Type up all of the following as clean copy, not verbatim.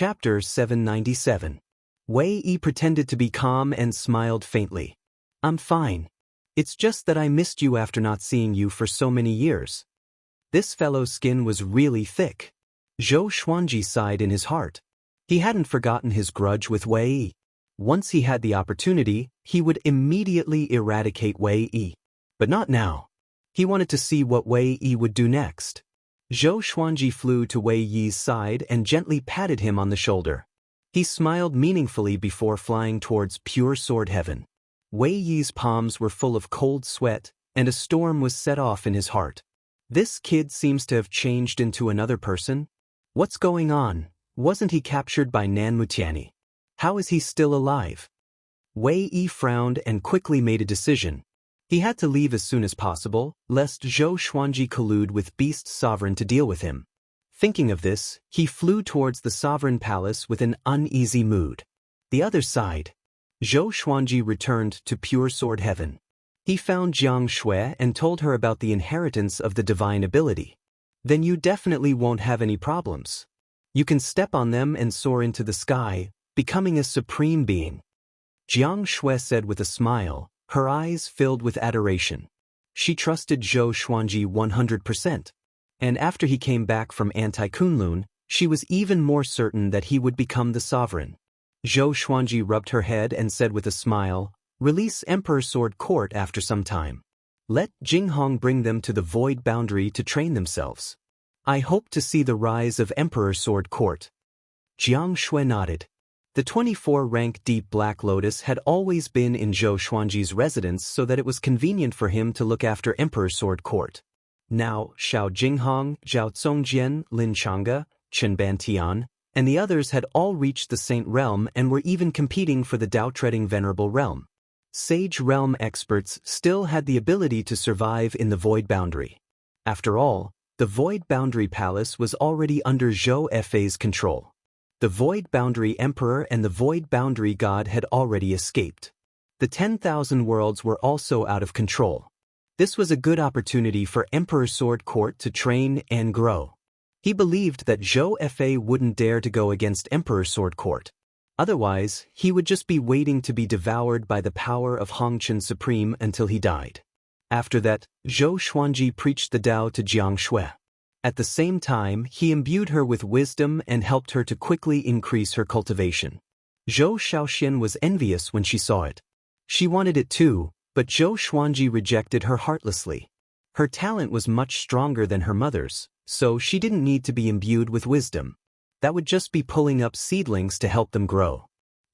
Chapter 797. Wei Yi pretended to be calm and smiled faintly. I'm fine. It's just that I missed you after not seeing you for so many years. This fellow's skin was really thick. Zhou Xuanji sighed in his heart. He hadn't forgotten his grudge with Wei Yi. Once he had the opportunity, he would immediately eradicate Wei Yi. But not now. He wanted to see what Wei Yi would do next. Zhou Xuanji flew to Wei Yi's side and gently patted him on the shoulder. He smiled meaningfully before flying towards pure sword heaven. Wei Yi's palms were full of cold sweat, and a storm was set off in his heart. This kid seems to have changed into another person. What's going on? Wasn't he captured by Nan Mutiani? How is he still alive? Wei Yi frowned and quickly made a decision. He had to leave as soon as possible, lest Zhou Xuanji collude with Beast Sovereign to deal with him. Thinking of this, he flew towards the Sovereign Palace with an uneasy mood. The other side. Zhou Xuanji returned to pure sword heaven. He found Jiang Shui and told her about the inheritance of the divine ability. Then you definitely won't have any problems. You can step on them and soar into the sky, becoming a supreme being. Jiang Shui said with a smile, her eyes filled with adoration. She trusted Zhou Xuanji 100%. And after he came back from Anti-Kunlun, she was even more certain that he would become the sovereign. Zhou Xuanji rubbed her head and said with a smile, release Emperor Sword Court after some time. Let Jinghong bring them to the Void Boundary to train themselves. I hope to see the rise of Emperor Sword Court. Jiang Shui nodded. The 24-rank Deep Black Lotus had always been in Zhou Xuanji's residence so that it was convenient for him to look after Emperor Sword Court. Now, Xiao Jinghong, Zhao Zongjian, Lin Changge, Chen Bantian, and the others had all reached the Saint Realm and were even competing for the Dao-treading Venerable Realm. Sage Realm experts still had the ability to survive in the Void Boundary. After all, the Void Boundary Palace was already under Zhou Fei's control. The Void Boundary Emperor and the Void Boundary God had already escaped. The 10,000 worlds were also out of control. This was a good opportunity for Emperor Sword Court to train and grow. He believed that Zhou Fei wouldn't dare to go against Emperor Sword Court. Otherwise, he would just be waiting to be devoured by the power of Hongchen Supreme until he died. After that, Zhou Xuanji preached the Tao to Jiang Shui. At the same time, he imbued her with wisdom and helped her to quickly increase her cultivation. Zhou Shaoxian was envious when she saw it. She wanted it too, but Zhou Xuanji rejected her heartlessly. Her talent was much stronger than her mother's, so she didn't need to be imbued with wisdom. That would just be pulling up seedlings to help them grow.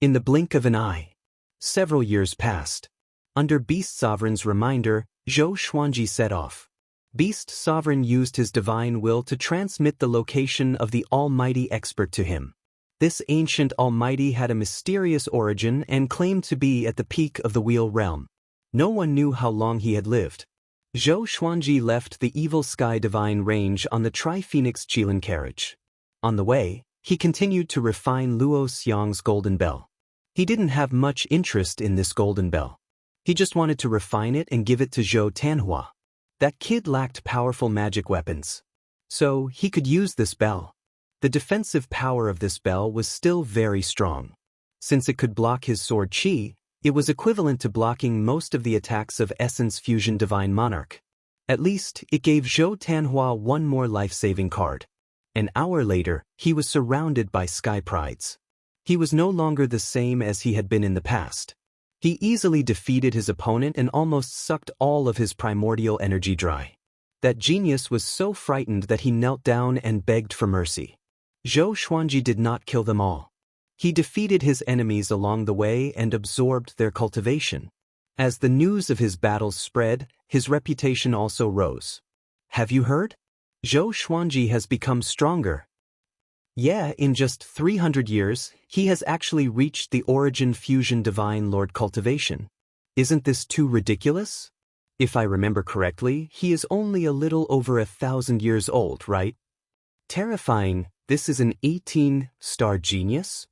In the blink of an eye. Several years passed. Under Beast Sovereign's reminder, Zhou Xuanji set off. Beast Sovereign used his divine will to transmit the location of the Almighty Expert to him. This ancient Almighty had a mysterious origin and claimed to be at the peak of the Wheel Realm. No one knew how long he had lived. Zhou Xuanji left the Evil Sky Divine Range on the Tri-Phoenix Qilin carriage. On the way, he continued to refine Luo Xiang's golden bell. He didn't have much interest in this golden bell. He just wanted to refine it and give it to Zhou Tanhua. That kid lacked powerful magic weapons. So, he could use this bell. The defensive power of this bell was still very strong. Since it could block his sword qi, it was equivalent to blocking most of the attacks of Essence Fusion Divine Monarch. At least, it gave Zhou Tanhua one more life-saving card. An hour later, he was surrounded by Sky Prides. He was no longer the same as he had been in the past. He easily defeated his opponent and almost sucked all of his primordial energy dry. That genius was so frightened that he knelt down and begged for mercy. Zhou Xuanji did not kill them all. He defeated his enemies along the way and absorbed their cultivation. As the news of his battles spread, his reputation also rose. Have you heard? Zhou Xuanji has become stronger. Yeah, in just 300 years, he has actually reached the Origin Fusion Divine Lord cultivation. Isn't this too ridiculous? If I remember correctly, he is only a little over 1,000 years old, right? Terrifying, this is an 18-star genius?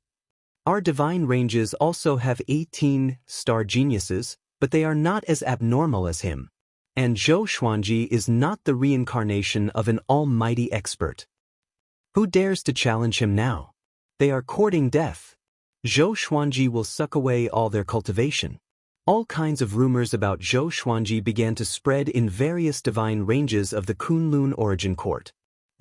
Our divine ranges also have 18-star geniuses, but they are not as abnormal as him. And Zhou Xuanji is not the reincarnation of an almighty expert. Who dares to challenge him now? They are courting death. Zhou Xuanji will suck away all their cultivation. All kinds of rumors about Zhou Xuanji began to spread in various divine ranges of the Kunlun origin court.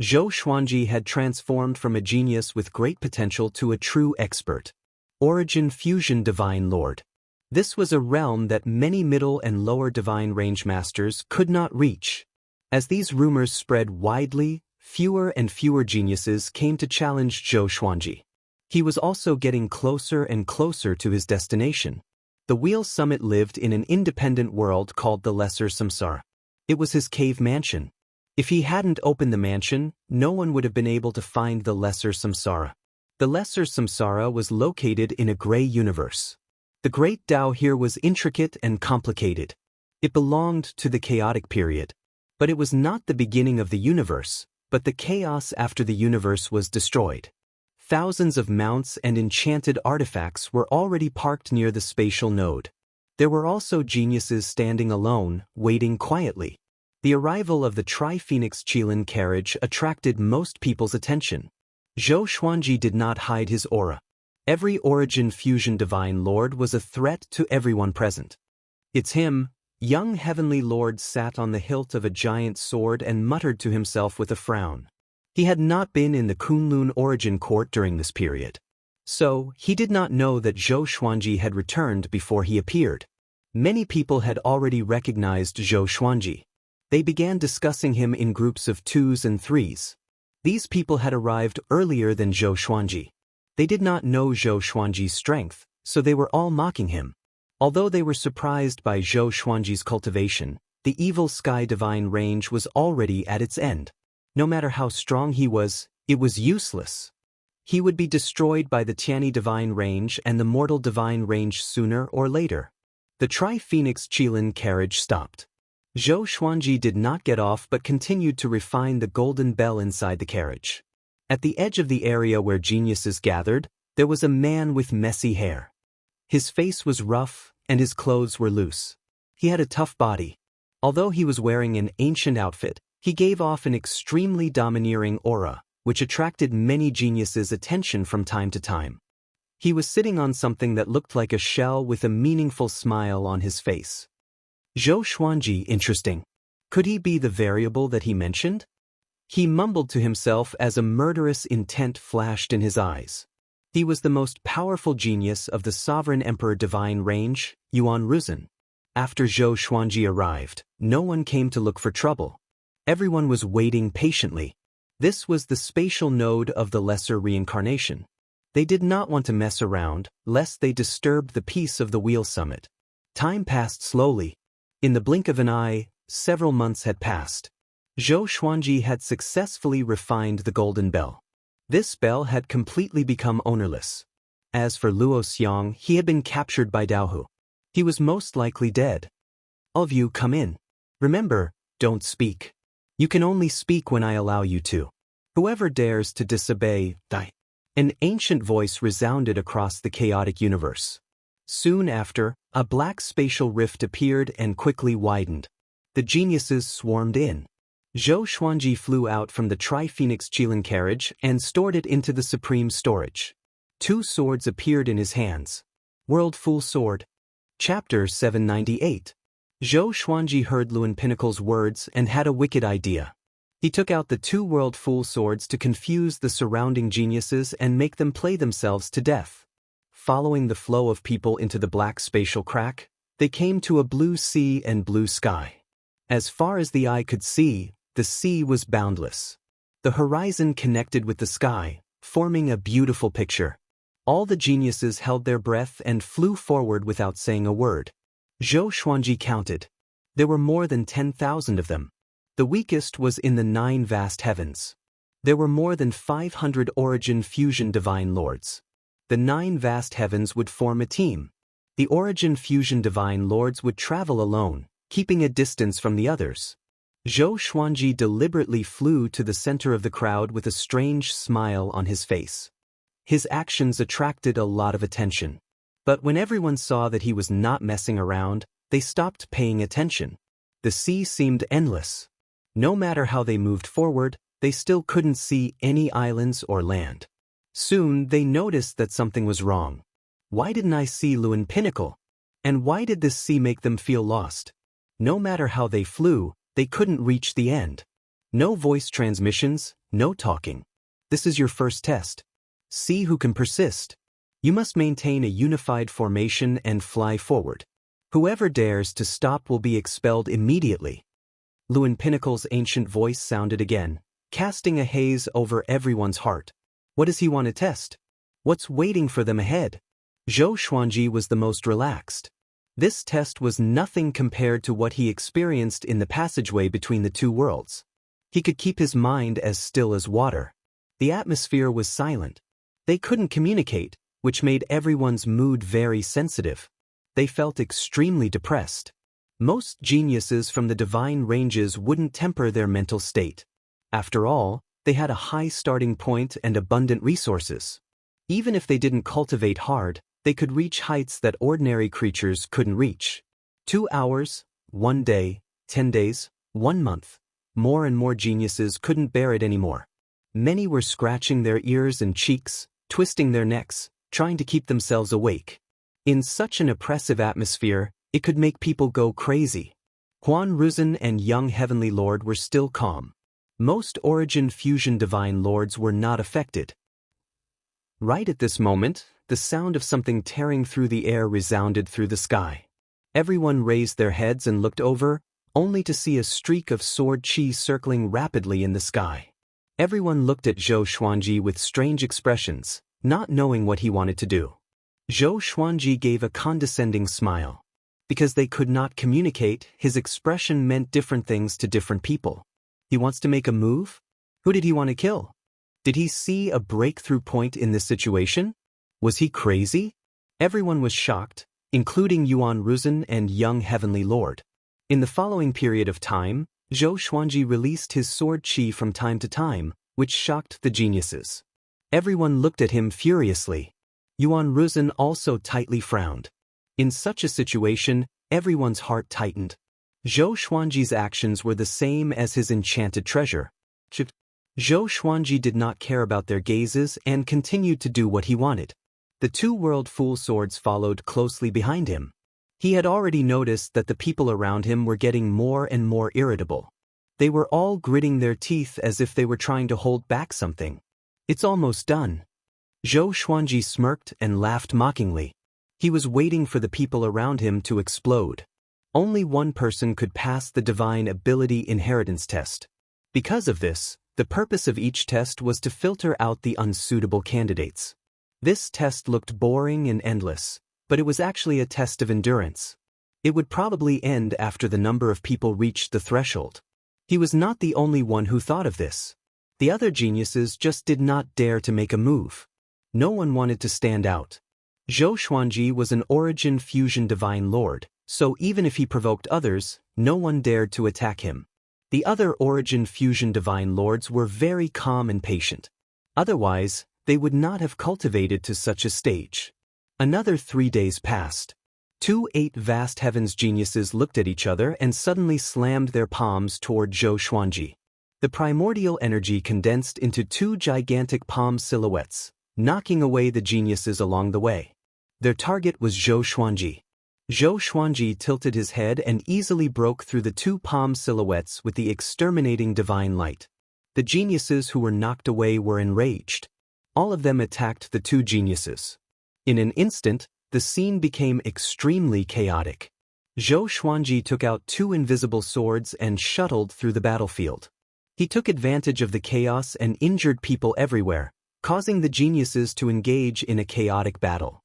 Zhou Xuanji had transformed from a genius with great potential to a true expert. Origin Fusion Divine Lord. This was a realm that many middle and lower divine range masters could not reach. As these rumors spread widely, fewer and fewer geniuses came to challenge Zhou Xuanji. He was also getting closer and closer to his destination. The Wheel Summit lived in an independent world called the Lesser Samsara. It was his cave mansion. If he hadn't opened the mansion, no one would have been able to find the Lesser Samsara. The Lesser Samsara was located in a gray universe. The great Tao here was intricate and complicated. It belonged to the chaotic period. But it was not the beginning of the universe, but the chaos after the universe was destroyed. Thousands of mounts and enchanted artifacts were already parked near the spatial node. There were also geniuses standing alone, waiting quietly. The arrival of the Tri-Phoenix Qilin carriage attracted most people's attention. Zhou Xuanji did not hide his aura. Every Origin Fusion Divine Lord was a threat to everyone present. "It's him." Young Heavenly Lord sat on the hilt of a giant sword and muttered to himself with a frown. He had not been in the Kunlun origin court during this period. So, he did not know that Zhou Xuanji had returned before he appeared. Many people had already recognized Zhou Xuanji. They began discussing him in groups of 2s and 3s. These people had arrived earlier than Zhou Xuanji. They did not know Zhou Xuanji's strength, so they were all mocking him. Although they were surprised by Zhou Xuanji's cultivation, the Evil Sky Divine Range was already at its end. No matter how strong he was, it was useless. He would be destroyed by the Tianyi Divine Range and the Mortal Divine Range sooner or later. The Tri-Phoenix Qilin carriage stopped. Zhou Xuanji did not get off but continued to refine the golden bell inside the carriage. At the edge of the area where geniuses gathered, there was a man with messy hair. His face was rough, and his clothes were loose. He had a tough body. Although he was wearing an ancient outfit, he gave off an extremely domineering aura, which attracted many geniuses' attention from time to time. He was sitting on something that looked like a shell with a meaningful smile on his face. Zhou Xuanji, interesting. Could he be the variable that he mentioned? He mumbled to himself as a murderous intent flashed in his eyes. He was the most powerful genius of the Sovereign Emperor Divine Range, Yuan Ruzhen. After Zhou Xuanji arrived, no one came to look for trouble. Everyone was waiting patiently. This was the spatial node of the Lesser Reincarnation. They did not want to mess around, lest they disturbed the peace of the Wheel Summit. Time passed slowly. In the blink of an eye, several months had passed. Zhou Xuanji had successfully refined the golden bell. This bell had completely become ownerless. As for Luo Xiang, he had been captured by Daohu. He was most likely dead. "All of you come in. Remember, don't speak. You can only speak when I allow you to. Whoever dares to disobey, die." An ancient voice resounded across the chaotic universe. Soon after, a black spatial rift appeared and quickly widened. The geniuses swarmed in. Zhou Xuanji flew out from the Tri-Phoenix Qilin carriage and stored it into the supreme storage. 2 swords appeared in his hands. World Full Sword. Chapter 798. Zhou Xuanji heard Luan Pinnacle's words and had a wicked idea. He took out the 2 World Full Swords to confuse the surrounding geniuses and make them play themselves to death. Following the flow of people into the black spatial crack, they came to a blue sea and blue sky. As far as the eye could see, the sea was boundless. The horizon connected with the sky, forming a beautiful picture. All the geniuses held their breath and flew forward without saying a word. Zhou Xuanji counted. There were more than 10,000 of them. The weakest was in the 9 vast heavens. There were more than 500 Origin Fusion Divine Lords. The 9 vast heavens would form a team. The Origin Fusion Divine Lords would travel alone, keeping a distance from the others. Zhou Xuanji deliberately flew to the center of the crowd with a strange smile on his face. His actions attracted a lot of attention. But when everyone saw that he was not messing around, they stopped paying attention. The sea seemed endless. No matter how they moved forward, they still couldn't see any islands or land. Soon they noticed that something was wrong. Why didn't I see Luan Pinnacle? And why did this sea make them feel lost? No matter how they flew, they couldn't reach the end. No voice transmissions, no talking. This is your first test. See who can persist. You must maintain a unified formation and fly forward. Whoever dares to stop will be expelled immediately. Luan Pinnacle's ancient voice sounded again, casting a haze over everyone's heart. What does he want to test? What's waiting for them ahead? Zhou Xuanji was the most relaxed. This test was nothing compared to what he experienced in the passageway between the two worlds. He could keep his mind as still as water. The atmosphere was silent. They couldn't communicate, which made everyone's mood very sensitive. They felt extremely depressed. Most geniuses from the divine ranges wouldn't temper their mental state. After all, they had a high starting point and abundant resources. Even if they didn't cultivate hard, they could reach heights that ordinary creatures couldn't reach. 2 hours, 1 day, 10 days, 1 month. More and more geniuses couldn't bear it anymore. Many were scratching their ears and cheeks, twisting their necks, trying to keep themselves awake. In such an oppressive atmosphere, it could make people go crazy. Huan Ruzhen and young Heavenly Lord were still calm. Most Origin Fusion Divine Lords were not affected. Right at this moment, the sound of something tearing through the air resounded through the sky. Everyone raised their heads and looked over, only to see a streak of sword chi circling rapidly in the sky. Everyone looked at Zhou Xuanji with strange expressions, not knowing what he wanted to do. Zhou Xuanji gave a condescending smile. Because they could not communicate, his expression meant different things to different people. He wants to make a move? Who did he want to kill? Did he see a breakthrough point in this situation? Was he crazy? Everyone was shocked, including Yuan Ruzhen and young Heavenly Lord. In the following period of time, Zhou Xuanji released his sword chi from time to time, which shocked the geniuses. Everyone looked at him furiously. Yuan Ruzhen also tightly frowned. In such a situation, everyone's heart tightened. Zhou Xuanji's actions were the same as his enchanted treasure. Zhou Xuanji did not care about their gazes and continued to do what he wanted. The two World Fool Swords followed closely behind him. He had already noticed that the people around him were getting more and more irritable. They were all gritting their teeth as if they were trying to hold back something. It's almost done. Zhou Xuanji smirked and laughed mockingly. He was waiting for the people around him to explode. Only one person could pass the Divine Ability Inheritance test. Because of this, the purpose of each test was to filter out the unsuitable candidates. This test looked boring and endless, but it was actually a test of endurance. It would probably end after the number of people reached the threshold. He was not the only one who thought of this. The other geniuses just did not dare to make a move. No one wanted to stand out. Zhou Xuanji was an Origin Fusion Divine Lord, so even if he provoked others, no one dared to attack him. The other Origin Fusion Divine Lords were very calm and patient. Otherwise, they would not have cultivated to such a stage. Another 3 days passed. 2 vast heavens geniuses looked at each other and suddenly slammed their palms toward Zhou Xuanji. The primordial energy condensed into 2 gigantic palm silhouettes, knocking away the geniuses along the way. Their target was Zhou Xuanji. Zhou Xuanji tilted his head and easily broke through the 2 palm silhouettes with the exterminating divine light. The geniuses who were knocked away were enraged. All of them attacked the 2 geniuses. In an instant, the scene became extremely chaotic. Zhou Xuanji took out 2 invisible swords and shuttled through the battlefield. He took advantage of the chaos and injured people everywhere, causing the geniuses to engage in a chaotic battle.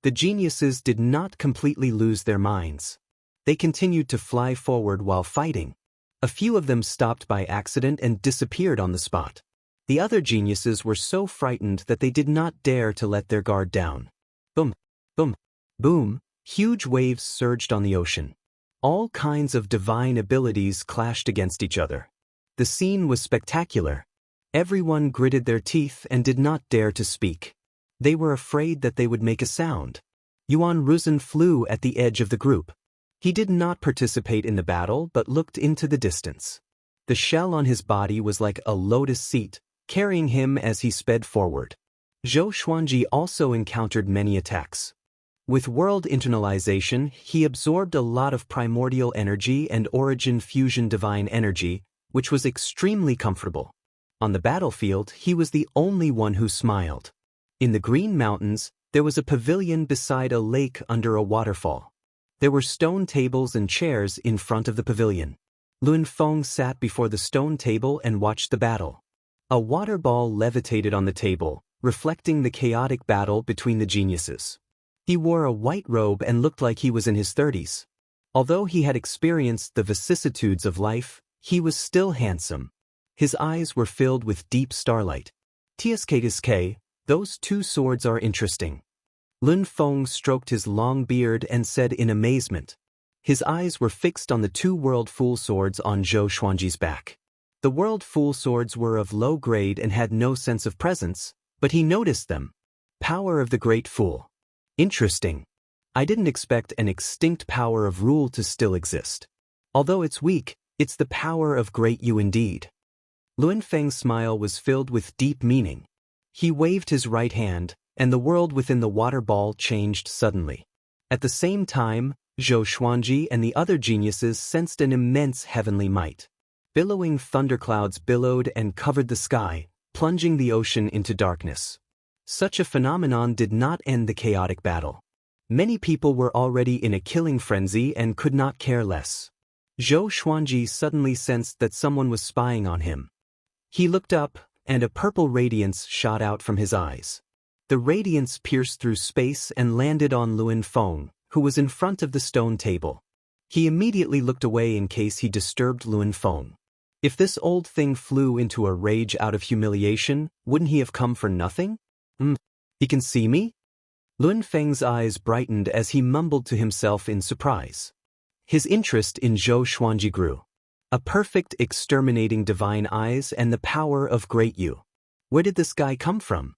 The geniuses did not completely lose their minds. They continued to fly forward while fighting. A few of them stopped by accident and disappeared on the spot. The other geniuses were so frightened that they did not dare to let their guard down. Boom, boom, boom, huge waves surged on the ocean. All kinds of divine abilities clashed against each other. The scene was spectacular. Everyone gritted their teeth and did not dare to speak. They were afraid that they would make a sound. Yuan Ruzhen flew at the edge of the group. He did not participate in the battle but looked into the distance. The shell on his body was like a lotus seat, carrying him as he sped forward. Zhou Xuanji also encountered many attacks. With world internalization, he absorbed a lot of primordial energy and origin fusion divine energy, which was extremely comfortable. On the battlefield, he was the only one who smiled. In the Green Mountains, there was a pavilion beside a lake under a waterfall. There were stone tables and chairs in front of the pavilion. Lun Feng sat before the stone table and watched the battle. A water ball levitated on the table, reflecting the chaotic battle between the geniuses. He wore a white robe and looked like he was in his 30s. Although he had experienced the vicissitudes of life, he was still handsome. His eyes were filled with deep starlight. "Tsk, those two swords are interesting." Lun Feng stroked his long beard and said in amazement. His eyes were fixed on the two World Fool swords on Zhou Xuanji's back. The World Fool swords were of low grade and had no sense of presence, but he noticed them. Power of the Great Fool. Interesting. I didn't expect an extinct power of rule to still exist. Although it's weak, it's the power of Great You indeed. Lun Feng's smile was filled with deep meaning. He waved his right hand, and the world within the water ball changed suddenly. At the same time, Zhou Xuanji and the other geniuses sensed an immense heavenly might. Billowing thunderclouds billowed and covered the sky, plunging the ocean into darkness. Such a phenomenon did not end the chaotic battle. Many people were already in a killing frenzy and could not care less. Zhou Xuanji suddenly sensed that someone was spying on him. He looked up, and a purple radiance shot out from his eyes. The radiance pierced through space and landed on Lun Feng, who was in front of the stone table. He immediately looked away in case he disturbed Lun Feng. If this old thing flew into a rage out of humiliation, wouldn't he have come for nothing? He can see me? Lun Feng's eyes brightened as he mumbled to himself in surprise. His interest in Zhou Xuanji grew. A perfect exterminating divine eyes and the power of Great You. Where did this guy come from?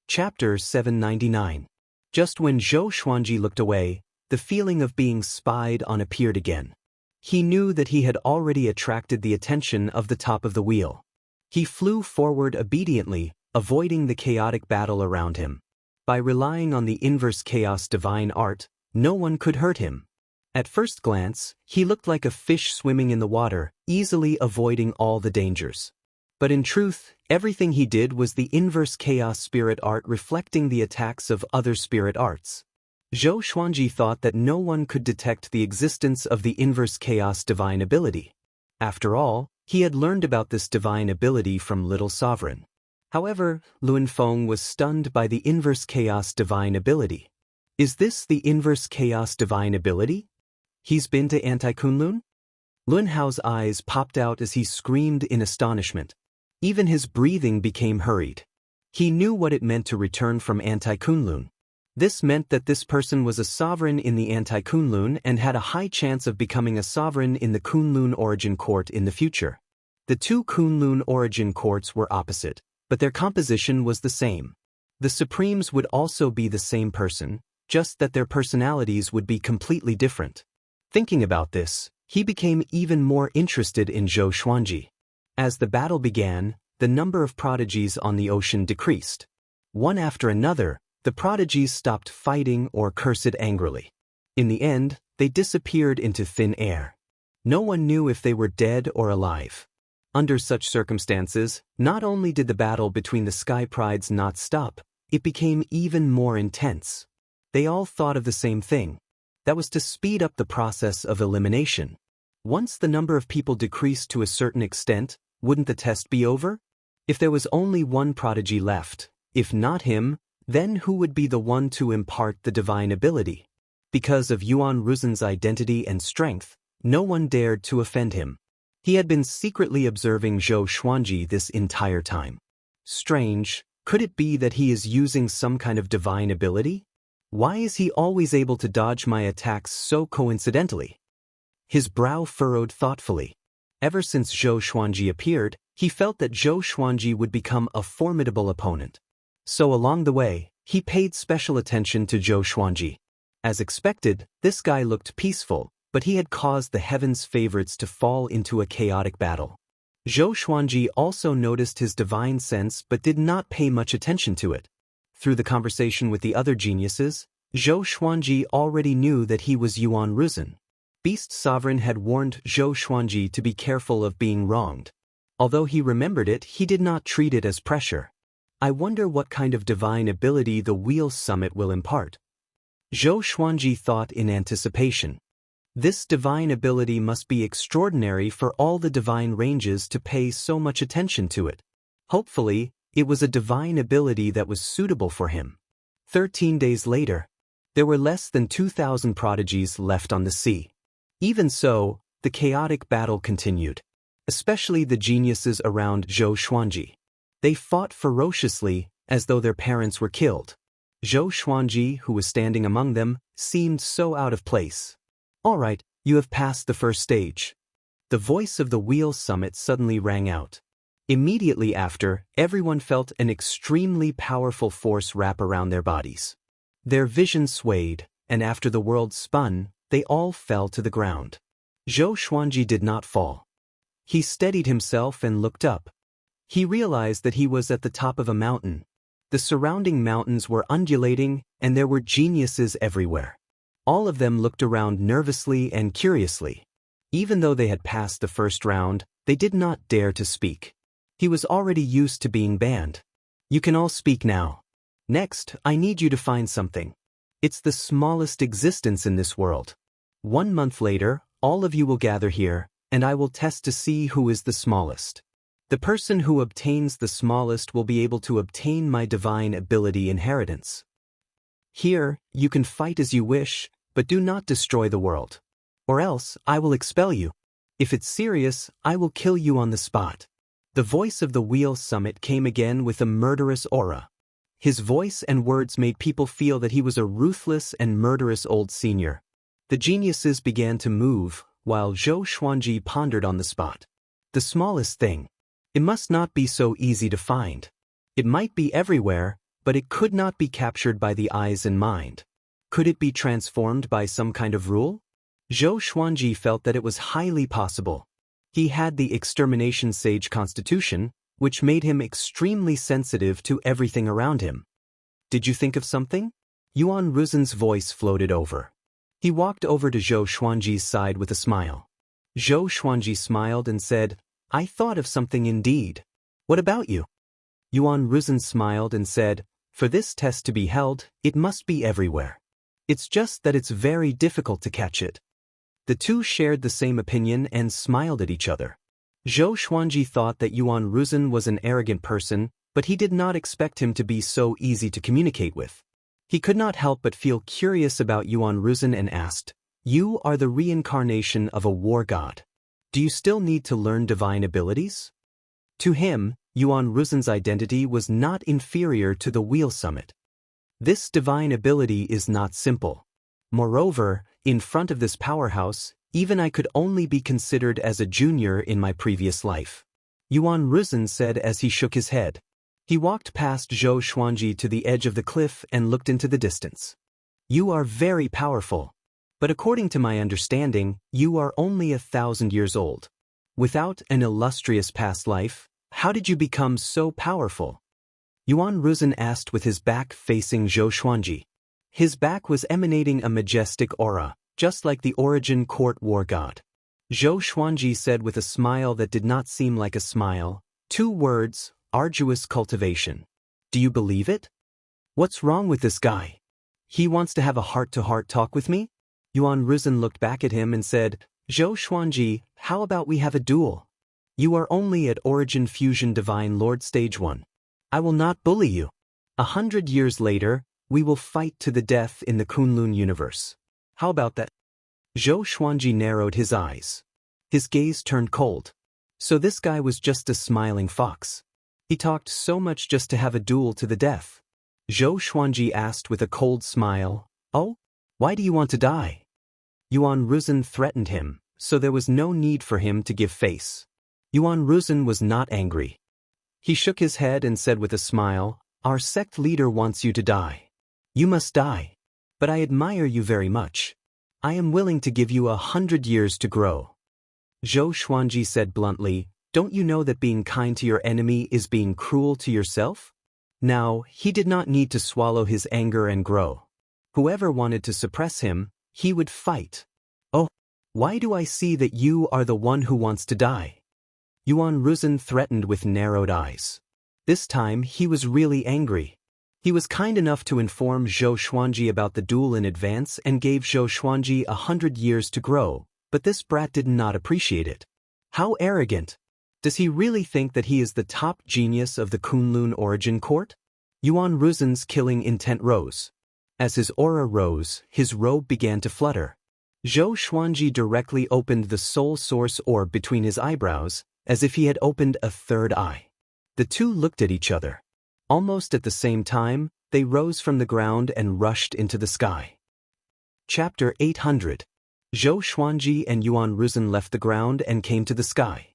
Chapter 799. Just when Zhou Xuanji looked away, the feeling of being spied on appeared again. He knew that he had already attracted the attention of the top of the wheel. He flew forward obediently, avoiding the chaotic battle around him. By relying on the inverse chaos divine art, no one could hurt him. At first glance, he looked like a fish swimming in the water, easily avoiding all the dangers. But in truth, everything he did was the inverse chaos spirit art reflecting the attacks of other spirit arts. Zhou Xuanji thought that no one could detect the existence of the inverse chaos divine ability. After all, he had learned about this divine ability from Little Sovereign. However, Lun Feng was stunned by the inverse chaos divine ability. Is this the inverse chaos divine ability? He's been to Anti-Kunlun? Lun Hao's eyes popped out as he screamed in astonishment. Even his breathing became hurried. He knew what it meant to return from Anti-Kunlun. This meant that this person was a sovereign in the Anti-Kunlun and had a high chance of becoming a sovereign in the Kunlun origin court in the future. The two Kunlun origin courts were opposite, but their composition was the same. The Supremes would also be the same person, just that their personalities would be completely different. Thinking about this, he became even more interested in Zhou Xuanji. As the battle began, the number of prodigies on the ocean decreased. One after another, the prodigies stopped fighting or cursed angrily. In the end, they disappeared into thin air. No one knew if they were dead or alive. Under such circumstances, not only did the battle between the Sky Prides not stop, it became even more intense. They all thought of the same thing. That was to speed up the process of elimination. Once the number of people decreased to a certain extent, wouldn't the test be over? If there was only one prodigy left, if not him, then who would be the one to impart the divine ability? Because of Yuan Ruzhen's identity and strength, no one dared to offend him. He had been secretly observing Zhou Xuanji this entire time. Strange, could it be that he is using some kind of divine ability? Why is he always able to dodge my attacks so coincidentally? His brow furrowed thoughtfully. Ever since Zhou Xuanji appeared, he felt that Zhou Xuanji would become a formidable opponent. So along the way, he paid special attention to Zhou Xuanji. As expected, this guy looked peaceful, but he had caused the heavens' favorites to fall into a chaotic battle. Zhou Xuanji also noticed his divine sense but did not pay much attention to it. Through the conversation with the other geniuses, Zhou Xuanji already knew that he was Yuan Ruzhen. Beast Sovereign had warned Zhou Xuanji to be careful of being wronged. Although he remembered it, he did not treat it as pressure. I wonder what kind of divine ability the Wheel Summit will impart. Zhou Xuanji thought in anticipation. This divine ability must be extraordinary for all the divine ranges to pay so much attention to it. Hopefully, it was a divine ability that was suitable for him. 13 days later, there were less than 2,000 prodigies left on the sea. Even so, the chaotic battle continued, especially the geniuses around Zhou Xuanji. They fought ferociously, as though their parents were killed. Zhou Xuanji, who was standing among them, seemed so out of place. "All right, you have passed the first stage." The voice of the Wheel Summit suddenly rang out. Immediately after, everyone felt an extremely powerful force wrap around their bodies. Their vision swayed, and after the world spun, they all fell to the ground. Zhou Xuanji did not fall. He steadied himself and looked up. He realized that he was at the top of a mountain. The surrounding mountains were undulating, and there were geniuses everywhere. All of them looked around nervously and curiously. Even though they had passed the first round, they did not dare to speak. He was already used to being banned. "You can all speak now. Next, I need you to find something. It's the smallest existence in this world. 1 month later, all of you will gather here, and I will test to see who is the smallest. The person who obtains the smallest will be able to obtain my divine ability inheritance. Here, you can fight as you wish, but do not destroy the world. Or else, I will expel you. If it's serious, I will kill you on the spot." The voice of the Wheel Summit came again with a murderous aura. His voice and words made people feel that he was a ruthless and murderous old senior. The geniuses began to move, while Zhou Xuanji pondered on the spot. The smallest thing. It must not be so easy to find. It might be everywhere, but it could not be captured by the eyes and mind. Could it be transformed by some kind of rule? Zhou Xuanji felt that it was highly possible. He had the extermination sage constitution, which made him extremely sensitive to everything around him. "Did you think of something?" Yuan Ruzhen's voice floated over. He walked over to Zhou Xuanji's side with a smile. Zhou Xuanji smiled and said, "I thought of something indeed. What about you?" Yuan Ruzhen smiled and said, "For this test to be held, it must be everywhere. It's just that it's very difficult to catch it." The two shared the same opinion and smiled at each other. Zhou Xuanji thought that Yuan Ruzhen was an arrogant person, but he did not expect him to be so easy to communicate with. He could not help but feel curious about Yuan Ruzhen and asked, "You are the reincarnation of a war god. Do you still need to learn divine abilities?" To him, Yuan Ruzhen's identity was not inferior to the Wheel Summit. This divine ability is not simple. Moreover, in front of this powerhouse, even I could only be considered as a junior in my previous life. Yuan Ruzhen said as he shook his head. He walked past Zhou Xuanji to the edge of the cliff and looked into the distance. "You are very powerful. But according to my understanding, you are only 1,000 years old. Without an illustrious past life, how did you become so powerful?" Yuan Ruzhen asked with his back facing Zhou Xuanji. His back was emanating a majestic aura, just like the Origin Court war god. Zhou Xuanji said with a smile that did not seem like a smile, 2 words, arduous cultivation. "Do you believe it? What's wrong with this guy? He wants to have a heart-to-heart talk with me?" Yuan Ruzhen looked back at him and said, "Zhou Xuanji, how about we have a duel? You are only at Origin Fusion Divine Lord Stage 1. I will not bully you. 100 years later, we will fight to the death in the Kunlun universe. How about that?" Zhou Xuanji narrowed his eyes. His gaze turned cold. So this guy was just a smiling fox. He talked so much just to have a duel to the death. Zhou Xuanji asked with a cold smile, "Oh? Why do you want to die?" Yuan Ruzhen threatened him, so there was no need for him to give face. Yuan Ruzhen was not angry. He shook his head and said with a smile, "Our sect leader wants you to die. You must die. But I admire you very much. I am willing to give you 100 years to grow." Zhou Xuanji said bluntly, "Don't you know that being kind to your enemy is being cruel to yourself?" Now, he did not need to swallow his anger and grow. Whoever wanted to suppress him, he would fight. Oh, why do I see that you are the one who wants to die? Yuan Ruzhen threatened with narrowed eyes. This time, he was really angry. He was kind enough to inform Zhou Xuanji about the duel in advance and gave Zhou Xuanji 100 years to grow, but this brat did not appreciate it. How arrogant! Does he really think that he is the top genius of the Kunlun origin court? Yuan Ruzhen's killing intent rose. As his aura rose, his robe began to flutter. Zhou Xuanji directly opened the soul source orb between his eyebrows, as if he had opened a third eye. The two looked at each other. Almost at the same time, they rose from the ground and rushed into the sky. Chapter 800. Zhou Xuanji and Yuan Ruzhen left the ground and came to the sky.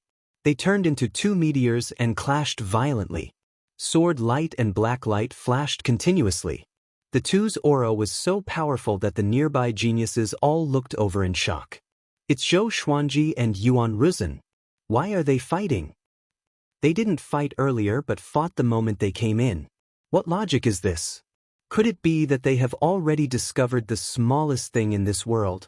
They turned into two meteors and clashed violently. Sword light and black light flashed continuously. The two's aura was so powerful that the nearby geniuses all looked over in shock. It's Zhou Xuanji and Yuan Ruzhen. Why are they fighting? They didn't fight earlier but fought the moment they came in. What logic is this? Could it be that they have already discovered the smallest thing in this world?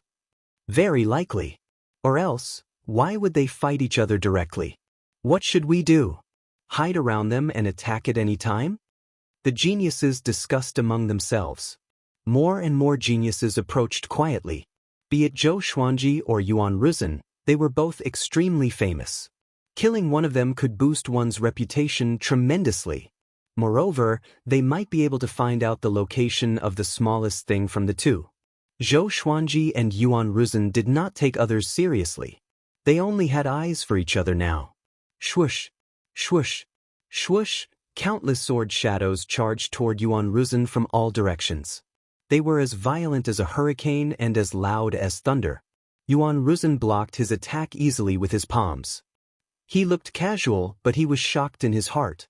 Very likely. Or else, why would they fight each other directly? What should we do? Hide around them and attack at any time? The geniuses discussed among themselves. More and more geniuses approached quietly. Be it Zhou Xuanji or Yuan Ruzhen, they were both extremely famous. Killing one of them could boost one's reputation tremendously. Moreover, they might be able to find out the location of the smallest thing from the two. Zhou Xuanji and Yuan Ruzhen did not take others seriously. They only had eyes for each other now. Swoosh, swoosh, swoosh, countless sword shadows charged toward Yuan Ruzhen from all directions. They were as violent as a hurricane and as loud as thunder. Yuan Ruzhen blocked his attack easily with his palms. He looked casual, but he was shocked in his heart.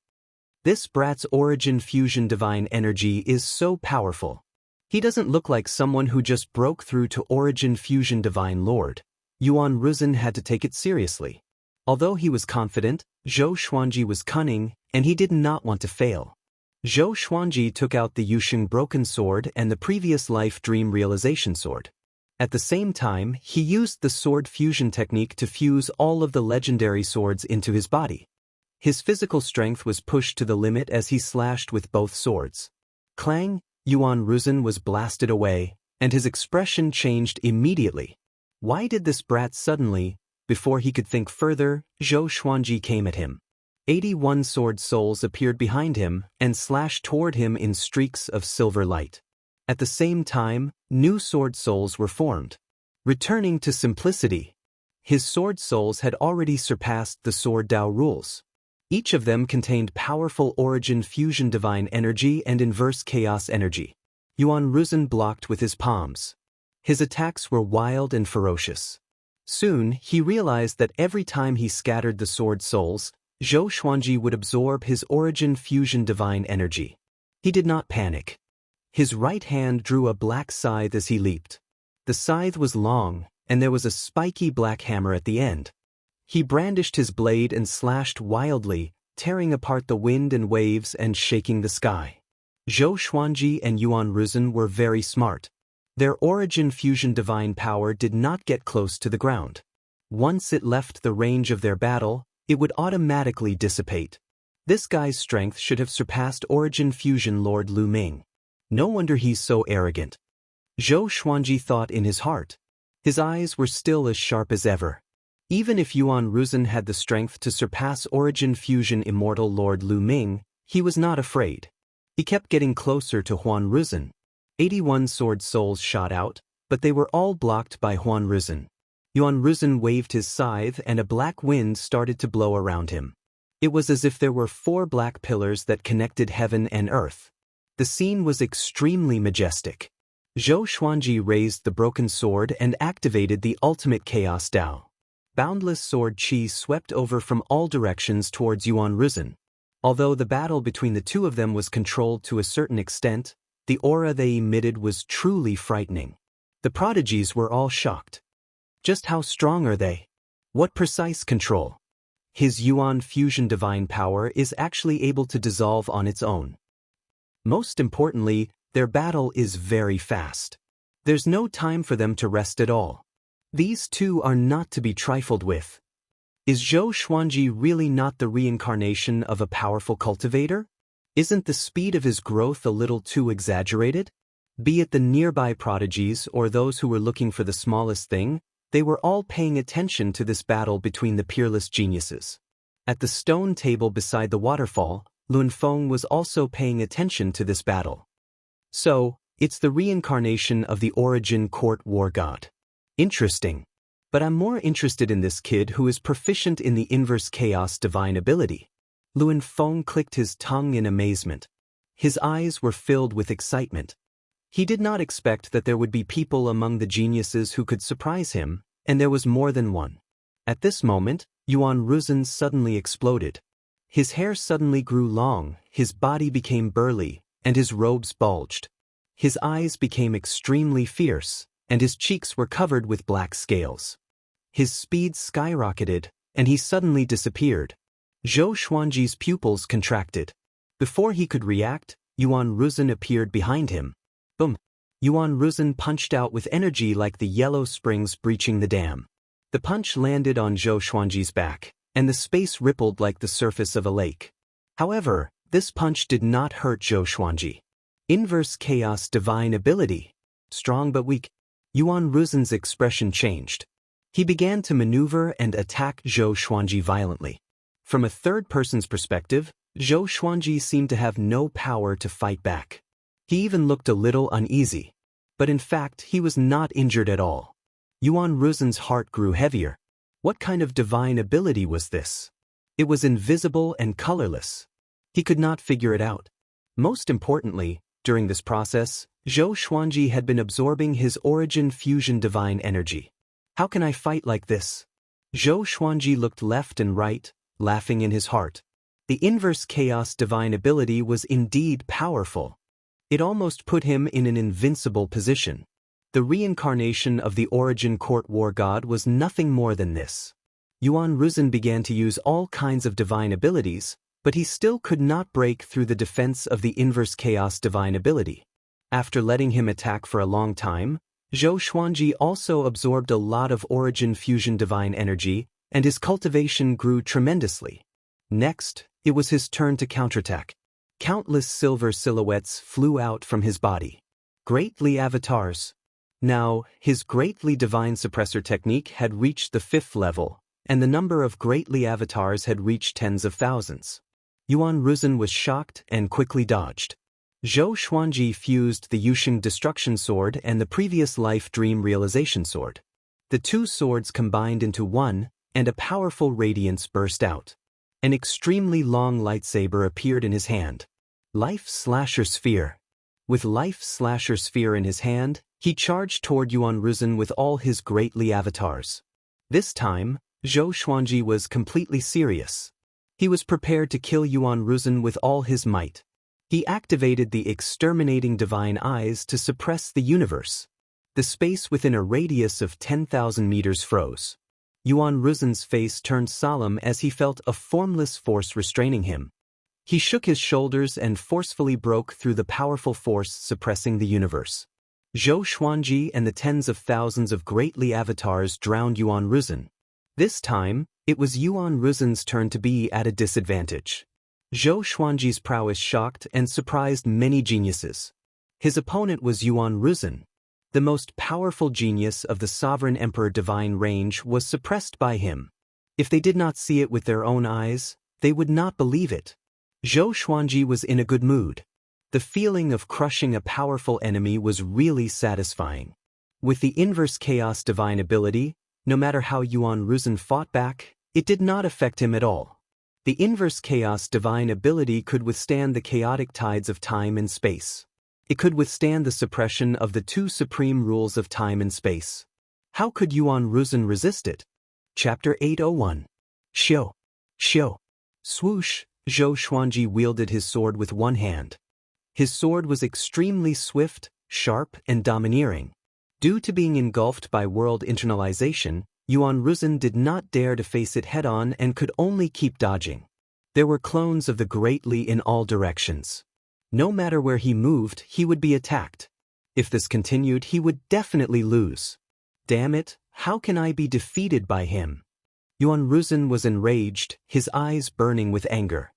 This brat's origin fusion divine energy is so powerful. He doesn't look like someone who just broke through to origin fusion divine lord. Yuan Ruzhen had to take it seriously. Although he was confident, Zhou Xuanji was cunning, and he did not want to fail. Zhou Xuanji took out the Yusheng Broken Sword and the previous life Dream Realization Sword. At the same time, he used the sword fusion technique to fuse all of the legendary swords into his body. His physical strength was pushed to the limit as he slashed with both swords. Clang! Yuan Ruzhen was blasted away, and his expression changed immediately. Why did this brat suddenly? Before he could think further, Zhou Xuanji came at him. 81 sword souls appeared behind him and slashed toward him in streaks of silver light. At the same time, new sword souls were formed. Returning to simplicity. His sword souls had already surpassed the sword Dao rules. Each of them contained powerful origin fusion divine energy and inverse chaos energy. Yuan Ruzhen blocked with his palms. His attacks were wild and ferocious. Soon, he realized that every time he scattered the sword souls, Zhou Xuanji would absorb his origin fusion divine energy. He did not panic. His right hand drew a black scythe as he leaped. The scythe was long, and there was a spiky black hammer at the end. He brandished his blade and slashed wildly, tearing apart the wind and waves and shaking the sky. Zhou Xuanji and Yuan Ruzhen were very smart. Their origin fusion divine power did not get close to the ground. Once it left the range of their battle, it would automatically dissipate. This guy's strength should have surpassed origin fusion Lord Lu Ming. No wonder he's so arrogant. Zhou Xuanji thought in his heart. His eyes were still as sharp as ever. Even if Yuan Ruzhen had the strength to surpass origin fusion immortal Lord Lu Ming, he was not afraid. He kept getting closer to Yuan Ruzhen. 81 sword souls shot out, but they were all blocked by Yuan Ruzhen. Yuan Ruzhen waved his scythe and a black wind started to blow around him. It was as if there were 4 black pillars that connected heaven and earth. The scene was extremely majestic. Zhou Xuanji raised the broken sword and activated the ultimate chaos Dao. Boundless sword chi swept over from all directions towards Yuan Ruzhen. Although the battle between the two of them was controlled to a certain extent, the aura they emitted was truly frightening. The prodigies were all shocked. Just how strong are they? What precise control? His Yuan fusion divine power is actually able to dissolve on its own. Most importantly, their battle is very fast. There's no time for them to rest at all. These two are not to be trifled with. Is Zhou Xuanji really not the reincarnation of a powerful cultivator? Isn't the speed of his growth a little too exaggerated? Be it the nearby prodigies or those who were looking for the smallest thing, they were all paying attention to this battle between the peerless geniuses. At the stone table beside the waterfall, Lun Feng was also paying attention to this battle. So, it's the reincarnation of the origin court war god. Interesting. But I'm more interested in this kid who is proficient in the inverse chaos divine ability. Lun Feng clicked his tongue in amazement. His eyes were filled with excitement. He did not expect that there would be people among the geniuses who could surprise him, and there was more than one. At this moment, Yuan Ruzhen suddenly exploded. His hair suddenly grew long, his body became burly, and his robes bulged. His eyes became extremely fierce, and his cheeks were covered with black scales. His speed skyrocketed, and he suddenly disappeared. Zhou Xuanji's pupils contracted. Before he could react, Yuan Ruzhen appeared behind him. Boom! Yuan Ruzhen punched out with energy like the yellow springs breaching the dam. The punch landed on Zhou Xuanji's back, and the space rippled like the surface of a lake. However, this punch did not hurt Zhou Xuanji. Inverse chaos divine ability. Strong but weak. Yuan Ruzhen's expression changed. He began to maneuver and attack Zhou Xuanji violently. From a third person's perspective, Zhou Xuanji seemed to have no power to fight back. He even looked a little uneasy. But in fact, he was not injured at all. Yuan Ruzhen's heart grew heavier. What kind of divine ability was this? It was invisible and colorless. He could not figure it out. Most importantly, during this process, Zhou Xuanji had been absorbing his origin fusion divine energy. How can I fight like this? Zhou Xuanji looked left and right, laughing in his heart. The inverse chaos divine ability was indeed powerful. It almost put him in an invincible position. The reincarnation of the origin court war god was nothing more than this. Yuan Ruzhen began to use all kinds of divine abilities, but he still could not break through the defense of the inverse chaos divine ability. After letting him attack for a long time, Zhou Xuanji also absorbed a lot of origin fusion divine energy, and his cultivation grew tremendously. Next, it was his turn to counterattack. Countless silver silhouettes flew out from his body. Great Li avatars. Now, his Great Li divine suppressor technique had reached the 5th level, and the number of Great Li avatars had reached tens of thousands. Yuan Ruzhen was shocked and quickly dodged. Zhou Xuanji fused the Yusheng Destruction Sword and the Previous Life Dream Realization Sword. The two swords combined into one, and a powerful radiance burst out. An extremely long lightsaber appeared in his hand. Life Slasher Sphere. With Life Slasher Sphere in his hand, he charged toward Yuan Ruzhen with all his Great Li avatars. This time, Zhou Xuanji was completely serious. He was prepared to kill Yuan Ruzhen with all his might. He activated the exterminating divine eyes to suppress the universe. The space within a radius of 10,000 meters froze. Yuan Ruzhen's face turned solemn as he felt a formless force restraining him. He shook his shoulders and forcefully broke through the powerful force suppressing the universe. Zhou Xuanji and the tens of thousands of Great Li avatars drowned Yuan Ruzhen. This time, it was Yuan Ruzhen's turn to be at a disadvantage. Zhou Xuanji's prowess shocked and surprised many geniuses. His opponent was Yuan Ruzhen. The most powerful genius of the Sovereign Emperor divine range was suppressed by him. If they did not see it with their own eyes, they would not believe it. Zhou Xuanji was in a good mood. The feeling of crushing a powerful enemy was really satisfying. With the inverse chaos divine ability, no matter how Yuan Ruzhen fought back, it did not affect him at all. The inverse chaos divine ability could withstand the chaotic tides of time and space. It could withstand the suppression of the two supreme rules of time and space. How could Yuan Ruzhen resist it? Chapter 801. Xiu. Xiu. Swoosh, Zhou Xuanji wielded his sword with one hand. His sword was extremely swift, sharp, and domineering. Due to being engulfed by world internalization, Yuan Ruzhen did not dare to face it head-on and could only keep dodging. There were clones of the Great Li in all directions. No matter where he moved, he would be attacked. If this continued, he would definitely lose. Damn it, how can I be defeated by him? Yuan Ruzhen was enraged, his eyes burning with anger.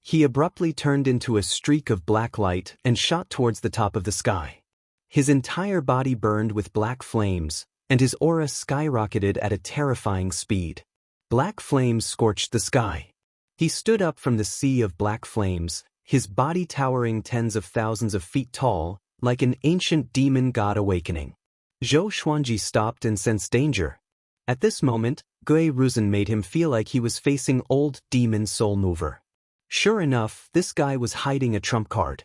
He abruptly turned into a streak of black light and shot towards the top of the sky. His entire body burned with black flames, and his aura skyrocketed at a terrifying speed. Black flames scorched the sky. He stood up from the sea of black flames, his body towering tens of thousands of feet tall, like an ancient demon god awakening. Zhou Xuanji stopped and sensed danger. At this moment, Gui Ruzhen made him feel like he was facing old demon soul mover. Sure enough, this guy was hiding a trump card.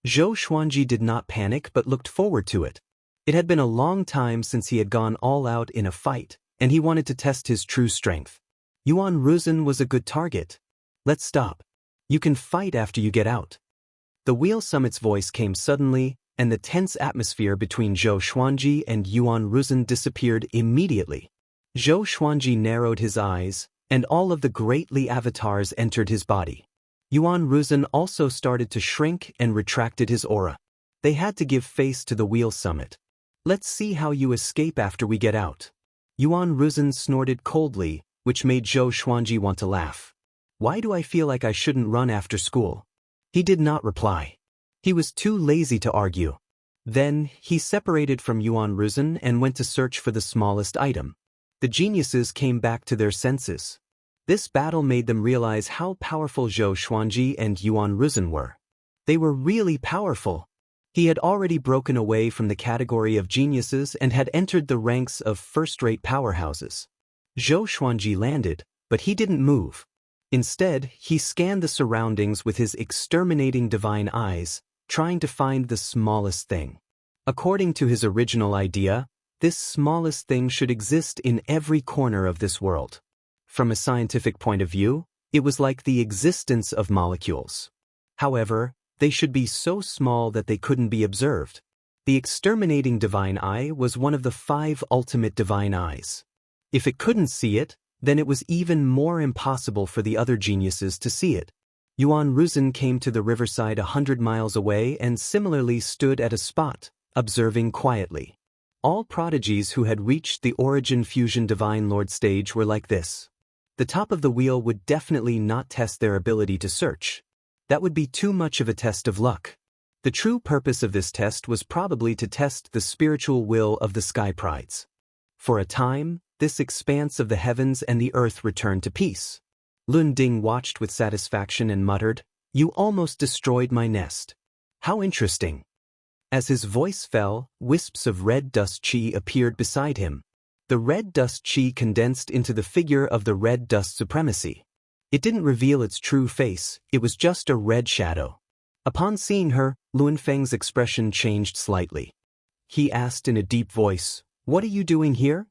Zhou Xuanji did not panic but looked forward to it. It had been a long time since he had gone all out in a fight, and he wanted to test his true strength. Yuan Ruzhen was a good target. Let's stop. You can fight after you get out. The Wheel Summit's voice came suddenly, and the tense atmosphere between Zhou Xuanji and Yuan Ruzhen disappeared immediately. Zhou Xuanji narrowed his eyes, and all of the great Li avatars entered his body. Yuan Ruzhen also started to shrink and retracted his aura. They had to give face to the Wheel Summit. Let's see how you escape after we get out. Yuan Ruzhen snorted coldly, which made Zhou Xuanji want to laugh. Why do I feel like I shouldn't run after school? He did not reply. He was too lazy to argue. Then, he separated from Yuan Ruzhen and went to search for the smallest item. The geniuses came back to their senses. This battle made them realize how powerful Zhou Xuanji and Yuan Ruzhen were. They were really powerful. He had already broken away from the category of geniuses and had entered the ranks of first-rate powerhouses. Zhou Xuanji landed, but he didn't move. Instead, he scanned the surroundings with his exterminating divine eyes, trying to find the smallest thing. According to his original idea, this smallest thing should exist in every corner of this world. From a scientific point of view, it was like the existence of molecules. However, they should be so small that they couldn't be observed. The exterminating divine eye was one of the 5 ultimate divine eyes. If it couldn't see it, then it was even more impossible for the other geniuses to see it. Yuan Ruzhen came to the riverside 100 miles away and similarly stood at a spot, observing quietly. All prodigies who had reached the Origin Fusion Divine Lord stage were like this. The top of the wheel would definitely not test their ability to search. That would be too much of a test of luck. The true purpose of this test was probably to test the spiritual will of the Sky Prides. For a time, this expanse of the heavens and the earth returned to peace. Lun Ding watched with satisfaction and muttered, "You almost destroyed my nest. How interesting." As his voice fell, wisps of red dust chi appeared beside him. The red dust chi condensed into the figure of the red dust supremacy. It didn't reveal its true face, it was just a red shadow. Upon seeing her, Luan Feng's expression changed slightly. He asked in a deep voice, "What are you doing here?"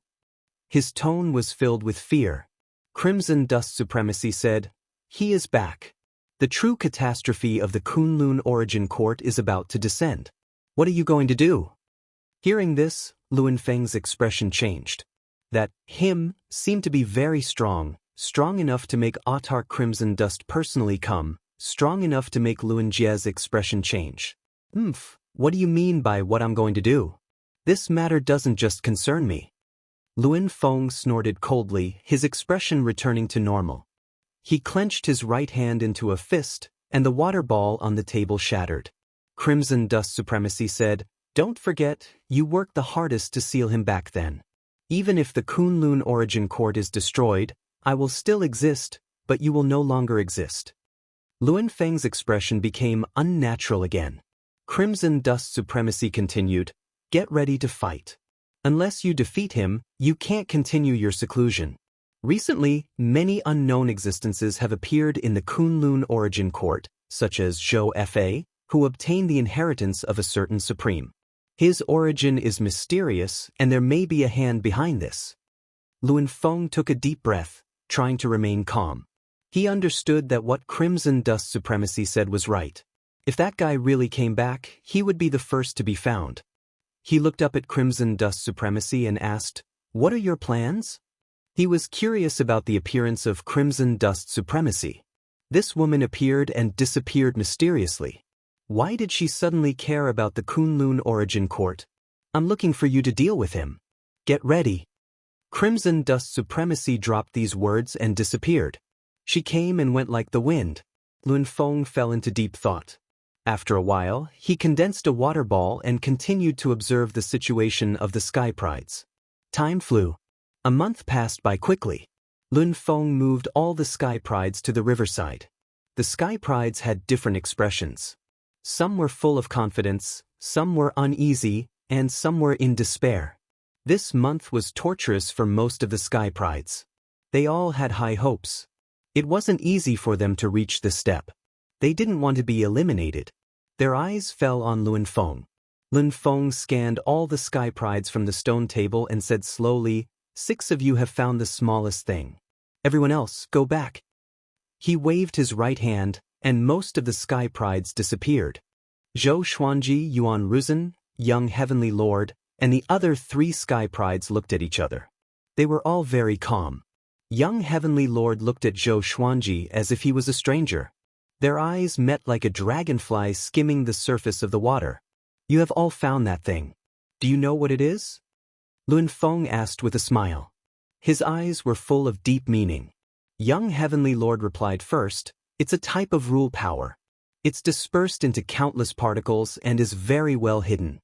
His tone was filled with fear. Crimson Dust Supremacy said, "He is back. The true catastrophe of the Kunlun Origin Court is about to descend. What are you going to do?" Hearing this, Luan Feng's expression changed. That him seemed to be very strong enough to make Autarch Crimson Dust personally come, strong enough to make Luan Jie's expression change. What do you mean by what I'm going to do? This matter doesn't just concern me." Luan Feng snorted coldly, his expression returning to normal. He clenched his right hand into a fist, and the water ball on the table shattered. Crimson Dust Supremacy said, "Don't forget, you worked the hardest to seal him back then. Even if the Kunlun Origin Court is destroyed, I will still exist, but you will no longer exist." Luan Feng's expression became unnatural again. Crimson Dust Supremacy continued, "Get ready to fight. Unless you defeat him, you can't continue your seclusion. Recently, many unknown existences have appeared in the Kunlun Origin Court, such as Zhou Fa, who obtained the inheritance of a certain supreme. His origin is mysterious, and there may be a hand behind this." Luan Feng took a deep breath, trying to remain calm. He understood that what Crimson Dust Supremacy said was right. If that guy really came back, he would be the first to be found. He looked up at Crimson Dust Supremacy and asked, "What are your plans?" He was curious about the appearance of Crimson Dust Supremacy. This woman appeared and disappeared mysteriously. Why did she suddenly care about the Kunlun origin court? I'm looking for you to deal with him. Get ready. Crimson Dust Supremacy dropped these words and disappeared. She came and went like the wind. Lun Feng fell into deep thought. After a while, he condensed a water ball and continued to observe the situation of the Sky Prides. Time flew. A month passed by quickly. Lun Feng moved all the Sky Prides to the riverside. The Sky Prides had different expressions. Some were full of confidence, some were uneasy, and some were in despair. This month was torturous for most of the Sky Prides. They all had high hopes. It wasn't easy for them to reach this step. They didn't want to be eliminated. Their eyes fell on Lun Feng. Lun Feng scanned all the Sky Prides from the stone table and said slowly, 6 of you have found the smallest thing. Everyone else, go back. He waved his right hand, and most of the Sky Prides disappeared. Zhou Xuanji, Yuan Ruzhen, Young Heavenly Lord, and the other 3 Sky Prides looked at each other. They were all very calm. Young Heavenly Lord looked at Zhou Xuanji as if he was a stranger. Their eyes met like a dragonfly skimming the surface of the water. You have all found that thing. Do you know what it is? Lun Feng asked with a smile. His eyes were full of deep meaning. Young Heavenly Lord replied first, it's a type of rule power. It's dispersed into countless particles and is very well hidden.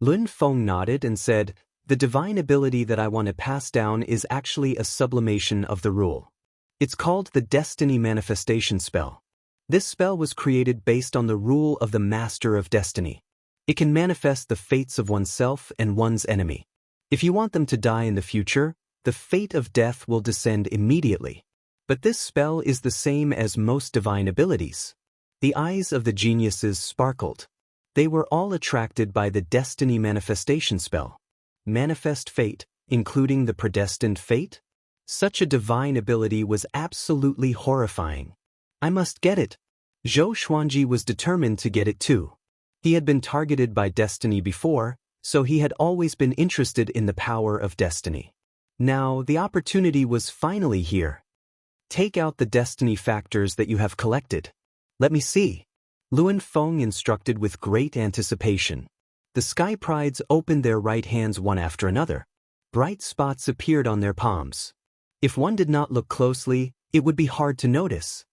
Lun Feng nodded and said, the divine ability that I want to pass down is actually a sublimation of the rule. It's called the Destiny Manifestation Spell. This spell was created based on the rule of the Master of Destiny. It can manifest the fates of oneself and one's enemy. If you want them to die in the future, the fate of death will descend immediately. But this spell is the same as most divine abilities. The eyes of the geniuses sparkled. They were all attracted by the Destiny Manifestation Spell. Manifest fate, including the predestined fate? Such a divine ability was absolutely horrifying. I must get it. Zhou Xuanji was determined to get it too. He had been targeted by destiny before, so he had always been interested in the power of destiny. Now, the opportunity was finally here. Take out the destiny factors that you have collected. Let me see. Lun Feng instructed with great anticipation. The Sky Prides opened their right hands one after another. Bright spots appeared on their palms. If one did not look closely, it would be hard to notice.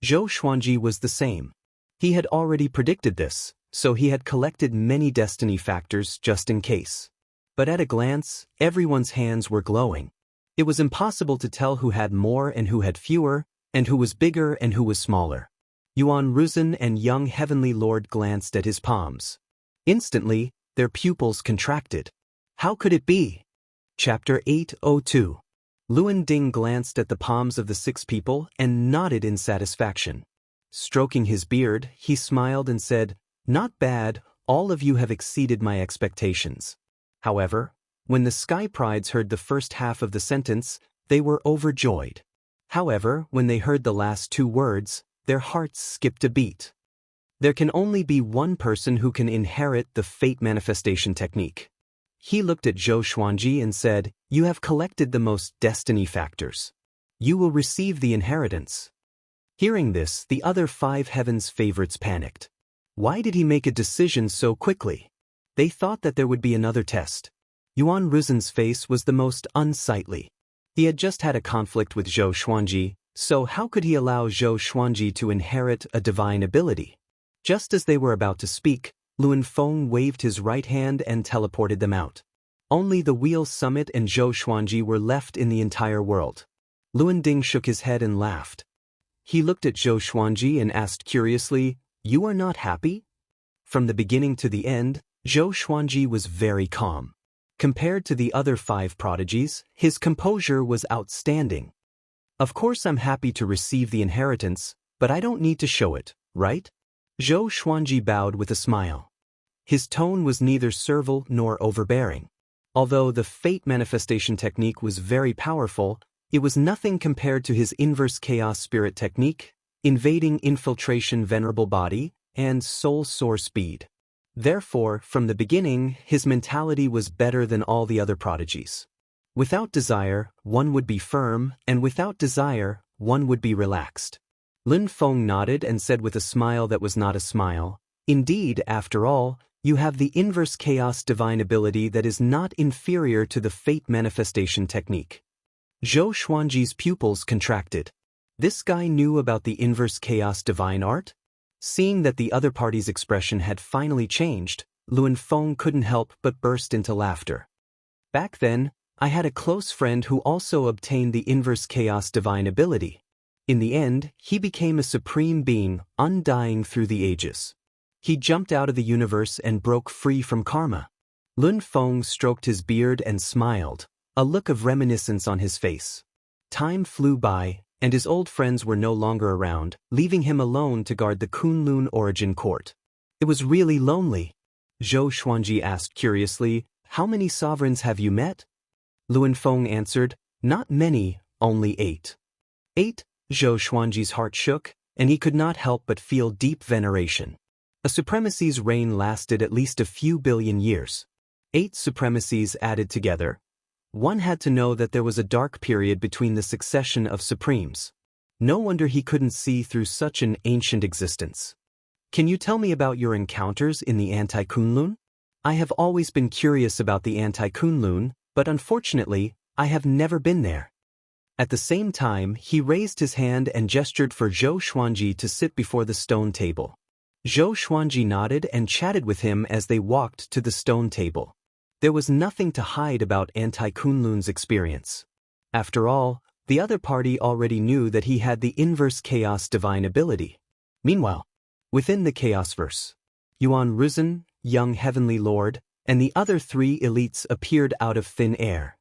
Zhou Xuanji was the same. He had already predicted this, so he had collected many destiny factors just in case. But at a glance, everyone's hands were glowing. It was impossible to tell who had more and who had fewer, and who was bigger and who was smaller. Yuan Ruzhen and Young Heavenly Lord glanced at his palms. Instantly, their pupils contracted. How could it be? Chapter 802. Luan Ding glanced at the palms of the 6 people and nodded in satisfaction. Stroking his beard, he smiled and said, not bad, all of you have exceeded my expectations. However, when the Sky Prides heard the first half of the sentence, they were overjoyed. However, when they heard the last 2 words, their hearts skipped a beat. There can only be one person who can inherit the fate manifestation technique. He looked at Zhou Xuanji and said, you have collected the most destiny factors. You will receive the inheritance. Hearing this, the other 5 heavens favorites panicked. Why did he make a decision so quickly? They thought that there would be another test. Yuan Ruzhen's face was the most unsightly. He had just had a conflict with Zhou Xuanji, so how could he allow Zhou Xuanji to inherit a divine ability? Just as they were about to speak, Lun Feng waved his right hand and teleported them out. Only the Wheel Summit and Zhou Xuanji were left in the entire world. Luan Ding shook his head and laughed. He looked at Zhou Xuanji and asked curiously, you are not happy? From the beginning to the end, Zhou Xuanji was very calm. Compared to the other 5 prodigies, his composure was outstanding. Of course I'm happy to receive the inheritance, but I don't need to show it, right? Zhou Xuanji bowed with a smile. His tone was neither servile nor overbearing. Although the fate manifestation technique was very powerful, it was nothing compared to his inverse chaos spirit technique, invading infiltration venerable body, and soul soar speed. Therefore, from the beginning, his mentality was better than all the other prodigies. Without desire, one would be firm, and without desire, one would be relaxed. Lin Feng nodded and said with a smile that was not a smile, Indeed, after all, you have the inverse chaos divine ability that is not inferior to the fate manifestation technique. Zhou Xuanji's pupils contracted. This guy knew about the inverse chaos divine art? Seeing that the other party's expression had finally changed, Luan Feng couldn't help but burst into laughter. Back then, I had a close friend who also obtained the inverse chaos divine ability. In the end, he became a supreme being, undying through the ages. He jumped out of the universe and broke free from karma. Luan Feng stroked his beard and smiled, a look of reminiscence on his face. Time flew by, and his old friends were no longer around, leaving him alone to guard the Kunlun origin court. It was really lonely. Zhou Xuanji asked curiously, "How many sovereigns have you met?" Luan Feng answered, "Not many, only 8. 8? Zhou Xuanji's heart shook, and he could not help but feel deep veneration. A supremacy's reign lasted at least a few billion years. 8 supremacies added together. One had to know that there was a dark period between the succession of supremes. No wonder he couldn't see through such an ancient existence. Can you tell me about your encounters in the Anti-Kunlun? I have always been curious about the Anti-Kunlun, but unfortunately, I have never been there." At the same time, he raised his hand and gestured for Zhou Xuanji to sit before the stone table. Zhou Xuanji nodded and chatted with him as they walked to the stone table. There was nothing to hide about Anti-Kunlun's experience. After all, the other party already knew that he had the inverse chaos divine ability. Meanwhile, within the Chaosverse, Yuan Ruzhen, young heavenly lord, and the other 3 elites appeared out of thin air.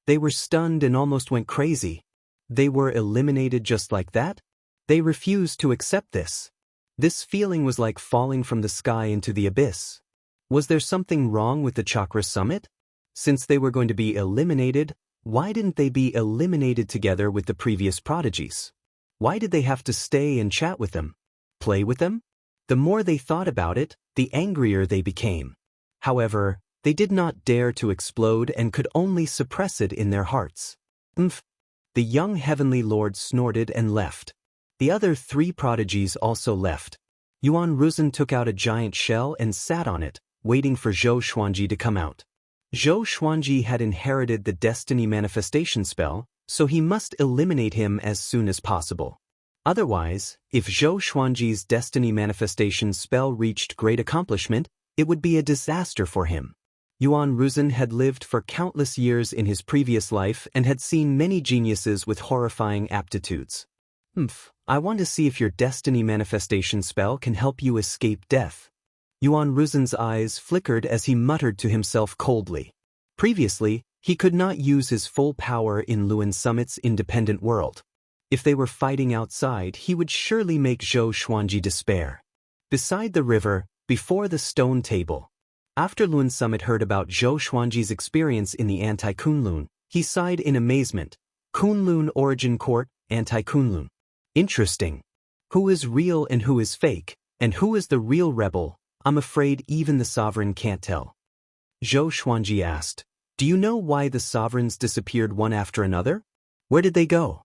They were stunned and almost went crazy. They were eliminated just like that? They refused to accept this. This feeling was like falling from the sky into the abyss. Was there something wrong with the Chakra Summit? Since they were going to be eliminated, why didn't they be eliminated together with the previous prodigies? Why did they have to stay and chat with them? Play with them? The more they thought about it, the angrier they became. However, they did not dare to explode and could only suppress it in their hearts. "Umph." The young heavenly lord snorted and left. The other 3 prodigies also left. Yuan Ruzhen took out a giant shell and sat on it, waiting for Zhou Xuanji to come out. Zhou Xuanji had inherited the destiny manifestation spell, so he must eliminate him as soon as possible. Otherwise, if Zhou Xuanji's destiny manifestation spell reached great accomplishment, it would be a disaster for him. Yuan Ruzhen had lived for countless years in his previous life and had seen many geniuses with horrifying aptitudes. I want to see if your destiny manifestation spell can help you escape death." Yuan Ruzhen's eyes flickered as he muttered to himself coldly. Previously, he could not use his full power in Luan Summit's independent world. If they were fighting outside, he would surely make Zhou Xuanji despair. Beside the river, before the stone table. After Luan Summit heard about Zhou Xuanji's experience in the Anti-Kunlun, he sighed in amazement. Kunlun Origin Court, Anti-Kunlun. Interesting. Who is real and who is fake, and who is the real rebel? I'm afraid even the sovereign can't tell. Zhou Xuanji asked, "Do you know why the sovereigns disappeared one after another? Where did they go?"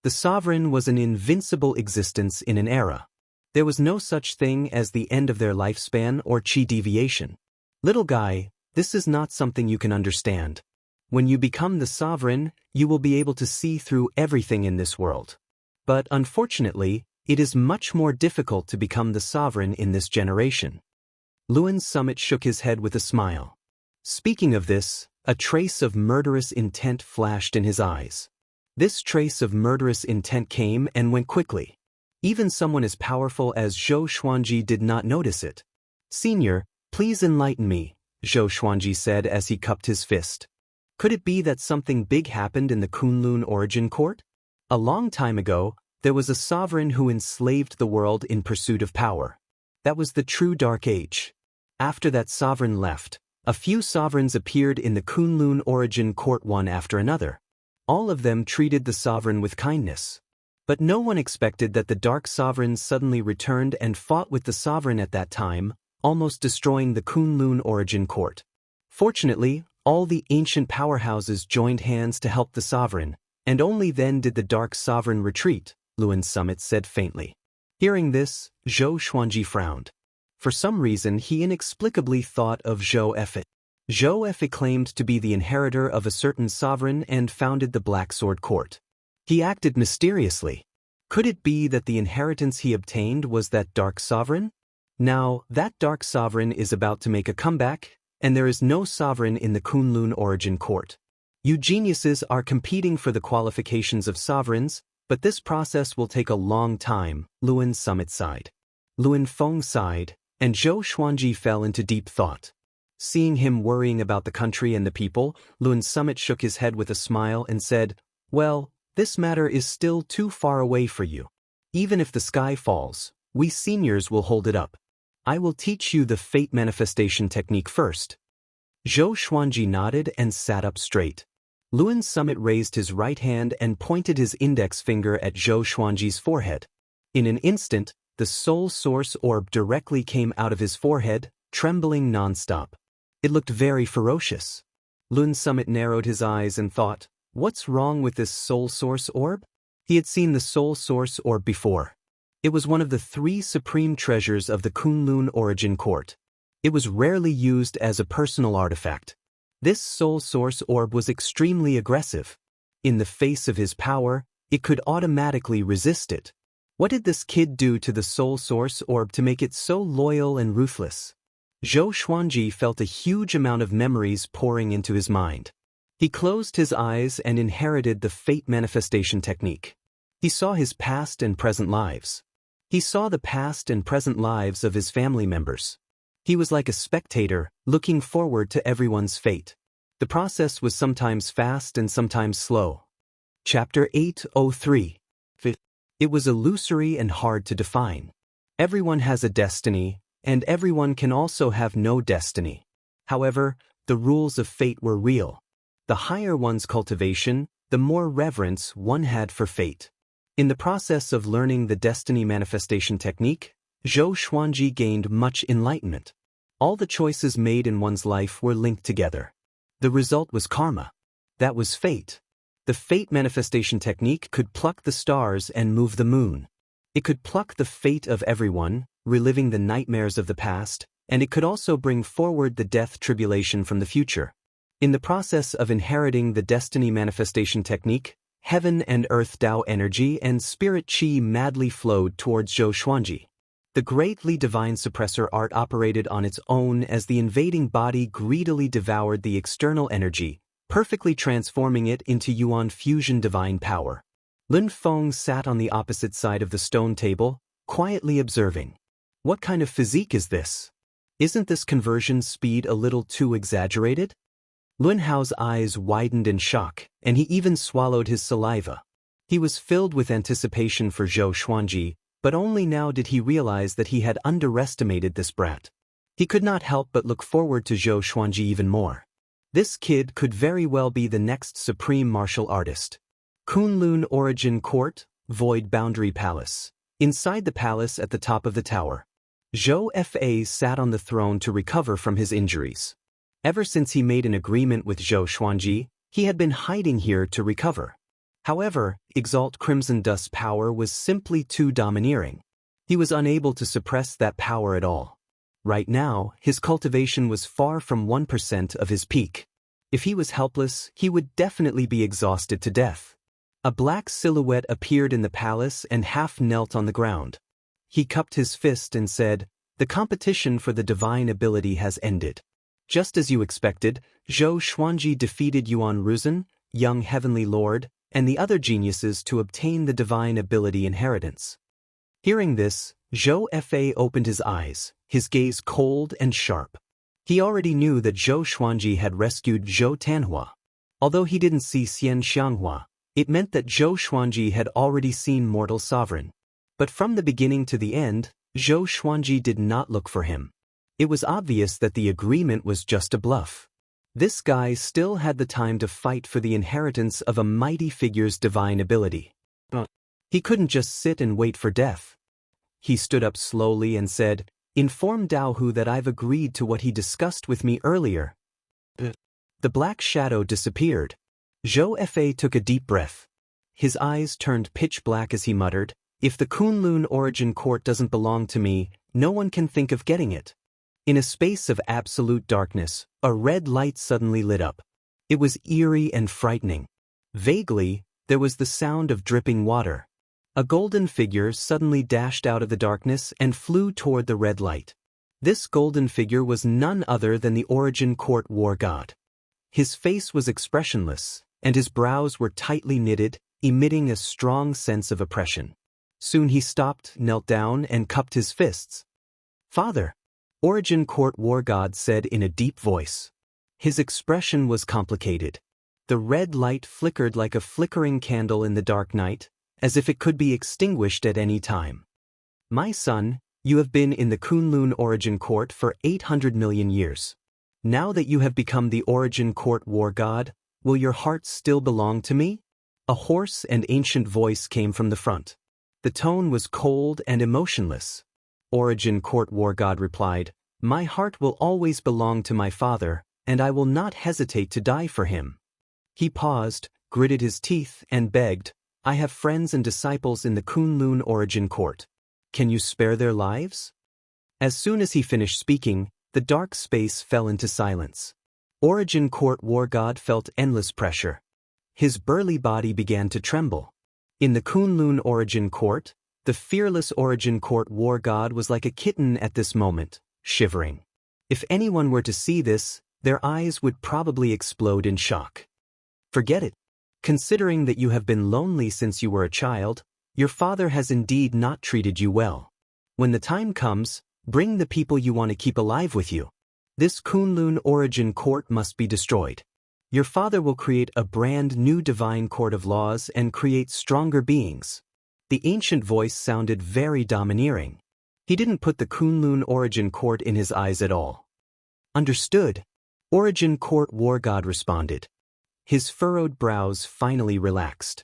The sovereign was an invincible existence in an era. There was no such thing as the end of their lifespan or chi deviation. Little guy, this is not something you can understand. When you become the sovereign, you will be able to see through everything in this world. But unfortunately, it is much more difficult to become the sovereign in this generation. Luan Summit shook his head with a smile. Speaking of this, a trace of murderous intent flashed in his eyes. This trace of murderous intent came and went quickly. Even someone as powerful as Zhou Xuanji did not notice it. "Senior, please enlighten me," Zhou Xuanji said as he cupped his fist. Could it be that something big happened in the Kunlun Origin Court? A long time ago, there was a sovereign who enslaved the world in pursuit of power. That was the true Dark Age. After that sovereign left, a few sovereigns appeared in the Kunlun Origin Court one after another. All of them treated the sovereign with kindness. But no one expected that the Dark Sovereigns suddenly returned and fought with the sovereign at that time, almost destroying the Kunlun Origin Court. Fortunately, all the ancient powerhouses joined hands to help the sovereign, and only then did the Dark Sovereign retreat, Luan Summit said faintly. Hearing this, Zhou Xuanji frowned. For some reason he inexplicably thought of Zhou Efe. Zhou Efe claimed to be the inheritor of a certain sovereign and founded the Black Sword Court. He acted mysteriously. Could it be that the inheritance he obtained was that dark sovereign? Now, that dark sovereign is about to make a comeback, and there is no sovereign in the Kunlun Origin Court. You geniuses are competing for the qualifications of sovereigns, but this process will take a long time, Luan Summit sighed. Luan Feng sighed, and Zhou Xuanji fell into deep thought. Seeing him worrying about the country and the people, Luan Summit shook his head with a smile and said, "Well, this matter is still too far away for you. Even if the sky falls, we seniors will hold it up. I will teach you the fate manifestation technique first." Zhou Xuanji nodded and sat up straight. Luan Summit raised his right hand and pointed his index finger at Zhou Xuanji's forehead. In an instant, the soul source orb directly came out of his forehead, trembling non-stop. It looked very ferocious. Luan Summit narrowed his eyes and thought, what's wrong with this soul source orb? He had seen the soul source orb before. It was one of the 3 supreme treasures of the Kunlun Origin Court. It was rarely used as a personal artifact. This soul source orb was extremely aggressive. In the face of his power, it could automatically resist it. What did this kid do to the soul source orb to make it so loyal and ruthless? Zhou Xuanji felt a huge amount of memories pouring into his mind. He closed his eyes and inherited the fate manifestation technique. He saw his past and present lives. He saw the past and present lives of his family members. He was like a spectator, looking forward to everyone's fate. The process was sometimes fast and sometimes slow. Chapter 803. It was illusory and hard to define. Everyone has a destiny, and everyone can also have no destiny. However, the rules of fate were real. The higher one's cultivation, the more reverence one had for fate. In the process of learning the destiny manifestation technique, Zhou Xuanji gained much enlightenment. All the choices made in one's life were linked together. The result was karma. That was fate. The fate manifestation technique could pluck the stars and move the moon. It could pluck the fate of everyone, reliving the nightmares of the past, and it could also bring forward the death tribulation from the future. In the process of inheriting the destiny manifestation technique, heaven and earth Tao energy and spirit chi madly flowed towards Zhou Xuanji. The greatly divine suppressor art operated on its own as the invading body greedily devoured the external energy, perfectly transforming it into Yuan fusion divine power. Lin Feng sat on the opposite side of the stone table, quietly observing. What kind of physique is this? Isn't this conversion speed a little too exaggerated? Lun Hao's eyes widened in shock, and he even swallowed his saliva. He was filled with anticipation for Zhou Xuanji, but only now did he realize that he had underestimated this brat. He could not help but look forward to Zhou Xuanji even more. This kid could very well be the next supreme martial artist. Kunlun Origin Court, Void Boundary Palace. Inside the palace at the top of the tower, Zhou Fa sat on the throne to recover from his injuries. Ever since he made an agreement with Zhou Xuanji, he had been hiding here to recover. However, Exalt Crimson Dust's power was simply too domineering. He was unable to suppress that power at all. Right now, his cultivation was far from 1% of his peak. If he was helpless, he would definitely be exhausted to death. A black silhouette appeared in the palace and half knelt on the ground. He cupped his fist and said, "The competition for the divine ability has ended." Just as you expected, Zhou Xuanji defeated Yuan Ruzhen, young heavenly lord, and the other geniuses to obtain the divine ability inheritance. Hearing this, Zhou Fa opened his eyes, his gaze cold and sharp. He already knew that Zhou Xuanji had rescued Zhou Tanhua. Although he didn't see Xian Xianghua, it meant that Zhou Xuanji had already seen Mortal Sovereign. But from the beginning to the end, Zhou Xuanji did not look for him. It was obvious that the agreement was just a bluff. This guy still had the time to fight for the inheritance of a mighty figure's divine ability. But he couldn't just sit and wait for death. He stood up slowly and said, "Inform Daohu that I've agreed to what he discussed with me earlier." The black shadow disappeared. Zhou Fa took a deep breath. His eyes turned pitch black as he muttered, "If the Kunlun Origin Court doesn't belong to me, No one can think of getting it. In a space of absolute darkness, a red light suddenly lit up. It was eerie and frightening. Vaguely, there was the sound of dripping water. A golden figure suddenly dashed out of the darkness and flew toward the red light. This golden figure was none other than the Origin Court war god. His face was expressionless, and his brows were tightly knitted, emitting a strong sense of oppression. Soon he stopped, knelt down, and cupped his fists. "Father," Origin Court war god said in a deep voice. His expression was complicated. The red light flickered like a flickering candle in the dark night, as if it could be extinguished at any time. "My son, you have been in the Kunlun Origin Court for 800 million years. Now that you have become the Origin Court war god, will your heart still belong to me?" A hoarse and ancient voice came from the front. The tone was cold and emotionless. Origin Court war god replied, "My heart will always belong to my father, and I will not hesitate to die for him." He paused, gritted his teeth, and begged, "I have friends and disciples in the Kunlun Origin Court. Can you spare their lives?" As soon as he finished speaking, the dark space fell into silence. Origin Court war god felt endless pressure. His burly body began to tremble. In the Kunlun Origin Court, the fearless Origin Court war god was like a kitten at this moment, shivering. If anyone were to see this, their eyes would probably explode in shock. "Forget it. Considering that you have been lonely since you were a child, your father has indeed not treated you well. When the time comes, bring the people you want to keep alive with you. This Kunlun Origin Court must be destroyed. Your father will create a brand new divine court of laws and create stronger beings." The ancient voice sounded very domineering. He didn't put the Kunlun Origin Court in his eyes at all. "Understood," Origin Court war god responded. His furrowed brows finally relaxed.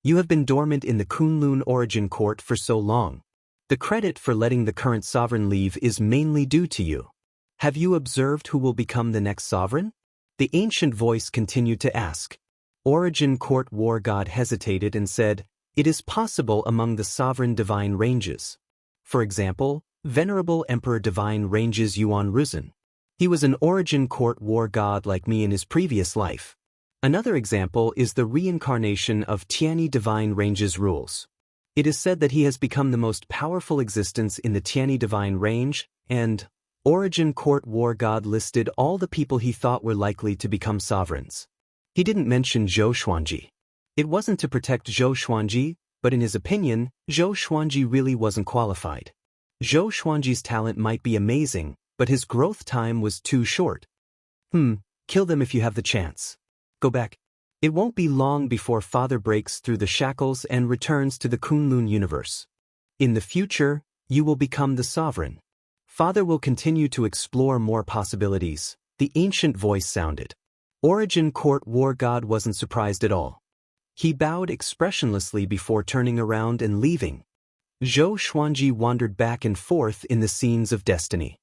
"You have been dormant in the Kunlun Origin Court for so long. The credit for letting the current sovereign leave is mainly due to you. Have you observed who will become the next sovereign?" The ancient voice continued to ask. Origin Court war god hesitated and said, "It is possible among the sovereign divine ranges. For example, Venerable Emperor Divine Ranges Yuan Ruzhen. He was an Origin Court war god like me in his previous life. Another example is the reincarnation of Tianyi Divine Ranges Rules. It is said that he has become the most powerful existence in the Tianyi Divine Range, and Origin Court war god listed all the people he thought were likely to become sovereigns. He didn't mention Zhou Xuanji. It wasn't to protect Zhou Xuanji, but in his opinion, Zhou Xuanji really wasn't qualified. Zhou Xuanji's talent might be amazing, but his growth time was too short. Kill them if you have the chance. Go back. It won't be long before Father breaks through the shackles and returns to the Kunlun universe. In the future, you will become the sovereign. Father will continue to explore more possibilities," the ancient voice sounded. Origin Court war god wasn't surprised at all. He bowed expressionlessly before turning around and leaving. Zhou Xuanji wandered back and forth in the scenes of destiny.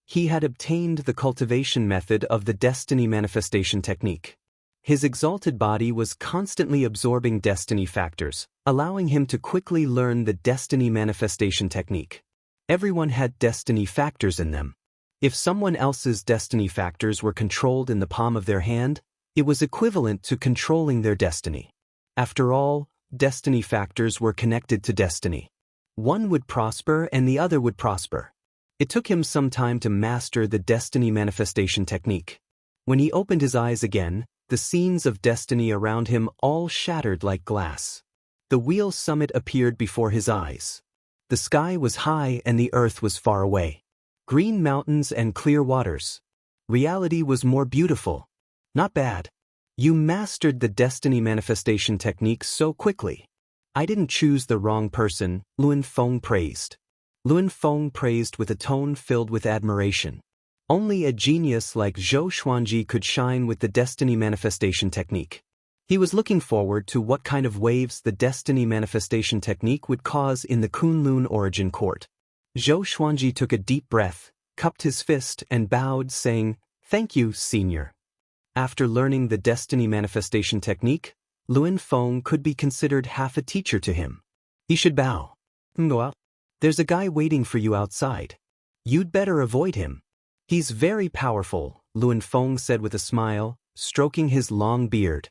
He had obtained the cultivation method of the destiny manifestation technique. His exalted body was constantly absorbing destiny factors, allowing him to quickly learn the destiny manifestation technique. Everyone had destiny factors in them. If someone else's destiny factors were controlled in the palm of their hand, it was equivalent to controlling their destiny. After all, destiny factors were connected to destiny. One would prosper and the other would prosper. It took him some time to master the destiny manifestation technique. When he opened his eyes again, the scenes of destiny around him all shattered like glass. The wheel summit appeared before his eyes. The sky was high and the earth was far away. Green mountains and clear waters. Reality was more beautiful. Not bad. You mastered the destiny manifestation technique so quickly. I didn't choose the wrong person, Luan Feng praised. Luan Feng praised with a tone filled with admiration. Only a genius like Zhou Xuanji could shine with the destiny manifestation technique. He was looking forward to what kind of waves the destiny manifestation technique would cause in the Kunlun Origin Court. Zhou Xuanji took a deep breath, cupped his fist, and bowed, saying, "Thank you, Senior." After learning the destiny manifestation technique, Luan Feng could be considered half a teacher to him. He should bow. Go out. There's a guy waiting for you outside. You'd better avoid him. He's very powerful, Luan Feng said with a smile, stroking his long beard.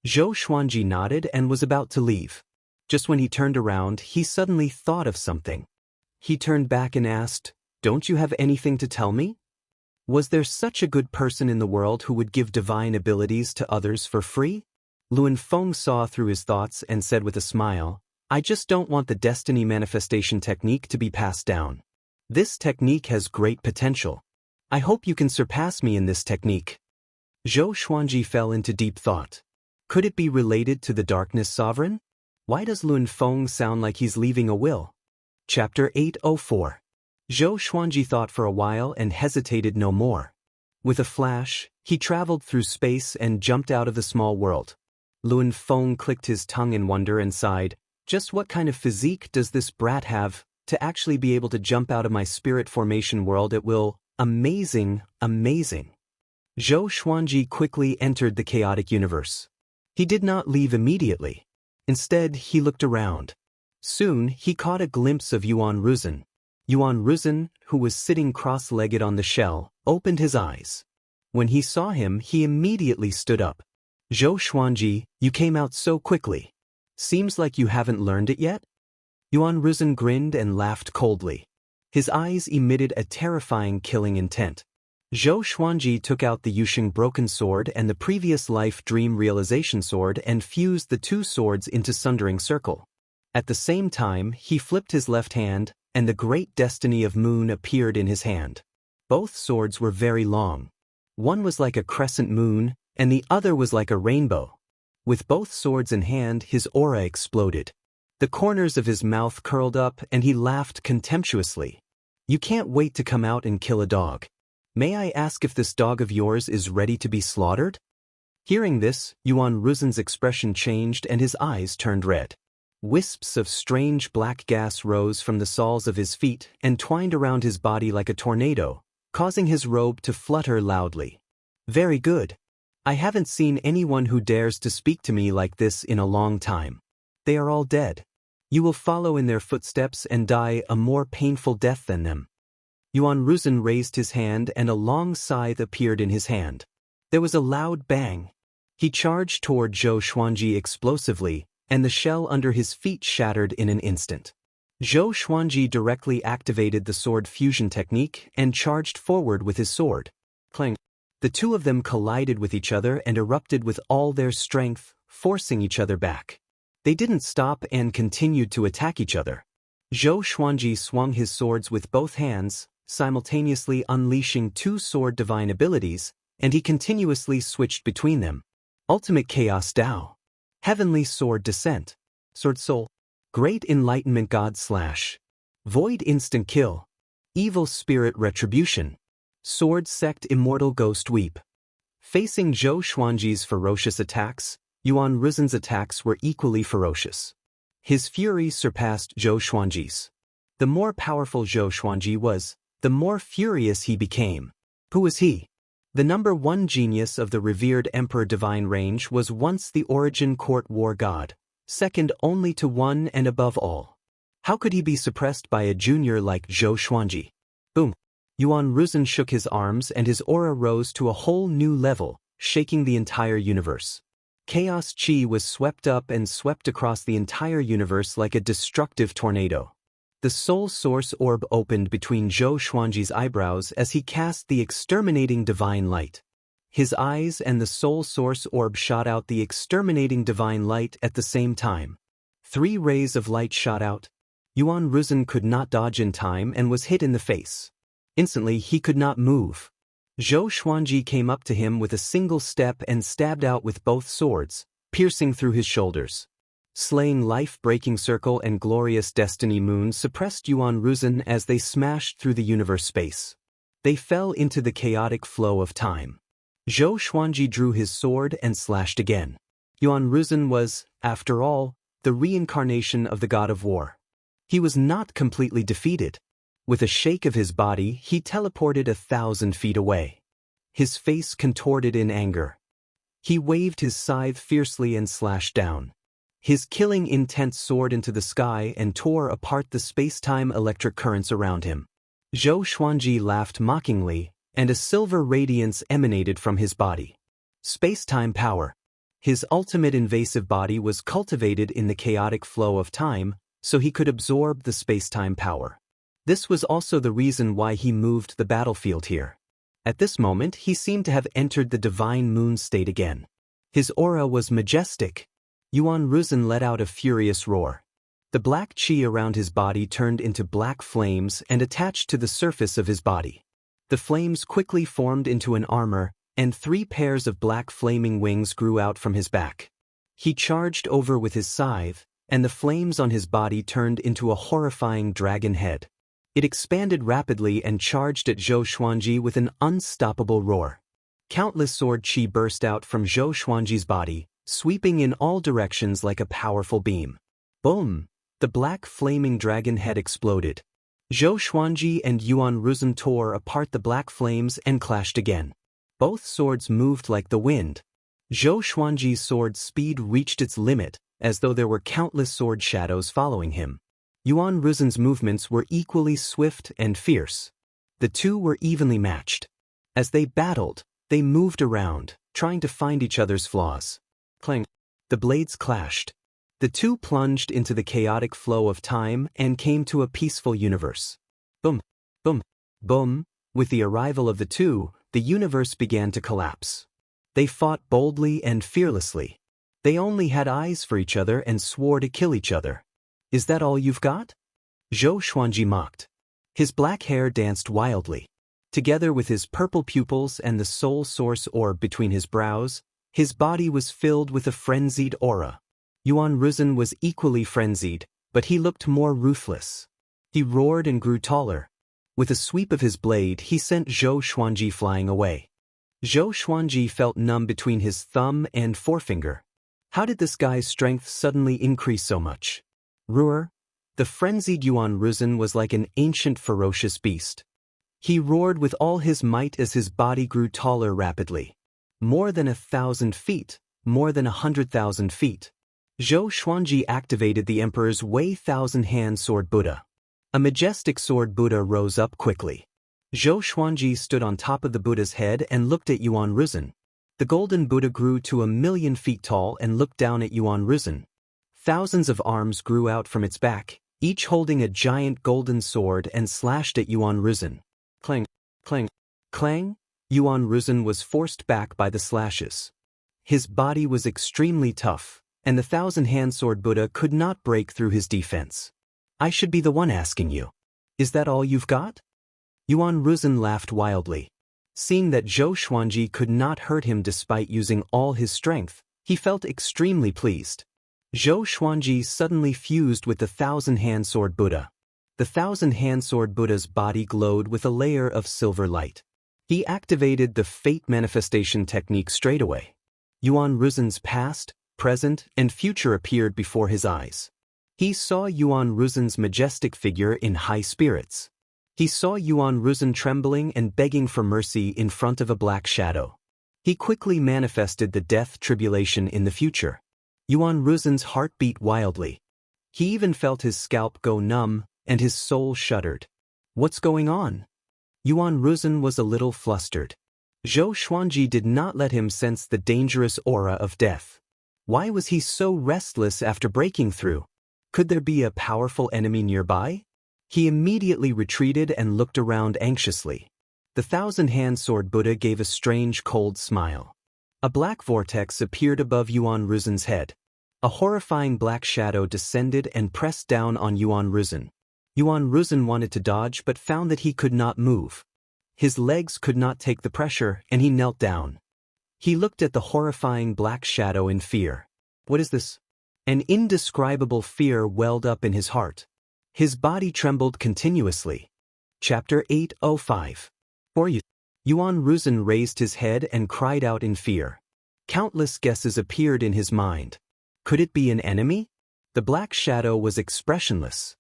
Zhou Xuanji nodded and was about to leave. Just when he turned around, he suddenly thought of something. He turned back and asked, "Don't you have anything to tell me?" Was there such a good person in the world who would give divine abilities to others for free? Luan Feng saw through his thoughts and said with a smile, "I just don't want the destiny manifestation technique to be passed down. This technique has great potential. I hope you can surpass me in this technique." Zhou Xuanji fell into deep thought. Could it be related to the Darkness Sovereign? Why does Luan Feng sound like he's leaving a will? Chapter 804. Zhou Xuanji thought for a while and hesitated no more. With a flash, he traveled through space and jumped out of the small world. Luan Feng clicked his tongue in wonder and sighed, "Just what kind of physique does this brat have to actually be able to jump out of my spirit formation world at will? Amazing, amazing." Zhou Xuanji quickly entered the chaotic universe. He did not leave immediately. Instead, he looked around. Soon, he caught a glimpse of Yuan Ruzhen. Yuan Ruzhen, who was sitting cross-legged on the shell, opened his eyes. When he saw him, he immediately stood up. "Zhou Xuanji, you came out so quickly. Seems like you haven't learned it yet?" Yuan Ruzhen grinned and laughed coldly. His eyes emitted a terrifying killing intent. Zhou Xuanji took out the Yusheng Broken Sword and the Previous Life Dream Realization Sword and fused the two swords into Sundering Circle. At the same time, he flipped his left hand, and the Great Destiny of Moon appeared in his hand. Both swords were very long. One was like a crescent moon, and the other was like a rainbow. With both swords in hand, his aura exploded. The corners of his mouth curled up, and he laughed contemptuously. "You can't wait to come out and kill a dog. May I ask if this dog of yours is ready to be slaughtered?" Hearing this, Yuan Ruzhen's expression changed and his eyes turned red. Wisps of strange black gas rose from the soles of his feet and twined around his body like a tornado, causing his robe to flutter loudly. "Very good. I haven't seen anyone who dares to speak to me like this in a long time. They are all dead. You will follow in their footsteps and die a more painful death than them." Yuan Ruzhen raised his hand and a long scythe appeared in his hand. There was a loud bang. He charged toward Zhou Xuanji explosively, and the shell under his feet shattered in an instant. Zhou Xuanji directly activated the sword fusion technique and charged forward with his sword. Clang! The two of them collided with each other and erupted with all their strength, forcing each other back. They didn't stop and continued to attack each other. Zhou Xuanji swung his swords with both hands, simultaneously unleashing two sword divine abilities, and he continuously switched between them. Ultimate Chaos Dao. Heavenly Sword Descent. Sword Soul. Great Enlightenment God / Void Instant Kill. Evil Spirit Retribution. Sword Sect Immortal Ghost Weep. Facing Zhou Xuanji's ferocious attacks, Yuan Ruzhen's attacks were equally ferocious. His fury surpassed Zhou Xuanji's. The more powerful Zhou Xuanji was, the more furious he became. Who was he? The number one genius of the revered Emperor Divine Range was once the Origin Court War God, second only to one and above all. How could he be suppressed by a junior like Zhou Xuanji? Boom! Yuan Ruzhen shook his arms and his aura rose to a whole new level, shaking the entire universe. Chaos Chi was swept up and swept across the entire universe like a destructive tornado. The Soul Source Orb opened between Zhou Xuanji's eyebrows as he cast the exterminating divine light. His eyes and the Soul Source Orb shot out the exterminating divine light at the same time. 3 rays of light shot out. Yuan Ruzhen could not dodge in time and was hit in the face. Instantly, he could not move. Zhou Xuanji came up to him with a single step and stabbed out with both swords, piercing through his shoulders. Slaying Life-Breaking Circle and Glorious Destiny Moon suppressed Yuan Ruzhen as they smashed through the universe space. They fell into the chaotic flow of time. Zhou Xuanji drew his sword and slashed again. Yuan Ruzhen was, after all, the reincarnation of the god of war. He was not completely defeated. With a shake of his body, he teleported 1,000 feet away. His face contorted in anger. He waved his scythe fiercely and slashed down. His killing intent soared into the sky and tore apart the space-time electric currents around him. Zhou Xuanji laughed mockingly, and a silver radiance emanated from his body. Space-time power. His ultimate invasive body was cultivated in the chaotic flow of time, so he could absorb the space-time power. This was also the reason why he moved the battlefield here. At this moment, he seemed to have entered the divine moon state again. His aura was majestic. Yuan Ruzhen let out a furious roar. The black qi around his body turned into black flames and attached to the surface of his body. The flames quickly formed into an armor, and 3 pairs of black flaming wings grew out from his back. He charged over with his scythe, and the flames on his body turned into a horrifying dragon head. It expanded rapidly and charged at Zhou Xuanji with an unstoppable roar. Countless sword qi burst out from Zhou Xuanji's body, sweeping in all directions like a powerful beam. Boom! The black flaming dragon head exploded. Zhou Xuanji and Yuan Ruzhen tore apart the black flames and clashed again. Both swords moved like the wind. Zhou Xuanji's sword's speed reached its limit, as though there were countless sword shadows following him. Yuan Ruzhen's movements were equally swift and fierce. The two were evenly matched. As they battled, they moved around, trying to find each other's flaws. Clang! The blades clashed. The two plunged into the chaotic flow of time and came to a peaceful universe. Boom! Boom! Boom! With the arrival of the two, the universe began to collapse. They fought boldly and fearlessly. They only had eyes for each other and swore to kill each other. Is that all you've got? Zhou Xuanji mocked. His black hair danced wildly. Together with his purple pupils and the soul source orb between his brows, his body was filled with a frenzied aura. Yuan Ruzhen was equally frenzied, but he looked more ruthless. He roared and grew taller. With a sweep of his blade, he sent Zhou Xuanji flying away. Zhou Xuanji felt numb between his thumb and forefinger. How did this guy's strength suddenly increase so much? Roar! The frenzied Yuan Ruzhen was like an ancient ferocious beast. He roared with all his might as his body grew taller rapidly. More than 1,000 feet, more than 100,000 feet. Zhou Xuanji activated the Emperor's Wei Thousand-Hand Sword Buddha. A majestic sword Buddha rose up quickly. Zhou Xuanji stood on top of the Buddha's head and looked at Yuan Ruzhen. The golden Buddha grew to 1,000,000 feet tall and looked down at Yuan Ruzhen. Thousands of arms grew out from its back, each holding a giant golden sword and slashed at Yuan Ruzhen. Clang! Clang! Clang! Yuan Ruzhen was forced back by the slashes. His body was extremely tough, and the Thousand-Hand Sword Buddha could not break through his defense. I should be the one asking you. Is that all you've got? Yuan Ruzhen laughed wildly. Seeing that Zhou Xuanji could not hurt him despite using all his strength, he felt extremely pleased. Zhou Xuanji suddenly fused with the Thousand-Hand Sword Buddha. The Thousand-Hand Sword Buddha's body glowed with a layer of silver light. He activated the Fate Manifestation technique straight away. Yuan Ruzhen's past, present, and future appeared before his eyes. He saw Yuan Ruzhen's majestic figure in high spirits. He saw Yuan Ruzhen trembling and begging for mercy in front of a black shadow. He quickly manifested the death tribulation in the future. Yuan Ruzhen's heart beat wildly. He even felt his scalp go numb, and his soul shuddered. What's going on? Yuan Ruzhen was a little flustered. Zhou Xuanji did not let him sense the dangerous aura of death. Why was he so restless after breaking through? Could there be a powerful enemy nearby? He immediately retreated and looked around anxiously. The Thousand-Hand Sword Buddha gave a strange cold smile. A black vortex appeared above Yuan Ruzhen's head. A horrifying black shadow descended and pressed down on Yuan Ruzhen. Yuan Ruzhen wanted to dodge but found that he could not move. His legs could not take the pressure and he knelt down. He looked at the horrifying black shadow in fear. What is this? An indescribable fear welled up in his heart. His body trembled continuously. Chapter 805. For you. Yuan Ruzhen raised his head and cried out in fear. Countless guesses appeared in his mind. Could it be an enemy? The black shadow was expressionless.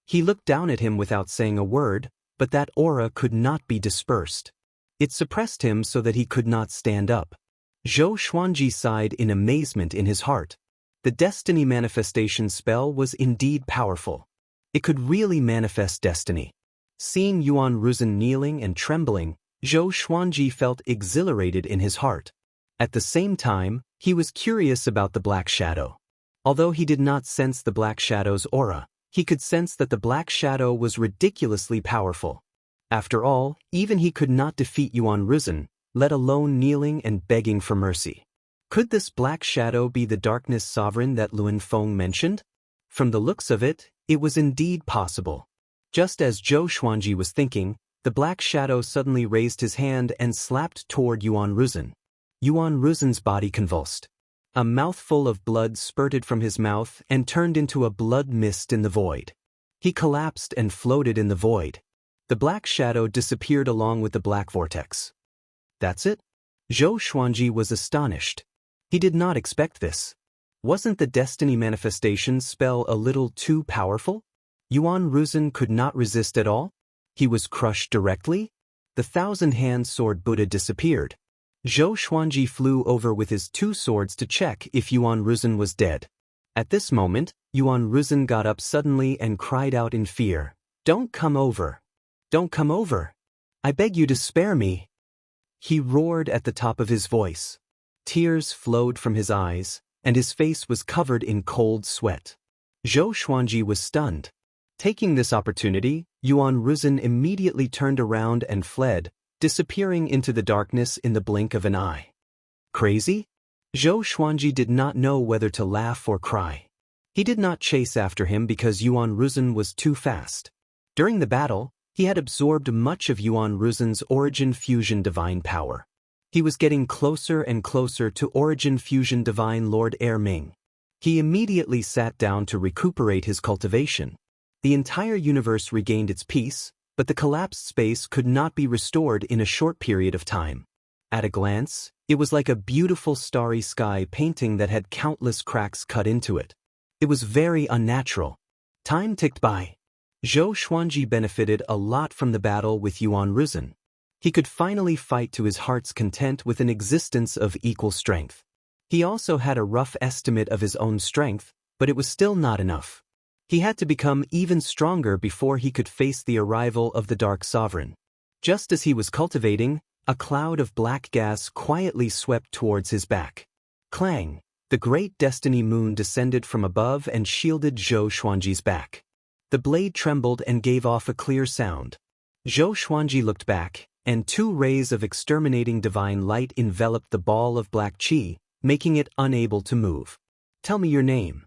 He looked down at him without saying a word, but that aura could not be dispersed. It suppressed him so that he could not stand up. Zhou Xuanji sighed in amazement in his heart. The destiny manifestation spell was indeed powerful. It could really manifest destiny. Seeing Yuan Ruzhen kneeling and trembling, Zhou Xuanji felt exhilarated in his heart. At the same time, he was curious about the Black Shadow. Although he did not sense the Black Shadow's aura, he could sense that the Black Shadow was ridiculously powerful. After all, even he could not defeat Yuan Ruzhen, let alone kneeling and begging for mercy. Could this Black Shadow be the Darkness Sovereign that Luan Feng mentioned? From the looks of it, it was indeed possible. Just as Zhou Xuanji was thinking, the Black Shadow suddenly raised his hand and slapped toward Yuan Ruzhen. Yuan Ruzhen's body convulsed. A mouthful of blood spurted from his mouth and turned into a blood mist in the void. He collapsed and floated in the void. The Black Shadow disappeared along with the black vortex. That's it? Zhou Xuanji was astonished. He did not expect this. Wasn't the destiny manifestation spell a little too powerful? Yuan Ruzhen could not resist at all? He was crushed directly? The thousand-hand sword Buddha disappeared. Zhou Xuanji flew over with his two swords to check if Yuan Ruzhen was dead. At this moment, Yuan Ruzhen got up suddenly and cried out in fear, "Don't come over! Don't come over! I beg you to spare me!" He roared at the top of his voice. Tears flowed from his eyes, and his face was covered in cold sweat. Zhou Xuanji was stunned. Taking this opportunity, Yuan Ruzhen immediately turned around and fled, disappearing into the darkness in the blink of an eye. Crazy? Zhou Xuanji did not know whether to laugh or cry. He did not chase after him because Yuan Ruzhen was too fast. During the battle, he had absorbed much of Yuan Ruzhen's Origin Fusion Divine power. He was getting closer and closer to Origin Fusion Divine Lord Ming. He immediately sat down to recuperate his cultivation. The entire universe regained its peace, but the collapsed space could not be restored in a short period of time. At a glance, it was like a beautiful starry sky painting that had countless cracks cut into it. It was very unnatural. Time ticked by. Zhou Xuanji benefited a lot from the battle with Yuan Ruzhen. He could finally fight to his heart's content with an existence of equal strength. He also had a rough estimate of his own strength, but it was still not enough. He had to become even stronger before he could face the arrival of the Dark Sovereign. Just as he was cultivating, a cloud of black gas quietly swept towards his back. Clang! The great destiny moon descended from above and shielded Zhou Xuanji's back. The blade trembled and gave off a clear sound. Zhou Xuanji looked back, and two rays of exterminating divine light enveloped the ball of black qi, making it unable to move. "Tell me your name."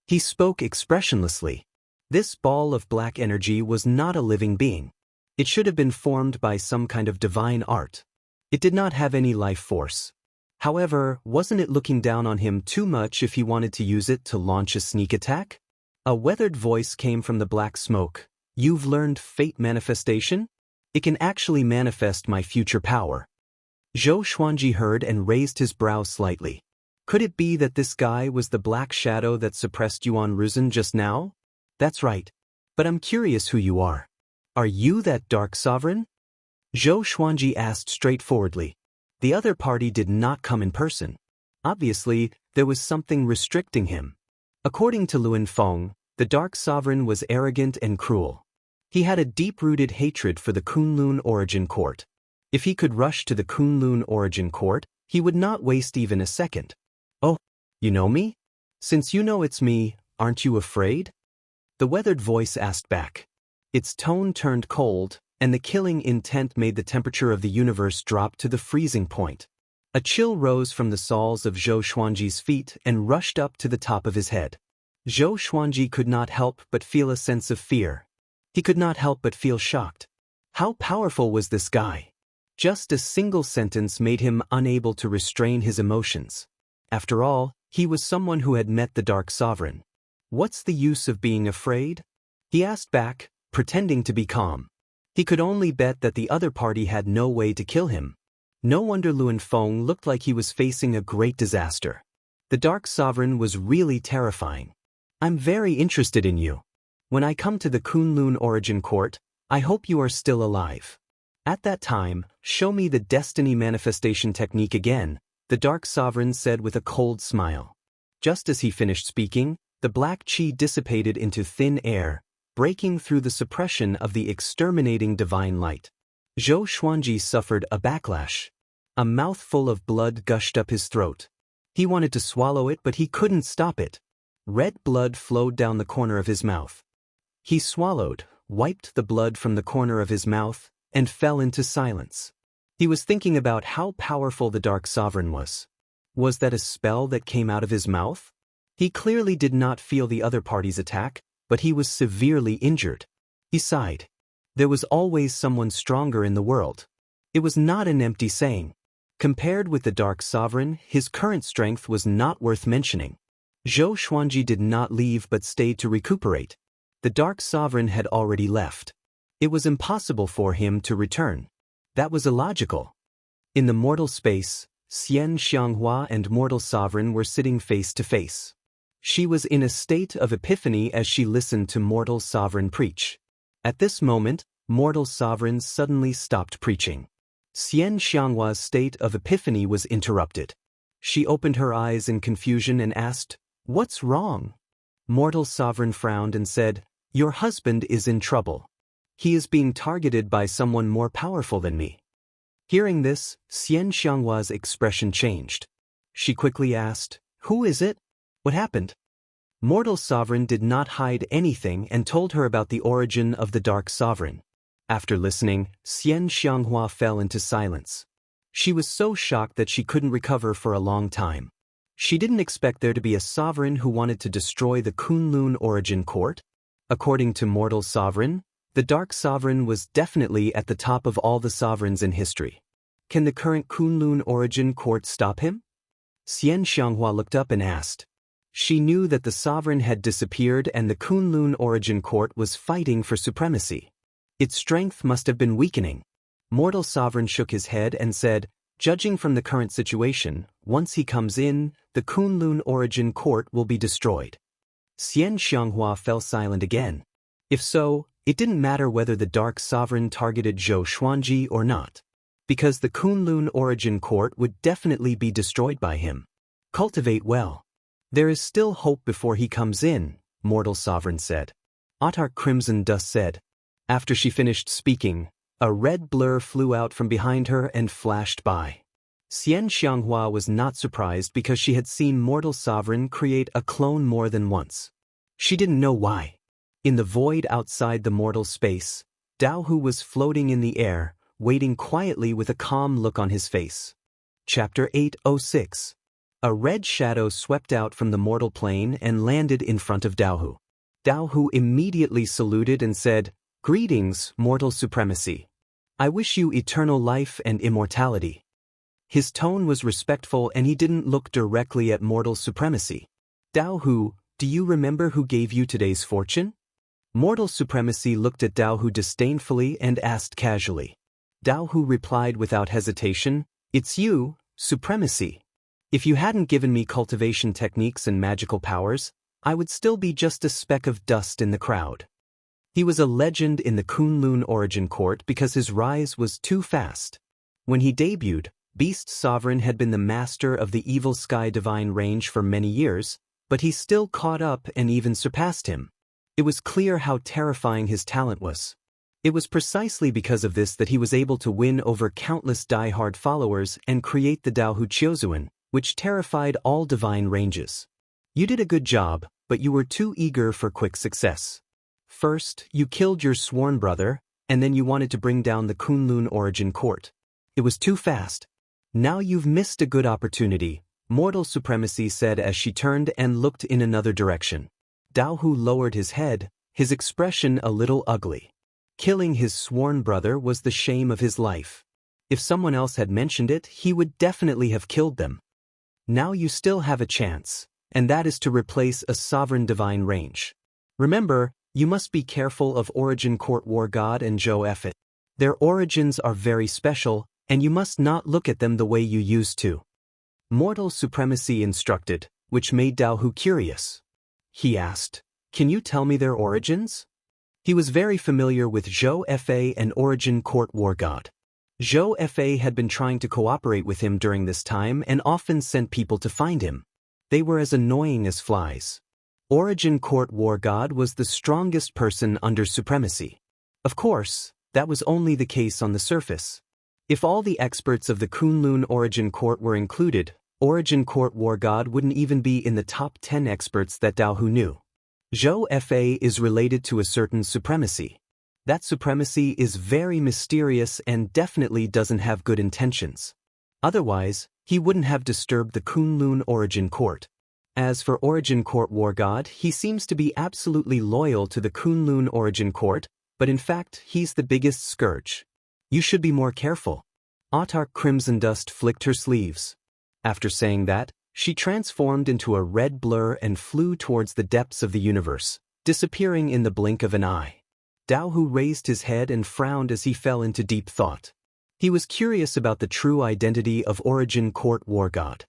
He spoke expressionlessly. This ball of black energy was not a living being. It should have been formed by some kind of divine art. It did not have any life force. However, wasn't it looking down on him too much if he wanted to use it to launch a sneak attack? A weathered voice came from the black smoke. "You've learned fate manifestation? It can actually manifest my future power." Zhou Xuanji heard and raised his brow slightly. Could it be that this guy was the Black Shadow that suppressed Yuan Ruzhen just now? That's right. But I'm curious who you are. Are you that Dark Sovereign? Zhou Xuanji asked straightforwardly. The other party did not come in person. Obviously, there was something restricting him. According to Luan Feng, the Dark Sovereign was arrogant and cruel. He had a deep-rooted hatred for the Kunlun Origin Court. If he could rush to the Kunlun Origin Court, he would not waste even a second. "Oh, you know me? Since you know it's me, aren't you afraid?" The weathered voice asked back. Its tone turned cold, and the killing intent made the temperature of the universe drop to the freezing point. A chill rose from the soles of Zhou Xuanji's feet and rushed up to the top of his head. Zhou Xuanji could not help but feel a sense of fear. He could not help but feel shocked. How powerful was this guy? Just a single sentence made him unable to restrain his emotions. After all, he was someone who had met the Dark Sovereign. "What's the use of being afraid?" he asked back, pretending to be calm. He could only bet that the other party had no way to kill him. No wonder Luan Feng looked like he was facing a great disaster. The Dark Sovereign was really terrifying. "I'm very interested in you. When I come to the Kunlun Origin Court, I hope you are still alive. At that time, show me the destiny manifestation technique again," the Dark Sovereign said with a cold smile. Just as he finished speaking, the black chi dissipated into thin air, breaking through the suppression of the exterminating divine light. Zhou Xuanji suffered a backlash. A mouthful of blood gushed up his throat. He wanted to swallow it, but he couldn't stop it. Red blood flowed down the corner of his mouth. He swallowed, wiped the blood from the corner of his mouth, and fell into silence. He was thinking about how powerful the Dark Sovereign was. Was that a spell that came out of his mouth? He clearly did not feel the other party's attack, but he was severely injured. He sighed. There was always someone stronger in the world. It was not an empty saying. Compared with the Dark Sovereign, his current strength was not worth mentioning. Zhou Xuanji did not leave but stayed to recuperate. The Dark Sovereign had already left. It was impossible for him to return. That was illogical. In the mortal space, Xian Xianghua and Mortal Sovereign were sitting face to face. She was in a state of epiphany as she listened to Mortal Sovereign preach. At this moment, Mortal Sovereign suddenly stopped preaching. Xian Xianghua's state of epiphany was interrupted. She opened her eyes in confusion and asked, "What's wrong?" Mortal Sovereign frowned and said, "Your husband is in trouble. He is being targeted by someone more powerful than me." Hearing this, Xian Xianghua's expression changed. She quickly asked, "Who is it? What happened?" Mortal Sovereign did not hide anything and told her about the origin of the Dark Sovereign. After listening, Xian Xianghua fell into silence. She was so shocked that she couldn't recover for a long time. She didn't expect there to be a sovereign who wanted to destroy the Kunlun origin court. According to Mortal Sovereign, the Dark Sovereign was definitely at the top of all the sovereigns in history. Can the current Kunlun origin court stop him? Xian Xianghua looked up and asked. She knew that the sovereign had disappeared and the Kunlun origin court was fighting for supremacy. Its strength must have been weakening. Mortal Sovereign shook his head and said, "Judging from the current situation, once he comes in, the Kunlun origin court will be destroyed." Xian Xianghua fell silent again. If so, it didn't matter whether the Dark Sovereign targeted Zhou Xuanji or not, because the Kunlun origin court would definitely be destroyed by him. Cultivate well. There is still hope before he comes in, Mortal Sovereign said. Autarch Crimson Dust said. After she finished speaking, a red blur flew out from behind her and flashed by. Xian Xianghua was not surprised because she had seen Mortal Sovereign create a clone more than once. She didn't know why. In the void outside the mortal space, Dao Hu was floating in the air, waiting quietly with a calm look on his face. Chapter 806. A red shadow swept out from the mortal plane and landed in front of Dao Hu. Dao Hu immediately saluted and said, "Greetings, mortal supremacy. I wish you eternal life and immortality." His tone was respectful and he didn't look directly at mortal supremacy. "Dao Hu, do you remember who gave you today's fortune?" Mortal supremacy looked at Dao Hu disdainfully and asked casually. Dao Hu replied without hesitation, "It's you, supremacy. If you hadn't given me cultivation techniques and magical powers, I would still be just a speck of dust in the crowd." He was a legend in the Kunlun origin court because his rise was too fast. When he debuted, Beast Sovereign had been the master of the Evil Sky Divine range for many years, but he still caught up and even surpassed him. It was clear how terrifying his talent was. It was precisely because of this that he was able to win over countless die-hard followers and create the Dao Hu Qiuzuan, which terrified all divine ranges. You did a good job, but you were too eager for quick success. First, you killed your sworn brother, and then you wanted to bring down the Kunlun origin court. It was too fast. Now you've missed a good opportunity, Mortal Supremacy said as she turned and looked in another direction. Dao Hu lowered his head, his expression a little ugly. Killing his sworn brother was the shame of his life. If someone else had mentioned it, he would definitely have killed them. Now you still have a chance, and that is to replace a sovereign divine range. Remember, you must be careful of Origin Court War God and Zhou Effet. Their origins are very special, and you must not look at them the way you used to. Mortal Supremacy instructed, which made Dao Hu curious. He asked, "Can you tell me their origins?" He was very familiar with Zhou Effet and Origin Court War God. Zhou Effet had been trying to cooperate with him during this time and often sent people to find him. They were as annoying as flies. Origin Court War God was the strongest person under supremacy. Of course, that was only the case on the surface. If all the experts of the Kunlun Origin Court were included, Origin Court War God wouldn't even be in the top 10 experts that Dao Hu knew. Zhou Fa is related to a certain supremacy. That supremacy is very mysterious and definitely doesn't have good intentions. Otherwise, he wouldn't have disturbed the Kunlun Origin Court. As for Origin Court War God, he seems to be absolutely loyal to the Kunlun Origin Court, but in fact, he's the biggest scourge. You should be more careful. Autarch Crimson Dust flicked her sleeves. After saying that, she transformed into a red blur and flew towards the depths of the universe, disappearing in the blink of an eye. Dao Hu raised his head and frowned as he fell into deep thought. He was curious about the true identity of Origin Court War God.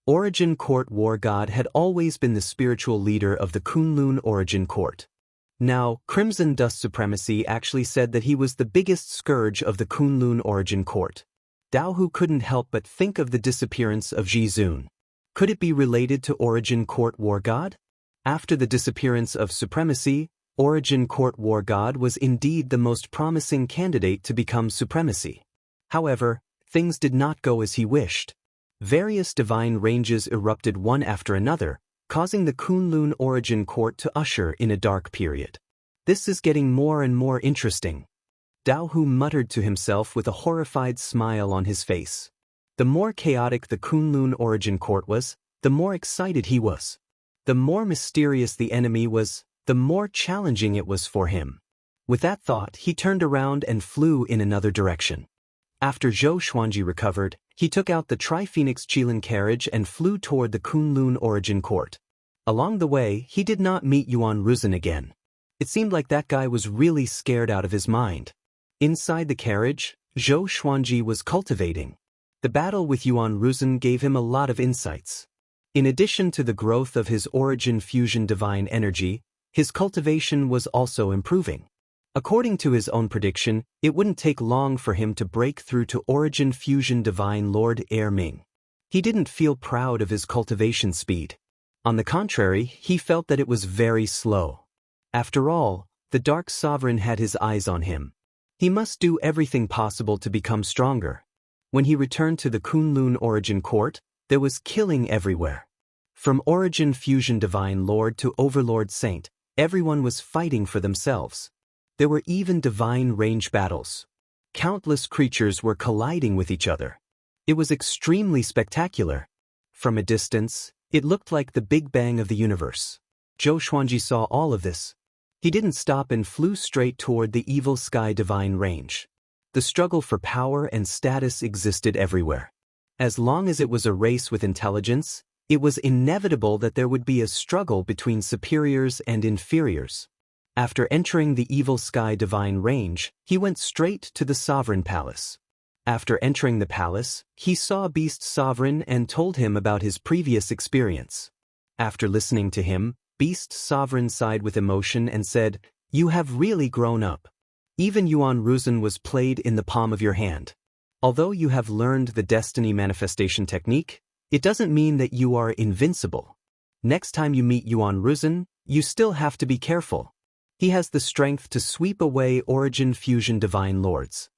Origin Court War God had always been the spiritual leader of the Kunlun Origin Court. Now, Crimson Dust Supremacy actually said that he was the biggest scourge of the Kunlun Origin Court. Dao Hu couldn't help but think of the disappearance of Ji Zun. Could it be related to Origin Court War God? After the disappearance of Supremacy, Origin Court War God was indeed the most promising candidate to become Supremacy. However, things did not go as he wished. Various divine ranges erupted one after another, causing the Kunlun Origin Court to usher in a dark period. This is getting more and more interesting. Dao Hu muttered to himself with a horrified smile on his face. The more chaotic the Kunlun Origin Court was, the more excited he was. The more mysterious the enemy was, the more challenging it was for him. With that thought, he turned around and flew in another direction. After Zhou Xuanji recovered, he took out the Tri-Phoenix Qilin carriage and flew toward the Kunlun Origin Court. Along the way, he did not meet Yuan Ruzhen again. It seemed like that guy was really scared out of his mind. Inside the carriage, Zhou Xuanji was cultivating. The battle with Yuan Ruzhen gave him a lot of insights. In addition to the growth of his Origin Fusion Divine Energy, his cultivation was also improving. According to his own prediction, it wouldn't take long for him to break through to Origin Fusion Divine Lord Air Ming. He didn't feel proud of his cultivation speed. On the contrary, he felt that it was very slow. After all, the Dark Sovereign had his eyes on him. He must do everything possible to become stronger. When he returned to the Kunlun Origin Court, there was killing everywhere. From Origin Fusion Divine Lord to Overlord Saint, everyone was fighting for themselves. There were even divine range battles. Countless creatures were colliding with each other. It was extremely spectacular. From a distance, it looked like the Big Bang of the universe. Zhou Xuanji saw all of this. He didn't stop and flew straight toward the Evil Sky Divine Range. The struggle for power and status existed everywhere. As long as it was a race with intelligence, it was inevitable that there would be a struggle between superiors and inferiors. After entering the Evil Sky Divine Range, he went straight to the Sovereign Palace. After entering the palace, he saw Beast Sovereign and told him about his previous experience. After listening to him, Beast Sovereign sighed with emotion and said, "You have really grown up. Even Yuan Ruzhen was played in the palm of your hand. Although you have learned the Destiny Manifestation Technique, it doesn't mean that you are invincible. Next time you meet Yuan Ruzhen, you still have to be careful. He has the strength to sweep away Origin Fusion Divine Lords."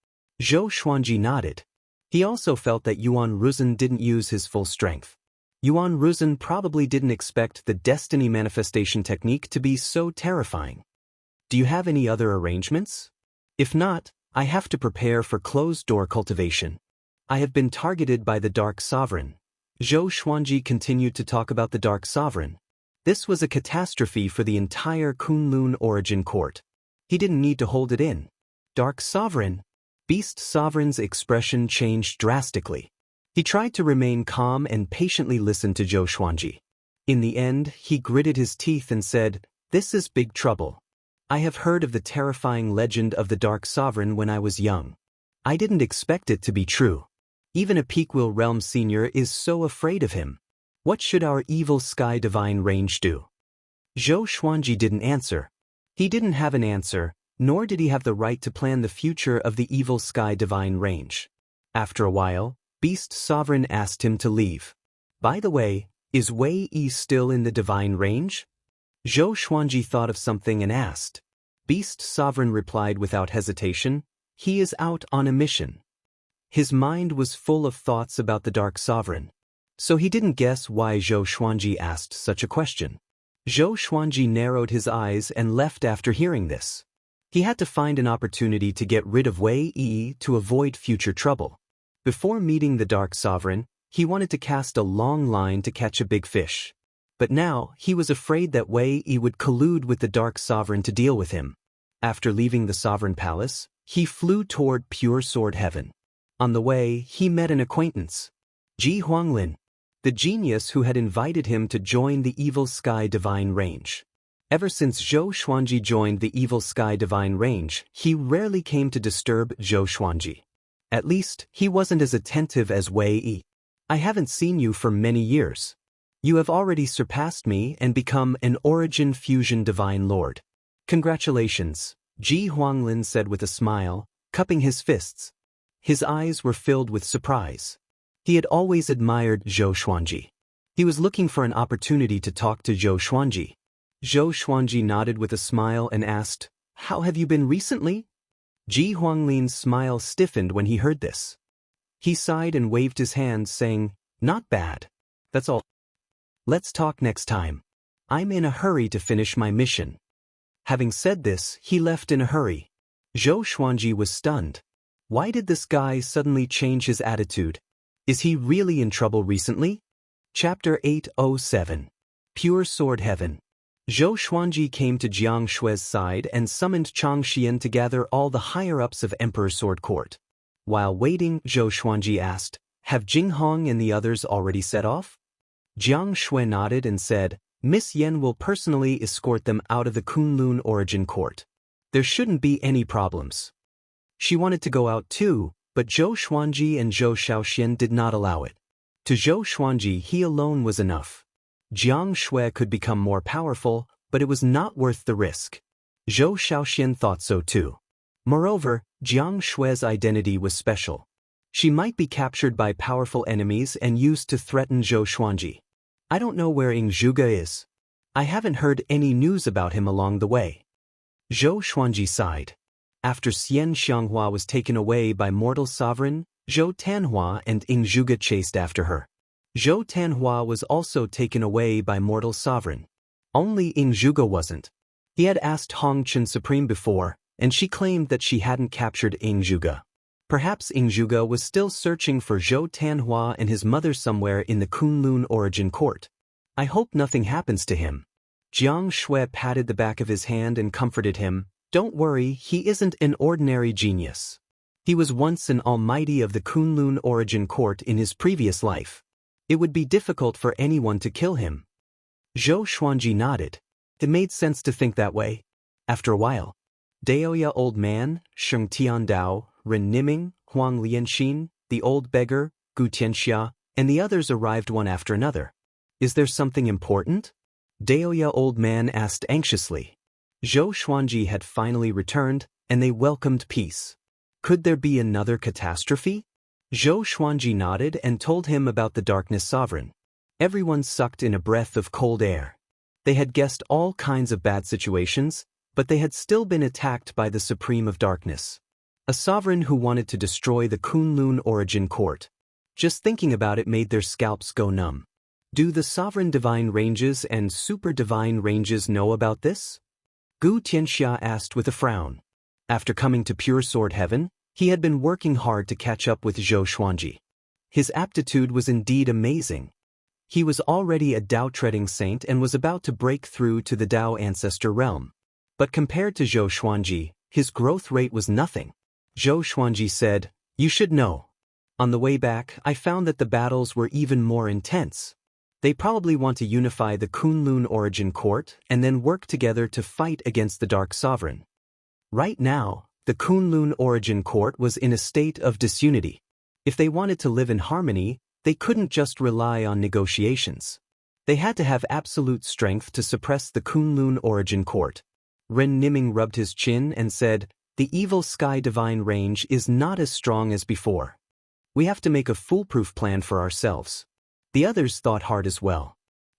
Zhou Xuanji nodded. He also felt that Yuan Ruzhen didn't use his full strength. Yuan Ruzhen probably didn't expect the Destiny Manifestation Technique to be so terrifying. Do you have any other arrangements? If not, I have to prepare for closed-door cultivation. I have been targeted by the Dark Sovereign. Zhou Xuanji continued to talk about the Dark Sovereign. This was a catastrophe for the entire Kunlun Origin Court. He didn't need to hold it in. Dark Sovereign? Beast Sovereign's expression changed drastically. He tried to remain calm and patiently listen to Zhou Xuanji. In the end, he gritted his teeth and said, "This is big trouble. I have heard of the terrifying legend of the Dark Sovereign when I was young. I didn't expect it to be true. Even a Peakwill Realm Senior is so afraid of him. What should our Evil Sky Divine Range do?" Zhou Xuanji didn't answer. He didn't have an answer, nor did he have the right to plan the future of the Evil Sky Divine Range. After a while, Beast Sovereign asked him to leave. "By the way, Is Wei Yi still in the divine range? Zhou Xuanji thought of something and asked. Beast Sovereign replied without hesitation, he is out on a mission. His mind was full of thoughts about the Dark Sovereign. So he didn't guess why Zhou Xuanji asked such a question. Zhou Xuanji narrowed his eyes and left after hearing this. He had to find an opportunity to get rid of Wei Yi to avoid future trouble. Before meeting the Dark Sovereign, he wanted to cast a long line to catch a big fish. But now, he was afraid that Wei Yi would collude with the Dark Sovereign to deal with him. After leaving the Sovereign Palace, he flew toward Pure Sword Heaven. On the way, he met an acquaintance, Ji Huanglin, the genius who had invited him to join the Evil Sky Divine Range. Ever since Zhou Xuanji joined the Evil Sky Divine Range, he rarely came to disturb Zhou Xuanji. At least, he wasn't as attentive as Wei Yi. I haven't seen you for many years. You have already surpassed me and become an Origin Fusion Divine Lord. Congratulations, Ji Huanglin said with a smile, cupping his fists. His eyes were filled with surprise. He had always admired Zhou Xuanji. He was looking for an opportunity to talk to Zhou Xuanji. Zhou Xuanji nodded with a smile and asked, "How have you been recently?" Ji Huanglin's smile stiffened when he heard this. He sighed and waved his hand, saying, "Not bad. That's all. Let's talk next time. I'm in a hurry to finish my mission." Having said this, he left in a hurry. Zhou Xuanji was stunned. Why did this guy suddenly change his attitude? Is he really in trouble recently? Chapter 807. Pure Sword Heaven. Zhou Xuanji came to Jiang Shui's side and summoned Chang Xian to gather all the higher-ups of Emperor Sword Court. While waiting, Zhou Xuanji asked, "Have Jing Hong and the others already set off?" Jiang Shui nodded and said, "Miss Yen will personally escort them out of the Kunlun Origin Court. There shouldn't be any problems." She wanted to go out too, but Zhou Xuanji and Zhou Shaoxian did not allow it. To Zhou Xuanji, he alone was enough. Jiang Shui could become more powerful, but it was not worth the risk. Zhou Shaoxian thought so too. Moreover, Jiang Shui's identity was special. She might be captured by powerful enemies and used to threaten Zhou Xuanji. I don't know where Ying Zhuge is. I haven't heard any news about him along the way. Zhou Xuanji sighed. After Xian Xianghua was taken away by Mortal Sovereign, Zhou Tanhua and Ying Zhuge chased after her. Zhou Tanhua was also taken away by Mortal Sovereign. Only Ying Zhuge wasn't. He had asked Hong Chen Supreme before, and she claimed that she hadn't captured Ying Zhuge. Perhaps Ying Zhuge was still searching for Zhou Tanhua and his mother somewhere in the Kunlun Origin Court. I hope nothing happens to him. Jiang Shui patted the back of his hand and comforted him. Don't worry, he isn't an ordinary genius. He was once an almighty of the Kunlun Origin Court in his previous life. It would be difficult for anyone to kill him. Zhou Xuanji nodded. It made sense to think that way. After a while, Daoya Old Man, Sheng Tiandao, Ren Niming, Huang Lianxin, the Old Beggar, Gu Tianxia, and the others arrived one after another. Is there something important? Daoya Old Man asked anxiously. Zhou Xuanji had finally returned, and they welcomed peace. Could there be another catastrophe? Zhou Xuanji nodded and told him about the Darkness Sovereign. Everyone sucked in a breath of cold air. They had guessed all kinds of bad situations, but they had still been attacked by the Supreme of Darkness. A sovereign who wanted to destroy the Kunlun Origin Court. Just thinking about it made their scalps go numb. Do the Sovereign Divine Ranges and Super Divine Ranges know about this? Gu Tianxia asked with a frown. After coming to Pure Sword Heaven, he had been working hard to catch up with Zhou Xuanji. His aptitude was indeed amazing. He was already a Dao-treading saint and was about to break through to the Dao ancestor realm. But compared to Zhou Xuanji, his growth rate was nothing. Zhou Xuanji said, "You should know. On the way back, I found that the battles were even more intense. They probably want to unify the Kunlun Origin Court and then work together to fight against the Dark Sovereign." Right now, the Kunlun Origin Court was in a state of disunity. If they wanted to live in harmony, they couldn't just rely on negotiations. They had to have absolute strength to suppress the Kunlun Origin Court. Ren Niming rubbed his chin and said, "The Evil Sky Divine Range is not as strong as before. We have to make a foolproof plan for ourselves." The others thought hard as well.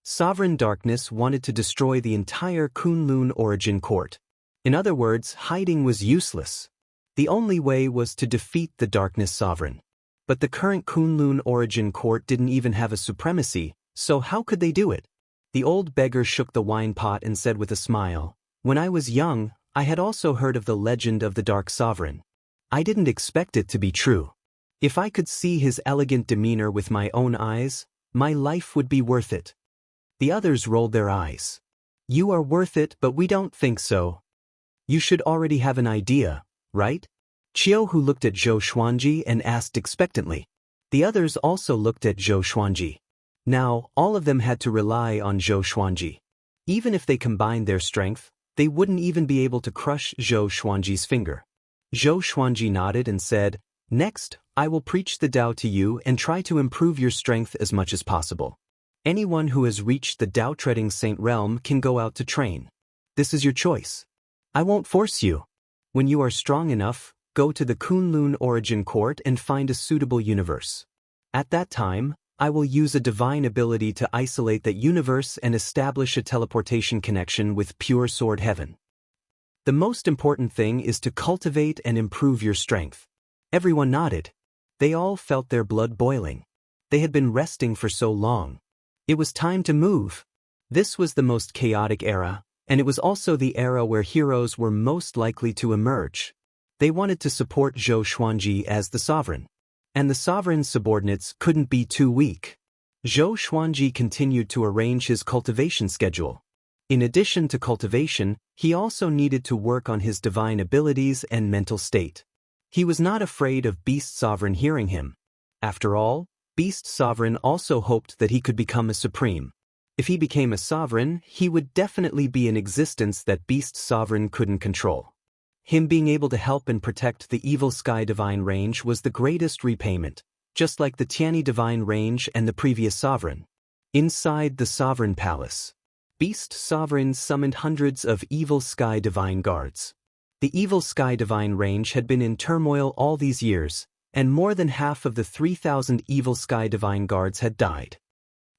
Sovereign Darkness wanted to destroy the entire Kunlun origin court. In other words, hiding was useless. The only way was to defeat the Darkness Sovereign. But the current Kunlun origin court didn't even have a supremacy, so how could they do it? The old beggar shook the wine pot and said with a smile, "When I was young, I had also heard of the legend of the Dark Sovereign. I didn't expect it to be true. If I could see his elegant demeanor with my own eyes, my life would be worth it." The others rolled their eyes. "You are worth it, but we don't think so. You should already have an idea, right?" Qiuhu looked at Zhou Xuanji and asked expectantly. The others also looked at Zhou Xuanji. Now, all of them had to rely on Zhou Xuanji. Even if they combined their strength, they wouldn't even be able to crush Zhou Xuanji's finger. Zhou Xuanji nodded and said, "Next, I will preach the Tao to you and try to improve your strength as much as possible. Anyone who has reached the Tao-treading Saint realm can go out to train. This is your choice. I won't force you. When you are strong enough, go to the Kunlun origin court and find a suitable universe. At that time, I will use a divine ability to isolate that universe and establish a teleportation connection with pure sword heaven. The most important thing is to cultivate and improve your strength." Everyone nodded. They all felt their blood boiling. They had been resting for so long. It was time to move. This was the most chaotic era, and it was also the era where heroes were most likely to emerge. They wanted to support Zhou Xuanji as the sovereign. And the sovereign's subordinates couldn't be too weak. Zhou Xuanji continued to arrange his cultivation schedule. In addition to cultivation, he also needed to work on his divine abilities and mental state. He was not afraid of Beast Sovereign hearing him. After all, Beast Sovereign also hoped that he could become a supreme. If he became a sovereign, he would definitely be an existence that Beast Sovereign couldn't control. Him being able to help and protect the Evil Sky Divine Range was the greatest repayment, just like the Tiani Divine Range and the previous sovereign. Inside the Sovereign Palace, Beast Sovereign summoned hundreds of Evil Sky Divine Guards. The Evil Sky Divine Range had been in turmoil all these years, and more than half of the 3,000 Evil Sky Divine Guards had died.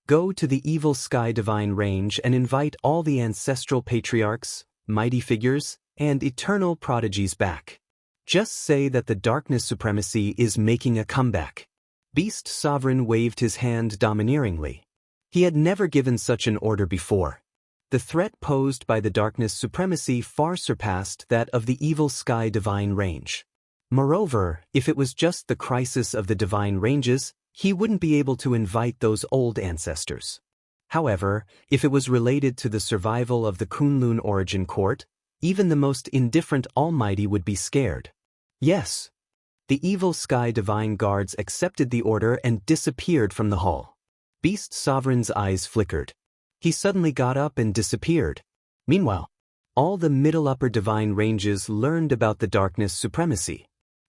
Go to the Evil Sky Divine Range and invite all the ancestral patriarchs, mighty figures, and eternal prodigies back. Just say that the Darkness Supremacy is making a comeback. Beast Sovereign waved his hand domineeringly. He had never given such an order before. The threat posed by the Darkness Supremacy far surpassed that of the Evil Sky Divine Range. Moreover, if it was just the crisis of the Divine Ranges, he wouldn't be able to invite those old ancestors. However, if it was related to the survival of the Kunlun origin court, even the most indifferent Almighty would be scared. Yes. The Evil Sky Divine Guards accepted the order and disappeared from the hall. Beast Sovereign's eyes flickered. He suddenly got up and disappeared. Meanwhile, all the middle-upper divine ranges learned about the Darkness Supremacy.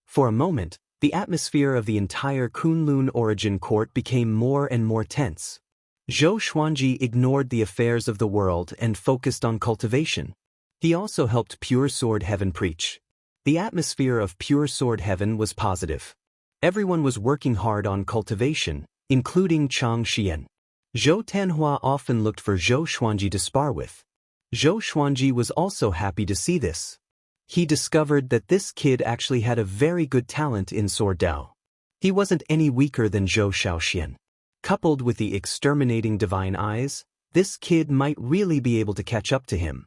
For a moment, the atmosphere of the entire Kunlun origin court became more and more tense. Zhou Xuanji ignored the affairs of the world and focused on cultivation. He also helped Pure Sword Heaven preach. The atmosphere of Pure Sword Heaven was positive. Everyone was working hard on cultivation, including Chang Xian. Zhou Tanhua often looked for Zhou Xuanji to spar with. Zhou Xuanji was also happy to see this. He discovered that this kid actually had a very good talent in Sword Dao. He wasn't any weaker than Zhou Shaoxian. Coupled with the exterminating divine eyes, this kid might really be able to catch up to him.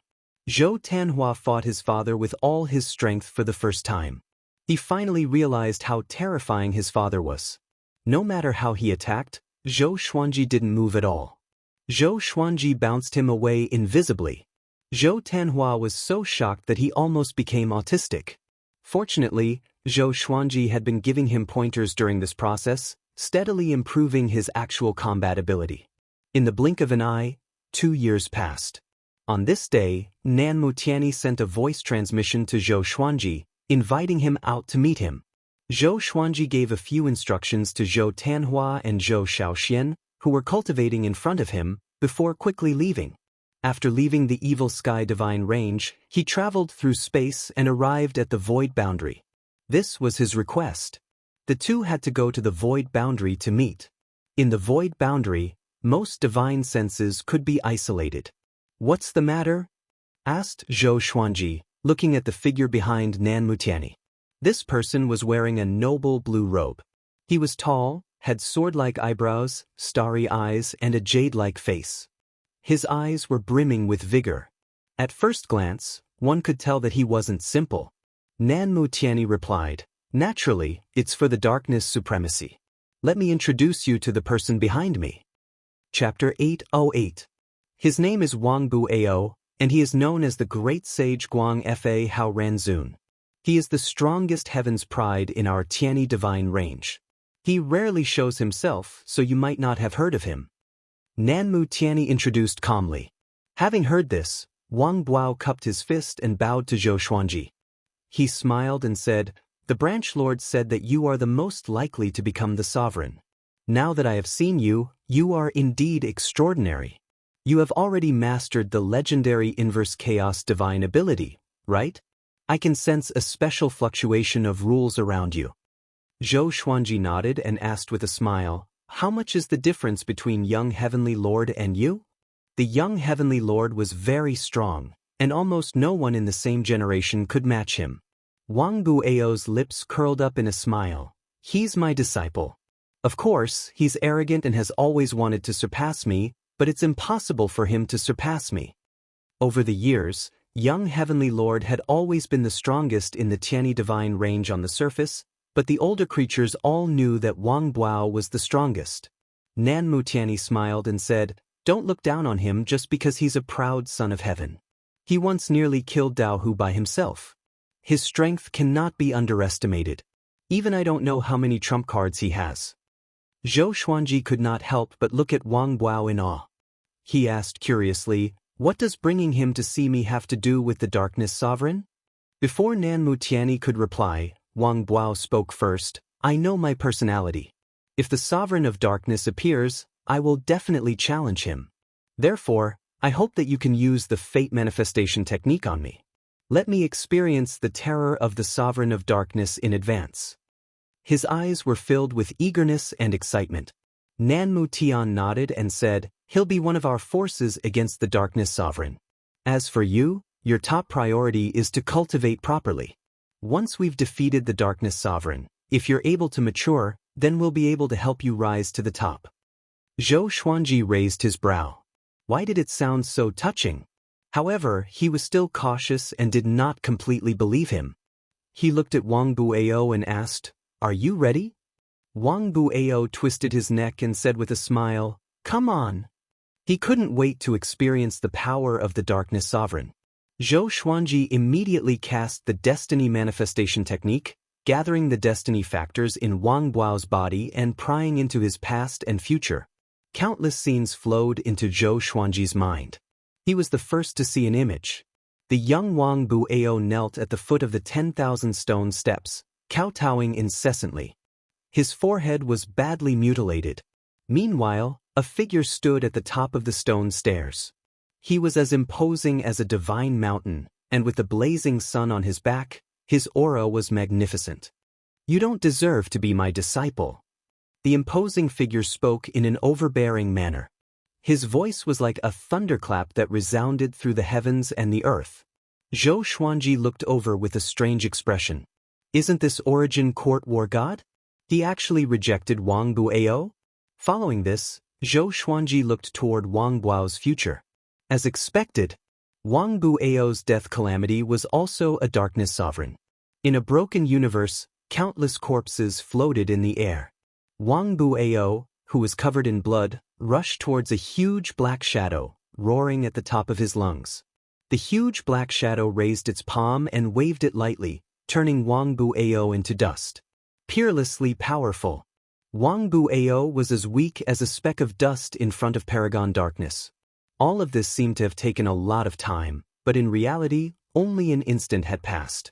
Zhou Tanhua fought his father with all his strength for the first time. He finally realized how terrifying his father was. No matter how he attacked, Zhou Xuanji didn't move at all. Zhou Xuanji bounced him away invisibly. Zhou Tanhua was so shocked that he almost became autistic. Fortunately, Zhou Xuanji had been giving him pointers during this process, steadily improving his actual combat ability. In the blink of an eye, 2 years passed. On this day, Nanmu Tiani sent a voice transmission to Zhou Xuanji, inviting him out to meet him. Zhou Xuanji gave a few instructions to Zhou Tanhua and Zhou Shaoxian, who were cultivating in front of him, before quickly leaving. After leaving the Evil Sky Divine Range, he traveled through space and arrived at the Void Boundary. This was his request. The two had to go to the Void Boundary to meet. In the Void Boundary, Most divine senses could be isolated. What's the matter? Asked Zhou Xuanji, looking at the figure behind Nan Mutiani. This person was wearing a noble blue robe. He was tall, had sword-like eyebrows, starry eyes, and a jade-like face. His eyes were brimming with vigor. At first glance, one could tell that he wasn't simple. Nan Mutiani replied, "Naturally, it's for the darkness supremacy. Let me introduce you to the person behind me." Chapter 808. His name is Wang Bu-ao, and he is known as the great sage Guang Fa Hao Ranzun. He is the strongest heaven's pride in our Tianyi divine range. He rarely shows himself, so you might not have heard of him. Nanmu Tianyi introduced calmly. Having heard this, Wang Buao cupped his fist and bowed to Zhou Xuanji. He smiled and said, "The branch lord said that you are the most likely to become the sovereign. Now that I have seen you, you are indeed extraordinary. You have already mastered the legendary inverse chaos divine ability, right? I can sense a special fluctuation of rules around you." Zhou Xuanji nodded and asked with a smile, "How much is the difference between young heavenly lord and you?" The young heavenly lord was very strong, and almost no one in the same generation could match him. Wang Bu-ao's lips curled up in a smile. "He's my disciple. Of course, he's arrogant and has always wanted to surpass me, but it's impossible for him to surpass me." Over the years, young heavenly lord had always been the strongest in the Tianyi divine range on the surface, but the older creatures all knew that Wang Buao was the strongest. Nan Mutiani smiled and said, "Don't look down on him just because he's a proud son of heaven. He once nearly killed Dao Hu by himself. His strength cannot be underestimated. Even I don't know how many trump cards he has." Zhou Xuanji could not help but look at Wang Buao in awe. He asked curiously, "What does bringing him to see me have to do with the darkness sovereign?" Before Nan Mutiani could reply, Wang Buao spoke first. "I know my personality. If the sovereign of darkness appears, I will definitely challenge him. Therefore, I hope that you can use the fate manifestation technique on me. Let me experience the terror of the sovereign of darkness in advance." His eyes were filled with eagerness and excitement. Nan Mutian nodded and said, "He'll be one of our forces against the darkness sovereign. As for you, your top priority is to cultivate properly. Once we've defeated the darkness sovereign, if you're able to mature, then we'll be able to help you rise to the top." Zhou Xuanji raised his brow. Why did it sound so touching? However, he was still cautious and did not completely believe him. He looked at Wang Bu-ao and asked, "Are you ready?" Wang Bu-ao twisted his neck and said with a smile, "Come on." He couldn't wait to experience the power of the darkness sovereign. Zhou Xuanji immediately cast the destiny manifestation technique, gathering the destiny factors in Wang Buao's body and prying into his past and future. Countless scenes flowed into Zhou Xuanji's mind. He was the first to see an image. The young Wang Bu-ao knelt at the foot of the 10,000 stone steps, kowtowing incessantly. His forehead was badly mutilated. Meanwhile, a figure stood at the top of the stone stairs. He was as imposing as a divine mountain, and with the blazing sun on his back, his aura was magnificent. "You don't deserve to be my disciple." The imposing figure spoke in an overbearing manner. His voice was like a thunderclap that resounded through the heavens and the earth. Zhou Xuanji looked over with a strange expression. Isn't this Origin Court War God? He actually rejected Wang Bu-ao? Following this, Zhou Xuanji looked toward Wang Buao's future. As expected, Wang Bu-ao's death calamity was also a darkness sovereign. In a broken universe, countless corpses floated in the air. Wang Bu-ao, who was covered in blood, rushed towards a huge black shadow, roaring at the top of his lungs. The huge black shadow raised its palm and waved it lightly, turning Wang Bu-ao into dust. Peerlessly powerful, Wang Bu-ao was as weak as a speck of dust in front of Paragon Darkness. All of this seemed to have taken a lot of time, but in reality, only an instant had passed.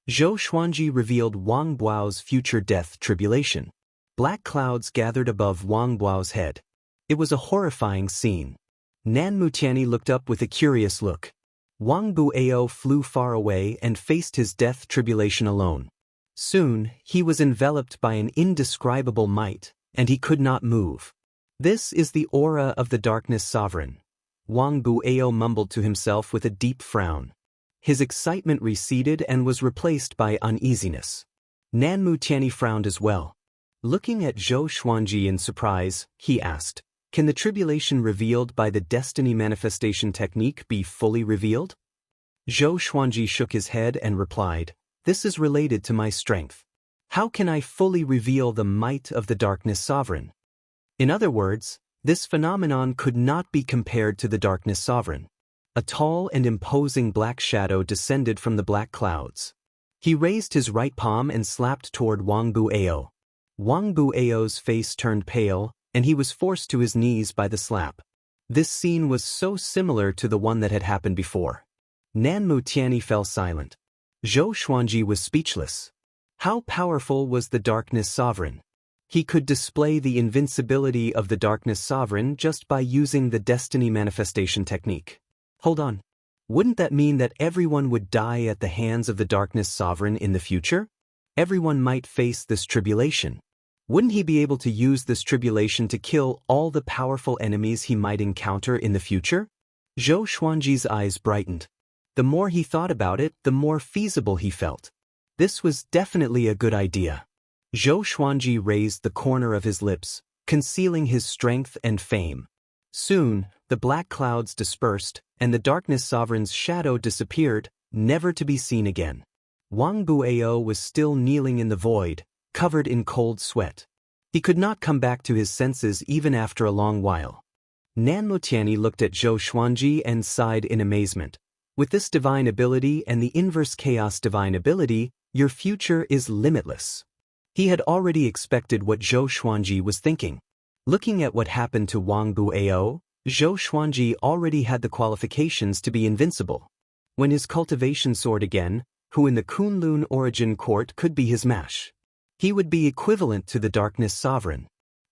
Zhou Xuanji revealed Wang Buao's future death tribulation. Black clouds gathered above Wang Buao's head. It was a horrifying scene. Nan Mutiani looked up with a curious look. Wang Bu-ao flew far away and faced his death tribulation alone. Soon, he was enveloped by an indescribable might, and he could not move. This is the aura of the darkness sovereign. Wang Bueo mumbled to himself with a deep frown. His excitement receded and was replaced by uneasiness. Nanmu Tianyi frowned as well. Looking at Zhou Xuanji in surprise, he asked, "Can the tribulation revealed by the destiny manifestation technique be fully revealed?" Zhou Xuanji shook his head and replied, "This is related to my strength. How can I fully reveal the might of the darkness sovereign?" In other words, this phenomenon could not be compared to the darkness sovereign. A tall and imposing black shadow descended from the black clouds. He raised his right palm and slapped toward Wang Bueo. Wang Bueo's face turned pale, and he was forced to his knees by the slap. This scene was so similar to the one that had happened before. Nanmu Tianyi fell silent. Zhou Xuanji was speechless. How powerful was the darkness sovereign? He could display the invincibility of the darkness sovereign just by using the destiny manifestation technique. Hold on. Wouldn't that mean that everyone would die at the hands of the darkness sovereign in the future? Everyone might face this tribulation. Wouldn't he be able to use this tribulation to kill all the powerful enemies he might encounter in the future? Zhou Xuanji's eyes brightened. The more he thought about it, the more feasible he felt. This was definitely a good idea. Zhou Xuanji raised the corner of his lips, concealing his strength and fame. Soon, the black clouds dispersed, and the darkness sovereign's shadow disappeared, never to be seen again. Wang Bueo was still kneeling in the void, covered in cold sweat. He could not come back to his senses even after a long while. Nanmu Tianyi looked at Zhou Xuanji and sighed in amazement. With this divine ability and the inverse chaos divine ability, your future is limitless. He had already expected what Zhou Xuanji was thinking. Looking at what happened to Wang Bueo, Zhou Xuanji already had the qualifications to be invincible. When his cultivation soared again, who in the Kunlun origin court could be his match? He would be equivalent to the darkness sovereign.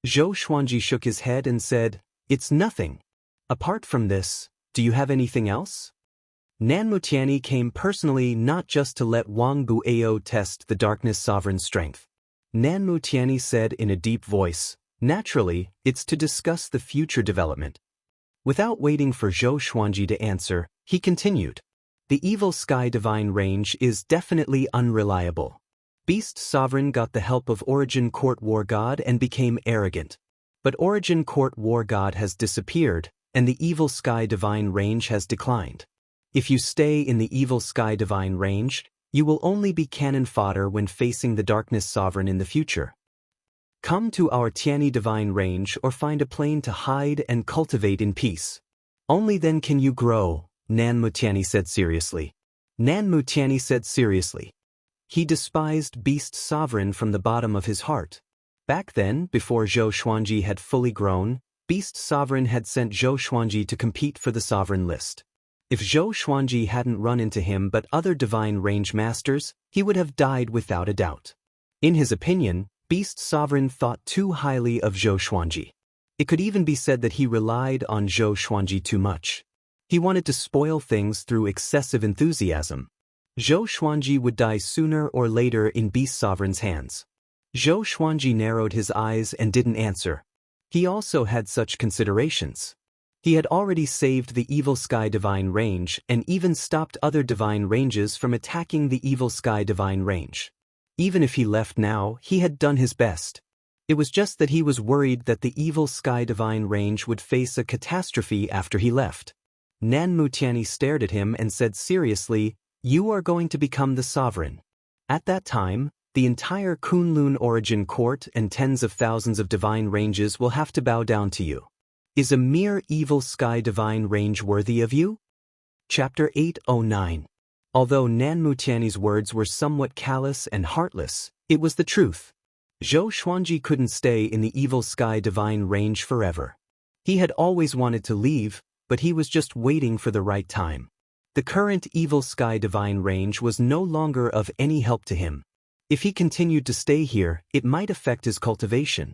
Zhou Xuanji shook his head and said, "It's nothing. Apart from this, do you have anything else?" Nanmu Tianyi came personally not just to let Wang Bueo test the darkness sovereign's strength. Nanmu Tianyi said in a deep voice, "Naturally, it's to discuss the future development." Without waiting for Zhou Xuanji to answer, he continued, "The evil sky divine range is definitely unreliable. Beast Sovereign got the help of Origin Court War God and became arrogant. But Origin Court War God has disappeared, and the evil sky divine range has declined. If you stay in the evil sky divine range, you will only be cannon fodder when facing the darkness sovereign in the future. Come to our Tianyi divine range or find a plane to hide and cultivate in peace. Only then can you grow," Nanmu Tianyi said seriously. Nanmu Tianyi said seriously. He despised Beast Sovereign from the bottom of his heart. Back then, before Zhou Xuanji had fully grown, Beast Sovereign had sent Zhou Xuanji to compete for the sovereign list. If Zhou Xuanji hadn't run into him but other divine range masters, he would have died without a doubt. In his opinion, Beast Sovereign thought too highly of Zhou Xuanji. It could even be said that he relied on Zhou Xuanji too much. He wanted to spoil things through excessive enthusiasm. Zhou Xuanji would die sooner or later in Beast Sovereign's hands. Zhou Xuanji narrowed his eyes and didn't answer. He also had such considerations. He had already saved the Evil Sky Divine Range and even stopped other divine ranges from attacking the Evil Sky Divine Range. Even if he left now, he had done his best. It was just that he was worried that the Evil Sky Divine Range would face a catastrophe after he left. Nanmu Tianyi stared at him and said seriously, "You are going to become the sovereign. At that time, the entire Kunlun origin court and tens of thousands of divine ranges will have to bow down to you. Is a mere evil sky divine range worthy of you?" Chapter 809. Although Nanmu Tianyi's words were somewhat callous and heartless, it was the truth. Zhou Xuanji couldn't stay in the evil sky divine range forever. He had always wanted to leave, but he was just waiting for the right time. The current evil sky divine range was no longer of any help to him. If he continued to stay here, it might affect his cultivation.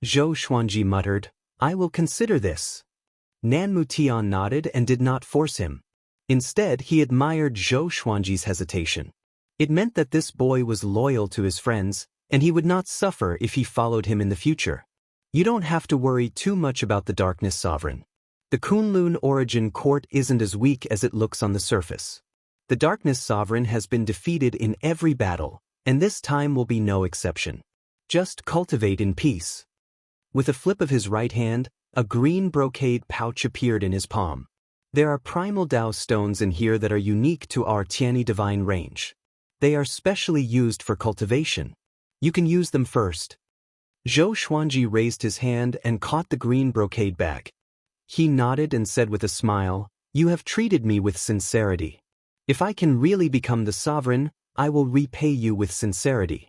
Zhou Xuanji muttered, "I will consider this." Nanmu Tian nodded and did not force him. Instead, he admired Zhou Xuanji's hesitation. It meant that this boy was loyal to his friends, and he would not suffer if he followed him in the future. You don't have to worry too much about the Darkness Sovereign. The Kunlun Origin Court isn't as weak as it looks on the surface. The Darkness Sovereign has been defeated in every battle, and this time will be no exception. Just cultivate in peace. With a flip of his right hand, a green brocade pouch appeared in his palm. There are primal Dao stones in here that are unique to our Tianyi divine range. They are specially used for cultivation. You can use them first. Zhou Xuanji raised his hand and caught the green brocade bag. He nodded and said with a smile, "You have treated me with sincerity. If I can really become the sovereign, I will repay you with sincerity."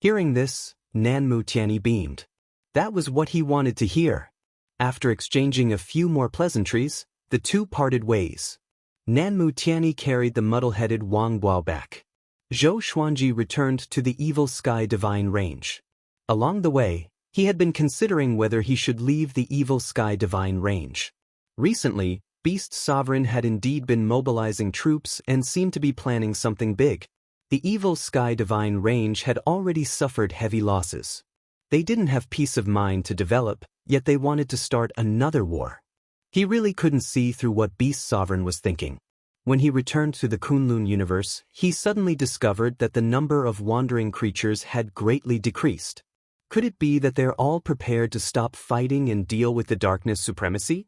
Hearing this, Nanmu Tianyi beamed. That was what he wanted to hear. After exchanging a few more pleasantries, the two parted ways. Nanmu Tianyi carried the muddle-headed Wang Guo back. Zhou Xuanji returned to the Evil Sky Divine Range. Along the way, he had been considering whether he should leave the Evil Sky Divine Range. Recently, Beast Sovereign had indeed been mobilizing troops and seemed to be planning something big. The Evil Sky Divine Range had already suffered heavy losses. They didn't have peace of mind to develop, yet they wanted to start another war. He really couldn't see through what Beast Sovereign was thinking. When he returned to the Kunlun universe, he suddenly discovered that the number of wandering creatures had greatly decreased. Could it be that they're all prepared to stop fighting and deal with the darkness supremacy?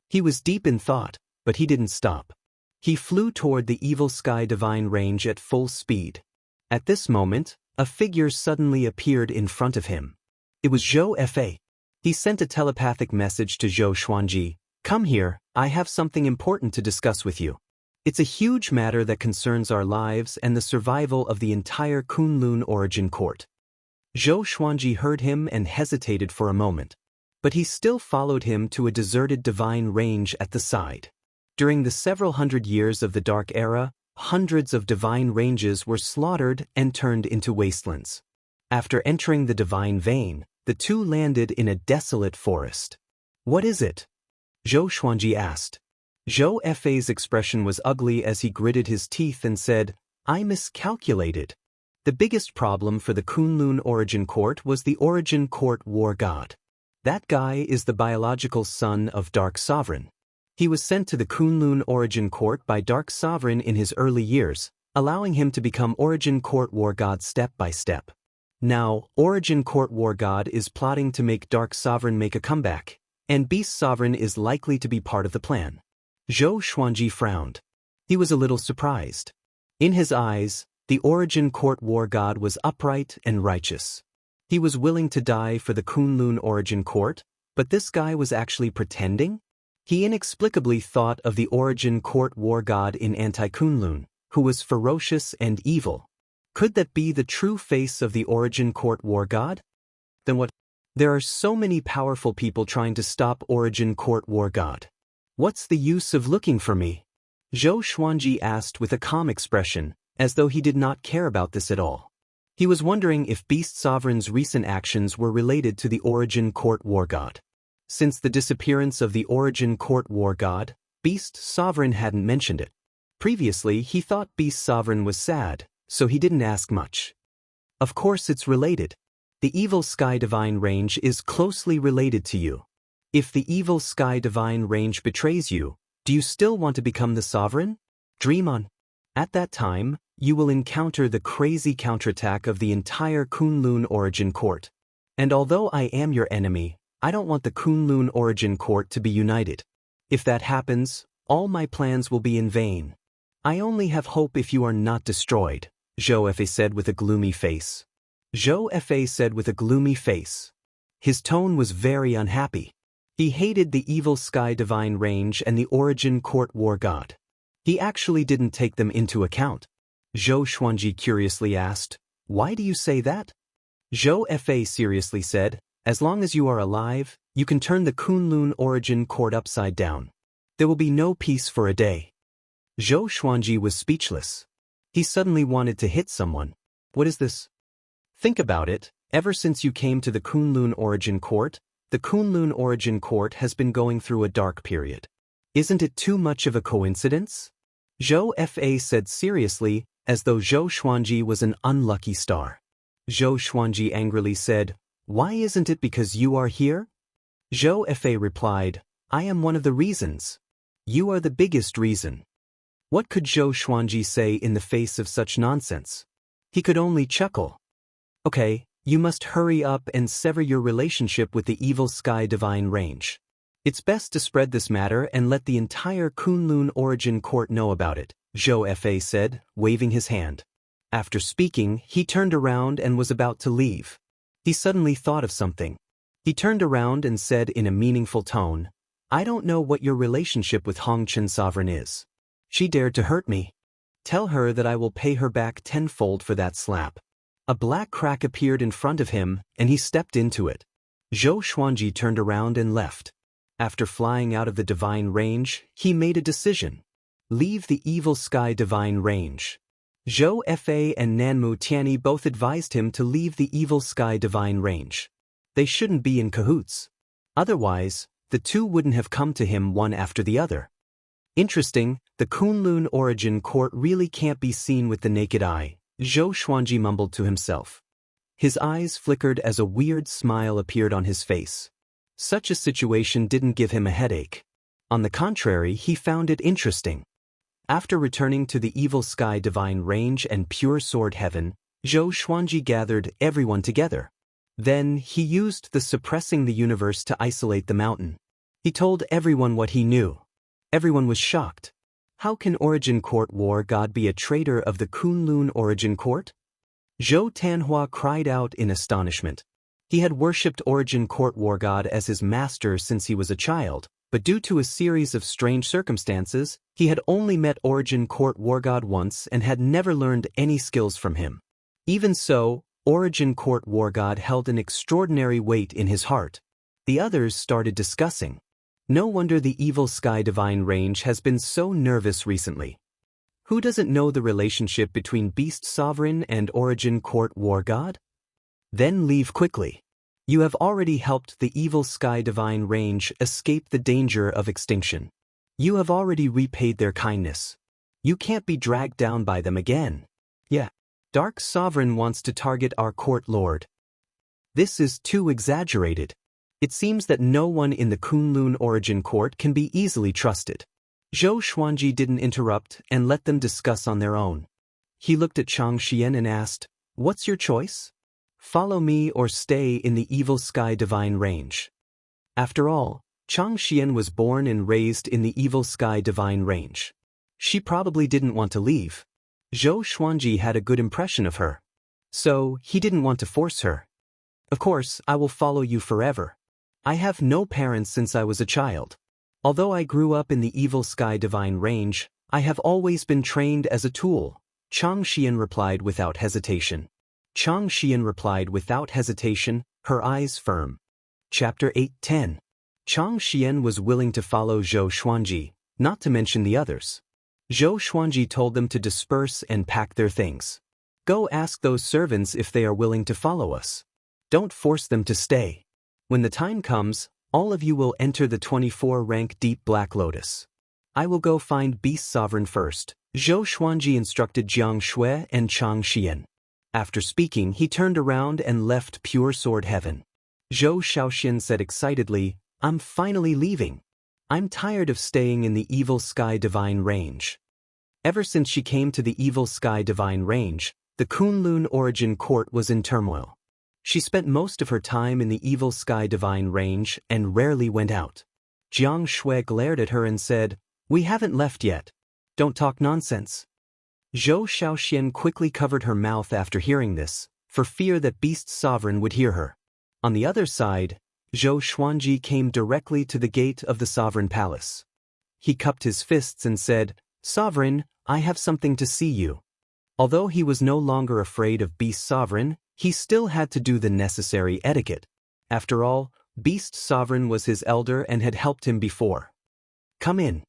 He was deep in thought, but he didn't stop. He flew toward the Evil Sky Divine Range at full speed. At this moment, a figure suddenly appeared in front of him. It was Zhou Fa. He sent a telepathic message to Zhou Xuanji. "Come here, I have something important to discuss with you. It's a huge matter that concerns our lives and the survival of the entire Kunlun Origin Court." Zhou Xuanji heard him and hesitated for a moment. But he still followed him to a deserted divine range at the side. During the several hundred years of the Dark Era, hundreds of divine ranges were slaughtered and turned into wastelands. After entering the divine vein, the two landed in a desolate forest. "What is it?" Zhou Xuanji asked. Zhou Fa's expression was ugly as he gritted his teeth and said, "I miscalculated. The biggest problem for the Kunlun Origin Court was the Origin Court War God. That guy is the biological son of Dark Sovereign. He was sent to the Kunlun Origin Court by Dark Sovereign in his early years, allowing him to become Origin Court War God step by step. Now, Origin Court War God is plotting to make Dark Sovereign make a comeback, and Beast Sovereign is likely to be part of the plan." Zhou Xuanji frowned. He was a little surprised. In his eyes, the Origin Court War God was upright and righteous. He was willing to die for the Kunlun Origin Court, but this guy was actually pretending? He inexplicably thought of the Origin Court War God in Anti-Kunlun, who was ferocious and evil. Could that be the true face of the Origin Court War God? Then what? There are so many powerful people trying to stop Origin Court War God. What's the use of looking for me? Zhou Xuanji asked with a calm expression, as though he did not care about this at all. He was wondering if Beast Sovereign's recent actions were related to the Origin Court War God. Since the disappearance of the Origin Court War God, Beast Sovereign hadn't mentioned it. Previously, he thought Beast Sovereign was sad, so he didn't ask much. Of course it's related. The Evil Sky Divine Range is closely related to you. If the Evil Sky Divine Range betrays you, do you still want to become the Sovereign? Dream on. At that time, you will encounter the crazy counterattack of the entire Kunlun Origin Court. And although I am your enemy, I don't want the Kunlun Origin Court to be united. If that happens, all my plans will be in vain. I only have hope if you are not destroyed, Zhou Fa said with a gloomy face. Zhou Fa said with a gloomy face. His tone was very unhappy. He hated the Evil Sky Divine Range and the Origin Court War God. He actually didn't take them into account. Zhou Xuanji curiously asked, "Why do you say that?" Zhou Fa seriously said, "As long as you are alive, you can turn the Kunlun Origin Court upside down. There will be no peace for a day." Zhou Xuanji was speechless. He suddenly wanted to hit someone. What is this? Think about it, ever since you came to the Kunlun Origin Court, the Kunlun Origin Court has been going through a dark period. Isn't it too much of a coincidence? Zhou Fa said seriously, as though Zhou Xuanji was an unlucky star. Zhou Xuanji angrily said, Why isn't it because you are here? Zhou Fei replied, I am one of the reasons. You are the biggest reason. What could Zhou Xuanji say in the face of such nonsense? He could only chuckle. Okay, you must hurry up and sever your relationship with the evil sky divine range. It's best to spread this matter and let the entire Kunlun origin court know about it, Zhou Fei said, waving his hand. After speaking, he turned around and was about to leave. He suddenly thought of something. He turned around and said in a meaningful tone, I don't know what your relationship with Hongchen Sovereign is. She dared to hurt me. Tell her that I will pay her back tenfold for that slap. A black crack appeared in front of him, and he stepped into it. Zhou Xuanji turned around and left. After flying out of the divine range, he made a decision. Leave the evil sky divine range. Zhou Fei and Nanmu Tianyi both advised him to leave the evil sky divine range. They shouldn't be in cahoots. Otherwise, the two wouldn't have come to him one after the other. Interesting, the Kunlun origin court really can't be seen with the naked eye, Zhou Xuanji mumbled to himself. His eyes flickered as a weird smile appeared on his face. Such a situation didn't give him a headache. On the contrary, he found it interesting. After returning to the evil sky divine range and pure sword heaven, Zhou Xuanji gathered everyone together. Then, he used the suppressing the universe to isolate the mountain. He told everyone what he knew. Everyone was shocked. How can Origin Court War God be a traitor of the Kunlun Origin Court? Zhou Tanhua cried out in astonishment. He had worshipped Origin Court War God as his master since he was a child, but due to a series of strange circumstances, he had only met Origin Court War God once and had never learned any skills from him. Even so, Origin Court War God held an extraordinary weight in his heart. The others started discussing. No wonder the evil sky divine range has been so nervous recently. Who doesn't know the relationship between Beast Sovereign and Origin Court War God? Then leave quickly. You have already helped the evil sky divine range escape the danger of extinction. You have already repaid their kindness. You can't be dragged down by them again. Yeah. Dark Sovereign wants to target our court lord. This is too exaggerated. It seems that no one in the Kunlun origin court can be easily trusted. Zhou Xuanji didn't interrupt and let them discuss on their own. He looked at Chang Xian and asked, What's your choice? Follow me or stay in the evil sky divine range. After all, Chang Xian was born and raised in the evil sky divine range. She probably didn't want to leave. Zhou Xuanji had a good impression of her. So, he didn't want to force her. Of course, I will follow you forever. I have no parents since I was a child. Although I grew up in the evil sky divine range, I have always been trained as a tool, Chang Xian replied without hesitation. Chang Xian replied without hesitation, her eyes firm. Chapter 8:10. Chang Xian was willing to follow Zhou Xuanji, not to mention the others. Zhou Xuanji told them to disperse and pack their things. Go ask those servants if they are willing to follow us. Don't force them to stay. When the time comes, all of you will enter the 24-rank Deep Black Lotus. I will go find Beast Sovereign first, Zhou Xuanji instructed Jiang Shui and Chang Xian. After speaking, he turned around and left Pure Sword Heaven. Zhou Shaoxian said excitedly, I'm finally leaving. I'm tired of staying in the Evil Sky Divine Range. Ever since she came to the Evil Sky Divine Range, the Kunlun Origin Court was in turmoil. She spent most of her time in the Evil Sky Divine Range and rarely went out. Jiang Shui glared at her and said, We haven't left yet. Don't talk nonsense. Zhou Shaoxian quickly covered her mouth after hearing this, for fear that Beast Sovereign would hear her. On the other side, Zhou Xuanji came directly to the gate of the Sovereign Palace. He cupped his fists and said, Sovereign, I have something to see you. Although he was no longer afraid of Beast Sovereign, he still had to do the necessary etiquette. After all, Beast Sovereign was his elder and had helped him before. Come in.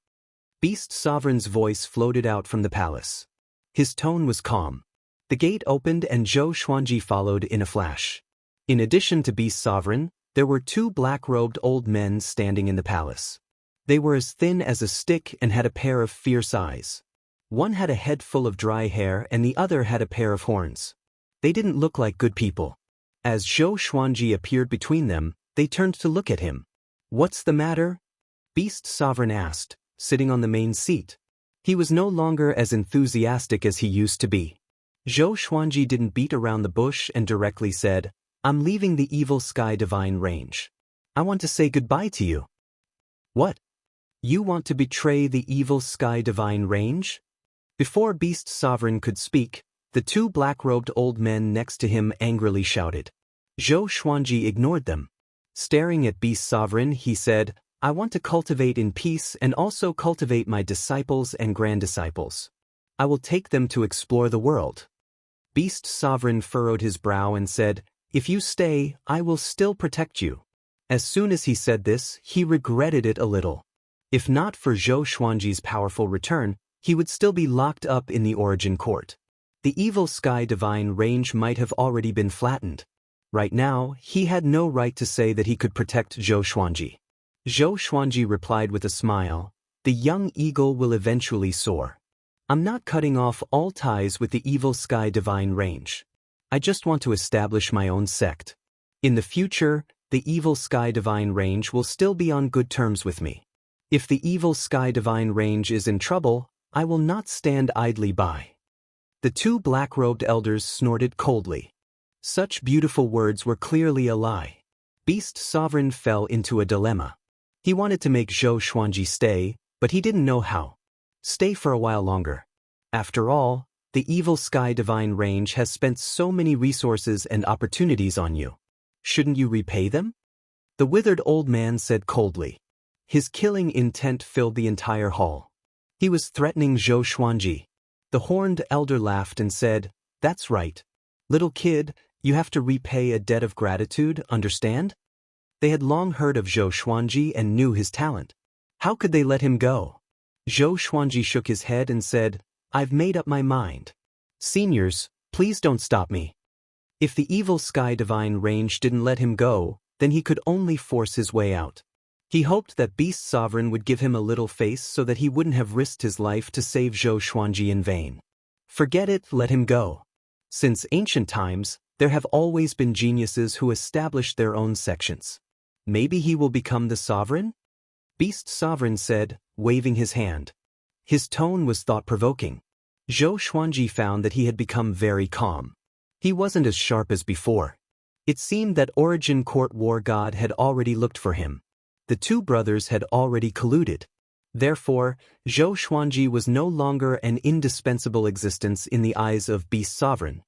Beast Sovereign's voice floated out from the palace. His tone was calm. The gate opened and Zhou Xuanji followed in a flash. In addition to Beast Sovereign, there were two black-robed old men standing in the palace. They were as thin as a stick and had a pair of fierce eyes. One had a head full of dry hair and the other had a pair of horns. They didn't look like good people. As Zhou Xuanji appeared between them, they turned to look at him. "What's the matter?" Beast Sovereign asked, sitting on the main seat. He was no longer as enthusiastic as he used to be. Zhou Xuanji didn't beat around the bush and directly said, "I'm leaving the Evil Sky Divine Range. I want to say goodbye to you." "What? You want to betray the Evil Sky Divine Range?" Before Beast Sovereign could speak, the two black-robed old men next to him angrily shouted. Zhou Xuanji ignored them. Staring at Beast Sovereign, he said, "I want to cultivate in peace and also cultivate my disciples and grand-disciples. I will take them to explore the world." Beast Sovereign furrowed his brow and said, "If you stay, I will still protect you." As soon as he said this, he regretted it a little. If not for Zhou Xuanji's powerful return, he would still be locked up in the Origin Court. The Evil Sky Divine Range might have already been flattened. Right now, he had no right to say that he could protect Zhou Xuanji. Zhou Xuanji replied with a smile, "The young eagle will eventually soar. I'm not cutting off all ties with the Evil Sky Divine Range. I just want to establish my own sect. In the future, the Evil Sky Divine Range will still be on good terms with me. If the Evil Sky Divine Range is in trouble, I will not stand idly by." The two black-robed elders snorted coldly. Such beautiful words were clearly a lie. Beast Sovereign fell into a dilemma. He wanted to make Zhou Xuanji stay, but he didn't know how. Stay for a while longer. After all, the Evil Sky Divine Range has spent so many resources and opportunities on you. Shouldn't you repay them? The withered old man said coldly. His killing intent filled the entire hall. He was threatening Zhou Xuanji. The horned elder laughed and said, "That's right. Little kid, you have to repay a debt of gratitude, understand?" They had long heard of Zhou Xuanji and knew his talent. How could they let him go? Zhou Xuanji shook his head and said, "I've made up my mind. Seniors, please don't stop me." If the Evil Sky Divine Range didn't let him go, then he could only force his way out. He hoped that Beast Sovereign would give him a little face so that he wouldn't have risked his life to save Zhou Xuanji in vain. Forget it, let him go. Since ancient times, there have always been geniuses who established their own sections. Maybe he will become the sovereign? Beast Sovereign said, waving his hand. His tone was thought-provoking. Zhou Xuanji found that he had become very calm. He wasn't as sharp as before. It seemed that Origin Court War God had already looked for him. The two brothers had already colluded. Therefore, Zhou Xuanji was no longer an indispensable existence in the eyes of Beast Sovereign.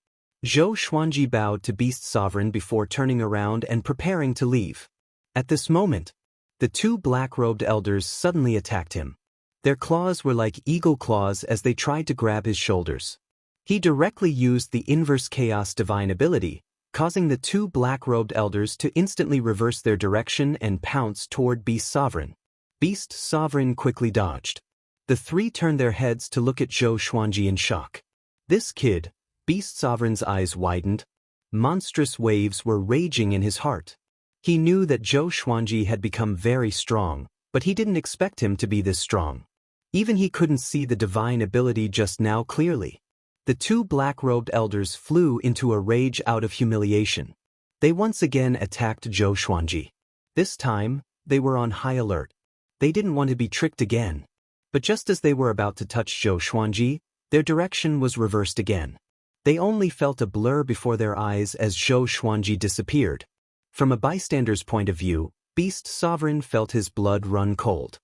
Zhou Xuanji bowed to Beast Sovereign before turning around and preparing to leave. At this moment, the two black-robed elders suddenly attacked him. Their claws were like eagle claws as they tried to grab his shoulders. He directly used the inverse chaos divine ability, causing the two black-robed elders to instantly reverse their direction and pounce toward Beast Sovereign. Beast Sovereign quickly dodged. The three turned their heads to look at Zhou Xuanji in shock. This kid, Beast Sovereign's eyes widened. Monstrous waves were raging in his heart. He knew that Zhou Xuanji had become very strong, but he didn't expect him to be this strong. Even he couldn't see the divine ability just now clearly. The two black-robed elders flew into a rage out of humiliation. They once again attacked Zhou Xuanji. This time, they were on high alert. They didn't want to be tricked again. But just as they were about to touch Zhou Xuanji, their direction was reversed again. They only felt a blur before their eyes as Zhou Xuanji disappeared. From a bystander's point of view, Beast Sovereign felt his blood run cold.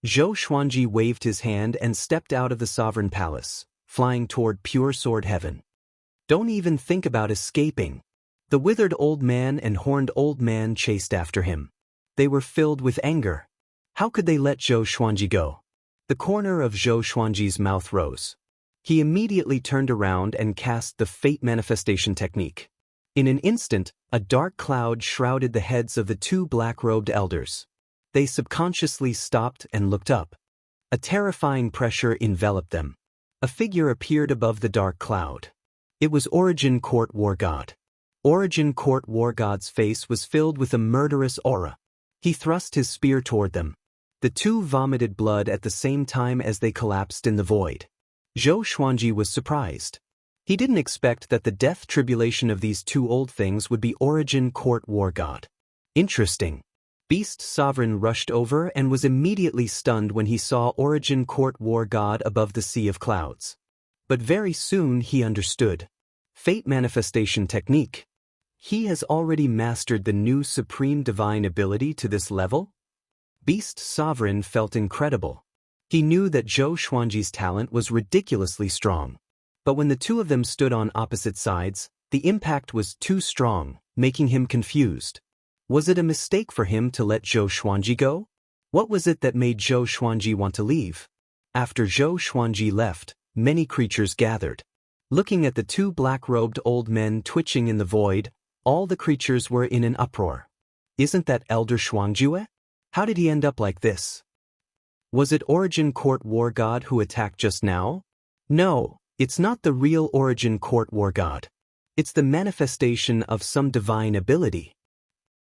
Zhou Xuanji waved his hand and stepped out of the Sovereign Palace, flying toward pure sword heaven. Don't even think about escaping. The withered old man and horned old man chased after him. They were filled with anger. How could they let Zhou Xuanji go? The corner of Zhou Xuanji's mouth rose. He immediately turned around and cast the Fate Manifestation technique. In an instant, a dark cloud shrouded the heads of the two black-robed elders. They subconsciously stopped and looked up. A terrifying pressure enveloped them. A figure appeared above the dark cloud. It was Origin Court War God. Origin Court War God's face was filled with a murderous aura. He thrust his spear toward them. The two vomited blood at the same time as they collapsed in the void. Zhou Xuanji was surprised. He didn't expect that the death tribulation of these two old things would be Origin Court War God. Interesting. Beast Sovereign rushed over and was immediately stunned when he saw Origin Court War God above the sea of clouds. But very soon he understood. Fate manifestation technique. He has already mastered the new supreme divine ability to this level? Beast Sovereign felt incredible. He knew that Zhou Xuanji's talent was ridiculously strong. But when the two of them stood on opposite sides, the impact was too strong, making him confused. Was it a mistake for him to let Zhou Xuanji go? What was it that made Zhou Xuanji want to leave? After Zhou Xuanji left, many creatures gathered. Looking at the two black-robed old men twitching in the void, all the creatures were in an uproar. Isn't that Elder Xuangjue? How did he end up like this? Was it Origin Court War God who attacked just now? No, it's not the real Origin Court War God. It's the manifestation of some divine ability.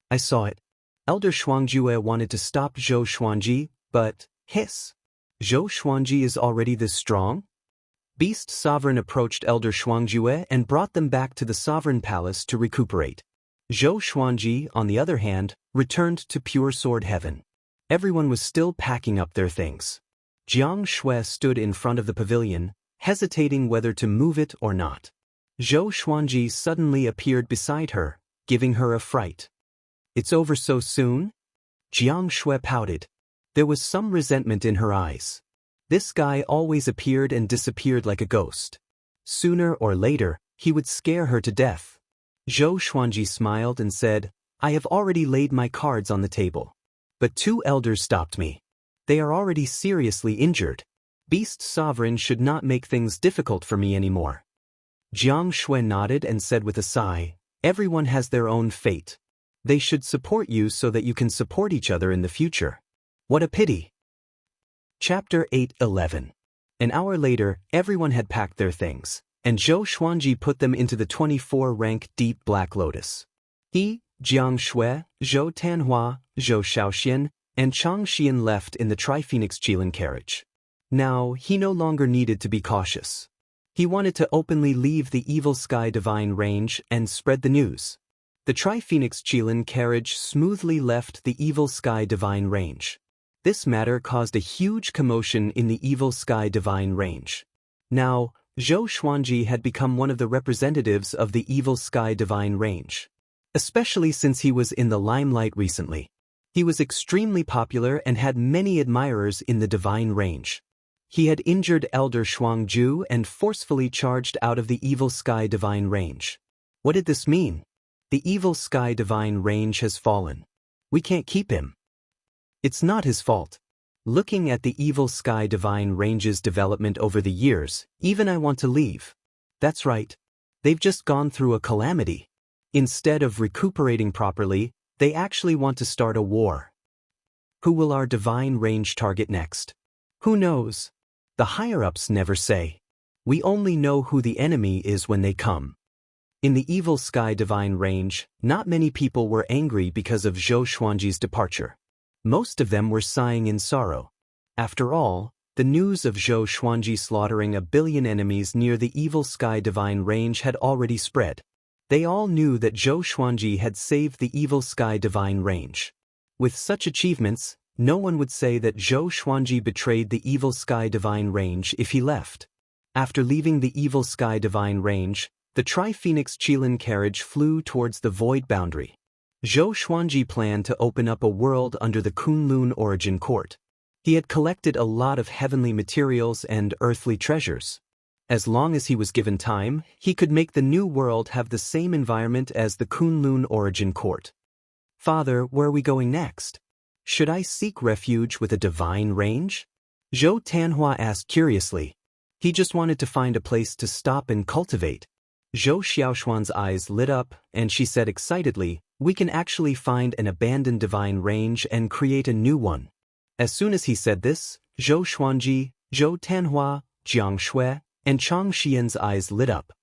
I saw it. Elder Xuangjue wanted to stop Zhou Xuanji, but, hiss. Zhou Xuanji is already this strong? Beast Sovereign approached Elder Xuangjue and brought them back to the Sovereign Palace to recuperate. Zhou Xuanji, on the other hand, returned to Pure Sword Heaven. Everyone was still packing up their things. Jiang Shui stood in front of the pavilion, hesitating whether to move it or not. Zhou Xuanji suddenly appeared beside her, giving her a fright. It's over so soon? Jiang Shui pouted. There was some resentment in her eyes. This guy always appeared and disappeared like a ghost. Sooner or later, he would scare her to death. Zhou Xuanji smiled and said, I have already laid my cards on the table. But two elders stopped me. They are already seriously injured. Beast Sovereign should not make things difficult for me anymore. Jiang Shui nodded and said with a sigh, everyone has their own fate. They should support you so that you can support each other in the future. What a pity. Chapter 8:11. An hour later, everyone had packed their things, and Zhou Xuanji put them into the 24-rank Deep Black Lotus. He, Jiang Shui, Zhou Tanhua, Zhou Shaoxian, and Chang Xian left in the Tri-Phoenix Qilin carriage. Now, he no longer needed to be cautious. He wanted to openly leave the Evil Sky Divine Range and spread the news. The Tri-Phoenix Qilin carriage smoothly left the Evil Sky Divine Range. This matter caused a huge commotion in the Evil Sky Divine Range. Now, Zhou Xuanji had become one of the representatives of the Evil Sky Divine Range. Especially since he was in the limelight recently. He was extremely popular and had many admirers in the Divine Range. He had injured Elder Xuangju and forcefully charged out of the Evil Sky Divine Range. What did this mean? The Evil Sky Divine Range has fallen. We can't keep him. It's not his fault. Looking at the Evil Sky Divine Range's development over the years, even I want to leave. That's right. They've just gone through a calamity. Instead of recuperating properly, they actually want to start a war. Who will our Divine Range target next? Who knows? The higher-ups never say. We only know who the enemy is when they come. In the Evil Sky Divine Range, not many people were angry because of Zhou Xuanji's departure. Most of them were sighing in sorrow. After all, the news of Zhou Xuanji slaughtering 1 billion enemies near the Evil Sky Divine Range had already spread. They all knew that Zhou Xuanji had saved the Evil Sky Divine Range. With such achievements, no one would say that Zhou Xuanji betrayed the Evil Sky Divine Range if he left. After leaving the Evil Sky Divine Range, the Tri-Phoenix Qilin carriage flew towards the void boundary. Zhou Xuanji planned to open up a world under the Kunlun Origin Court. He had collected a lot of heavenly materials and earthly treasures. As long as he was given time, he could make the new world have the same environment as the Kunlun Origin Court. Father, where are we going next? Should I seek refuge with a divine range? Zhou Tanhua asked curiously. He just wanted to find a place to stop and cultivate. Zhou Xiaoshuan's eyes lit up, and she said excitedly, we can actually find an abandoned divine range and create a new one. As soon as he said this, Zhou Xuanji, Zhou Tanhua, Jiang Shui, and Chang Xian's eyes lit up.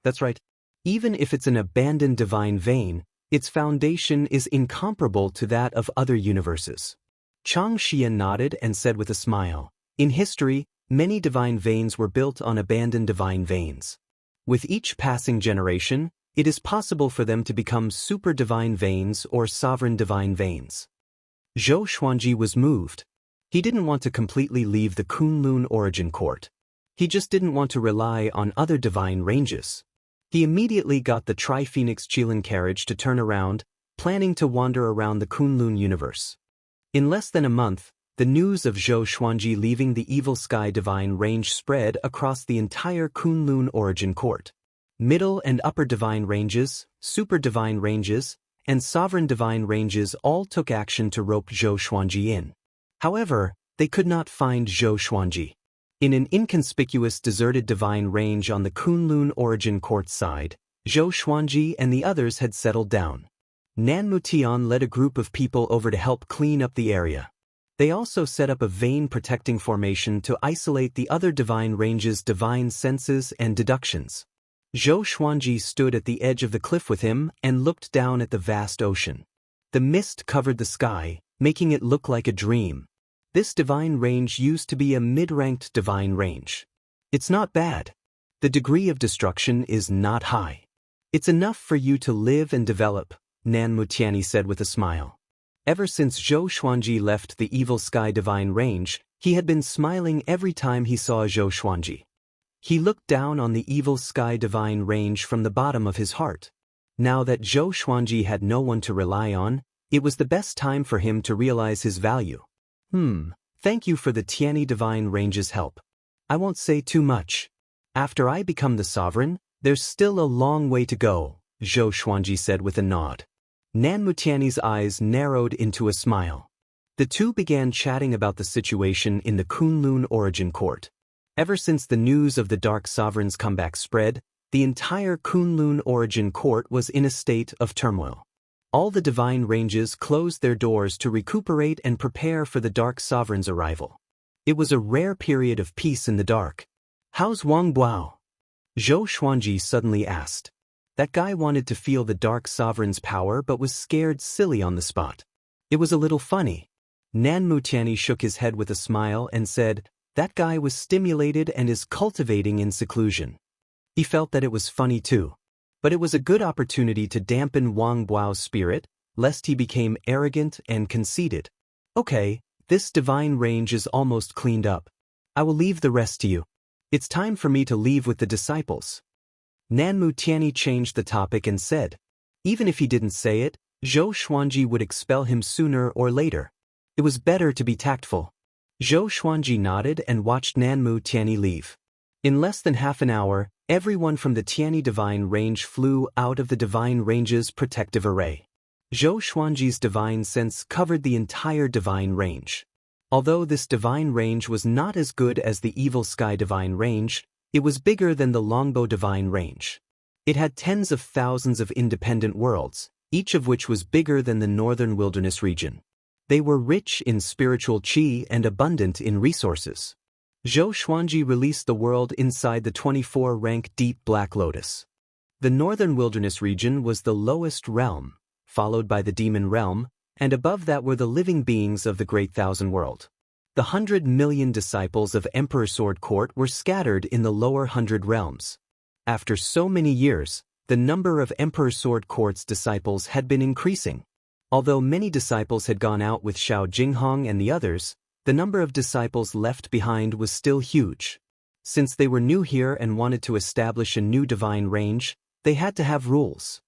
That's right. Even if it's an abandoned divine vein, its foundation is incomparable to that of other universes. Chang Xian nodded and said with a smile, in history, many divine veins were built on abandoned divine veins. With each passing generation, it is possible for them to become super divine veins or sovereign divine veins. Zhou Xuanji was moved. He didn't want to completely leave the Kunlun origin court. He just didn't want to rely on other divine ranges. He immediately got the Tri-Phoenix Qilin carriage to turn around, planning to wander around the Kunlun universe. In less than a month, the news of Zhou Xuanji leaving the Evil Sky Divine Range spread across the entire Kunlun origin court. Middle and Upper Divine Ranges, Super Divine Ranges, and Sovereign Divine Ranges all took action to rope Zhou Xuanji in. However, they could not find Zhou Xuanji. In an inconspicuous deserted divine range on the Kunlun origin court side, Zhou Xuanji and the others had settled down. Nanmu Tian led a group of people over to help clean up the area. They also set up a vein protecting formation to isolate the other divine ranges' divine senses and deductions. Zhou Xuanji stood at the edge of the cliff with him and looked down at the vast ocean. The mist covered the sky, making it look like a dream. This divine range used to be a mid-ranked divine range. It's not bad. The degree of destruction is not high. It's enough for you to live and develop, Nanmu Tiani said with a smile. Ever since Zhou Xuanji left the Evil Sky Divine Range, he had been smiling every time he saw Zhou Xuanji. He looked down on the Evil Sky Divine Range from the bottom of his heart. Now that Zhou Xuanji had no one to rely on, it was the best time for him to realize his value. Thank you for the Tiani Divine Range's help. I won't say too much. After I become the sovereign, there's still a long way to go, Zhou Xuanji said with a nod. Nanmu Tiani's eyes narrowed into a smile. The two began chatting about the situation in the Kunlun origin court. Ever since the news of the Dark Sovereign's comeback spread, the entire Kunlun origin court was in a state of turmoil. All the divine ranges closed their doors to recuperate and prepare for the Dark Sovereign's arrival. It was a rare period of peace in the dark. How's Wang Buao? Zhou Xuanji suddenly asked. That guy wanted to feel the Dark Sovereign's power but was scared silly on the spot. It was a little funny. Nanmu Tiani shook his head with a smile and said, that guy was stimulated and is cultivating in seclusion. He felt that it was funny too. But it was a good opportunity to dampen Wang Buao's spirit, lest he became arrogant and conceited. Okay, this divine range is almost cleaned up. I will leave the rest to you. It's time for me to leave with the disciples. Nanmu Tiani changed the topic and said, even if he didn't say it, Zhou Xuanji would expel him sooner or later. It was better to be tactful. Zhou Xuanji nodded and watched Nanmu Tiani leave. In less than half an hour, everyone from the Tiani Divine Range flew out of the Divine Range's protective array. Zhou Xuanji's divine sense covered the entire Divine Range. Although this Divine Range was not as good as the Evil Sky Divine Range, it was bigger than the Longbow Divine Range. It had tens of thousands of independent worlds, each of which was bigger than the Northern Wilderness region. They were rich in spiritual qi and abundant in resources. Zhou Xuanji released the world inside the 24-rank Deep Black Lotus. The Northern Wilderness region was the lowest realm, followed by the Demon Realm, and above that were the living beings of the Great Thousand World. The 100 million disciples of Emperor Sword Court were scattered in the lower 100 realms. After so many years, the number of Emperor Sword Court's disciples had been increasing. Although many disciples had gone out with Xiao Jinghong and the others, the number of disciples left behind was still huge. Since they were new here and wanted to establish a new divine range, they had to have rules.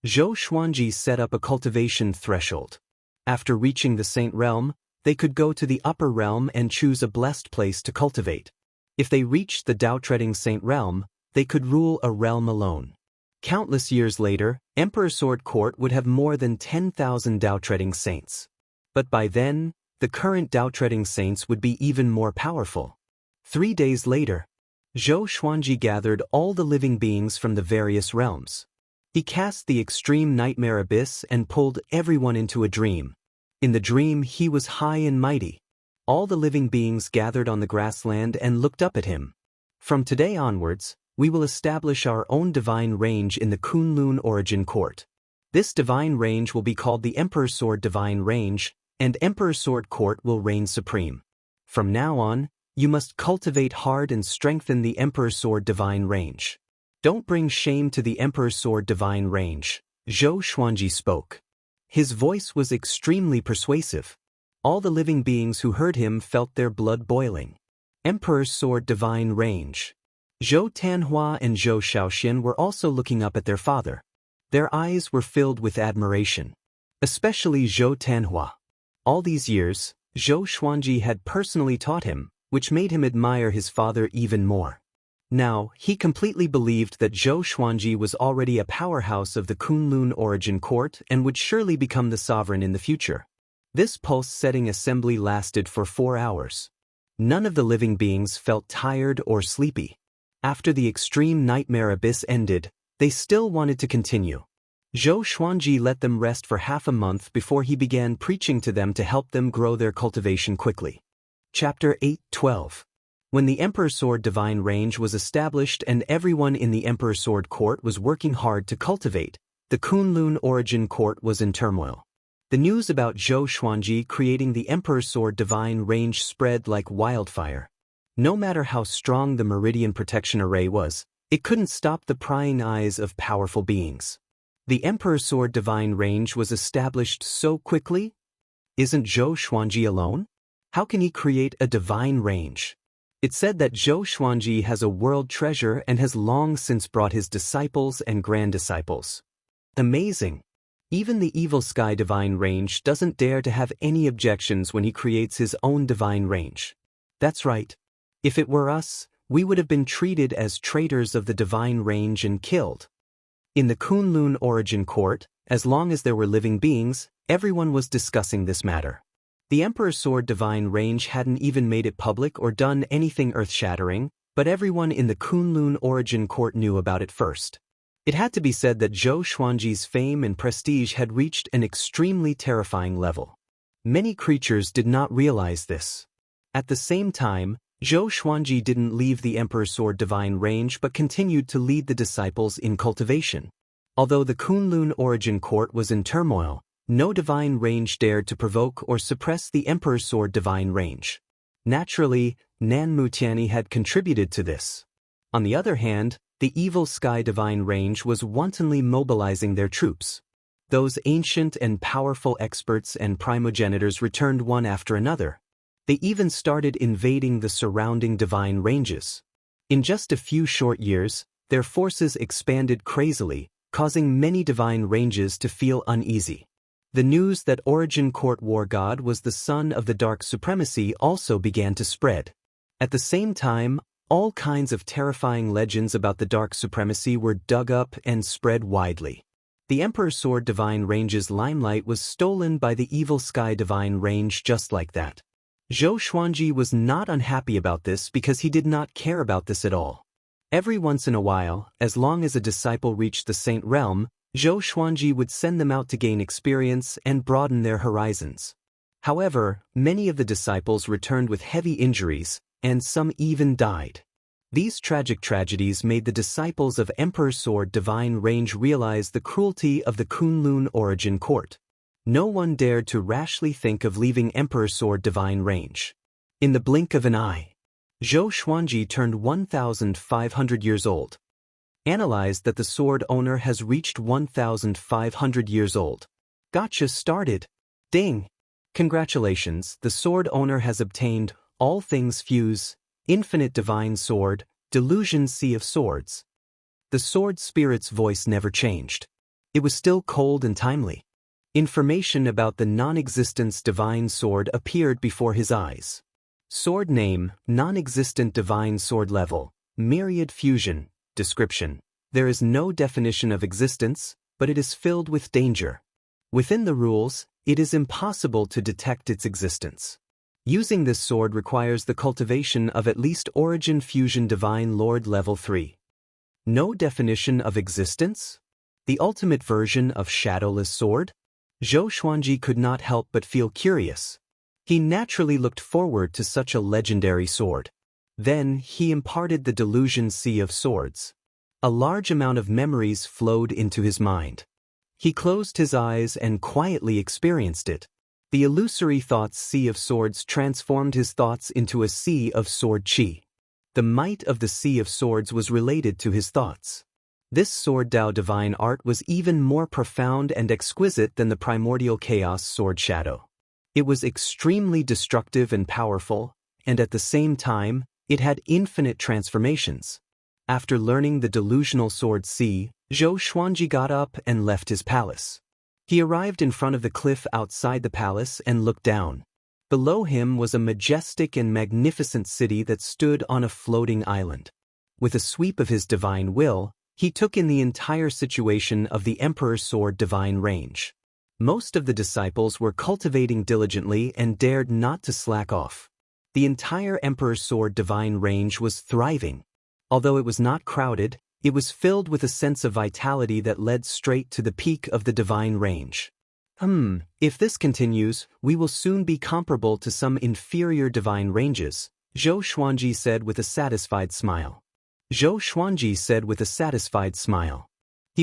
Zhou Xuanji set up a cultivation threshold. After reaching the Saint Realm, they could go to the Upper Realm and choose a blessed place to cultivate. If they reached the Dao-treading Saint Realm, they could rule a realm alone. Countless years later, Emperor Sword Court would have more than 10,000 Dao-treading saints. But by then, the current Dao-treading saints would be even more powerful. 3 days later, Zhou Xuanji gathered all the living beings from the various realms. He cast the extreme nightmare abyss and pulled everyone into a dream. In the dream, he was high and mighty. All the living beings gathered on the grassland and looked up at him. From today onwards, we will establish our own divine range in the Kunlun origin court. This divine range will be called the Emperor Sword Divine Range, and Emperor Sword Court will reign supreme. From now on, you must cultivate hard and strengthen the Emperor Sword Divine Range. Don't bring shame to the Emperor's Sword Divine Range, Zhou Xuanji spoke. His voice was extremely persuasive. All the living beings who heard him felt their blood boiling. Emperor's Sword Divine Range. Zhou Tanhua and Zhou Shaoxian were also looking up at their father. Their eyes were filled with admiration. Especially Zhou Tanhua. All these years, Zhou Xuanji had personally taught him, which made him admire his father even more. Now, he completely believed that Zhou Xuanji was already a powerhouse of the Kunlun origin court and would surely become the sovereign in the future. This pulse-setting assembly lasted for 4 hours. None of the living beings felt tired or sleepy. After the extreme nightmare abyss ended, they still wanted to continue. Zhou Xuanji let them rest for half a month before he began preaching to them to help them grow their cultivation quickly. Chapter 8:12. When the Emperor's Sword Divine Range was established and everyone in the Emperor's Sword Court was working hard to cultivate, the Kunlun origin court was in turmoil. The news about Zhou Xuanji creating the Emperor's Sword Divine Range spread like wildfire. No matter how strong the Meridian Protection Array was, it couldn't stop the prying eyes of powerful beings. The Emperor's Sword Divine Range was established so quickly? Isn't Zhou Xuanji alone? How can he create a divine range? It's said that Zhou Xuanji has a world treasure and has long since brought his disciples and grand-disciples. Amazing! Even the Evil Sky Divine Range doesn't dare to have any objections when he creates his own divine range. That's right. If it were us, we would have been treated as traitors of the divine range and killed. In the Kunlun origin court, as long as there were living beings, everyone was discussing this matter. The Emperor's Sword Divine Range hadn't even made it public or done anything earth-shattering, but everyone in the Kunlun origin court knew about it first. It had to be said that Zhou Xuanji's fame and prestige had reached an extremely terrifying level. Many creatures did not realize this. At the same time, Zhou Xuanji didn't leave the Emperor's Sword Divine Range but continued to lead the disciples in cultivation. Although the Kunlun origin court was in turmoil, no divine range dared to provoke or suppress the Emperor's Sword Divine Range. Naturally, Nan Mutiani had contributed to this. On the other hand, the Evil Sky Divine Range was wantonly mobilizing their troops. Those ancient and powerful experts and primogenitors returned one after another. They even started invading the surrounding divine ranges. In just a few short years, their forces expanded crazily, causing many divine ranges to feel uneasy. The news that Origin Court War God was the son of the Dark Supremacy also began to spread. At the same time, all kinds of terrifying legends about the Dark Supremacy were dug up and spread widely. The Emperor's Sword Divine Range's limelight was stolen by the Evil Sky Divine Range just like that. Zhou Xuanji was not unhappy about this because he did not care about this at all. Every once in a while, as long as a disciple reached the Saint Realm, Zhou Xuanji would send them out to gain experience and broaden their horizons. However, many of the disciples returned with heavy injuries, and some even died. These tragic tragedies made the disciples of Emperor's Sword Divine Range realize the cruelty of the Kunlun origin court. No one dared to rashly think of leaving Emperor's Sword Divine Range. In the blink of an eye, Zhou Xuanji turned 1,500 years old. Analyzed that the sword owner has reached 1,500 years old. Gotcha started. Ding! Congratulations, the sword owner has obtained All Things Fuse, Infinite Divine Sword, Delusion Sea of Swords. The sword spirit's voice never changed. It was still cold and timely. Information about the non-existence divine sword appeared before his eyes. Sword name, non-existent divine sword level, myriad fusion. Description: there is no definition of existence, but it is filled with danger. Within the rules, it is impossible to detect its existence. Using this sword requires the cultivation of at least Origin Fusion Divine Lord Level 3. No definition of existence? The ultimate version of Shadowless Sword? Zhou Xuanji could not help but feel curious. He naturally looked forward to such a legendary sword. Then he imparted the Delusion Sea of Swords. A large amount of memories flowed into his mind. He closed his eyes and quietly experienced it. The illusory thoughts Sea of Swords transformed his thoughts into a sea of sword chi. The might of the Sea of Swords was related to his thoughts. This sword Dao divine art was even more profound and exquisite than the primordial chaos sword shadow. It was extremely destructive and powerful, and at the same time, it had infinite transformations. After learning the delusional sword C, Zhou Xuanji got up and left his palace. He arrived in front of the cliff outside the palace and looked down. Below him was a majestic and magnificent city that stood on a floating island. With a sweep of his divine will, he took in the entire situation of the Emperor's sword divine range. Most of the disciples were cultivating diligently and dared not to slack off. The entire Emperor's sword divine range was thriving. Although it was not crowded, it was filled with a sense of vitality that led straight to the peak of the divine range. If this continues, we will soon be comparable to some inferior divine ranges, Zhou Xuanji said with a satisfied smile. He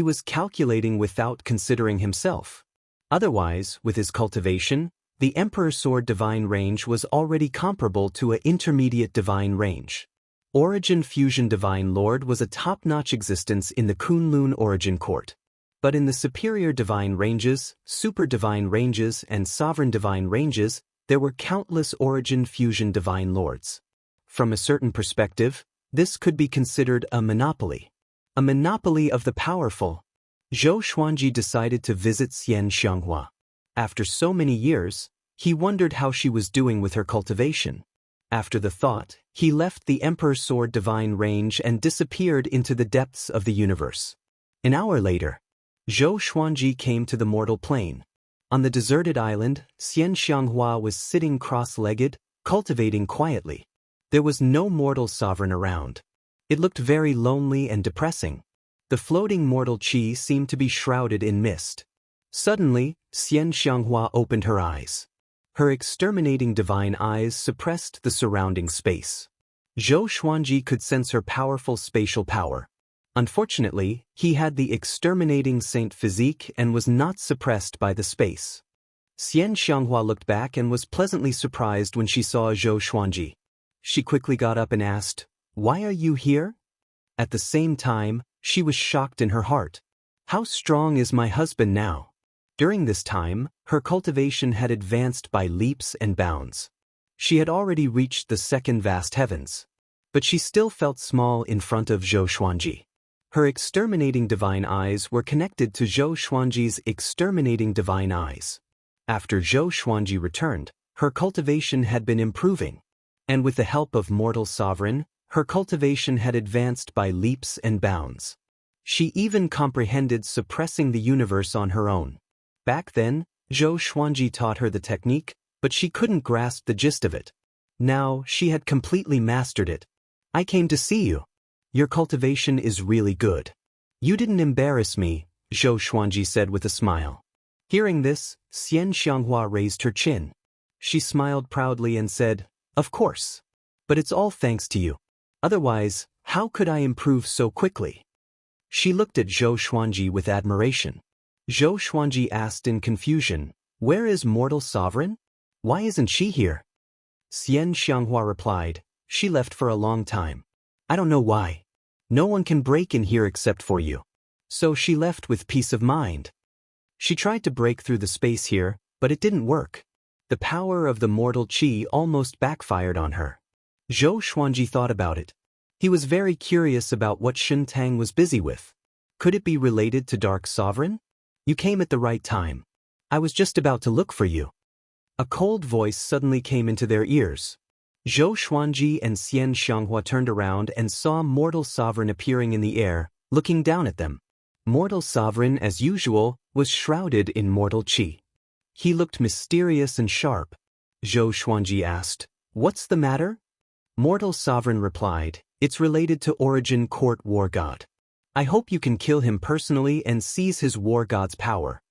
was calculating without considering himself. Otherwise, with his cultivation, the Emperor's sword divine range was already comparable to an intermediate divine range. Origin Fusion Divine Lord was a top-notch existence in the Kunlun Origin Court. But in the superior divine ranges, super divine ranges, and sovereign divine ranges, there were countless Origin Fusion Divine Lords. From a certain perspective, this could be considered a monopoly. A monopoly of the powerful. Zhou Xuanji decided to visit Xian Xianghua. After so many years, he wondered how she was doing with her cultivation. After the thought, he left the Emperor's sword divine range and disappeared into the depths of the universe. An hour later, Zhou Xuanji came to the mortal plane. On the deserted island, Xian Xianghua was sitting cross-legged, cultivating quietly. There was no mortal sovereign around. It looked very lonely and depressing. The floating mortal qi seemed to be shrouded in mist. Suddenly, Xian Xianghua opened her eyes. Her exterminating divine eyes suppressed the surrounding space. Zhou Xuanji could sense her powerful spatial power. Unfortunately, he had the exterminating saint physique and was not suppressed by the space. Xian Xianghua looked back and was pleasantly surprised when she saw Zhou Xuanji. She quickly got up and asked, "Why are you here?" At the same time, she was shocked in her heart. How strong is my husband now? During this time, her cultivation had advanced by leaps and bounds. She had already reached the second vast heavens. But she still felt small in front of Zhou Xuanji. Her exterminating divine eyes were connected to Zhou Xuanji's exterminating divine eyes. After Zhou Xuanji returned, her cultivation had been improving. And with the help of mortal sovereign, her cultivation had advanced by leaps and bounds. She even comprehended suppressing the universe on her own. Back then, Zhou Xuanji taught her the technique, but she couldn't grasp the gist of it. Now, she had completely mastered it. "I came to see you. Your cultivation is really good. You didn't embarrass me," Zhou Xuanji said with a smile. Hearing this, Xian Xianghua raised her chin. She smiled proudly and said, "Of course. But it's all thanks to you. Otherwise, how could I improve so quickly?" She looked at Zhou Xuanji with admiration. Zhou Xuanji asked in confusion, "Where is mortal sovereign? Why isn't she here?" Xian Xianghua replied, "She left for a long time. I don't know why. No one can break in here except for you. So she left with peace of mind. She tried to break through the space here, but it didn't work. The power of the mortal qi almost backfired on her." Zhou Xuanji thought about it. He was very curious about what Shen Tang was busy with. Could it be related to Dark Sovereign? "You came at the right time. I was just about to look for you." A cold voice suddenly came into their ears. Zhou Xuanji and Xian Xianghua turned around and saw Mortal Sovereign appearing in the air, looking down at them. Mortal Sovereign, as usual, was shrouded in mortal qi. He looked mysterious and sharp. Zhou Xuanji asked, "What's the matter?" Mortal Sovereign replied, "It's related to Origin Court War God. I hope you can kill him personally and seize his War God's power."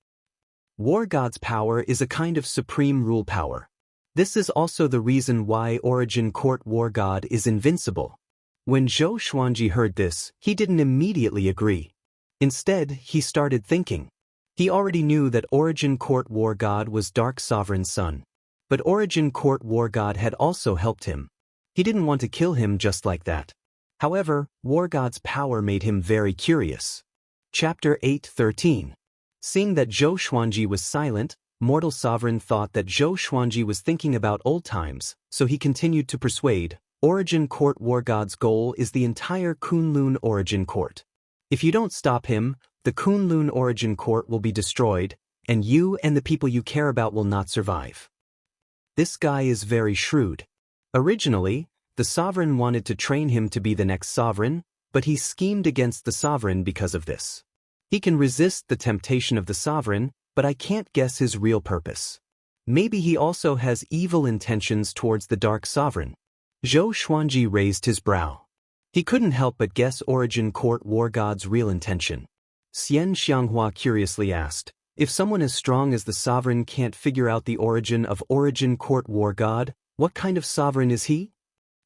War God's power is a kind of supreme rule power. This is also the reason why Origin Court War God is invincible. When Zhou Xuanji heard this, he didn't immediately agree. Instead, he started thinking. He already knew that Origin Court War God was Dark Sovereign's son. But Origin Court War God had also helped him. He didn't want to kill him just like that. However, War God's power made him very curious. Chapter 8:13. Seeing that Zhou Xuanji was silent, mortal sovereign thought that Zhou Xuanji was thinking about old times, so he continued to persuade. Origin Court War God's goal is the entire Kunlun Origin Court. If you don't stop him, the Kunlun Origin Court will be destroyed, and you and the people you care about will not survive. This guy is very shrewd. Originally, the sovereign wanted to train him to be the next sovereign, but he schemed against the sovereign because of this. He can resist the temptation of the sovereign, but I can't guess his real purpose. Maybe he also has evil intentions towards the dark sovereign. Zhou Xuanji raised his brow. He couldn't help but guess Origin Court War God's real intention. Xian Xianghua curiously asked, if someone as strong as the sovereign can't figure out the origin of Origin Court War God, what kind of sovereign is he?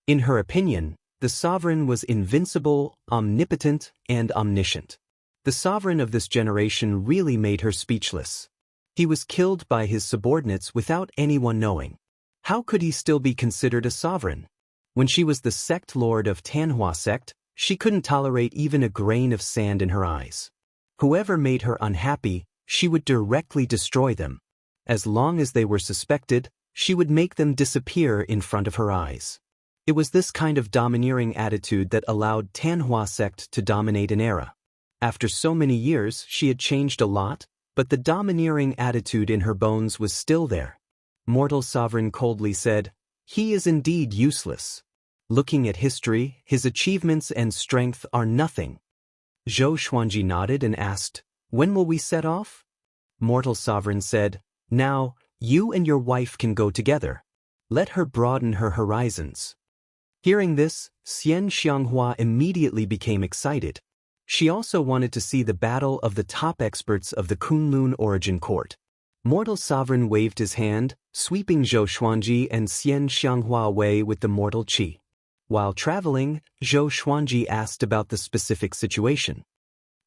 In her opinion, the sovereign was invincible, omnipotent, and omniscient. The sovereign of this generation really made her speechless. He was killed by his subordinates without anyone knowing. How could he still be considered a sovereign? When she was the sect lord of Tanhua sect, she couldn't tolerate even a grain of sand in her eyes. Whoever made her unhappy, she would directly destroy them. As long as they were suspected, she would make them disappear in front of her eyes. It was this kind of domineering attitude that allowed Tanhua sect to dominate an era. After so many years, she had changed a lot, but the domineering attitude in her bones was still there. Mortal sovereign coldly said, he is indeed useless. Looking at history, his achievements and strength are nothing. Zhou Xuanji nodded and asked, when will we set off? Mortal sovereign said, now, you and your wife can go together. Let her broaden her horizons. Hearing this, Xian Xianghua immediately became excited. She also wanted to see the battle of the top experts of the Kunlun Origin Court. Mortal sovereign waved his hand, sweeping Zhou Xuanji and Xian Xianghua away with the mortal qi. While traveling, Zhou Xuanji asked about the specific situation.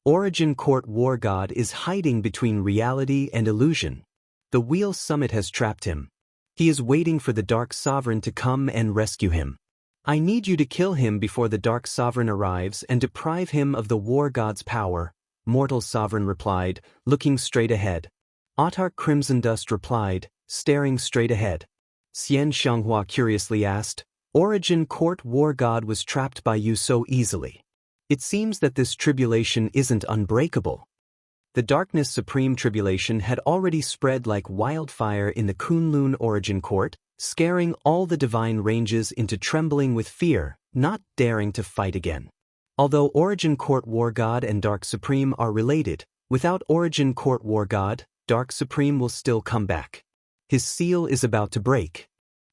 Origin Court War God is hiding between reality and illusion. The Wheel Summit has trapped him. He is waiting for the Dark Sovereign to come and rescue him. I need you to kill him before the Dark Sovereign arrives and deprive him of the War God's power, Mortal Sovereign replied, looking straight ahead. Autarch Crimson Dust replied, staring straight ahead. Xian Xianghua curiously asked, Origin Court War God was trapped by you so easily. It seems that this tribulation isn't unbreakable. The Darkness Supreme tribulation had already spread like wildfire in the Kunlun Origin Court, scaring all the divine ranges into trembling with fear, not daring to fight again. Although Origin Court War God and Dark Supreme are related, without Origin Court War God, Dark Supreme will still come back. His seal is about to break.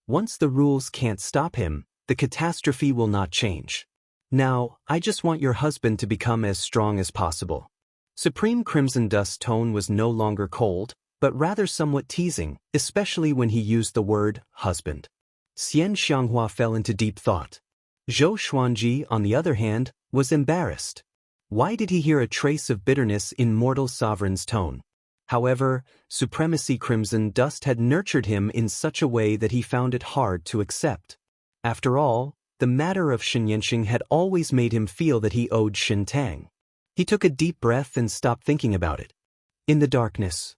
Once the rules can't stop him, the catastrophe will not change. Now, I just want your husband to become as strong as possible. Supreme Crimson Dust's tone was no longer cold, but rather somewhat teasing, especially when he used the word husband. Xian Xianghua fell into deep thought. Zhou Xuanji, on the other hand, was embarrassed. Why did he hear a trace of bitterness in Mortal Sovereign's tone? However, Supremacy Crimson Dust had nurtured him in such a way that he found it hard to accept. After all, the matter of Shenyanxing had always made him feel that he owed Shintang. He took a deep breath and stopped thinking about it. In the darkness,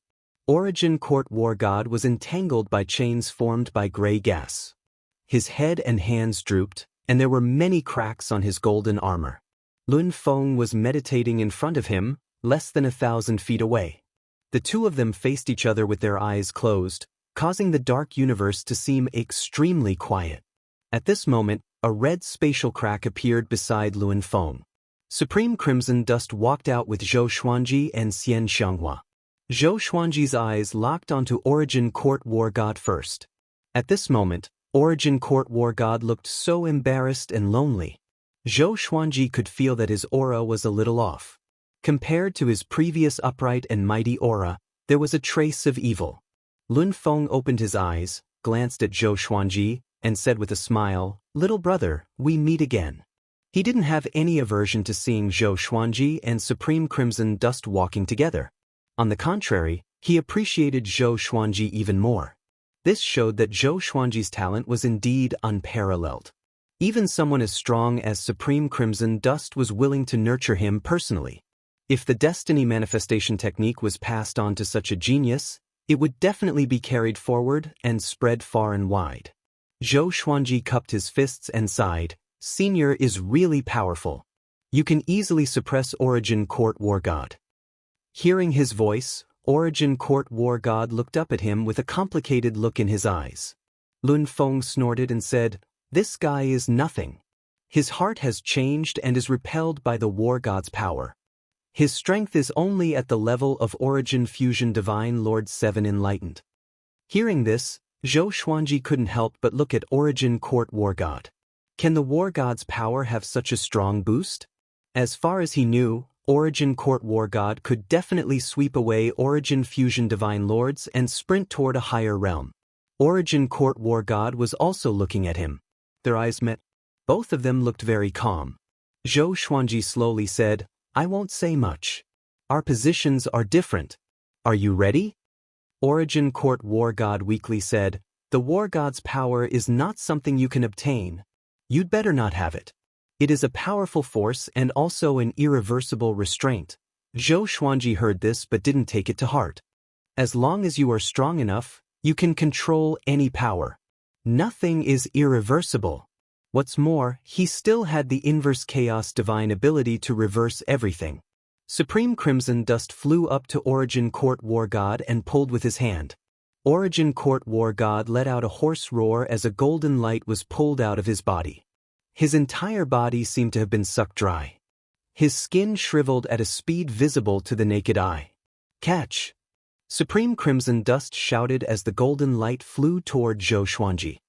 Origin Court War God was entangled by chains formed by gray gas. His head and hands drooped, and there were many cracks on his golden armor. Lun Feng was meditating in front of him, less than 1,000 feet away. The two of them faced each other with their eyes closed, causing the dark universe to seem extremely quiet. At this moment, a red spatial crack appeared beside Lun Feng. Supreme Crimson Dust walked out with Zhou Xuanji and Xian Xianghua. Zhou Xuanji's eyes locked onto Origin Court War God first. At this moment, Origin Court War God looked so embarrassed and lonely. Zhou Xuanji could feel that his aura was a little off. Compared to his previous upright and mighty aura, there was a trace of evil. Lun Feng opened his eyes, glanced at Zhou Xuanji, and said with a smile, "Little brother, we meet again." He didn't have any aversion to seeing Zhou Xuanji and Supreme Crimson Dust walking together. On the contrary, he appreciated Zhou Xuanji even more. This showed that Zhou Xuanji's talent was indeed unparalleled. Even someone as strong as Supreme Crimson Dust was willing to nurture him personally. If the destiny manifestation technique was passed on to such a genius, it would definitely be carried forward and spread far and wide. Zhou Xuanji cupped his fists and sighed, "Senior is really powerful. You can easily suppress Origin Court War God." Hearing his voice, Origin Court War God looked up at him with a complicated look in his eyes. Lun Feng snorted and said, "This guy is nothing. His heart has changed and is repelled by the War God's power. His strength is only at the level of Origin Fusion Divine Lord 7 Enlightened." Hearing this, Zhou Xuanji couldn't help but look at Origin Court War God. Can the War God's power have such a strong boost? As far as he knew, Origin Court War God could definitely sweep away Origin Fusion Divine Lords and sprint toward a higher realm. Origin Court War God was also looking at him. Their eyes met. Both of them looked very calm. Zhou Xuanji slowly said, "I won't say much. Our positions are different. Are you ready?" Origin Court War God weakly said, "The War God's power is not something you can obtain. You'd better not have it. It is a powerful force and also an irreversible restraint." Zhou Xuanji heard this but didn't take it to heart. As long as you are strong enough, you can control any power. Nothing is irreversible. What's more, he still had the inverse chaos divine ability to reverse everything. Supreme Crimson Dust flew up to Origin Court War God and pulled with his hand. Origin Court War God let out a hoarse roar as a golden light was pulled out of his body. His entire body seemed to have been sucked dry. His skin shriveled at a speed visible to the naked eye. "Catch!" Supreme Crimson Dust shouted as the golden light flew toward Zhou Xuanji.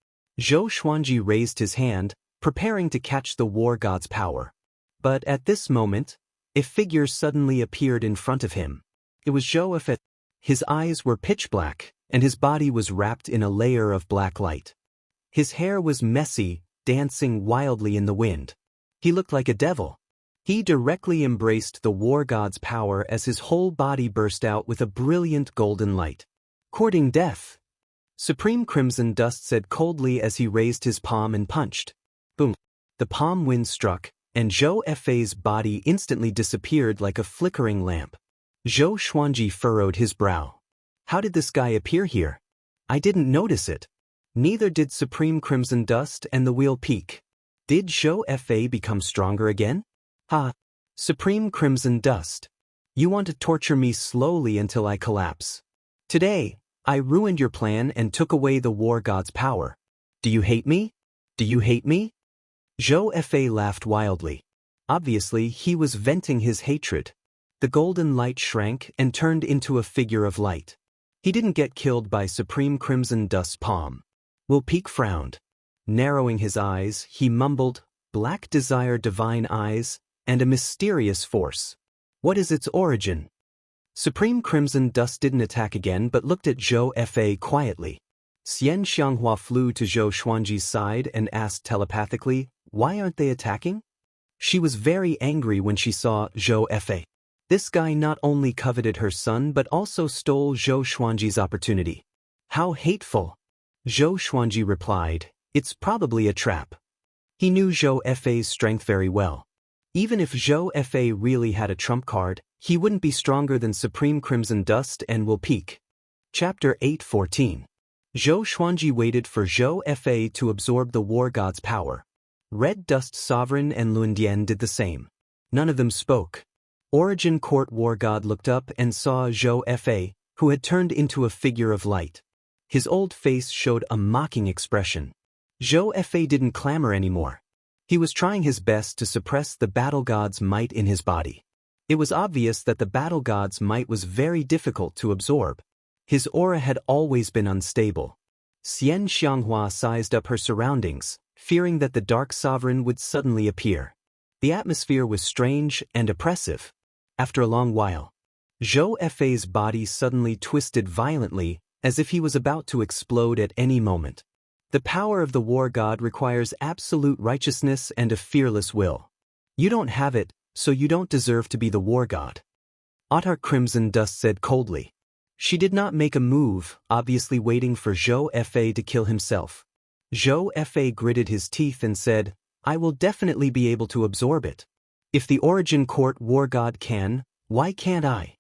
Zhou Xuanji raised his hand, preparing to catch the War God's power. But at this moment, a figure suddenly appeared in front of him. It was Zhou Fe. His eyes were pitch black, and his body was wrapped in a layer of black light. His hair was messy, dancing wildly in the wind. He looked like a devil. He directly embraced the War God's power as his whole body burst out with a brilliant golden light. "Courting death," Supreme Crimson Dust said coldly as he raised his palm and punched. Boom! The palm wind struck, and Zhou Fe's body instantly disappeared like a flickering lamp. Zhou Xuanji furrowed his brow. "How did this guy appear here? I didn't notice it." Neither did Supreme Crimson Dust and the Wheel Peak. Did Zhou Fe become stronger again? "Ha! Supreme Crimson Dust. You want to torture me slowly until I collapse. Today, I ruined your plan and took away the War God's power. Do you hate me? Do you hate me?" Zhou Fe laughed wildly. Obviously, he was venting his hatred. The golden light shrank and turned into a figure of light. He didn't get killed by Supreme Crimson Dust's palm. Will Peak frowned. Narrowing his eyes, he mumbled, "Black desire divine eyes, and a mysterious force. What is its origin?" Supreme Crimson Dust didn't attack again but looked at Zhou Fe quietly. Xian Xianghua flew to Zhou Xuanji's side and asked telepathically, "Why aren't they attacking?" She was very angry when she saw Zhou Fe. This guy not only coveted her son but also stole Zhou Xuanji's opportunity. "How hateful!" Zhou Xuanji replied, "It's probably a trap." He knew Zhou Fe's strength very well. Even if Zhou Fe really had a trump card, he wouldn't be stronger than Supreme Crimson Dust and Will Peak. Chapter 8:14. Zhou Xuanji waited for Zhou Fe to absorb the War God's power. Red Dust Sovereign and Lundian did the same. None of them spoke. Origin Court War God looked up and saw Zhou Fe, who had turned into a figure of light. His old face showed a mocking expression. Zhou Fe didn't clamor anymore. He was trying his best to suppress the battle god's might in his body. It was obvious that the battle god's might was very difficult to absorb. His aura had always been unstable. Xian Xianghua sized up her surroundings, fearing that the Dark Sovereign would suddenly appear. The atmosphere was strange and oppressive. After a long while, Zhou Fe's body suddenly twisted violently, as if he was about to explode at any moment. The power of the War God requires absolute righteousness and a fearless will. You don't have it, so you don't deserve to be the War God. Autar Crimson Dust said coldly. She did not make a move, obviously waiting for Zhou Fe to kill himself. Zhou Fe gritted his teeth and said, "I will definitely be able to absorb it. If the Origin Court War God can, Why can't I?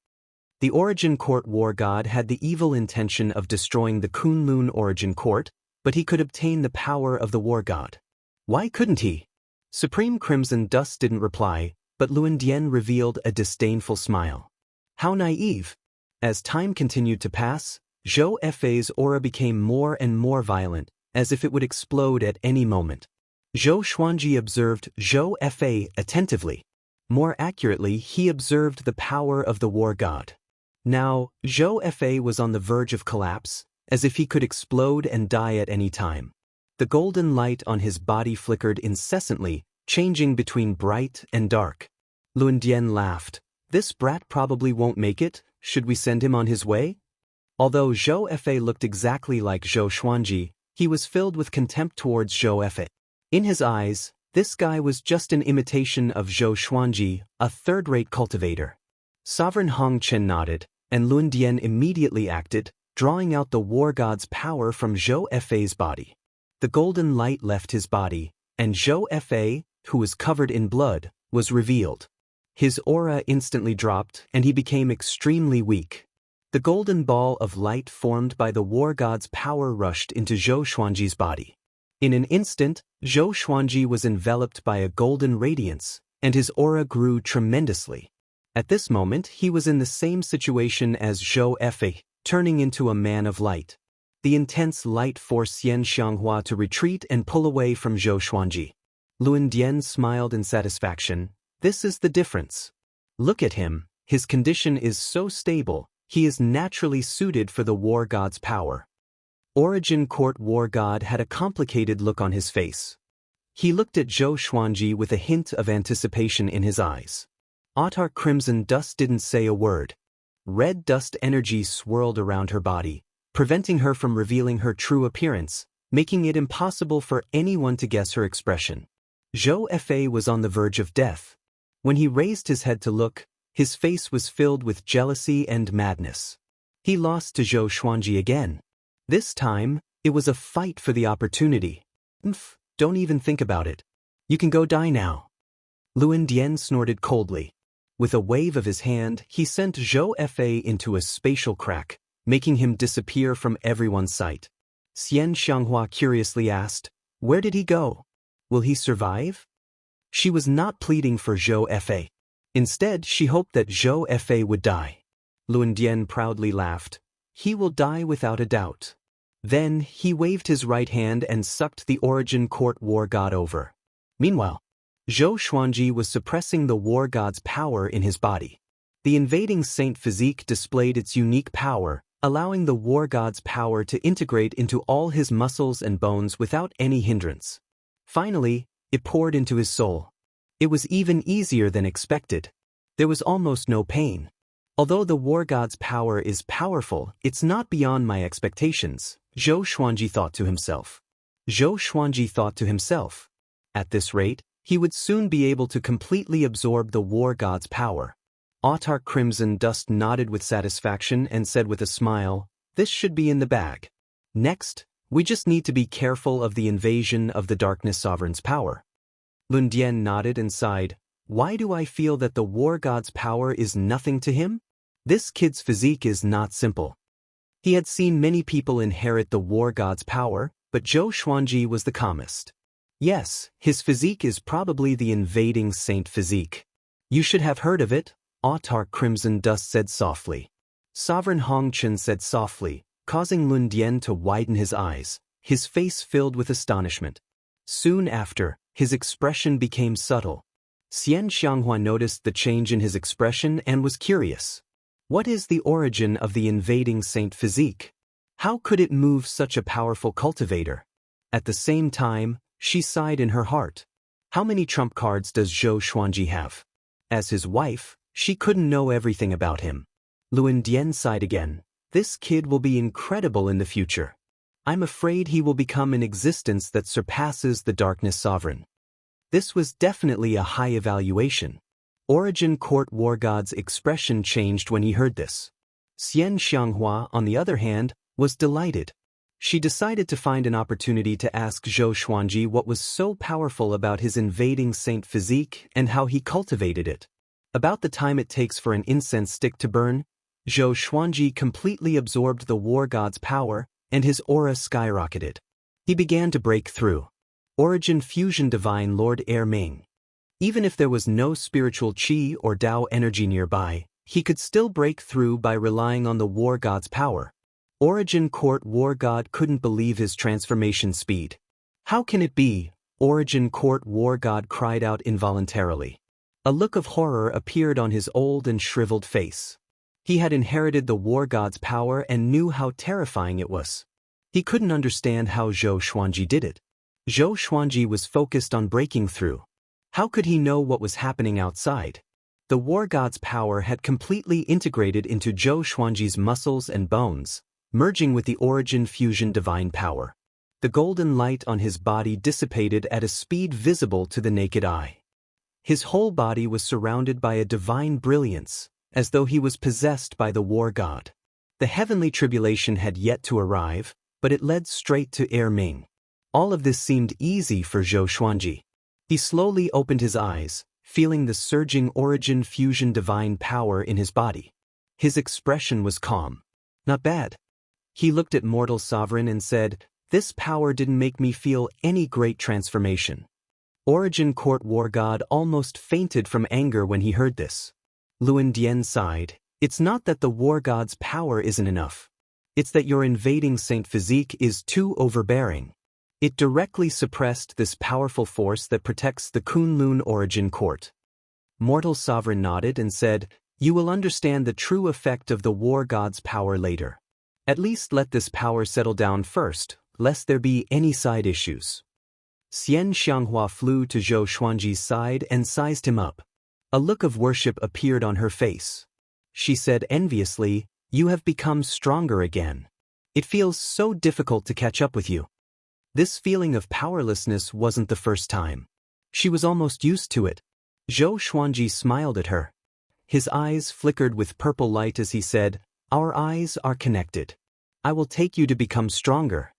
The Origin Court war god had the evil intention of destroying the Kunlun Origin Court, but he could obtain the power of the war god. Why couldn't he? Supreme Crimson Dust didn't reply, but Luan Dian revealed a disdainful smile. How naive! As time continued to pass, Zhou Fei's aura became more and more violent, as if it would explode at any moment. Zhou Xuanji observed Zhou Fei attentively. More accurately, he observed the power of the war god. Now, Zhou Fei was on the verge of collapse, as if he could explode and die at any time. The golden light on his body flickered incessantly, changing between bright and dark. Luan Dian laughed. This brat probably won't make it, should we send him on his way? Although Zhou Fei looked exactly like Zhou Xuanji, he was filled with contempt towards Zhou Fei. In his eyes, this guy was just an imitation of Zhou Xuanji, a third-rate cultivator. Sovereign Hong Chen nodded, and Luan Dian immediately acted, drawing out the war god's power from Zhou Fei's body. The golden light left his body, and Zhou Fei, who was covered in blood, was revealed. His aura instantly dropped, and he became extremely weak. The golden ball of light formed by the war god's power rushed into Zhou Xuanji's body. In an instant, Zhou Xuanji was enveloped by a golden radiance, and his aura grew tremendously. At this moment, he was in the same situation as Zhou Fei, turning into a man of light. The intense light forced Xian Xianghua to retreat and pull away from Zhou Xuanji. Luan Dian smiled in satisfaction. This is the difference. Look at him, his condition is so stable, he is naturally suited for the war god's power. Origin Court war god had a complicated look on his face. He looked at Zhou Xuanji with a hint of anticipation in his eyes. Autarch Crimson Dust didn't say a word. Red dust energy swirled around her body, preventing her from revealing her true appearance, making it impossible for anyone to guess her expression. Zhou Fei was on the verge of death. When he raised his head to look, his face was filled with jealousy and madness. He lost to Zhou Xuanji again. This time, it was a fight for the opportunity. Don't even think about it. You can go die now. Luan Dian snorted coldly. With a wave of his hand, he sent Zhou Fei into a spatial crack, making him disappear from everyone's sight. Xian Xianghua curiously asked, "Where did he go? Will he survive?" She was not pleading for Zhou Fei. Instead, she hoped that Zhou Fei would die. Luan Dian proudly laughed. He will die without a doubt. Then, he waved his right hand and sucked the Origin Court war god over. Meanwhile, Zhou Xuanji was suppressing the war god's power in his body. The invading saint physique displayed its unique power, allowing the war god's power to integrate into all his muscles and bones without any hindrance. Finally, it poured into his soul. It was even easier than expected. There was almost no pain. Although the war god's power is powerful, it's not beyond my expectations, Zhou Xuanji thought to himself. Zhou Xuanji thought to himself. At this rate, he would soon be able to completely absorb the war god's power. Autarch Crimson Dust nodded with satisfaction and said with a smile, "This should be in the bag. Next, we just need to be careful of the invasion of the Darkness Sovereign's power." Luan Dian nodded and sighed. Why do I feel that the war god's power is nothing to him? This kid's physique is not simple. He had seen many people inherit the war god's power, but Zhou Xuanji was the calmest. Yes, his physique is probably the invading saint physique. You should have heard of it, Autarch Crimson Dust said softly. Sovereign Hong Chen said softly, causing Luan Dian to widen his eyes, his face filled with astonishment. Soon after, his expression became subtle. Xian Xianghua noticed the change in his expression and was curious. What is the origin of the invading saint physique? How could it move such a powerful cultivator? At the same time, she sighed in her heart. How many trump cards does Zhou Xuanji have? As his wife, she couldn't know everything about him. Luan Dian sighed again. This kid will be incredible in the future. I'm afraid he will become an existence that surpasses the Darkness Sovereign. This was definitely a high evaluation. Origin Court war god's expression changed when he heard this. Xian Xianghua, on the other hand, was delighted. She decided to find an opportunity to ask Zhou Xuanji what was so powerful about his invading saint physique and how he cultivated it. About the time it takes for an incense stick to burn, Zhou Xuanji completely absorbed the war god's power, and his aura skyrocketed. He began to break through. Origin Fusion Divine Lord Air Ming. Even if there was no spiritual qi or Tao energy nearby, he could still break through by relying on the war god's power. Origin Court War God couldn't believe his transformation speed. How can it be? Origin Court War God cried out involuntarily. A look of horror appeared on his old and shriveled face. He had inherited the war god's power and knew how terrifying it was. He couldn't understand how Zhou Xuanji did it. Zhou Xuanji was focused on breaking through. How could he know what was happening outside? The war god's power had completely integrated into Zhou Xuanji's muscles and bones, merging with the Origin Fusion Divine power. The golden light on his body dissipated at a speed visible to the naked eye. His whole body was surrounded by a divine brilliance, as though he was possessed by the war god. The heavenly tribulation had yet to arrive, but it led straight to Air Ming. All of this seemed easy for Zhou Xuanji. He slowly opened his eyes, feeling the surging Origin Fusion Divine power in his body. His expression was calm. Not bad. He looked at Mortal Sovereign and said, "This power didn't make me feel any great transformation." Origin Court War God almost fainted from anger when he heard this. Luan Dian sighed. "It's not that the war god's power isn't enough. It's that your invading Saint physique is too overbearing. It directly suppressed this powerful force that protects the Kunlun Origin Court." Mortal Sovereign nodded and said, "You will understand the true effect of the war god's power later. At least let this power settle down first, lest there be any side issues." Xian Xianghua flew to Zhou Xuanji's side and sized him up. A look of worship appeared on her face. She said enviously, "You have become stronger again. It feels so difficult to catch up with you." This feeling of powerlessness wasn't the first time. She was almost used to it. Zhou Xuanji smiled at her. His eyes flickered with purple light as he said, "Our eyes are connected. I will take you to become stronger."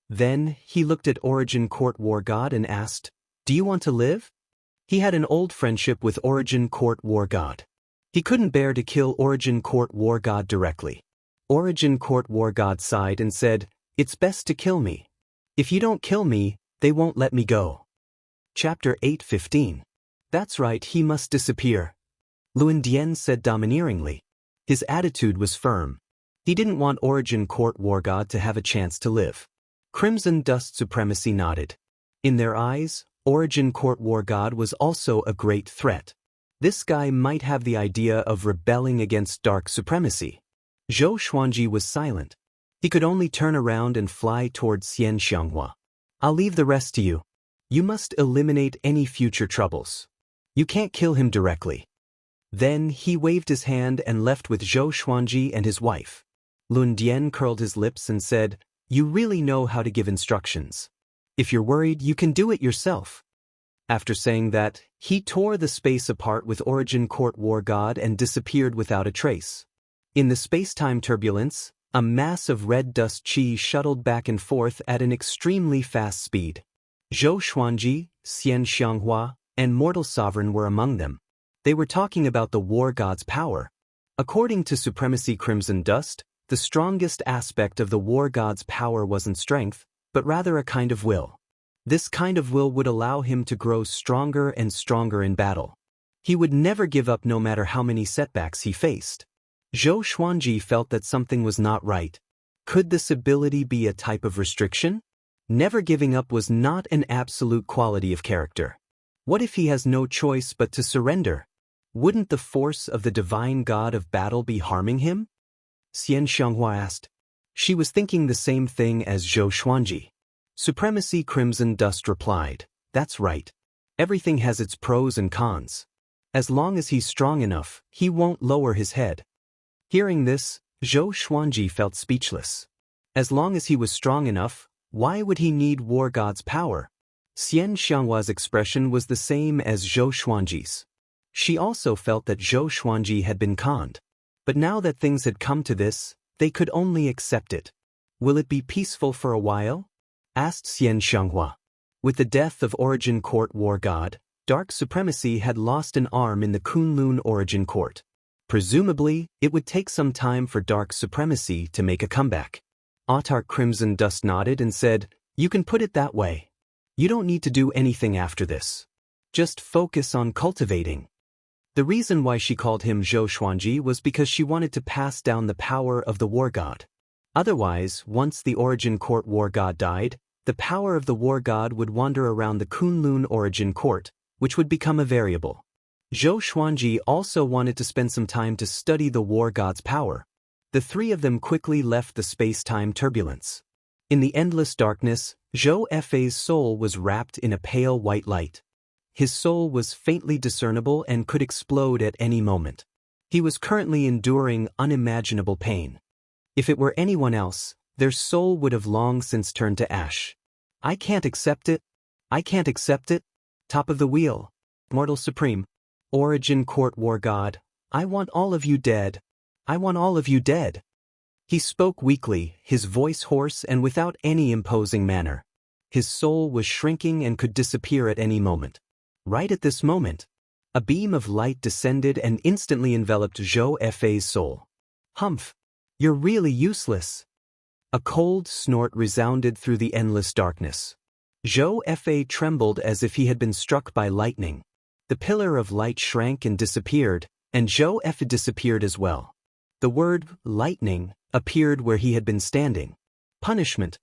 Then, he looked at Origin Court War God and asked, "Do you want to live?" He had an old friendship with Origin Court War God. He couldn't bear to kill Origin Court War God directly. Origin Court War God sighed and said, "It's best to kill me. If you don't kill me, they won't let me go." Chapter 8:15. "That's right, he must disappear," Luan Dian said domineeringly. His attitude was firm. He didn't want Origin Court War God to have a chance to live. Crimson Dust Supremacy nodded. In their eyes, Origin Court War God was also a great threat. This guy might have the idea of rebelling against dark supremacy. Zhou Xuanji was silent. He could only turn around and fly towards Xian Xianghua. "I'll leave the rest to you. You must eliminate any future troubles. You can't kill him directly." Then he waved his hand and left with Zhou Xuanji and his wife. Lun Dian curled his lips and said, "You really know how to give instructions. If you're worried, you can do it yourself." After saying that, he tore the space apart with Origin Court War God and disappeared without a trace. In the space-time turbulence, a mass of red dust chi shuttled back and forth at an extremely fast speed. Zhou Xuanji, Xian Xianghua, and Mortal Sovereign were among them. They were talking about the war god's power. According to Supremacy Crimson Dust, the strongest aspect of the war god's power wasn't strength, but rather a kind of will. This kind of will would allow him to grow stronger and stronger in battle. He would never give up no matter how many setbacks he faced. Zhou Xuanji felt that something was not right. Could this ability be a type of restriction? Never giving up was not an absolute quality of character. What if he has no choice but to surrender? Wouldn't the force of the divine god of battle be harming him? Xian Xianghua asked. She was thinking the same thing as Zhou Xuanji. Supremacy Crimson Dust replied, "That's right. Everything has its pros and cons. As long as he's strong enough, he won't lower his head." Hearing this, Zhou Xuanji felt speechless. As long as he was strong enough, why would he need war god's power? Xian Xianghua's expression was the same as Zhou Xuanji's. She also felt that Zhou Xuanji had been conned. But now that things had come to this, they could only accept it. "Will it be peaceful for a while?" asked Xian Xianghua. With the death of Origin Court War God, Dark Supremacy had lost an arm in the Kunlun Origin Court. Presumably, it would take some time for Dark Supremacy to make a comeback. Autarch Crimson Dust nodded and said, "You can put it that way. You don't need to do anything after this. Just focus on cultivating." The reason why she called him Zhou Xuanji was because she wanted to pass down the power of the war god. Otherwise, once the Origin Court war god died, the power of the war god would wander around the Kunlun Origin Court, which would become a variable. Zhou Xuanji also wanted to spend some time to study the war god's power. The three of them quickly left the space-time turbulence. In the endless darkness, Zhou Fei's soul was wrapped in a pale white light. His soul was faintly discernible and could explode at any moment. He was currently enduring unimaginable pain. If it were anyone else, their soul would have long since turned to ash. "I can't accept it. I can't accept it. Top of the wheel. Mortal Supreme. Origin Court War God. I want all of you dead. I want all of you dead." He spoke weakly, his voice hoarse and without any imposing manner. His soul was shrinking and could disappear at any moment. Right at this moment, a beam of light descended and instantly enveloped Zhou Fei's soul. "Humph! You're really useless." A cold snort resounded through the endless darkness. Zhou Fei trembled as if he had been struck by lightning. The pillar of light shrank and disappeared, and Zhou Fei disappeared as well. The word lightning appeared where he had been standing. Punishment.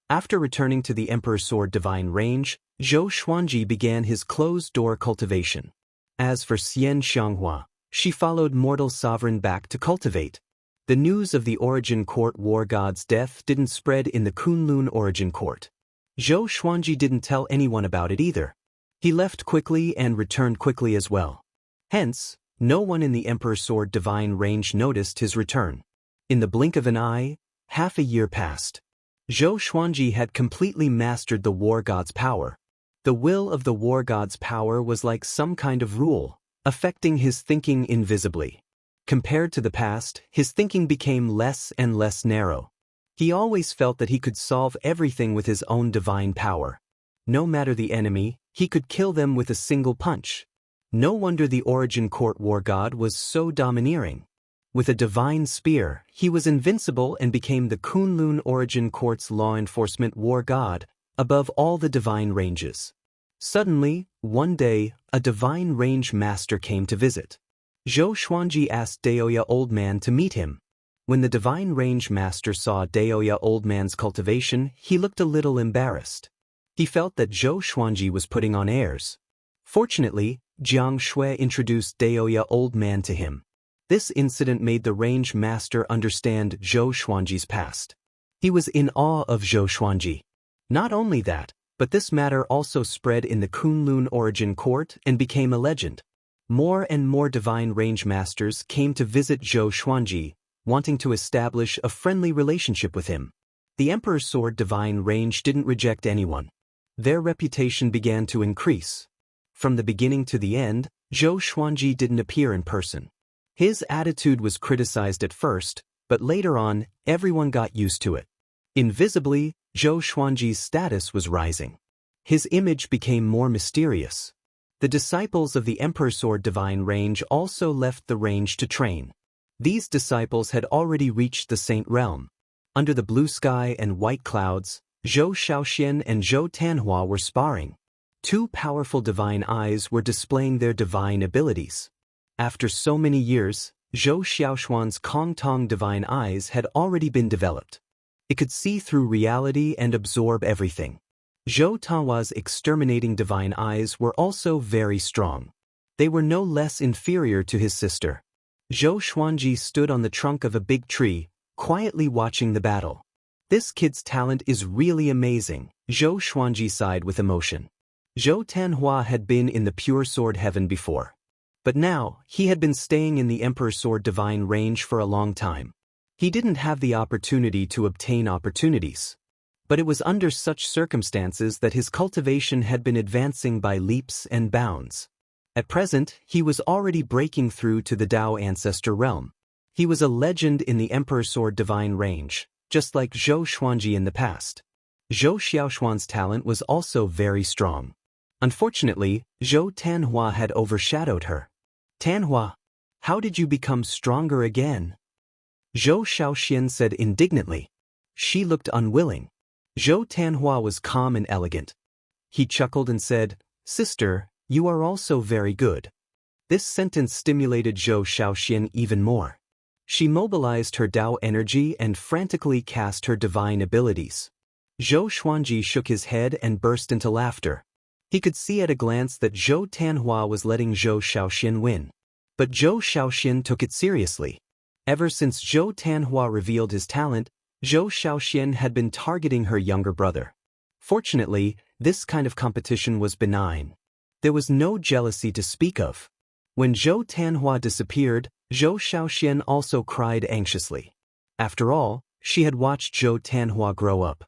After returning to the Emperor's Sword Divine Range, Zhou Xuanji began his closed-door cultivation. As for Xian Xianghua, she followed Mortal Sovereign back to cultivate. The news of the Origin Court war god's death didn't spread in the Kunlun Origin Court. Zhou Xuanji didn't tell anyone about it either. He left quickly and returned quickly as well. Hence, no one in the Emperor's Sword Divine Range noticed his return. In the blink of an eye, half a year passed. Zhou Xuanji had completely mastered the war god's power. The will of the war god's power was like some kind of rule, affecting his thinking invisibly. Compared to the past, his thinking became less and less narrow. He always felt that he could solve everything with his own divine power. No matter the enemy, he could kill them with a single punch. No wonder the Origin Court war god was so domineering. With a divine spear, he was invincible and became the Kunlun Origin Court's law enforcement war god, above all the divine ranges. Suddenly, one day, a divine range master came to visit. Zhou Xuanji asked Daoya Old Man to meet him. When the divine range master saw Daoya Old Man's cultivation, he looked a little embarrassed. He felt that Zhou Xuanji was putting on airs. Fortunately, Jiang Shui introduced Daoya Old Man to him. This incident made the range master understand Zhou Xuanji's past. He was in awe of Zhou Xuanji. Not only that, but this matter also spread in the Kunlun Origin Court and became a legend. More and more divine range masters came to visit Zhou Xuanji, wanting to establish a friendly relationship with him. The Emperor's Sword Divine Range didn't reject anyone. Their reputation began to increase. From the beginning to the end, Zhou Xuanji didn't appear in person. His attitude was criticized at first, but later on, everyone got used to it. Invisibly, Zhou Xuanji's status was rising. His image became more mysterious. The disciples of the Emperor's Sword Divine Range also left the range to train. These disciples had already reached the Saint Realm. Under the blue sky and white clouds, Zhou Shaoxian and Zhou Tanhua were sparring. Two powerful divine eyes were displaying their divine abilities. After so many years, Zhou Xiaoxuan's Kong Tong divine eyes had already been developed. It could see through reality and absorb everything. Zhou Tanhua's exterminating divine eyes were also very strong. They were no less inferior to his sister. Zhou Xuanji stood on the trunk of a big tree, quietly watching the battle. "This kid's talent is really amazing," Zhou Xuanji sighed with emotion. Zhou Tanhua had been in the pure sword heaven before. But now, he had been staying in the Emperor's Sword Divine Range for a long time. He didn't have the opportunity to obtain opportunities. But it was under such circumstances that his cultivation had been advancing by leaps and bounds. At present, he was already breaking through to the Dao Ancestor realm. He was a legend in the Emperor's Sword Divine Range, just like Zhou Xuanji in the past. Zhou Xiaoxuan's talent was also very strong. Unfortunately, Zhou Tanhua had overshadowed her. Tanhua, how did you become stronger again? Zhou Shaoxian said indignantly. She looked unwilling. Zhou Tanhua was calm and elegant. He chuckled and said, Sister, you are also very good. This sentence stimulated Zhou Shaoxian even more. She mobilized her Tao energy and frantically cast her divine abilities. Zhou Xuanji shook his head and burst into laughter. He could see at a glance that Zhou Tanhua was letting Zhou Shaoxian win. But Zhou Shaoxian took it seriously. Ever since Zhou Tanhua revealed his talent, Zhou Shaoxian had been targeting her younger brother. Fortunately, this kind of competition was benign. There was no jealousy to speak of. When Zhou Tanhua disappeared, Zhou Shaoxian also cried anxiously. After all, she had watched Zhou Tanhua grow up.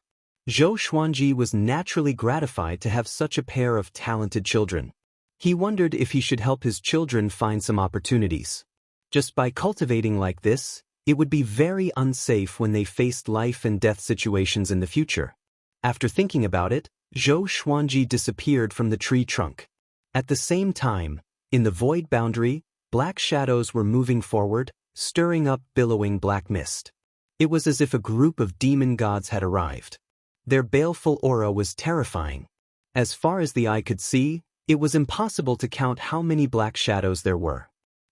Zhou Xuanji was naturally gratified to have such a pair of talented children. He wondered if he should help his children find some opportunities. Just by cultivating like this, it would be very unsafe when they faced life and death situations in the future. After thinking about it, Zhou Xuanji disappeared from the tree trunk. At the same time, in the void boundary, black shadows were moving forward, stirring up billowing black mist. It was as if a group of demon gods had arrived. Their baleful aura was terrifying. As far as the eye could see, it was impossible to count how many black shadows there were.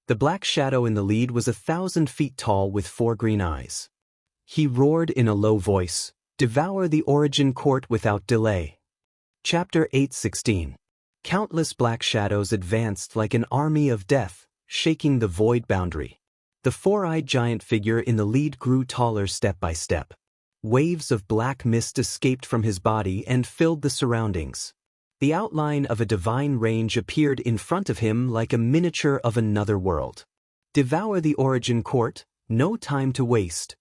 The black shadow in the lead was 1,000 feet tall with 4 green eyes. He roared in a low voice, "Devour the origin court without delay." Chapter 8:16. Countless black shadows advanced like an army of death, shaking the void boundary. The 4-eyed giant figure in the lead grew taller step by step. Waves of black mist escaped from his body and filled the surroundings. The outline of a divine range appeared in front of him like a miniature of another world. "Devour the origin court, no time to waste."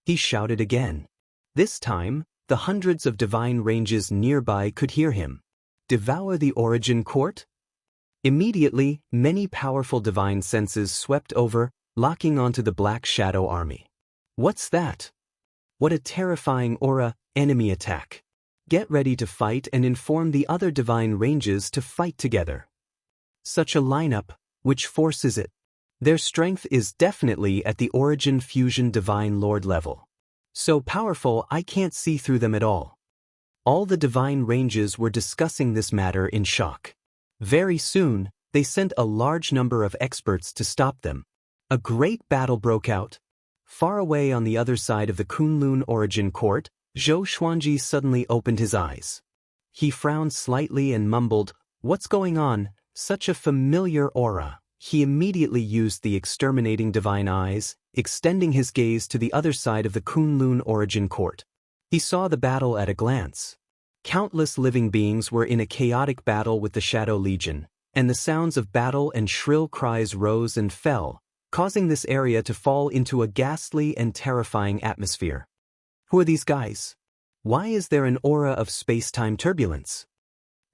He shouted again. This time, the hundreds of divine ranges nearby could hear him. "Devour the origin court?" Immediately, many powerful divine senses swept over, locking onto the Black Shadow army. What's that? What a terrifying aura! Enemy attack. Get ready to fight and inform the other divine ranges to fight together. Such a lineup, which force is it? Their strength is definitely at the Origin Fusion Divine Lord level. So powerful I can't see through them at all. All the divine ranges were discussing this matter in shock. Very soon, they sent a large number of experts to stop them. A great battle broke out. Far away on the other side of the Kunlun Origin Court, Zhou Xuanji suddenly opened his eyes. He frowned slightly and mumbled, "What's going on? Such a familiar aura." He immediately used the exterminating divine eyes, extending his gaze to the other side of the Kunlun Origin Court. He saw the battle at a glance. Countless living beings were in a chaotic battle with the Shadow Legion, and the sounds of battle and shrill cries rose and fell, causing this area to fall into a ghastly and terrifying atmosphere. Who are these guys? Why is there an aura of space-time turbulence?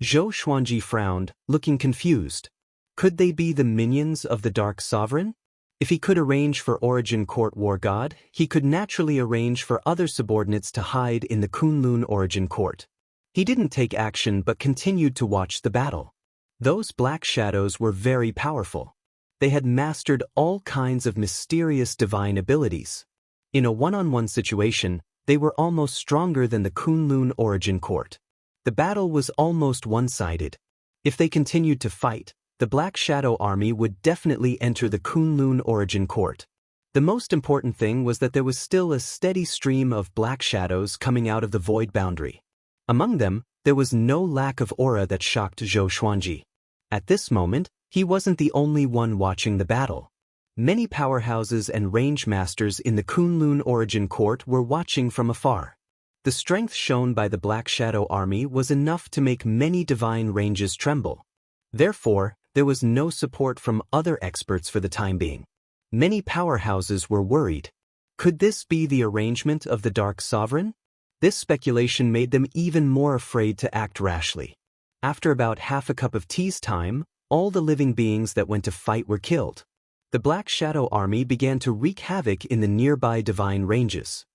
Zhou Xuanji frowned, looking confused. Could they be the minions of the Dark Sovereign? If he could arrange for Origin Court War God, he could naturally arrange for other subordinates to hide in the Kunlun Origin Court. He didn't take action but continued to watch the battle. Those black shadows were very powerful. They had mastered all kinds of mysterious divine abilities. In a one-on-one situation, they were almost stronger than the Kunlun Origin Court. The battle was almost one-sided. If they continued to fight, the Black Shadow Army would definitely enter the Kunlun Origin Court. The most important thing was that there was still a steady stream of black shadows coming out of the void boundary. Among them, there was no lack of aura that shocked Zhou Xuanji. At this moment, he wasn't the only one watching the battle. Many powerhouses and range masters in the Kunlun Origin Court were watching from afar. The strength shown by the Black Shadow Army was enough to make many divine ranges tremble. Therefore, there was no support from other experts for the time being. Many powerhouses were worried. Could this be the arrangement of the Dark Sovereign? This speculation made them even more afraid to act rashly. After about half a cup of tea's time, all the living beings that went to fight were killed. The Black Shadow Army began to wreak havoc in the nearby divine ranges.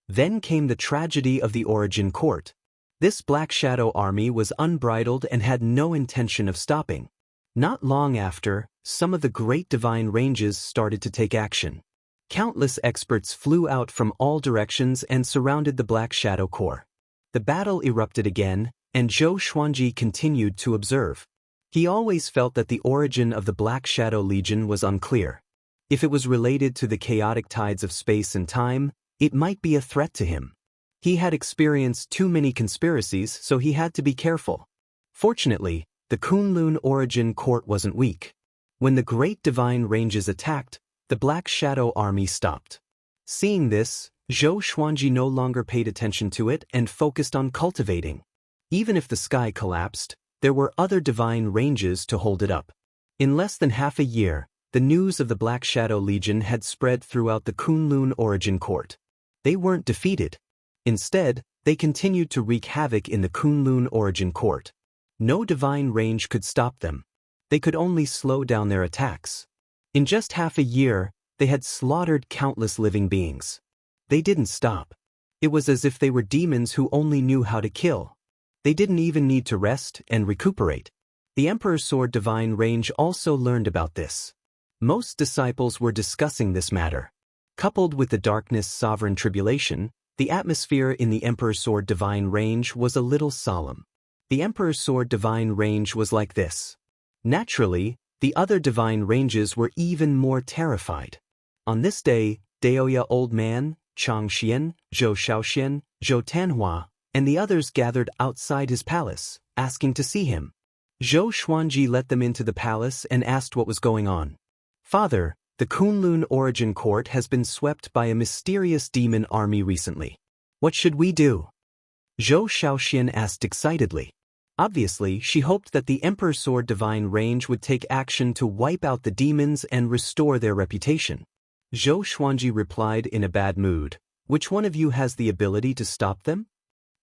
Then came the tragedy of the Origin Court. This Black Shadow army was unbridled and had no intention of stopping. Not long after, some of the great divine ranges started to take action. Countless experts flew out from all directions and surrounded the Black Shadow Corps. The battle erupted again, and Zhou Xuanji continued to observe. He always felt that the origin of the Black Shadow Legion was unclear. If it was related to the chaotic tides of space and time, it might be a threat to him. He had experienced too many conspiracies, so he had to be careful. Fortunately, the Kunlun origin court wasn't weak. When the great divine ranges attacked, the Black Shadow army stopped. Seeing this, Zhou Xuanji no longer paid attention to it and focused on cultivating. Even if the sky collapsed, there were other divine ranges to hold it up. In less than half a year, the news of the Black Shadow Legion had spread throughout the Kunlun origin court. They weren't defeated. Instead, they continued to wreak havoc in the Kunlun origin court. No divine range could stop them. They could only slow down their attacks. In just half a year, they had slaughtered countless living beings. They didn't stop. It was as if they were demons who only knew how to kill. They didn't even need to rest and recuperate. The Emperor's Sword divine range also learned about this. Most disciples were discussing this matter. Coupled with the darkness sovereign tribulation, the atmosphere in the Emperor's Sword divine range was a little solemn. The Emperor's Sword divine range was like this. Naturally, the other divine ranges were even more terrified. On this day, Daoya Old Man, Chang Xian, Zhou Shaoxian, Zhou Tanhua, and the others gathered outside his palace, asking to see him. Zhou Xuanji let them into the palace and asked what was going on. Father, the Kunlun origin court has been swept by a mysterious demon army recently. What should we do? Zhou Shaoxian asked excitedly. Obviously, she hoped that the Emperor's Sword divine range would take action to wipe out the demons and restore their reputation. Zhou Xuanji replied in a bad mood. Which one of you has the ability to stop them?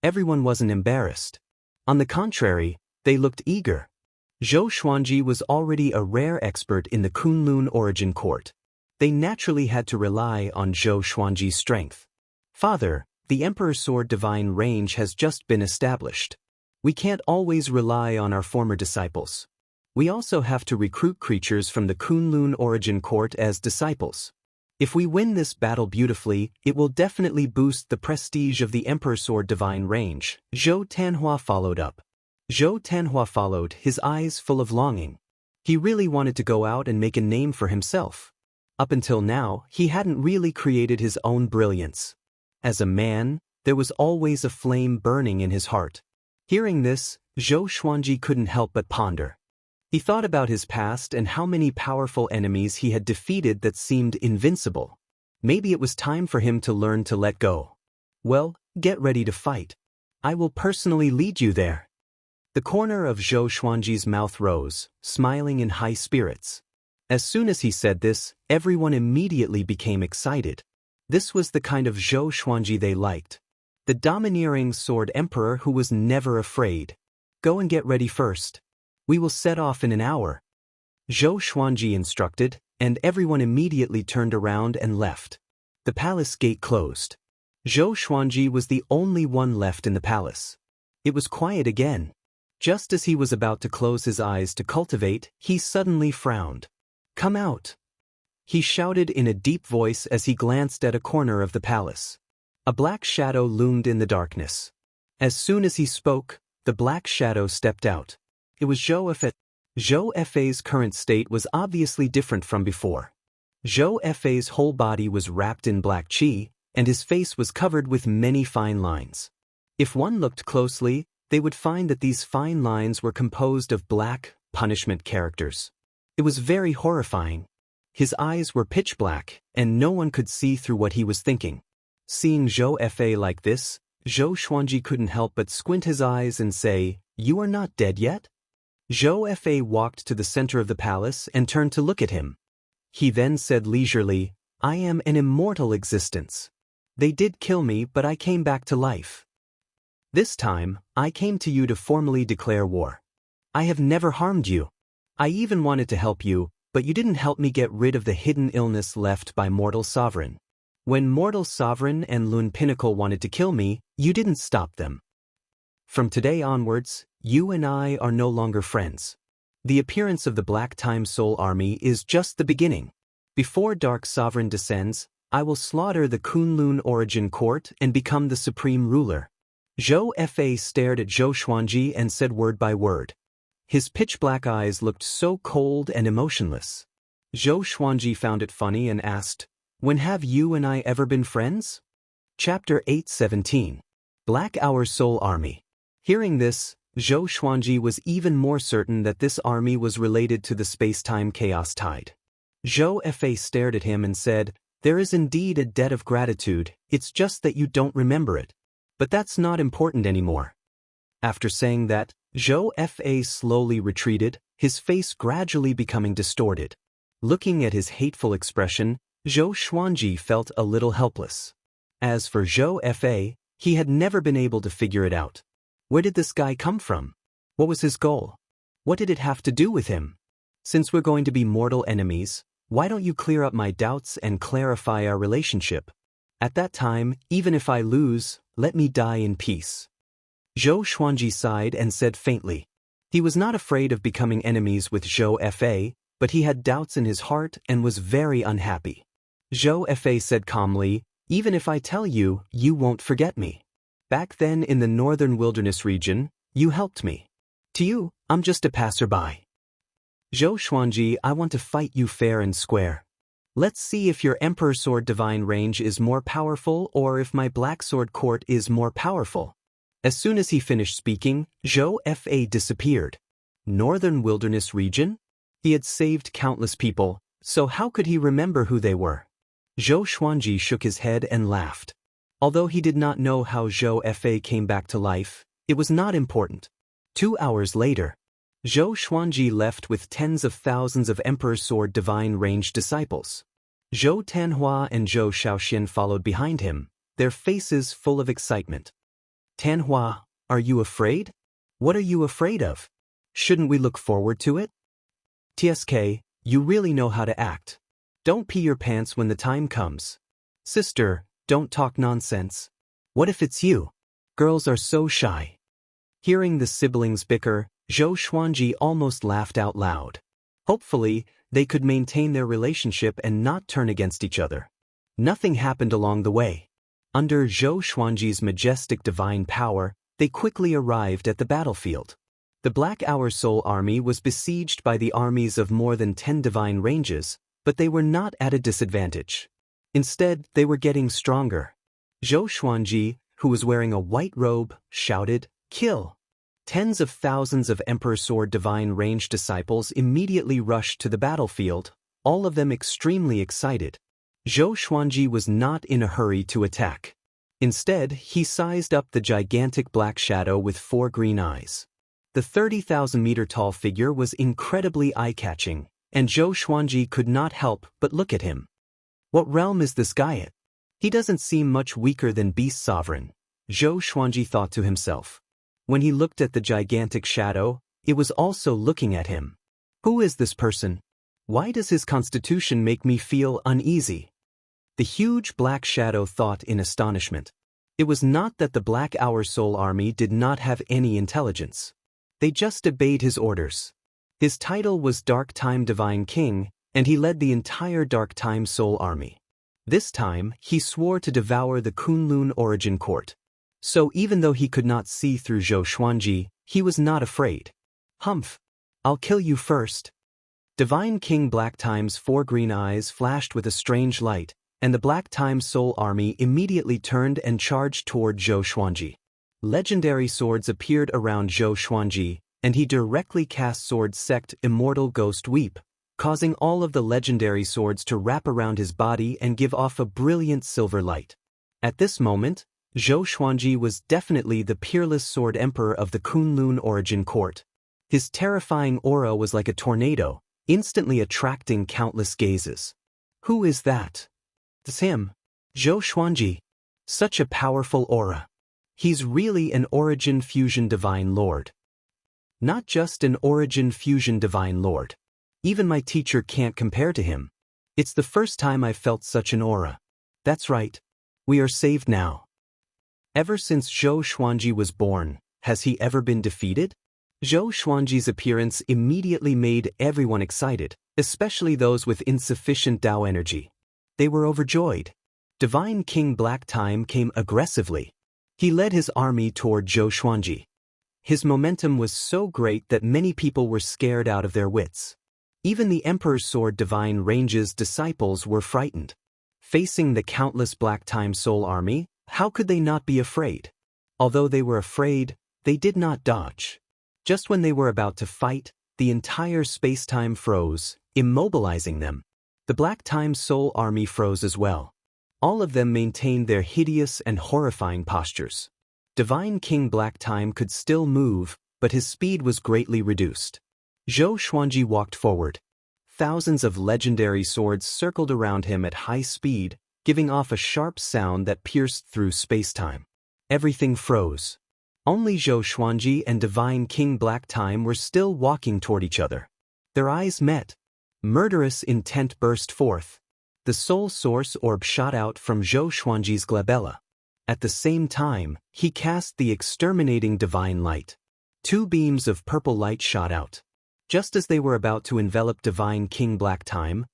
Everyone wasn't embarrassed. On the contrary, they looked eager. Zhou Xuanji was already a rare expert in the Kunlun origin court. They naturally had to rely on Zhou Xuanji's strength. Father, the Emperor's Sword divine range has just been established. We can't always rely on our former disciples. We also have to recruit creatures from the Kunlun origin court as disciples. If we win this battle beautifully, it will definitely boost the prestige of the Emperor's Sword divine range. Zhou Tanhua followed up. Zhou Tanhua followed, his eyes full of longing. He really wanted to go out and make a name for himself. Up until now, he hadn't really created his own brilliance. As a man, there was always a flame burning in his heart. Hearing this, Zhou Xuanji couldn't help but ponder. He thought about his past and how many powerful enemies he had defeated that seemed invincible. Maybe it was time for him to learn to let go. Well, get ready to fight. I will personally lead you there. The corner of Zhou Xuanji's mouth rose, smiling in high spirits. As soon as he said this, everyone immediately became excited. This was the kind of Zhou Xuanji they liked. The domineering sword emperor who was never afraid. Go and get ready first. We will set off in an hour. Zhou Xuanji instructed, and everyone immediately turned around and left. The palace gate closed. Zhou Xuanji was the only one left in the palace. It was quiet again. Just as he was about to close his eyes to cultivate, he suddenly frowned. Come out! He shouted in a deep voice as he glanced at a corner of the palace. A black shadow loomed in the darkness. As soon as he spoke, the black shadow stepped out. It was Zhou Fe. Zhou Fe's current state was obviously different from before. Zhou Fe's whole body was wrapped in black qi, and his face was covered with many fine lines. If one looked closely, they would find that these fine lines were composed of black, punishment characters. It was very horrifying. His eyes were pitch black, and no one could see through what he was thinking. Seeing Zhou Fe like this, Zhou Xuanji couldn't help but squint his eyes and say, "You are not dead yet?" Zhou Fe walked to the center of the palace and turned to look at him. He then said leisurely, "I am an immortal existence. They did kill me, but I came back to life. This time, I came to you to formally declare war. I have never harmed you. I even wanted to help you, but you didn't help me get rid of the hidden illness left by Mortal Sovereign. When Mortal Sovereign and Lun Pinnacle wanted to kill me, you didn't stop them. From today onwards, you and I are no longer friends. The appearance of the Black Time Soul Army is just the beginning. Before Dark Sovereign descends, I will slaughter the Kunlun Origin Court and become the supreme ruler. Zhou Fa stared at Zhou Xuanji and said word by word. His pitch-black eyes looked so cold and emotionless. Zhou Xuanji found it funny and asked, "When have you and I ever been friends?" Chapter 8:17. Black Hour Soul Army. Hearing this, Zhou Xuanji was even more certain that this army was related to the space-time chaos tide. Zhou Fa stared at him and said, "There is indeed a debt of gratitude, it's just that you don't remember it. But that's not important anymore." After saying that, Zhou Fa slowly retreated, his face gradually becoming distorted. Looking at his hateful expression, Zhou Xuanji felt a little helpless. As for Zhou Fa, he had never been able to figure it out. Where did this guy come from? What was his goal? What did it have to do with him? Since we're going to be mortal enemies, why don't you clear up my doubts and clarify our relationship? At that time, even if I lose, let me die in peace. Zhou Xuanji sighed and said faintly. He was not afraid of becoming enemies with Zhou Fa, but he had doubts in his heart and was very unhappy. Zhou Fa said calmly, "Even if I tell you, you won't forget me. Back then in the northern wilderness region, you helped me. To you, I'm just a passerby. Zhou Xuanji, I want to fight you fair and square. Let's see if your Emperor Sword Divine range is more powerful or if my Black Sword Court is more powerful." As soon as he finished speaking, Zhou Fa disappeared. Northern wilderness region? He had saved countless people, so how could he remember who they were? Zhou Xuanji shook his head and laughed. Although he did not know how Zhou Fa came back to life, it was not important. 2 hours later, Zhou Xuanji left with tens of thousands of Emperor Sword Divine Range disciples. Zhou Tanhua and Zhou Shaoxian followed behind him, their faces full of excitement. "Tanhua, are you afraid? What are you afraid of? Shouldn't we look forward to it?" "TSK, you really know how to act. Don't pee your pants when the time comes. Sister, don't talk nonsense. What if it's you? Girls are so shy." Hearing the siblings bicker, Zhou Xuanji almost laughed out loud. Hopefully, they could maintain their relationship and not turn against each other. Nothing happened along the way. Under Zhou Xuanji's majestic divine power, they quickly arrived at the battlefield. The Black Hour Soul Army was besieged by the armies of more than 10 divine ranges, but they were not at a disadvantage. Instead, they were getting stronger. Zhou Xuanji, who was wearing a white robe, shouted, "Kill!" Tens of thousands of Emperor Sword Divine Range disciples immediately rushed to the battlefield, all of them extremely excited. Zhou Xuanji was not in a hurry to attack. Instead, he sized up the gigantic black shadow with 4 green eyes. The 30,000-meter-tall figure was incredibly eye-catching, and Zhou Xuanji could not help but look at him. What realm is this guy at? He doesn't seem much weaker than Beast Sovereign, Zhou Xuanji thought to himself. When he looked at the gigantic shadow, it was also looking at him. Who is this person? Why does his constitution make me feel uneasy? The huge black shadow thought in astonishment. It was not that the Black Hour Soul Army did not have any intelligence. They just obeyed his orders. His title was Dark Time Divine King, and he led the entire Dark Time Soul Army. This time, he swore to devour the Kunlun Origin Court. So even though he could not see through Zhou Xuanji, he was not afraid. "Humph! I'll kill you first." Divine King Black Time's 4 green eyes flashed with a strange light, and the Black Time Soul Army immediately turned and charged toward Zhou Xuanji. Legendary swords appeared around Zhou Xuanji, and he directly cast Sword Sect Immortal Ghost Weep, causing all of the legendary swords to wrap around his body and give off a brilliant silver light. At this moment, Zhou Xuanji was definitely the peerless Sword Emperor of the Kunlun Origin Court. His terrifying aura was like a tornado, instantly attracting countless gazes. Who is that? It's him. Zhou Xuanji. Such a powerful aura. He's really an Origin Fusion Divine Lord. Not just an Origin Fusion Divine Lord. Even my teacher can't compare to him. It's the first time I've felt such an aura. That's right. We are saved now. Ever since Zhou Xuanji was born, Has he ever been defeated? Zhou Xuanji's appearance immediately made everyone excited, especially those with insufficient Dao energy. They were overjoyed. Divine King Black Time came aggressively. He led his army toward Zhou Xuanji. His momentum was so great that many people were scared out of their wits. Even the Emperor's Sword Divine Range's disciples were frightened. Facing the countless Black Time Soul army, how could they not be afraid? Although they were afraid, they did not dodge. Just when they were about to fight, the entire space-time froze, immobilizing them. The Black Time Soul army froze as well. All of them maintained their hideous and horrifying postures. Divine King Black Time could still move, but his speed was greatly reduced. Zhou Xuanji walked forward. Thousands of legendary swords circled around him at high speed, giving off a sharp sound that pierced through space-time. Everything froze. Only Zhou Xuanji and Divine King Black Time were still walking toward each other. Their eyes met. Murderous intent burst forth. The Soul Source Orb shot out from Zhou Xuanji's glabella. At the same time, he cast the Exterminating Divine Light. 2 beams of purple light shot out. Just as they were about to envelop Divine King Black Time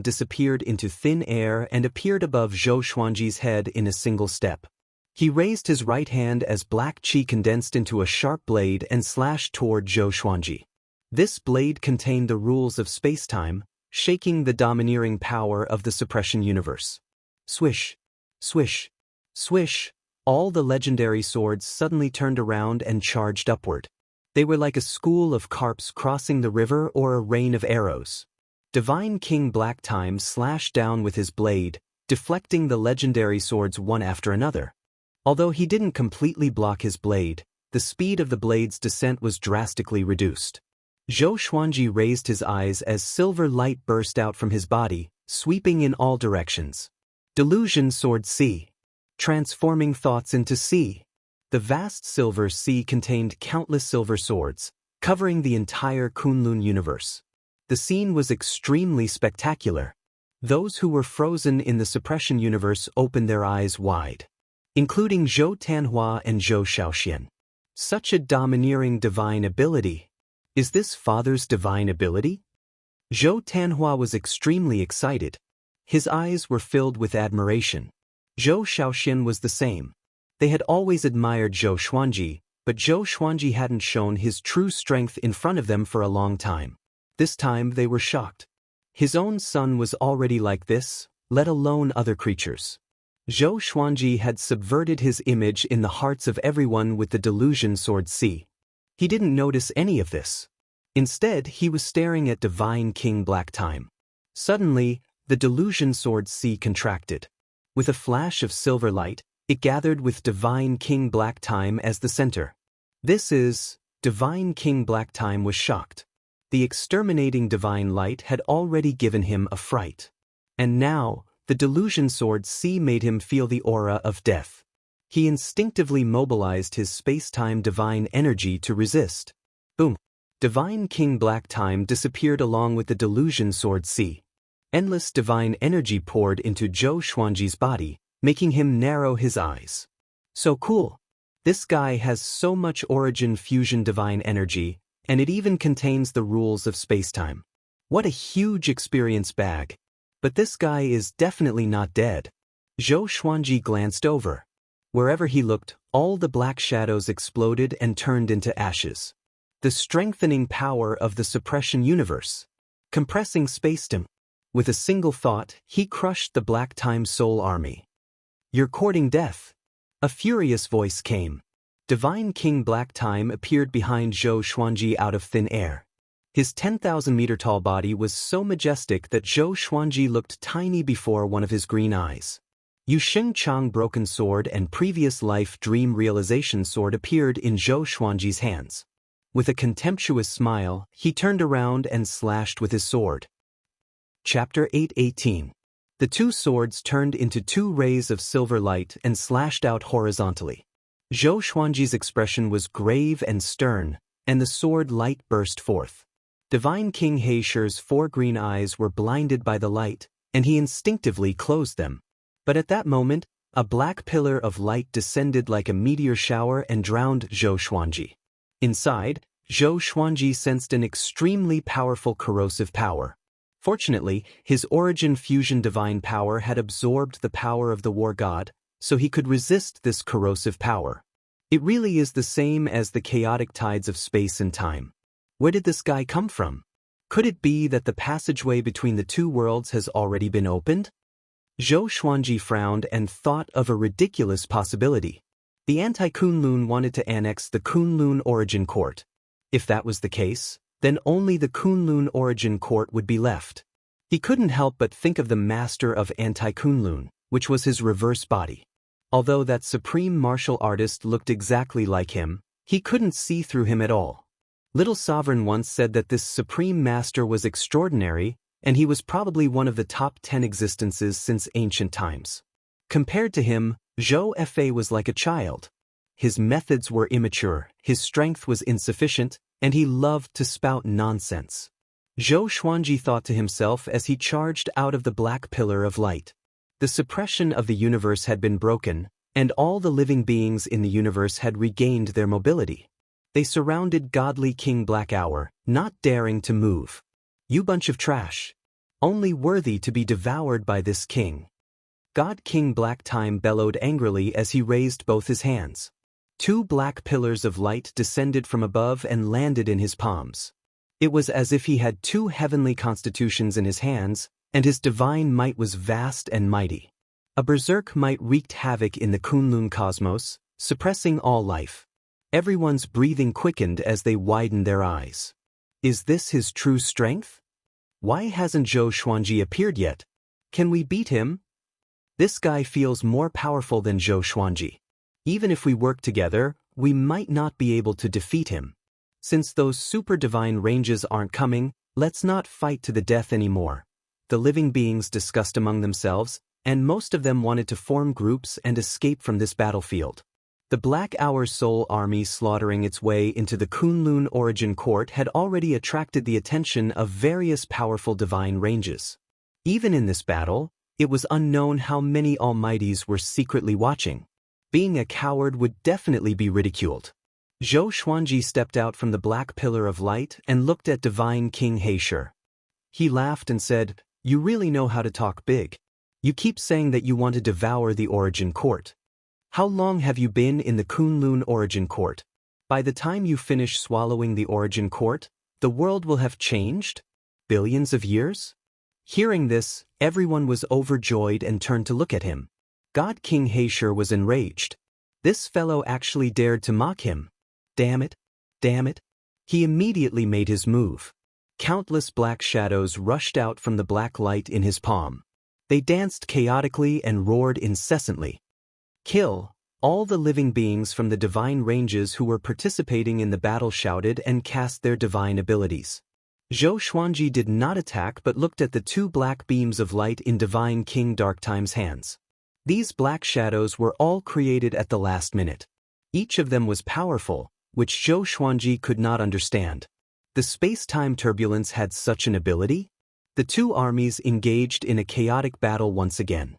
disappeared into thin air and appeared above Zhou Xuanji's head in a single step. He raised his right hand as black chi condensed into a sharp blade and slashed toward Zhou Xuanji. This blade contained the rules of space-time, shaking the domineering power of the suppression universe. Swish, swish, swish, all the legendary swords suddenly turned around and charged upward. They were like a school of carps crossing the river or a rain of arrows. Divine King Black Time slashed down with his blade, deflecting the legendary swords one after another. Although he didn't completely block his blade, the speed of the blade's descent was drastically reduced. Zhou Xuanji raised his eyes as silver light burst out from his body, sweeping in all directions. Delusion Sword Sea. Transforming thoughts into sea. The vast silver sea contained countless silver swords, covering the entire Kunlun universe. The scene was extremely spectacular. Those who were frozen in the suppression universe opened their eyes wide, including Zhou Tanhua and Zhou Shaoxian. Such a domineering divine ability. Is this father's divine ability? Zhou Tanhua was extremely excited. His eyes were filled with admiration. Zhou Shaoxian was the same. They had always admired Zhou Xuanji, but Zhou Xuanji hadn't shown his true strength in front of them for a long time. This time they were shocked. His own son was already like this, let alone other creatures. Zhou Xuanji had subverted his image in the hearts of everyone with the Delusion Sword Sea. He didn't notice any of this. Instead, he was staring at Divine King Black Time. Suddenly, the Delusion Sword Sea contracted. With a flash of silver light, it gathered with Divine King Black Time as the center. Divine King Black Time was shocked. The exterminating divine light had already given him a fright. And now, the Delusion Sword Sea made him feel the aura of death. He instinctively mobilized his space-time divine energy to resist. Boom! Divine King Black Time disappeared along with the Delusion Sword Sea. Endless divine energy poured into Zhou Xuanji's body, making him narrow his eyes. So cool. This guy has so much origin fusion divine energy, and it even contains the rules of space-time. What a huge experience bag. But this guy is definitely not dead. Zhou Xuanji glanced over. Wherever he looked, all the black shadows exploded and turned into ashes. The strengthening power of the suppression universe. Compressing space-time. With a single thought, he crushed the Black Time Soul army. You're courting death. A furious voice came. Divine King Black Time appeared behind Zhou Xuanji out of thin air. His 10,000-meter-tall body was so majestic that Zhou Xuanji looked tiny before one of his green eyes. Yusheng Chang Broken Sword and Previous Life Dream Realization Sword appeared in Zhou Xuanji's hands. With a contemptuous smile, he turned around and slashed with his sword. Chapter 8:18. The 2 swords turned into 2 rays of silver light and slashed out horizontally. Zhou Xuanji's expression was grave and stern, and the sword light burst forth. Divine King He Shi's 4 green eyes were blinded by the light, and he instinctively closed them. But at that moment, A black pillar of light descended like a meteor shower and drowned Zhou Xuanji. Inside, Zhou Xuanji sensed an extremely powerful corrosive power. Fortunately, his origin fusion divine power had absorbed the power of the war god, so he could resist this corrosive power. It really is the same as the chaotic tides of space and time. Where did this guy come from? Could it be that the passageway between the two worlds has already been opened? Zhou Xuanji frowned and thought of a ridiculous possibility. The anti-Kunlun wanted to annex the Kunlun origin court. If that was the case, then only the Kunlun origin court would be left. He couldn't help but think of the master of anti-Kunlun, which was his reverse body. Although that supreme martial artist looked exactly like him, he couldn't see through him at all. Little Sovereign once said that this supreme master was extraordinary, and he was probably one of the top 10 existences since ancient times. Compared to him, Zhou Fa was like a child. His methods were immature, his strength was insufficient, and he loved to spout nonsense. Zhou Xuanji thought to himself as he charged out of the black pillar of light. The suppression of the universe had been broken, and all the living beings in the universe had regained their mobility. They surrounded godly King Black Hour, not daring to move. You bunch of trash. Only worthy to be devoured by this king. God King Black Time bellowed angrily as he raised both his hands. Two black pillars of light descended from above and landed in his palms. It was as if he had two heavenly constitutions in his hands, and his divine might was vast and mighty. A berserk might wreaked havoc in the Kunlun cosmos, suppressing all life. Everyone's breathing quickened as they widened their eyes. Is this his true strength? Why hasn't Zhou Xuanji appeared yet? Can we beat him? This guy feels more powerful than Zhou Xuanji. Even if we work together, we might not be able to defeat him. Since those super divine ranges aren't coming, let's not fight to the death anymore. The living beings discussed among themselves, and most of them wanted to form groups and escape from this battlefield. The Black Hour Soul Army slaughtering its way into the Kunlun origin court had already attracted the attention of various powerful divine ranges. Even in this battle, it was unknown how many almighties were secretly watching. Being a coward would definitely be ridiculed. Zhou Xuanji stepped out from the black pillar of light and looked at Divine King Heisher. He laughed and said, "You really know how to talk big. You keep saying that you want to devour the origin court. How long have you been in the Kunlun origin court? By the time you finish swallowing the origin court, the world will have changed? Billions of years?" Hearing this, everyone was overjoyed and turned to look at him. God King Heisher was enraged. This fellow actually dared to mock him. Damn it! Damn it! He immediately made his move. Countless black shadows rushed out from the black light in his palm. They danced chaotically and roared incessantly. Kill! All the living beings from the divine ranges who were participating in the battle shouted and cast their divine abilities. Zhou Xuanji did not attack but looked at the two black beams of light in Divine King Darktime's hands. These black shadows were all created at the last minute. Each of them was powerful, which Zhou Xuanji could not understand. The space-time turbulence had such an ability? The two armies engaged in a chaotic battle once again.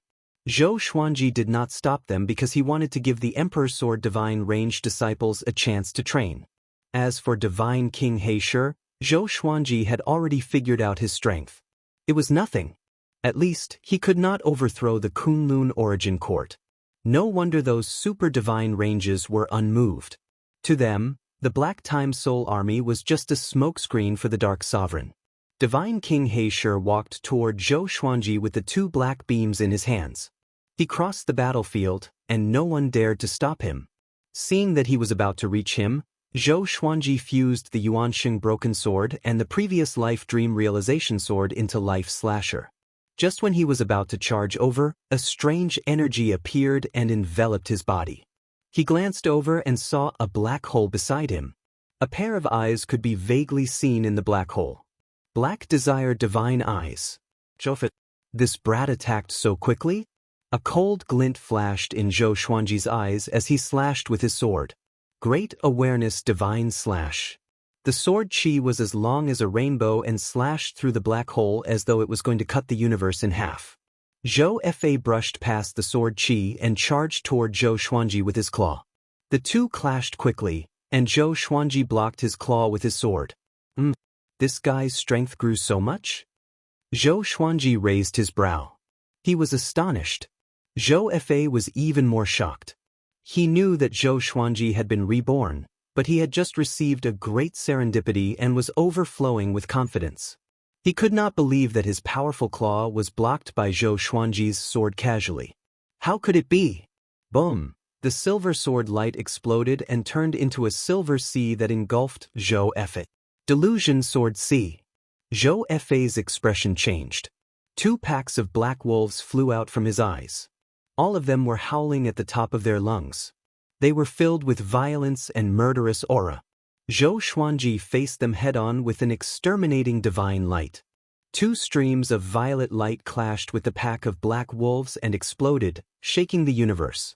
Zhou Xuanji did not stop them because he wanted to give the Emperor's Sword Divine Range disciples a chance to train. As for Divine King Heisher, Zhou Xuanji had already figured out his strength. It was nothing. At least, he could not overthrow the Kunlun origin court. No wonder those super divine ranges were unmoved. To them, the Black Time Soul Army was just a smokescreen for the Dark Sovereign. Divine King Heisher walked toward Zhou Xuanji with the two black beams in his hands. He crossed the battlefield, and no one dared to stop him. Seeing that he was about to reach him, Zhou Xuanji fused the Yuanxing Broken Sword and the previous Life Dream Realization Sword into Life Slasher. Just when he was about to charge over, a strange energy appeared and enveloped his body. He glanced over and saw a black hole beside him. A pair of eyes could be vaguely seen in the black hole. Black Desire Divine Eyes. Jofet. This brat attacked so quickly? A cold glint flashed in Zhou Xuanji's eyes as he slashed with his sword. Great Awareness Divine Slash. The sword chi was as long as a rainbow and slashed through the black hole as though it was going to cut the universe in half. Zhou Fa brushed past the sword Qi and charged toward Zhou Xuanji with his claw. The two clashed quickly, and Zhou Xuanji blocked his claw with his sword. This guy's strength grew so much? Zhou Xuanji raised his brow. He was astonished. Zhou Fa was even more shocked. He knew that Zhou Xuanji had been reborn, but he had just received a great serendipity and was overflowing with confidence. He could not believe that his powerful claw was blocked by Zhou Xuanji's sword casually. How could it be? Boom! The silver sword light exploded and turned into a silver sea that engulfed Zhou Fa. Delusion Sword Sea. Zhou Fa's expression changed. Two packs of black wolves flew out from his eyes. All of them were howling at the top of their lungs. They were filled with violence and murderous aura. Zhou Xuanji faced them head-on with an exterminating divine light. Two streams of violet light clashed with the pack of black wolves and exploded, shaking the universe.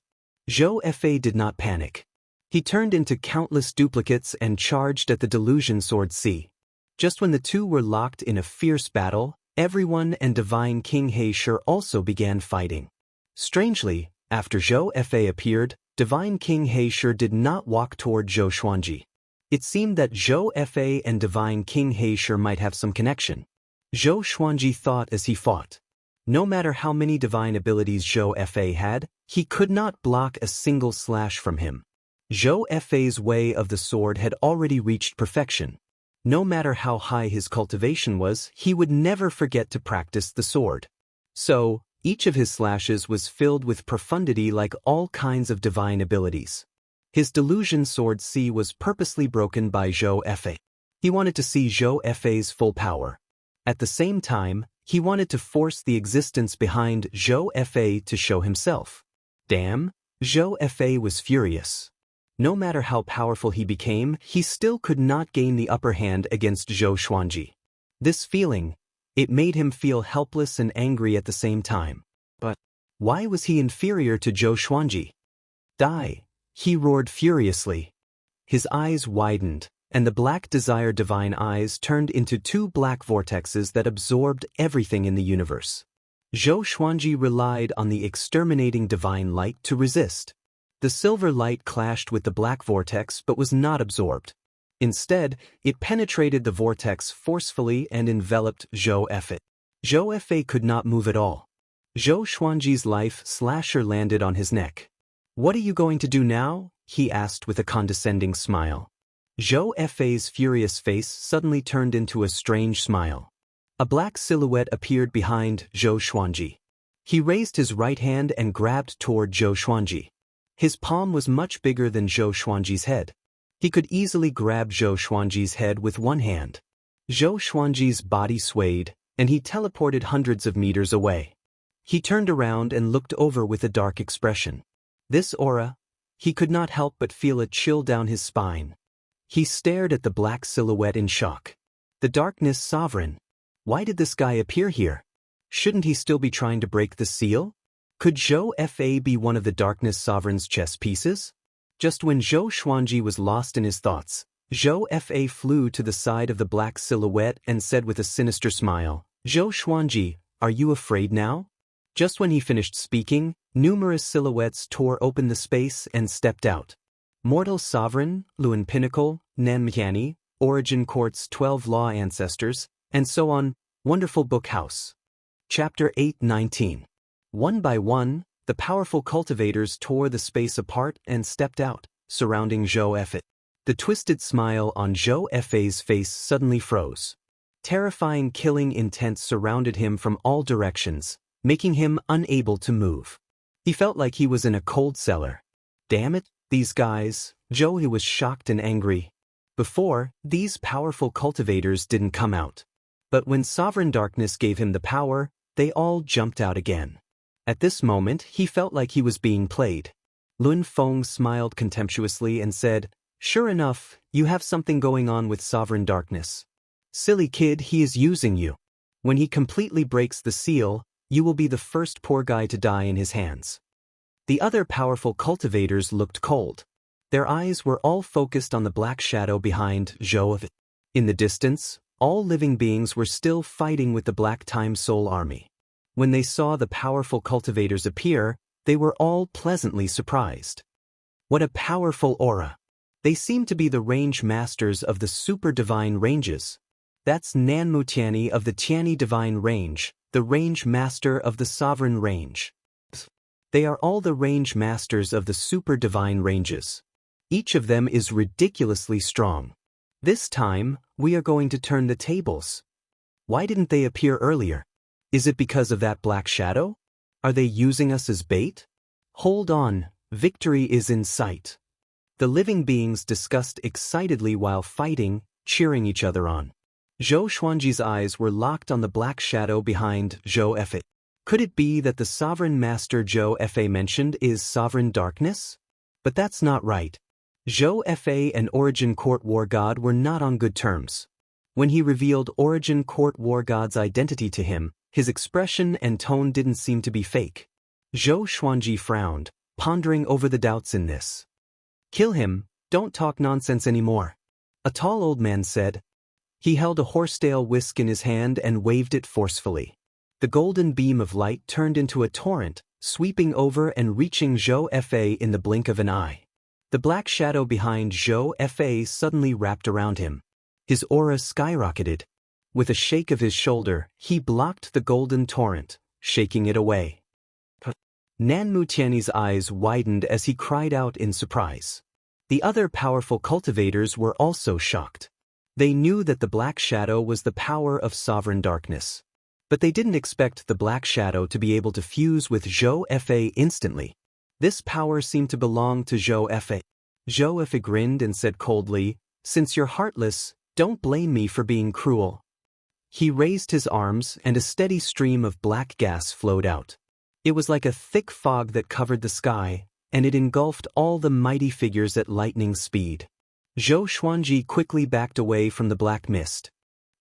Zhou Fa did not panic. He turned into countless duplicates and charged at the Delusion Sword Sea. Just when the two were locked in a fierce battle, everyone and Divine King Heisher also began fighting. Strangely, after Zhou Fa appeared, Divine King Heisher did not walk toward Zhou Xuanji. It seemed that Zhou Fa and Divine King Heisher might have some connection. Zhou Xuanji thought as he fought. No matter how many divine abilities Zhou Fa had, he could not block a single slash from him. Zhou Fa's way of the sword had already reached perfection. No matter how high his cultivation was, he would never forget to practice the sword. So, each of his slashes was filled with profundity like all kinds of divine abilities. His Delusion Sword Sea was purposely broken by Zhou Fa. He wanted to see Zhou Fa's full power. At the same time, he wanted to force the existence behind Zhou Fa to show himself. Damn, Zhou Fa was furious. No matter how powerful he became, he still could not gain the upper hand against Zhou Xuanji. This feeling, it made him feel helpless and angry at the same time. But why was he inferior to Zhou Xuanji? Die! He roared furiously. His eyes widened, and the black desire divine eyes turned into two black vortexes that absorbed everything in the universe. Zhou Xuanji relied on the exterminating divine light to resist. The silver light clashed with the black vortex but was not absorbed. Instead, it penetrated the vortex forcefully and enveloped Zhou Fa. Zhou Fa could not move at all. Zhou Xuanji's life slasher landed on his neck. "What are you going to do now?" he asked with a condescending smile. Zhou Fa's furious face suddenly turned into a strange smile. A black silhouette appeared behind Zhou Xuanji. He raised his right hand and grabbed toward Zhou Xuanji. His palm was much bigger than Zhou Xuanji's head. He could easily grab Zhou Xuanji's head with one hand. Zhou Xuanji's body swayed, and he teleported hundreds of meters away. He turned around and looked over with a dark expression. This aura, he could not help but feel a chill down his spine. He stared at the black silhouette in shock. The Darkness Sovereign. Why did this guy appear here? Shouldn't he still be trying to break the seal? Could Zhou Fa be one of the Darkness Sovereign's chess pieces? Just when Zhou Xuanji was lost in his thoughts, Zhou Fa flew to the side of the black silhouette and said with a sinister smile, "Zhou Xuanji, are you afraid now?" Just when he finished speaking, numerous silhouettes tore open the space and stepped out. Mortal Sovereign, Luan Pinnacle, Nanmyani, Origin Court's 12 Law Ancestors, and so on. Wonderful Book House. Chapter 8-19. One by one, the powerful cultivators tore the space apart and stepped out, surrounding Zhou Fa. The twisted smile on Zhou Fa's face suddenly froze. Terrifying killing intent surrounded him from all directions, making him unable to move. He felt like he was in a cold cellar. Damn it, these guys, Zhou was shocked and angry. Before, these powerful cultivators didn't come out. But when Sovereign Darkness gave him the power, they all jumped out again. At this moment, he felt like he was being played. Lun Feng smiled contemptuously and said, "Sure enough, you have something going on with Sovereign Darkness. Silly kid, he is using you. When he completely breaks the seal, you will be the first poor guy to die in his hands." The other powerful cultivators looked cold. Their eyes were all focused on the black shadow behind Zhou Fa. In the distance, all living beings were still fighting with the Black Time Soul Army. When they saw the powerful cultivators appear, they were all pleasantly surprised. What a powerful aura! They seem to be the range masters of the super divine ranges. That's Nanmutiani of the Tiani divine range, the range master of the sovereign range. They are all the range masters of the super divine ranges. Each of them is ridiculously strong. This time, we are going to turn the tables. Why didn't they appear earlier? Is it because of that black shadow? Are they using us as bait? Hold on, victory is in sight. The living beings discussed excitedly while fighting, cheering each other on. Zhou Xuanji's eyes were locked on the black shadow behind Zhou Efe. Could it be that the sovereign master Zhou Efe mentioned is sovereign darkness? But that's not right. Zhou Efe and Origin Court War God were not on good terms. When he revealed Origin Court War God's identity to him, his expression and tone didn't seem to be fake. Zhou Xuanji frowned, pondering over the doubts in this. Kill him, don't talk nonsense anymore. A tall old man said. He held a horsetail whisk in his hand and waved it forcefully. The golden beam of light turned into a torrent, sweeping over and reaching Zhou Efe in the blink of an eye. The black shadow behind Zhou Efe suddenly wrapped around him. His aura skyrocketed. With a shake of his shoulder, he blocked the golden torrent, shaking it away. Nanmutiani's eyes widened as he cried out in surprise. The other powerful cultivators were also shocked. They knew that the black shadow was the power of sovereign darkness. But they didn't expect the black shadow to be able to fuse with Zhou Efe instantly. This power seemed to belong to Zhou Efe. Zhou Efe grinned and said coldly, "Since you're heartless, don't blame me for being cruel." He raised his arms and a steady stream of black gas flowed out. It was like a thick fog that covered the sky, and it engulfed all the mighty figures at lightning speed. Zhou Xuanji quickly backed away from the black mist.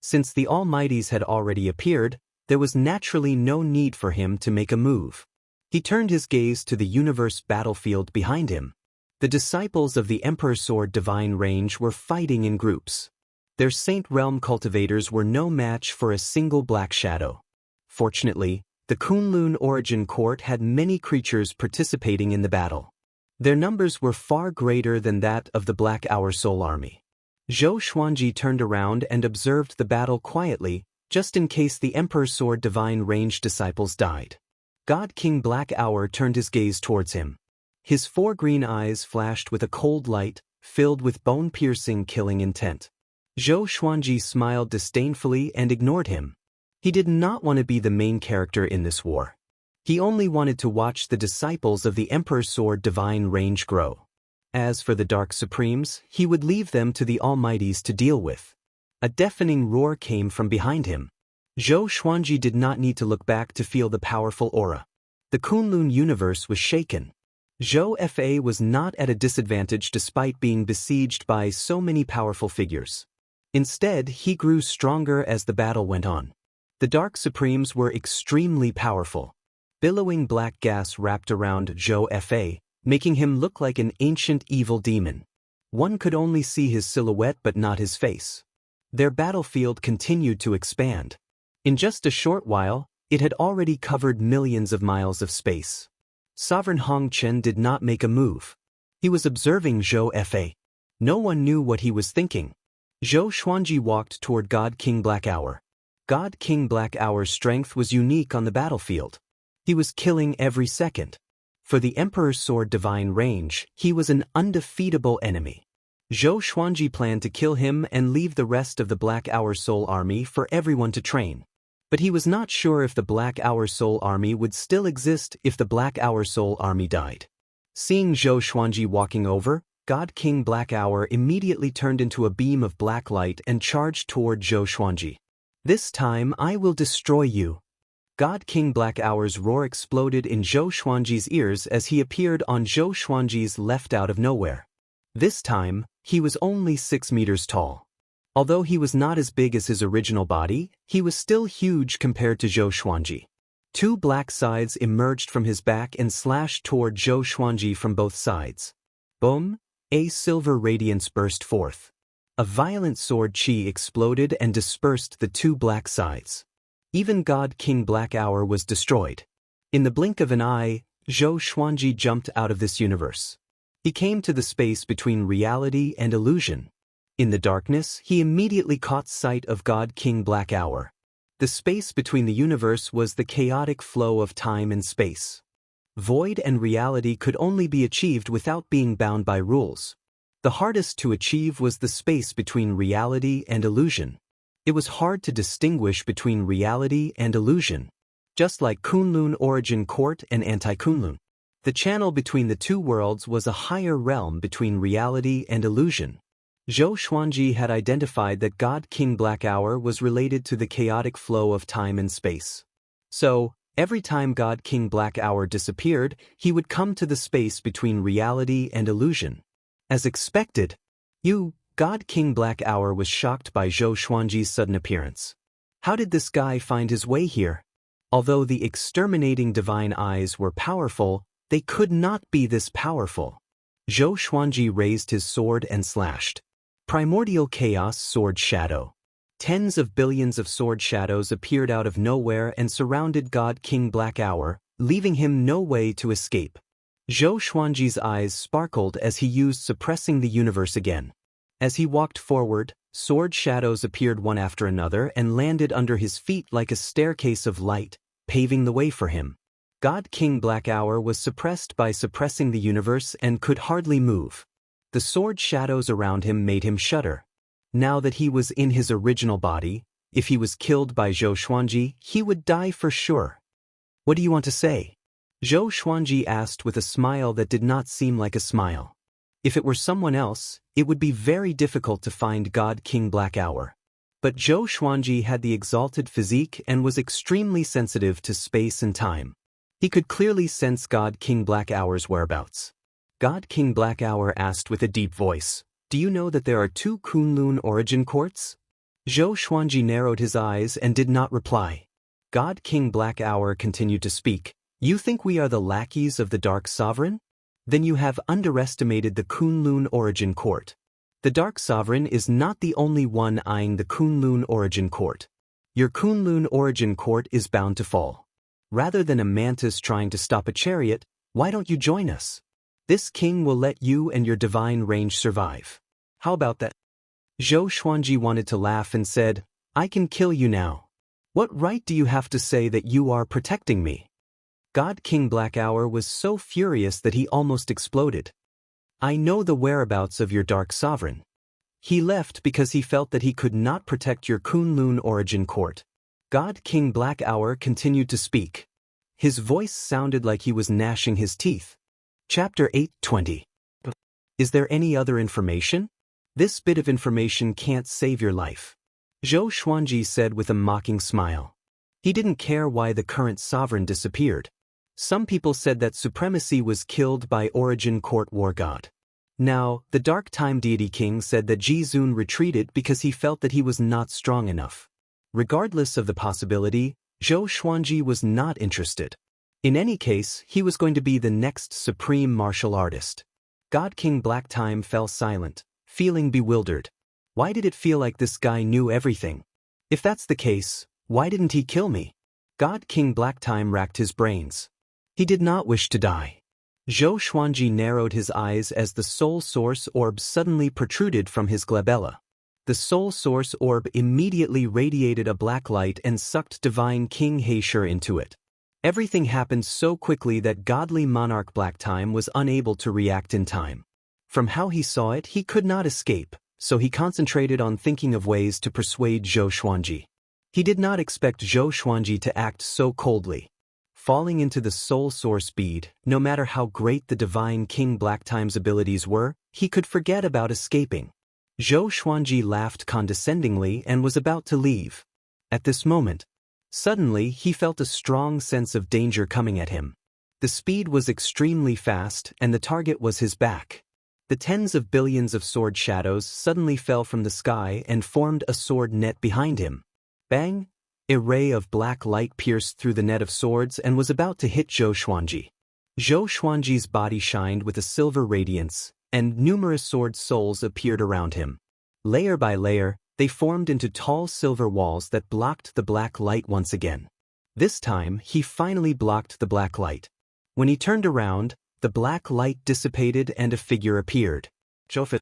Since the Almighties had already appeared, there was naturally no need for him to make a move. He turned his gaze to the universe battlefield behind him. The disciples of the Emperor Sword Divine Range were fighting in groups. Their Saint Realm cultivators were no match for a single black shadow. Fortunately, the Kunlun Origin Court had many creatures participating in the battle. Their numbers were far greater than that of the Black Hour Soul Army. Zhou Xuanji turned around and observed the battle quietly, just in case the Emperor Sword Divine Range disciples died. God King Black Hour turned his gaze towards him. His 4 green eyes flashed with a cold light, filled with bone-piercing killing intent. Zhou Xuanji smiled disdainfully and ignored him. He did not want to be the main character in this war. He only wanted to watch the disciples of the Emperor Sword Divine Range grow. As for the Dark Supremes, he would leave them to the Almighties to deal with. A deafening roar came from behind him. Zhou Xuanji did not need to look back to feel the powerful aura. The Kunlun universe was shaken. Zhou Efe was not at a disadvantage despite being besieged by so many powerful figures. Instead, he grew stronger as the battle went on. The Dark Supremes were extremely powerful. Billowing black gas wrapped around Zhou Efe, making him look like an ancient evil demon. One could only see his silhouette but not his face. Their battlefield continued to expand. In just a short while, it had already covered millions of miles of space. Sovereign Hong Chen did not make a move. He was observing Zhou Efe. No one knew what he was thinking. Zhou Xuanji walked toward God King Black Hour. God King Black Hour's strength was unique on the battlefield. He was killing every second. For the Emperor's Sword Divine Range, he was an undefeatable enemy. Zhou Xuanji planned to kill him and leave the rest of the Black Hour Soul Army for everyone to train. But he was not sure if the Black Hour Soul Army would still exist if the Black Hour Soul Army died. Seeing Zhou Xuanji walking over, God King Black Hour immediately turned into a beam of black light and charged toward Zhou Xuanji. "This time I will destroy you." God King Black Hour's roar exploded in Zhou Xuanji's ears as he appeared on Zhou Xuanji's left out of nowhere. This time, he was only 6 meters tall. Although he was not as big as his original body, he was still huge compared to Zhou Xuanji. 2 black sides emerged from his back and slashed toward Zhou Xuanji from both sides. Boom! A silver radiance burst forth. A violent sword chi exploded and dispersed the 2 black sides. Even God King Black Hour was destroyed. In the blink of an eye, Zhou Xuanji jumped out of this universe. He came to the space between reality and illusion. In the darkness, he immediately caught sight of God King Black Hour. The space between the universe was the chaotic flow of time and space. Void and reality could only be achieved without being bound by rules. The hardest to achieve was the space between reality and illusion. It was hard to distinguish between reality and illusion. Just like Kunlun Origin Court and Anti-Kunlun. The channel between the two worlds was a higher realm between reality and illusion. Zhou Xuanji had identified that God King Black Hour was related to the chaotic flow of time and space. So, every time God King Black Hour disappeared, he would come to the space between reality and illusion. As expected, God King Black Hour was shocked by Zhou Xuanji's sudden appearance. How did this guy find his way here? Although the exterminating divine eyes were powerful, they could not be this powerful. Zhou Xuanji raised his sword and slashed. Primordial Chaos Sword Shadow. Tens of billions of sword shadows appeared out of nowhere and surrounded God King Black Hour, leaving him no way to escape. Zhou Xuanji's eyes sparkled as he used suppressing the universe again. As he walked forward, sword shadows appeared one after another and landed under his feet like a staircase of light, paving the way for him. God King Black Hour was suppressed by suppressing the universe and could hardly move. The sword shadows around him made him shudder. Now that he was in his original body, if he was killed by Zhou Xuanji, he would die for sure. What do you want to say? Zhou Xuanji asked with a smile that did not seem like a smile. If it were someone else, it would be very difficult to find God King Black Hour. But Zhou Xuanji had the exalted physique and was extremely sensitive to space and time. He could clearly sense God King Black Hour's whereabouts. God King Black Hour asked with a deep voice, "Do you know that there are 2 Kunlun Origin Courts?" Zhou Xuanji narrowed his eyes and did not reply. God King Black Hour continued to speak. "You think we are the lackeys of the Dark Sovereign? Then you have underestimated the Kunlun Origin Court. The Dark Sovereign is not the only one eyeing the Kunlun Origin Court. Your Kunlun Origin Court is bound to fall. Rather than a mantis trying to stop a chariot, why don't you join us? This king will let you and your divine range survive. How about that?" Zhou Xuanji wanted to laugh and said, "I can kill you now. What right do you have to say that you are protecting me?" God King Black Hour was so furious that he almost exploded. "I know the whereabouts of your Dark Sovereign. He left because he felt that he could not protect your Kunlun Origin Court." God King Black Hour continued to speak. His voice sounded like he was gnashing his teeth. Chapter 8:20. Is there any other information? This bit of information can't save your life. Zhou Xuanji said with a mocking smile. He didn't care why the current sovereign disappeared. Some people said that supremacy was killed by Origin Court War God. Now, the Dark Time Deity King said that Jizun retreated because he felt that he was not strong enough. Regardless of the possibility, Zhou Xuanji was not interested. In any case, he was going to be the next supreme martial artist. God King Black Time fell silent, feeling bewildered. Why did it feel like this guy knew everything? If that's the case, why didn't he kill me? God King Black Time racked his brains. He did not wish to die. Zhou Xuanji narrowed his eyes as the Soul Source Orb suddenly protruded from his glabella. The Soul Source Orb immediately radiated a black light and sucked Divine King Heisher into it. Everything happened so quickly that Godly Monarch Black Time was unable to react in time. From how he saw it, he could not escape, so he concentrated on thinking of ways to persuade Zhou Xuanji. He did not expect Zhou Xuanji to act so coldly. Falling into the Soul Source bead, no matter how great the Divine King Black Time's abilities were, he could forget about escaping. Zhou Xuanji laughed condescendingly and was about to leave. At this moment, suddenly he felt a strong sense of danger coming at him. The speed was extremely fast and the target was his back. The tens of billions of sword shadows suddenly fell from the sky and formed a sword net behind him. Bang! A ray of black light pierced through the net of swords and was about to hit Zhou Xuanji. Zhou Xuanji's body shined with a silver radiance, and numerous sword souls appeared around him. Layer by layer, they They formed into tall silver walls that blocked the black light once again. This time, he finally blocked the black light. When he turned around, the black light dissipated and a figure appeared. Zhou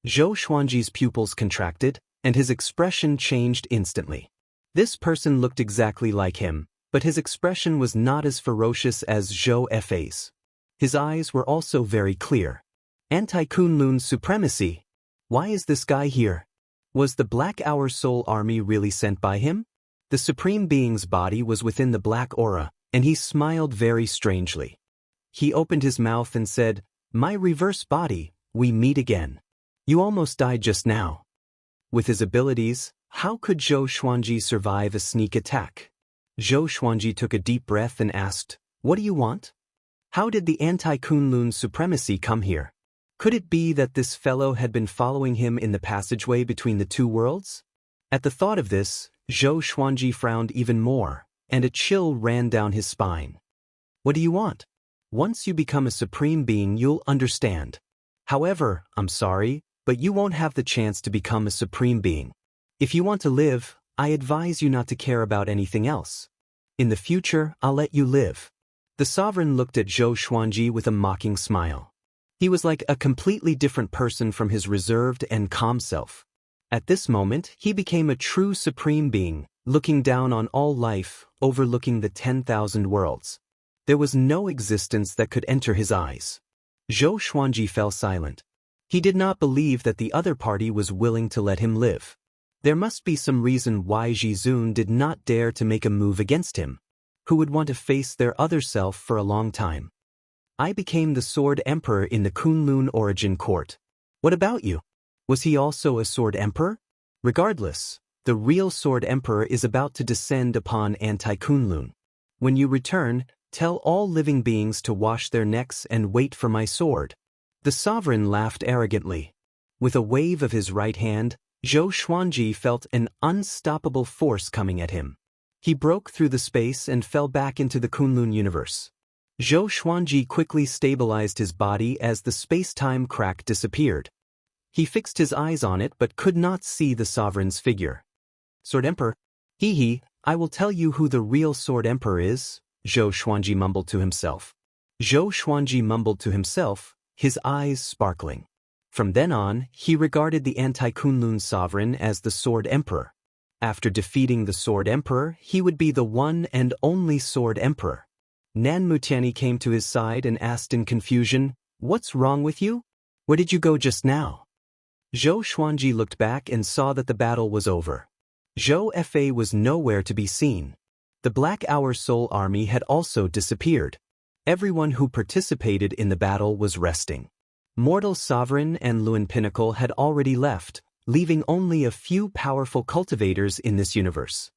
Xuanji's pupils contracted, and his expression changed instantly. This person looked exactly like him, but his expression was not as ferocious as Zhou Fei's. His eyes were also very clear. Anti-Kunlun supremacy. Why is this guy here? Was the Black Hour Soul Army really sent by him? The Supreme Being's body was within the black aura, and he smiled very strangely. He opened his mouth and said, "My reverse body, we meet again. You almost died just now." With his abilities, how could Zhou Xuanji survive a sneak attack? Zhou Xuanji took a deep breath and asked, "What do you want?" How did the anti-Kunlun supremacy come here? Could it be that this fellow had been following him in the passageway between the two worlds? At the thought of this, Zhou Xuanji frowned even more, and a chill ran down his spine. "What do you want? Once you become a supreme being, you'll understand. However, I'm sorry, but you won't have the chance to become a supreme being. If you want to live, I advise you not to care about anything else. In the future, I'll let you live." The sovereign looked at Zhou Xuanji with a mocking smile. He was like a completely different person from his reserved and calm self. At this moment, he became a true supreme being, looking down on all life, overlooking the 10,000 worlds. There was no existence that could enter his eyes. Zhou Xuanji fell silent. He did not believe that the other party was willing to let him live. There must be some reason why Jizun did not dare to make a move against him. Who would want to face their other self for a long time? I became the Sword Emperor in the Kunlun Origin Court. What about you? Was he also a Sword Emperor? Regardless, the real Sword Emperor is about to descend upon anti-Kunlun. When you return, tell all living beings to wash their necks and wait for my sword. The sovereign laughed arrogantly. With a wave of his right hand, Zhou Xuanji felt an unstoppable force coming at him. He broke through the space and fell back into the Kunlun universe. Zhou Xuanji quickly stabilized his body as the space-time crack disappeared. He fixed his eyes on it but could not see the sovereign's figure. "Sword Emperor? I will tell you who the real Sword Emperor is," Zhou Xuanji mumbled to himself. Zhou Xuanji mumbled to himself, his eyes sparkling. From then on, he regarded the anti-Kunlun sovereign as the Sword Emperor. After defeating the Sword Emperor, he would be the one and only Sword Emperor. Nan Mutiani came to his side and asked in confusion, "What's wrong with you? Where did you go just now?" Zhou Xuanji looked back and saw that the battle was over. Zhou Fei was nowhere to be seen. The Black Hour Soul Army had also disappeared. Everyone who participated in the battle was resting. Mortal Sovereign and Luan Pinnacle had already left, leaving only a few powerful cultivators in this universe.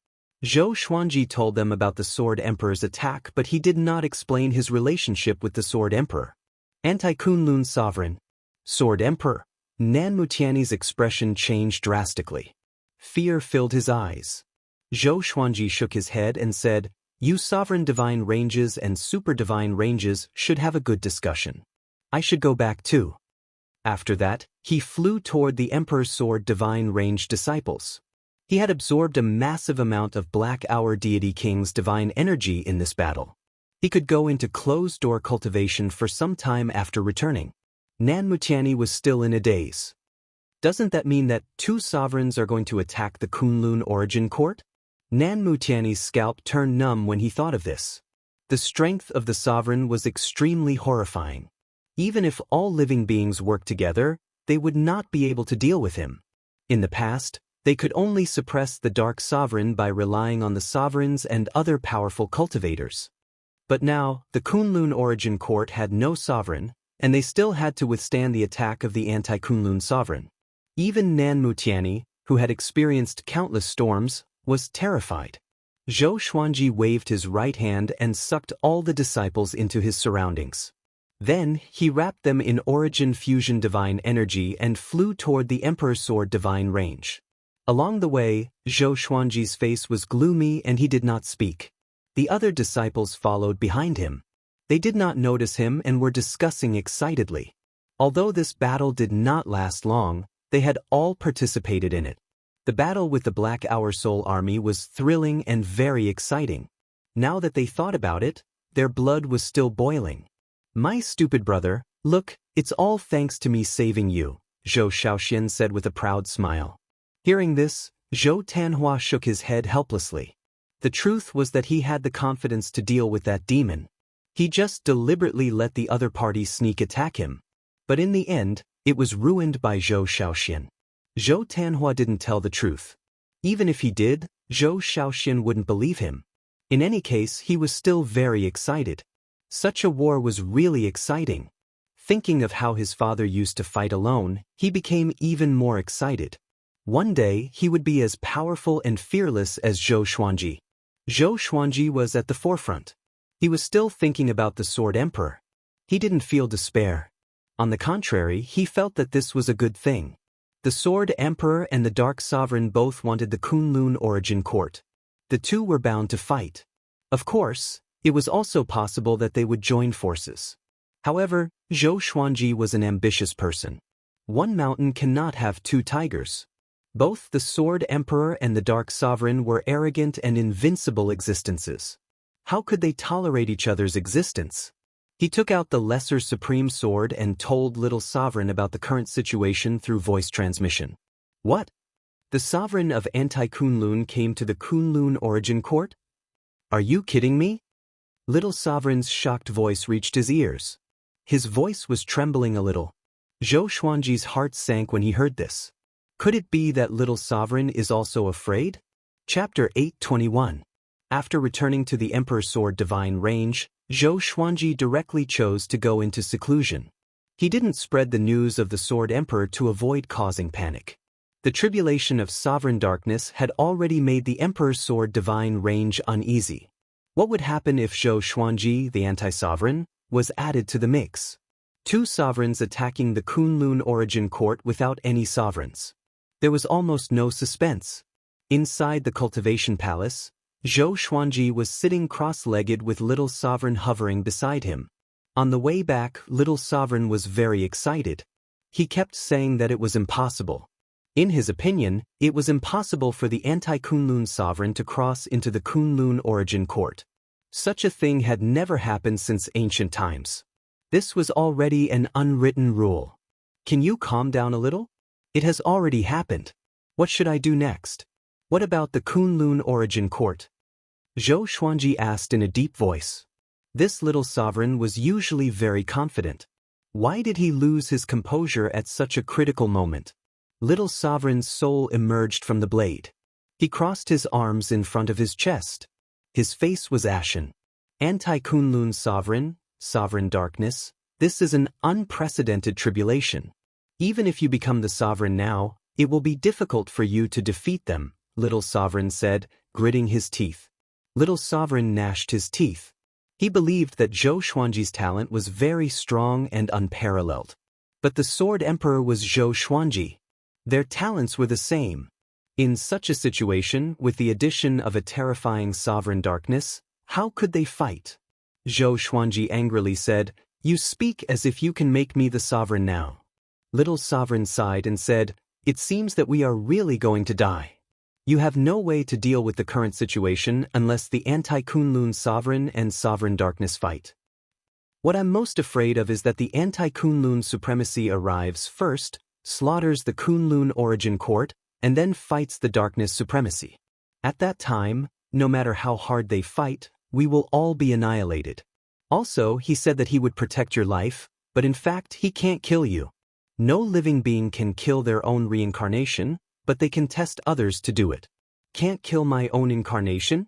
Zhou Xuanji told them about the Sword Emperor's attack, but he did not explain his relationship with the Sword Emperor. Anti-Kunlun Sovereign. Sword Emperor. Nan Mutiani's expression changed drastically. Fear filled his eyes. Zhou Xuanji shook his head and said, "You sovereign divine ranges and super divine ranges should have a good discussion. I should go back too." After that, he flew toward the Emperor's Sword Divine Range disciples. He had absorbed a massive amount of Black Hour Deity King's divine energy in this battle. He could go into closed-door cultivation for some time after returning. Nan Mutiani was still in a daze. Doesn't that mean that two sovereigns are going to attack the Kunlun Origin Court? Nan Mutiani's scalp turned numb when he thought of this. The strength of the sovereign was extremely horrifying. Even if all living beings worked together, they would not be able to deal with him. In the past, they could only suppress the Dark Sovereign by relying on the sovereigns and other powerful cultivators. But now, the Kunlun Origin Court had no sovereign, and they still had to withstand the attack of the anti-Kunlun sovereign. Even Nan Mutiani, who had experienced countless storms, was terrified. Zhou Xuanji waved his right hand and sucked all the disciples into his surroundings. Then, he wrapped them in Origin Fusion Divine Energy and flew toward the Emperor's Sword Divine Range. Along the way, Zhou Xuanji's face was gloomy and he did not speak. The other disciples followed behind him. They did not notice him and were discussing excitedly. Although this battle did not last long, they had all participated in it. The battle with the Black Hour Soul army was thrilling and very exciting. Now that they thought about it, their blood was still boiling. My stupid brother, look, it's all thanks to me saving you, Zhou Shaoxian said with a proud smile. Hearing this, Zhou Tanhua shook his head helplessly. The truth was that he had the confidence to deal with that demon. He just deliberately let the other party sneak attack him. But in the end, it was ruined by Zhou Shaoxian. Zhou Tanhua didn't tell the truth. Even if he did, Zhou Shaoxian wouldn't believe him. In any case, he was still very excited. Such a war was really exciting. Thinking of how his father used to fight alone, he became even more excited. One day, he would be as powerful and fearless as Zhou Xuanji. Zhou Xuanji was at the forefront. He was still thinking about the Sword Emperor. He didn't feel despair. On the contrary, he felt that this was a good thing. The Sword Emperor and the Dark Sovereign both wanted the Kunlun origin court. The two were bound to fight. Of course, it was also possible that they would join forces. However, Zhou Xuanji was an ambitious person. One mountain cannot have two tigers. Both the Sword Emperor and the Dark Sovereign were arrogant and invincible existences. How could they tolerate each other's existence? He took out the Lesser Supreme Sword and told Little Sovereign about the current situation through voice transmission. What? The Sovereign of Anti-Kunlun came to the Kunlun origin court? Are you kidding me? Little Sovereign's shocked voice reached his ears. His voice was trembling a little. Zhou Xuanji's heart sank when he heard this. Could it be that Little Sovereign is also afraid? Chapter 821. After returning to the Emperor's Sword Divine Range, Zhou Xuanji directly chose to go into seclusion. He didn't spread the news of the Sword Emperor to avoid causing panic. The tribulation of sovereign darkness had already made the Emperor's Sword Divine Range uneasy. What would happen if Zhou Xuanji, the anti-sovereign, was added to the mix? Two sovereigns attacking the Kunlun origin court without any sovereigns. There was almost no suspense. Inside the cultivation palace, Zhou Xuanji was sitting cross-legged with Little Sovereign hovering beside him. On the way back, Little Sovereign was very excited. He kept saying that it was impossible. In his opinion, it was impossible for the anti-Kunlun sovereign to cross into the Kunlun origin court. Such a thing had never happened since ancient times. This was already an unwritten rule. Can you calm down a little? It has already happened. What should I do next? What about the Kunlun origin court? Zhou Xuanji asked in a deep voice. This Little Sovereign was usually very confident. Why did he lose his composure at such a critical moment? Little Sovereign's soul emerged from the blade. He crossed his arms in front of his chest. His face was ashen. Anti-Kunlun sovereign, sovereign darkness, this is an unprecedented tribulation. Even if you become the sovereign now, it will be difficult for you to defeat them, Little Sovereign said, gritting his teeth. Little Sovereign gnashed his teeth. He believed that Zhou Xuanji's talent was very strong and unparalleled. But the Sword Emperor was Zhou Xuanji. Their talents were the same. In such a situation, with the addition of a terrifying sovereign darkness, how could they fight? Zhou Xuanji angrily said, "You speak as if you can make me the sovereign now." Little Sovereign sighed and said, "It seems that we are really going to die. You have no way to deal with the current situation unless the anti-Kunlun sovereign and sovereign darkness fight. What I'm most afraid of is that the anti-Kunlun supremacy arrives first, slaughters the Kunlun origin court, and then fights the darkness supremacy. At that time, no matter how hard they fight, we will all be annihilated." Also, he said that he would protect your life, but in fact he can't kill you. No living being can kill their own reincarnation, but they can test others to do it. Can't kill my own incarnation?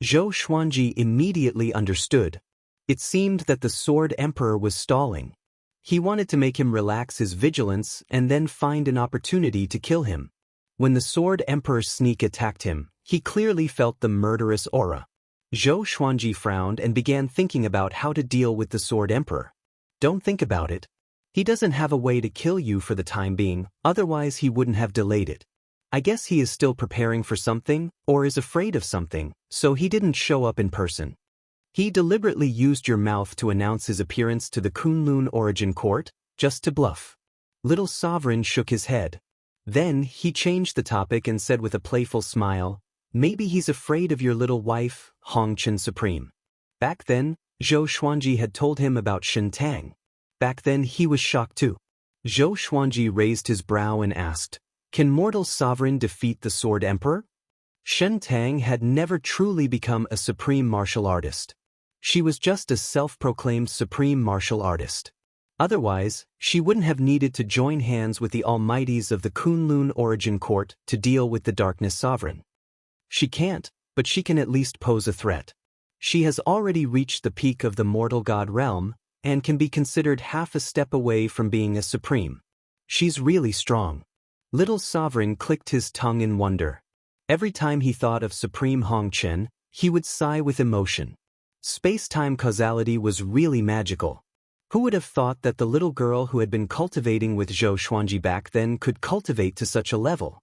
Zhou Xuanji immediately understood. It seemed that the Sword Emperor was stalling. He wanted to make him relax his vigilance and then find an opportunity to kill him. When the Sword Emperor's sneak attacked him, he clearly felt the murderous aura. Zhou Xuanji frowned and began thinking about how to deal with the Sword Emperor. Don't think about it. He doesn't have a way to kill you for the time being, otherwise he wouldn't have delayed it. I guess he is still preparing for something, or is afraid of something, so he didn't show up in person. He deliberately used your mouth to announce his appearance to the Kunlun origin court, just to bluff. Little Sovereign shook his head. Then he changed the topic and said with a playful smile, "Maybe he's afraid of your little wife, Hongchen Supreme." Back then, Zhou Xuanji had told him about Shen Tang. Back then he was shocked too. Zhou Xuanji raised his brow and asked, "Can mortal sovereign defeat the Sword Emperor?" Shen Tang had never truly become a supreme martial artist. She was just a self-proclaimed supreme martial artist. Otherwise, she wouldn't have needed to join hands with the almighties of the Kunlun Origin Court to deal with the Darkness Sovereign. She can't, but she can at least pose a threat. She has already reached the peak of the mortal god realm, and can be considered half a step away from being a supreme. She's really strong. Little Sovereign clicked his tongue in wonder. Every time he thought of Supreme Hongchen, he would sigh with emotion. Space-time causality was really magical. Who would have thought that the little girl who had been cultivating with Zhou Xuanji back then could cultivate to such a level?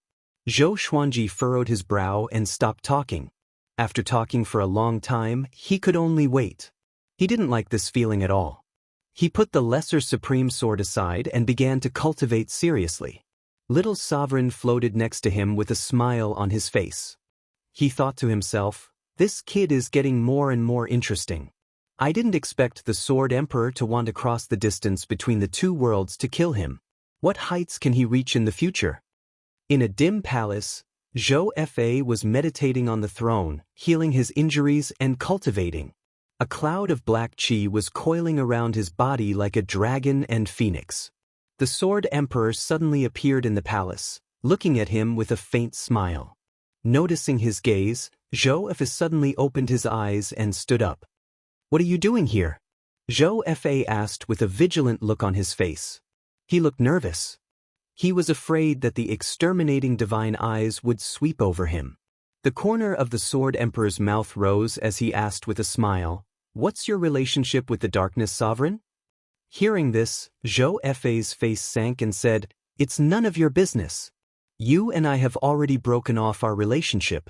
Zhou Xuanji furrowed his brow and stopped talking. After talking for a long time, he could only wait. He didn't like this feeling at all. He put the lesser supreme sword aside and began to cultivate seriously. Little Sovereign floated next to him with a smile on his face. He thought to himself, "This kid is getting more and more interesting. I didn't expect the Sword Emperor to want to cross the distance between the two worlds to kill him. What heights can he reach in the future?" In a dim palace, Zhou Fa was meditating on the throne, healing his injuries and cultivating. A cloud of black qi was coiling around his body like a dragon and phoenix. The Sword Emperor suddenly appeared in the palace, looking at him with a faint smile. Noticing his gaze, Zhou Fa suddenly opened his eyes and stood up. "What are you doing here?" Zhou Fa asked with a vigilant look on his face. He looked nervous. He was afraid that the exterminating divine eyes would sweep over him. The corner of the Sword Emperor's mouth rose as he asked with a smile, "What's your relationship with the Darkness Sovereign?" Hearing this, Zhou Fa's face sank and said, "It's none of your business. You and I have already broken off our relationship.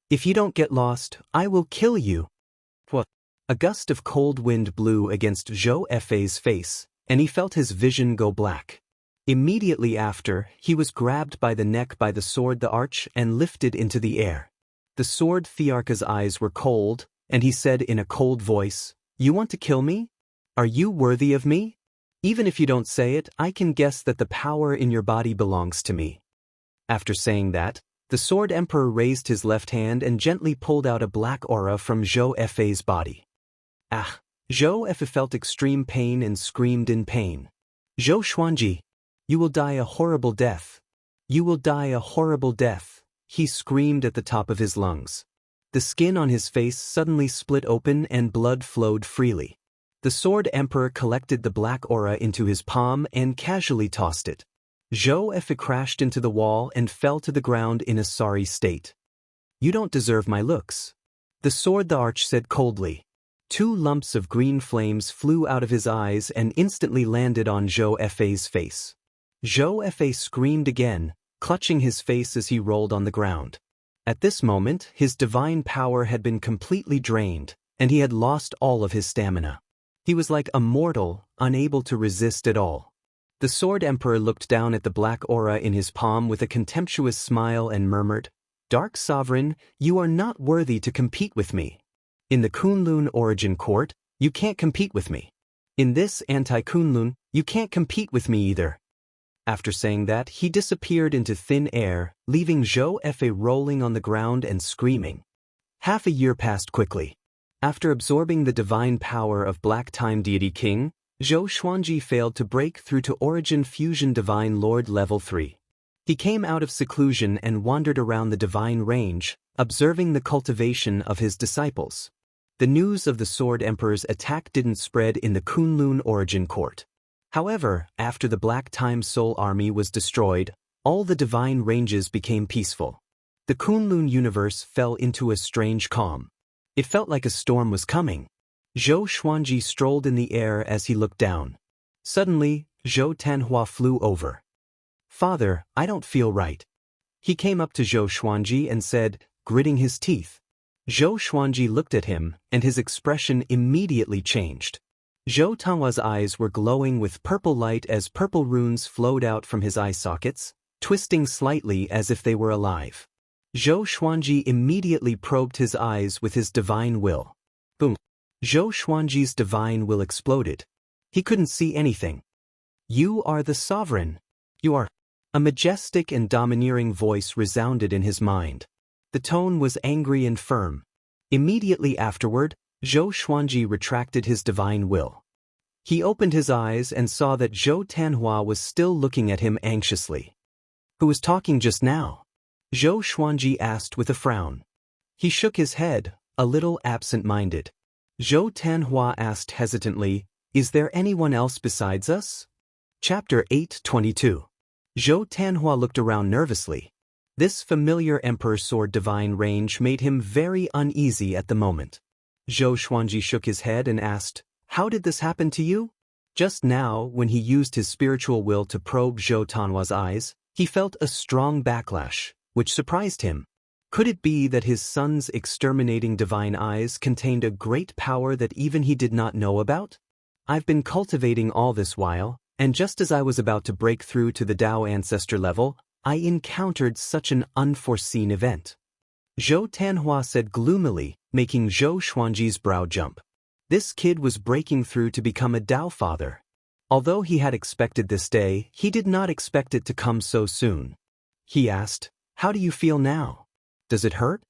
If you don't get lost, I will kill you." What? A gust of cold wind blew against Zhou Fa's face, and he felt his vision go black. Immediately after, he was grabbed by the neck by the sword the arch and lifted into the air. The sword Thearka's eyes were cold, and he said in a cold voice, "You want to kill me? Are you worthy of me? Even if you don't say it, I can guess that the power in your body belongs to me." After saying that, the Sword Emperor raised his left hand and gently pulled out a black aura from Zhou Fa's body. Ah! Zhou Fa felt extreme pain and screamed in pain. "Zhou Xuanji, you will die a horrible death. You will die a horrible death," he screamed at the top of his lungs. The skin on his face suddenly split open and blood flowed freely. The Sword Emperor collected the black aura into his palm and casually tossed it. Zhou Fa crashed into the wall and fell to the ground in a sorry state. "You don't deserve my looks," the sword the arch said coldly. 2 lumps of green flames flew out of his eyes and instantly landed on Zhou Fa's face. Zhou Fa screamed again, clutching his face as he rolled on the ground. At this moment, his divine power had been completely drained, and he had lost all of his stamina. He was like a mortal, unable to resist at all. The Sword Emperor looked down at the black aura in his palm with a contemptuous smile and murmured, "Dark Sovereign, you are not worthy to compete with me. In the Kunlun Origin Court, you can't compete with me. In this anti-Kunlun, you can't compete with me either." After saying that, he disappeared into thin air, leaving Zhou Fa rolling on the ground and screaming. Half a year passed quickly. After absorbing the divine power of Black Time Deity King, Zhou Xuanji failed to break through to Origin Fusion Divine Lord Level 3. He came out of seclusion and wandered around the divine range, observing the cultivation of his disciples. The news of the Sword Emperor's attack didn't spread in the Kunlun Origin Court. However, after the Black Time Soul Army was destroyed, all the divine ranges became peaceful. The Kunlun universe fell into a strange calm. It felt like a storm was coming. Zhou Xuanji strolled in the air as he looked down. Suddenly, Zhou Tanhua flew over. "Father, I don't feel right." He came up to Zhou Xuanji and said, gritting his teeth. Zhou Xuanji looked at him, and his expression immediately changed. Zhou Tanhua's eyes were glowing with purple light as purple runes flowed out from his eye sockets, twisting slightly as if they were alive. Zhou Xuanji immediately probed his eyes with his divine will. Boom! Zhou Xuanji's divine will exploded. He couldn't see anything. You are the sovereign. You are. A majestic and domineering voice resounded in his mind. The tone was angry and firm. Immediately afterward, Zhou Xuanji retracted his divine will. He opened his eyes and saw that Zhou Tanhua was still looking at him anxiously. Who was talking just now? Zhou Xuanji asked with a frown. He shook his head, a little absent-minded. Zhou Tanhua asked hesitantly, Is there anyone else besides us? Chapter 8:22. Zhou Tanhua looked around nervously. This familiar Emperor Sword divine range made him very uneasy at the moment. Zhou Xuanji shook his head and asked, How did this happen to you? Just now, when he used his spiritual will to probe Zhou Tanhua's eyes, he felt a strong backlash, which surprised him. Could it be that his son's exterminating divine eyes contained a great power that even he did not know about? I've been cultivating all this while, and just as I was about to break through to the Tao ancestor level, I encountered such an unforeseen event. Zhou Tanhua said gloomily, making Zhou Xuanji's brow jump. This kid was breaking through to become a Tao father. Although he had expected this day, he did not expect it to come so soon. He asked, How do you feel now? Does it hurt?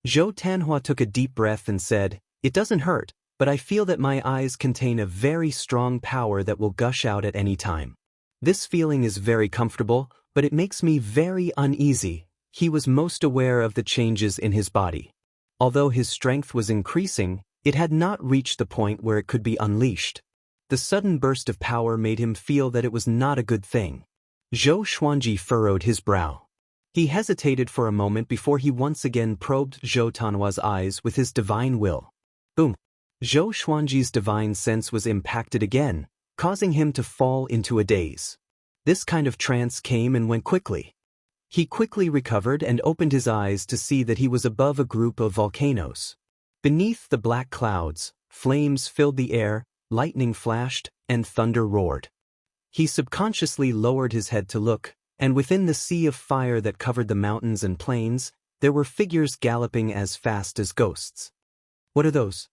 Zhou Tanhua took a deep breath and said, It doesn't hurt, but I feel that my eyes contain a very strong power that will gush out at any time. This feeling is very comfortable, but it makes me very uneasy. He was most aware of the changes in his body. Although his strength was increasing, it had not reached the point where it could be unleashed. The sudden burst of power made him feel that it was not a good thing. Zhou Xuanji furrowed his brow. He hesitated for a moment before he once again probed Zhou Tanhua's eyes with his divine will. Boom! Zhou Xuanji's divine sense was impacted again, causing him to fall into a daze. This kind of trance came and went quickly. He quickly recovered and opened his eyes to see that he was above a group of volcanoes. Beneath the black clouds, flames filled the air, lightning flashed, and thunder roared. He subconsciously lowered his head to look, and within the sea of fire that covered the mountains and plains, there were figures galloping as fast as ghosts. What are those?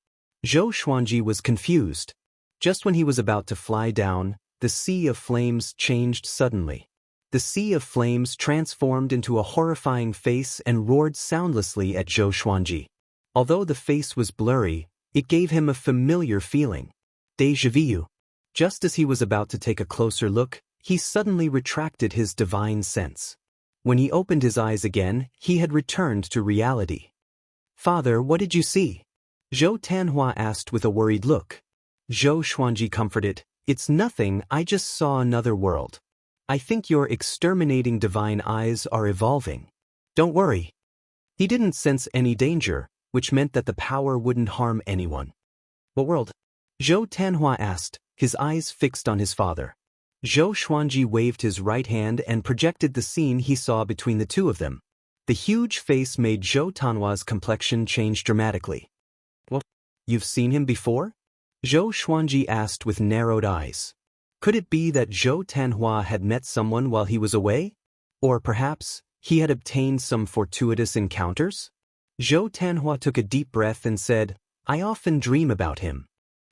Zhou Xuanji was confused. Just when he was about to fly down, the sea of flames changed suddenly. The sea of flames transformed into a horrifying face and roared soundlessly at Zhou Xuanji. Although the face was blurry, it gave him a familiar feeling. Déjà vu. Just as he was about to take a closer look, he suddenly retracted his divine sense. When he opened his eyes again, he had returned to reality. Father, what did you see? Zhou Tanhua asked with a worried look. Zhou Xuanji comforted, It's nothing, I just saw another world. I think your exterminating divine eyes are evolving. Don't worry. He didn't sense any danger, which meant that the power wouldn't harm anyone. What world? Zhou Tanhua asked, his eyes fixed on his father. Zhou Xuanji waved his right hand and projected the scene he saw between the two of them. The huge face made Zhou Tanhua's complexion change dramatically. Well, you've seen him before? Zhou Xuanji asked with narrowed eyes. Could it be that Zhou Tanhua had met someone while he was away? Or perhaps, he had obtained some fortuitous encounters? Zhou Tanhua took a deep breath and said, I often dream about him.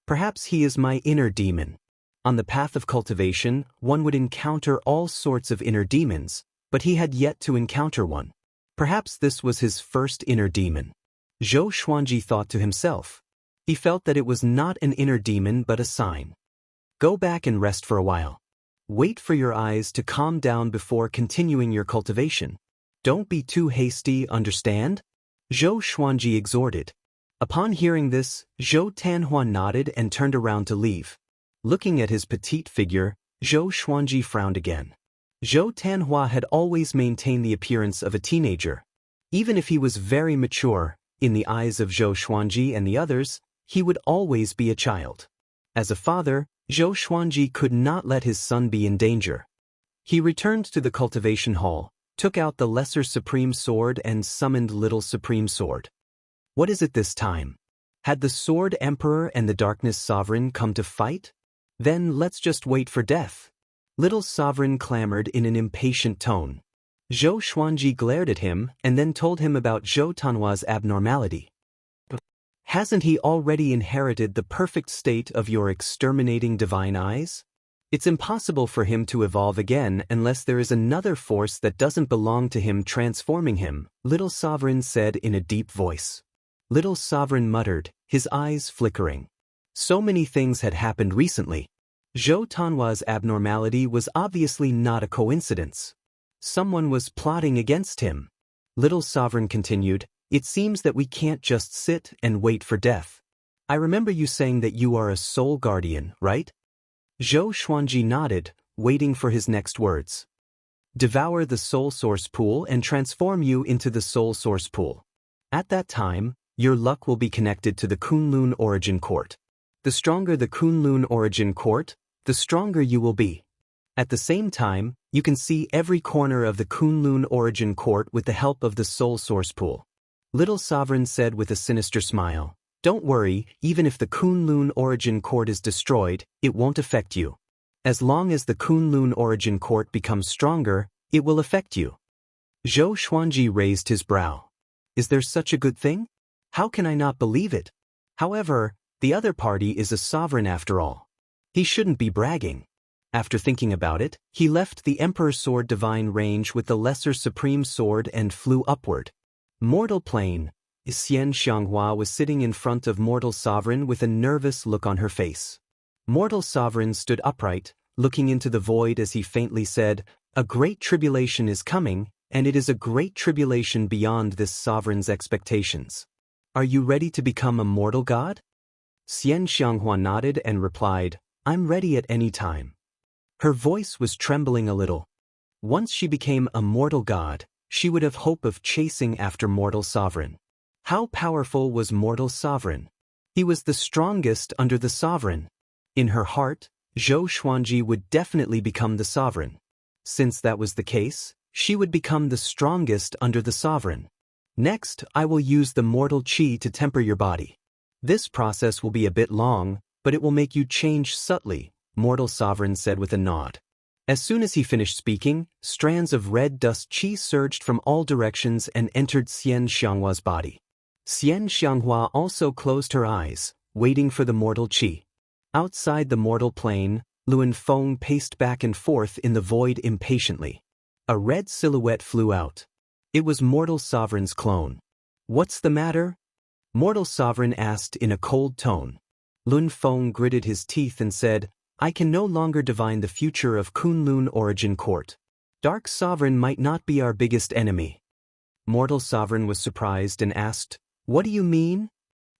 Perhaps he is my inner demon. On the path of cultivation, one would encounter all sorts of inner demons, but he had yet to encounter one. Perhaps this was his first inner demon. Zhou Xuanji thought to himself. He felt that it was not an inner demon but a sign. Go back and rest for a while. Wait for your eyes to calm down before continuing your cultivation. Don't be too hasty, understand? Zhou Xuanji exhorted. Upon hearing this, Zhou Tanhua nodded and turned around to leave. Looking at his petite figure, Zhou Xuanji frowned again. Zhou Tanhua had always maintained the appearance of a teenager. Even if he was very mature, in the eyes of Zhou Xuanji and the others, he would always be a child. As a father, Zhou Xuanji could not let his son be in danger. He returned to the cultivation hall, took out the Lesser Supreme Sword and summoned Little Supreme Sword. What is it this time? Had the Sword Emperor and the Darkness Sovereign come to fight? Then let's just wait for death. Little Sovereign clamored in an impatient tone. Zhou Xuanji glared at him and then told him about Zhou Tanhua's abnormality. Hasn't he already inherited the perfect state of your exterminating divine eyes? It's impossible for him to evolve again unless there is another force that doesn't belong to him transforming him, Little Sovereign said in a deep voice. Little Sovereign muttered, his eyes flickering. So many things had happened recently. Zhou Tanhua's abnormality was obviously not a coincidence. Someone was plotting against him. Little Sovereign continued, it seems that we can't just sit and wait for death. I remember you saying that you are a soul guardian, right? Zhou Xuanji nodded, waiting for his next words. Devour the soul source pool and transform you into the soul source pool. At that time, your luck will be connected to the Kunlun origin court. The stronger the Kunlun origin court, the stronger you will be. At the same time, you can see every corner of the Kunlun origin court with the help of the soul source pool. Little Sovereign said with a sinister smile, don't worry, even if the Kunlun origin court is destroyed, it won't affect you. As long as the Kunlun origin court becomes stronger, it will affect you. Zhou Xuanji raised his brow. Is there such a good thing? How can I not believe it? However, the other party is a sovereign after all. He shouldn't be bragging. After thinking about it, he left the Emperor's Sword Divine range with the Lesser Supreme Sword and flew upward. Mortal Plane. Xian Xianghua was sitting in front of Mortal Sovereign with a nervous look on her face. Mortal Sovereign stood upright, looking into the void as he faintly said, a great tribulation is coming, and it is a great tribulation beyond this sovereign's expectations. Are you ready to become a mortal god? Xian Xianghua nodded and replied, I'm ready at any time. Her voice was trembling a little. Once she became a mortal god, she would have hope of chasing after Mortal Sovereign. How powerful was Mortal Sovereign? He was the strongest under the Sovereign. In her heart, Zhou Xuanji would definitely become the Sovereign. Since that was the case, she would become the strongest under the Sovereign. Next, I will use the mortal qi to temper your body. This process will be a bit long, but it will make you change subtly, Mortal Sovereign said with a nod. As soon as he finished speaking, strands of red dust qi surged from all directions and entered Xian Xianghua's body. Xian Xianghua also closed her eyes, waiting for the mortal qi. Outside the mortal plane, Luan Feng paced back and forth in the void impatiently. A red silhouette flew out. It was Mortal Sovereign's clone. What's the matter? Mortal Sovereign asked in a cold tone. Luan Feng gritted his teeth and said, I can no longer divine the future of Kunlun Origin Court. Dark Sovereign might not be our biggest enemy. Mortal Sovereign was surprised and asked, What do you mean?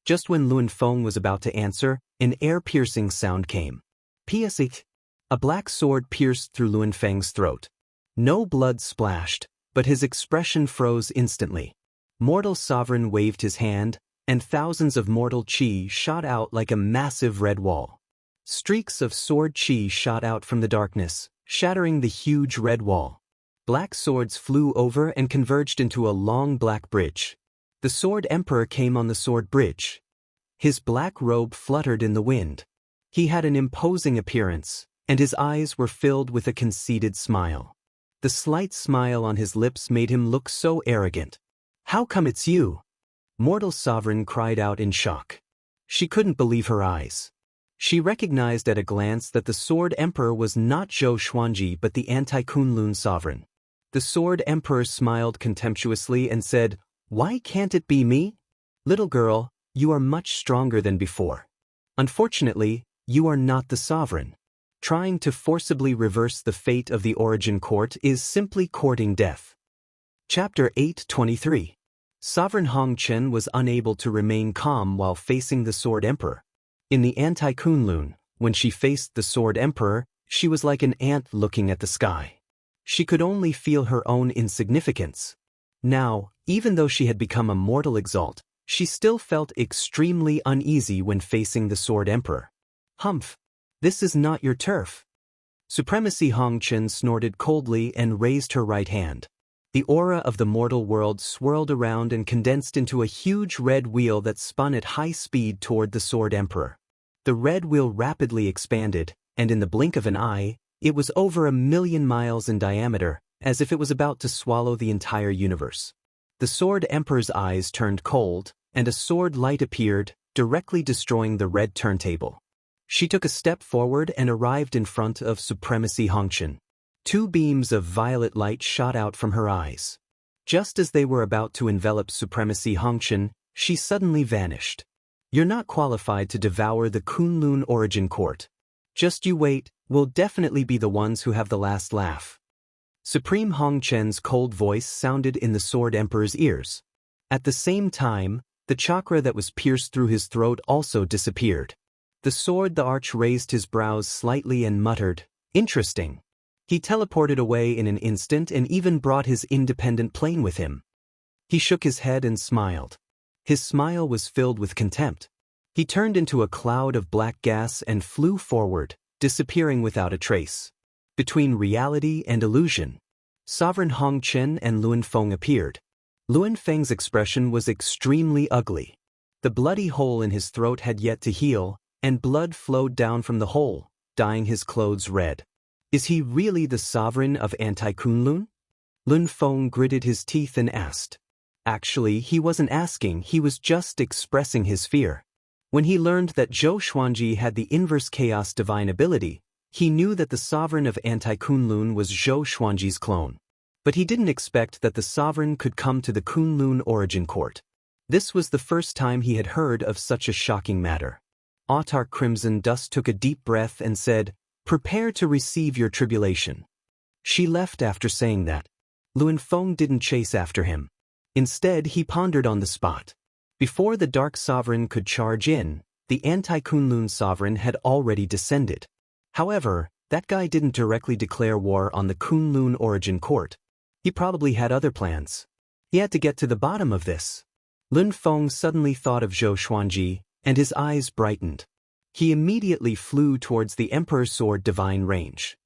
Just when Luan Feng was about to answer, an air-piercing sound came. Piasik. A black sword pierced through Luan Feng's throat. No blood splashed, but his expression froze instantly. Mortal Sovereign waved his hand, and thousands of mortal qi shot out like a massive red wall. Streaks of sword qi shot out from the darkness, shattering the huge red wall. Black swords flew over and converged into a long black bridge. The Sword Emperor came on the sword bridge. His black robe fluttered in the wind. He had an imposing appearance, and his eyes were filled with a conceited smile. The slight smile on his lips made him look so arrogant. How come it's you? Mortal Sovereign cried out in shock. She couldn't believe her eyes. She recognized at a glance that the Sword Emperor was not Zhou Xuanji but the anti-Kunlun Sovereign. The Sword Emperor smiled contemptuously and said, Why can't it be me? Little girl, you are much stronger than before. Unfortunately, you are not the Sovereign. Trying to forcibly reverse the fate of the Origin Court is simply courting death. Chapter 8:23. Sovereign Hong Chen was unable to remain calm while facing the Sword Emperor. In the anti-Kunlun, when she faced the Sword Emperor, she was like an ant looking at the sky. She could only feel her own insignificance. Now, even though she had become a mortal exalt, she still felt extremely uneasy when facing the Sword Emperor. Humph! This is not your turf. Supremacy Hong Chen snorted coldly and raised her right hand. The aura of the mortal world swirled around and condensed into a huge red wheel that spun at high speed toward the Sword Emperor. The red wheel rapidly expanded, and in the blink of an eye, It was over 1,000,000 miles in diameter, as if it was about to swallow the entire universe. The Sword Emperor's eyes turned cold, and a sword light appeared, directly destroying the red turntable. She took a step forward and arrived in front of Supremacy Hongchen. Two beams of violet light shot out from her eyes. Just as they were about to envelop Supremacy Hongchen, she suddenly vanished. You're not qualified to devour the Kunlun Origin Court. Just you wait, we'll definitely be the ones who have the last laugh. Supreme Hongchen's cold voice sounded in the Sword Emperor's ears. At the same time, the chakra that was pierced through his throat also disappeared. The Arch raised his brows slightly and muttered, "Interesting." He teleported away in an instant and even brought his independent plane with him. He shook his head and smiled. His smile was filled with contempt. He turned into a cloud of black gas and flew forward, disappearing without a trace. Between reality and illusion, Sovereign Hongchen and Luanfeng appeared. Luanfeng's expression was extremely ugly. The bloody hole in his throat had yet to heal, and blood flowed down from the hole, dyeing his clothes red. Is he really the sovereign of Anti-Kunlun? Luanfeng gritted his teeth and asked. Actually, he wasn't asking, he was just expressing his fear. When he learned that Zhou Xuanji had the inverse chaos divine ability, he knew that the sovereign of Anti-Kunlun was Zhou Xuanji's clone. But he didn't expect that the sovereign could come to the Kunlun Origin Court. This was the first time he had heard of such a shocking matter. Autarch Crimson Dust took a deep breath and said, "Prepare to receive your tribulation." She left after saying that. Luanfeng didn't chase after him. Instead, he pondered on the spot. Before the Dark Sovereign could charge in, the Anti-Kunlun Sovereign had already descended. However, that guy didn't directly declare war on the Kunlun Origin Court. He probably had other plans. He had to get to the bottom of this. Luanfeng suddenly thought of Zhou Xuanji, and his eyes brightened. He immediately flew towards the Emperor's Sword Divine range.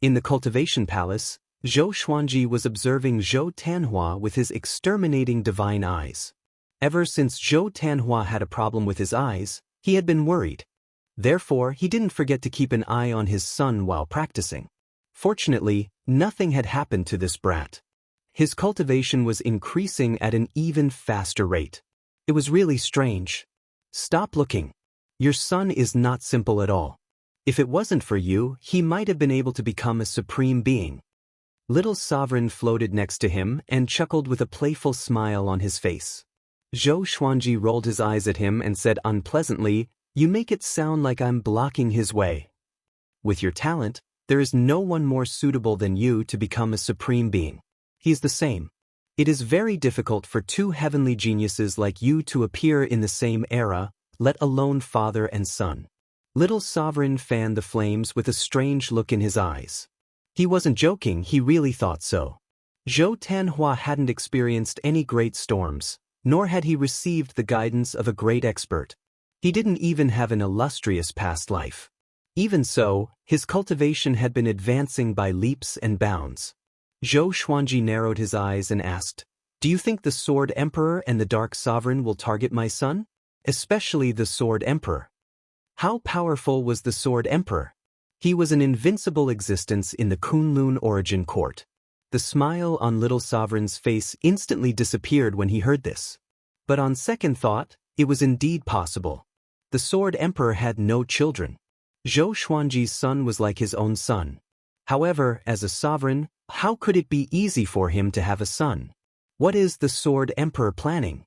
In the Cultivation Palace, Zhou Xuanji was observing Zhou Tanhua with his exterminating divine eyes. Ever since Zhou Tanhua had a problem with his eyes, he had been worried. Therefore, he didn't forget to keep an eye on his son while practicing. Fortunately, nothing had happened to this brat. His cultivation was increasing at an even faster rate. It was really strange. Stop looking. Your son is not simple at all. If it wasn't for you, he might have been able to become a supreme being. Little Sovereign floated next to him and chuckled with a playful smile on his face. Zhou Xuanji rolled his eyes at him and said unpleasantly, "You make it sound like I'm blocking his way. With your talent, there is no one more suitable than you to become a supreme being. He's the same. It is very difficult for two heavenly geniuses like you to appear in the same era, let alone father and son." Little Sovereign fanned the flames with a strange look in his eyes. He wasn't joking, he really thought so. Zhou Tanhua hadn't experienced any great storms, nor had he received the guidance of a great expert. He didn't even have an illustrious past life. Even so, his cultivation had been advancing by leaps and bounds. Zhou Xuanji narrowed his eyes and asked, "Do you think the Sword Emperor and the Dark Sovereign will target my son? Especially the Sword Emperor." How powerful was the Sword Emperor? He was an invincible existence in the Kunlun Origin Court. The smile on Little Sovereign's face instantly disappeared when he heard this. But on second thought, it was indeed possible. The Sword Emperor had no children. Zhou Xuanji's son was like his own son. However, as a sovereign, how could it be easy for him to have a son? What is the Sword Emperor planning?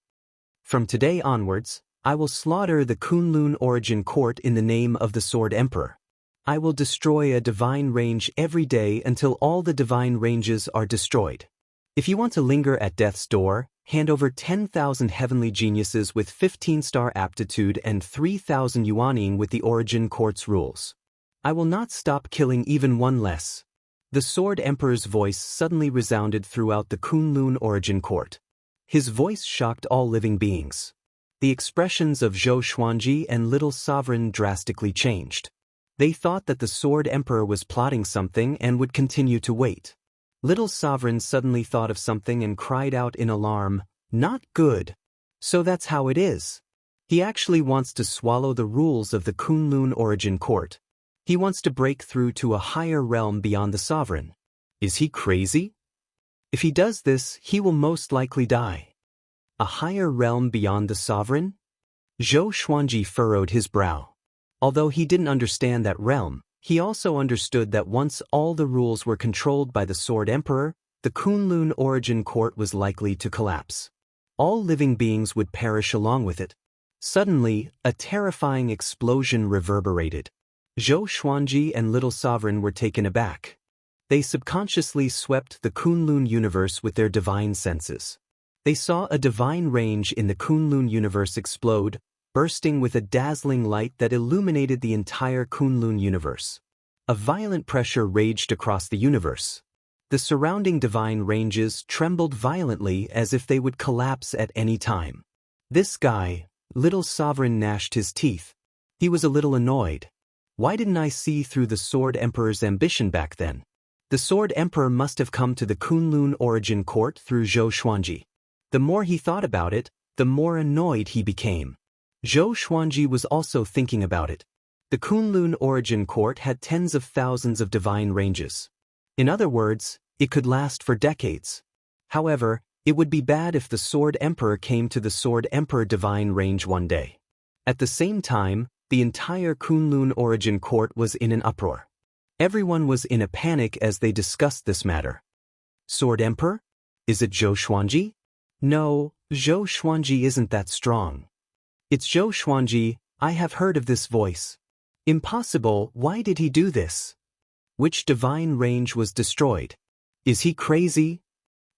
From today onwards, I will slaughter the Kunlun Origin Court in the name of the Sword Emperor. I will destroy a divine range every day until all the divine ranges are destroyed. If you want to linger at death's door, hand over 10,000 heavenly geniuses with 15-star aptitude and 3,000 yuaning with the Origin Court's rules. I will not stop killing even one less. The Sword Emperor's voice suddenly resounded throughout the Kunlun Origin Court. His voice shocked all living beings. The expressions of Zhou Xuanji and Little Sovereign drastically changed. They thought that the Sword Emperor was plotting something and would continue to wait. Little Sovereign suddenly thought of something and cried out in alarm, "Not good." So that's how it is. He actually wants to swallow the rules of the Kunlun Origin Court. He wants to break through to a higher realm beyond the sovereign. Is he crazy? If he does this, he will most likely die. A higher realm beyond the sovereign? Zhou Xuanji furrowed his brow. Although he didn't understand that realm, he also understood that once all the rules were controlled by the Sword Emperor, the Kunlun Origin Court was likely to collapse. All living beings would perish along with it. Suddenly, a terrifying explosion reverberated. Zhou Xuanji and Little Sovereign were taken aback. They subconsciously swept the Kunlun universe with their divine senses. They saw a divine range in the Kunlun universe explode, bursting with a dazzling light that illuminated the entire Kunlun universe. A violent pressure raged across the universe. The surrounding divine ranges trembled violently as if they would collapse at any time. This guy, Little Sovereign, gnashed his teeth. He was a little annoyed. Why didn't I see through the Sword Emperor's ambition back then? The Sword Emperor must have come to the Kunlun Origin Court through Zhou Xuanji. The more he thought about it, the more annoyed he became. Zhou Xuanji was also thinking about it. The Kunlun Origin Court had tens of thousands of divine ranges. In other words, it could last for decades. However, it would be bad if the Sword Emperor came to the Sword Emperor divine range one day. At the same time, the entire Kunlun Origin Court was in an uproar. Everyone was in a panic as they discussed this matter. Sword Emperor? Is it Zhou Xuanji? No, Zhou Xuanji isn't that strong. It's Zhou Xuanji, I have heard of this voice. Impossible, why did he do this? Which divine range was destroyed? Is he crazy?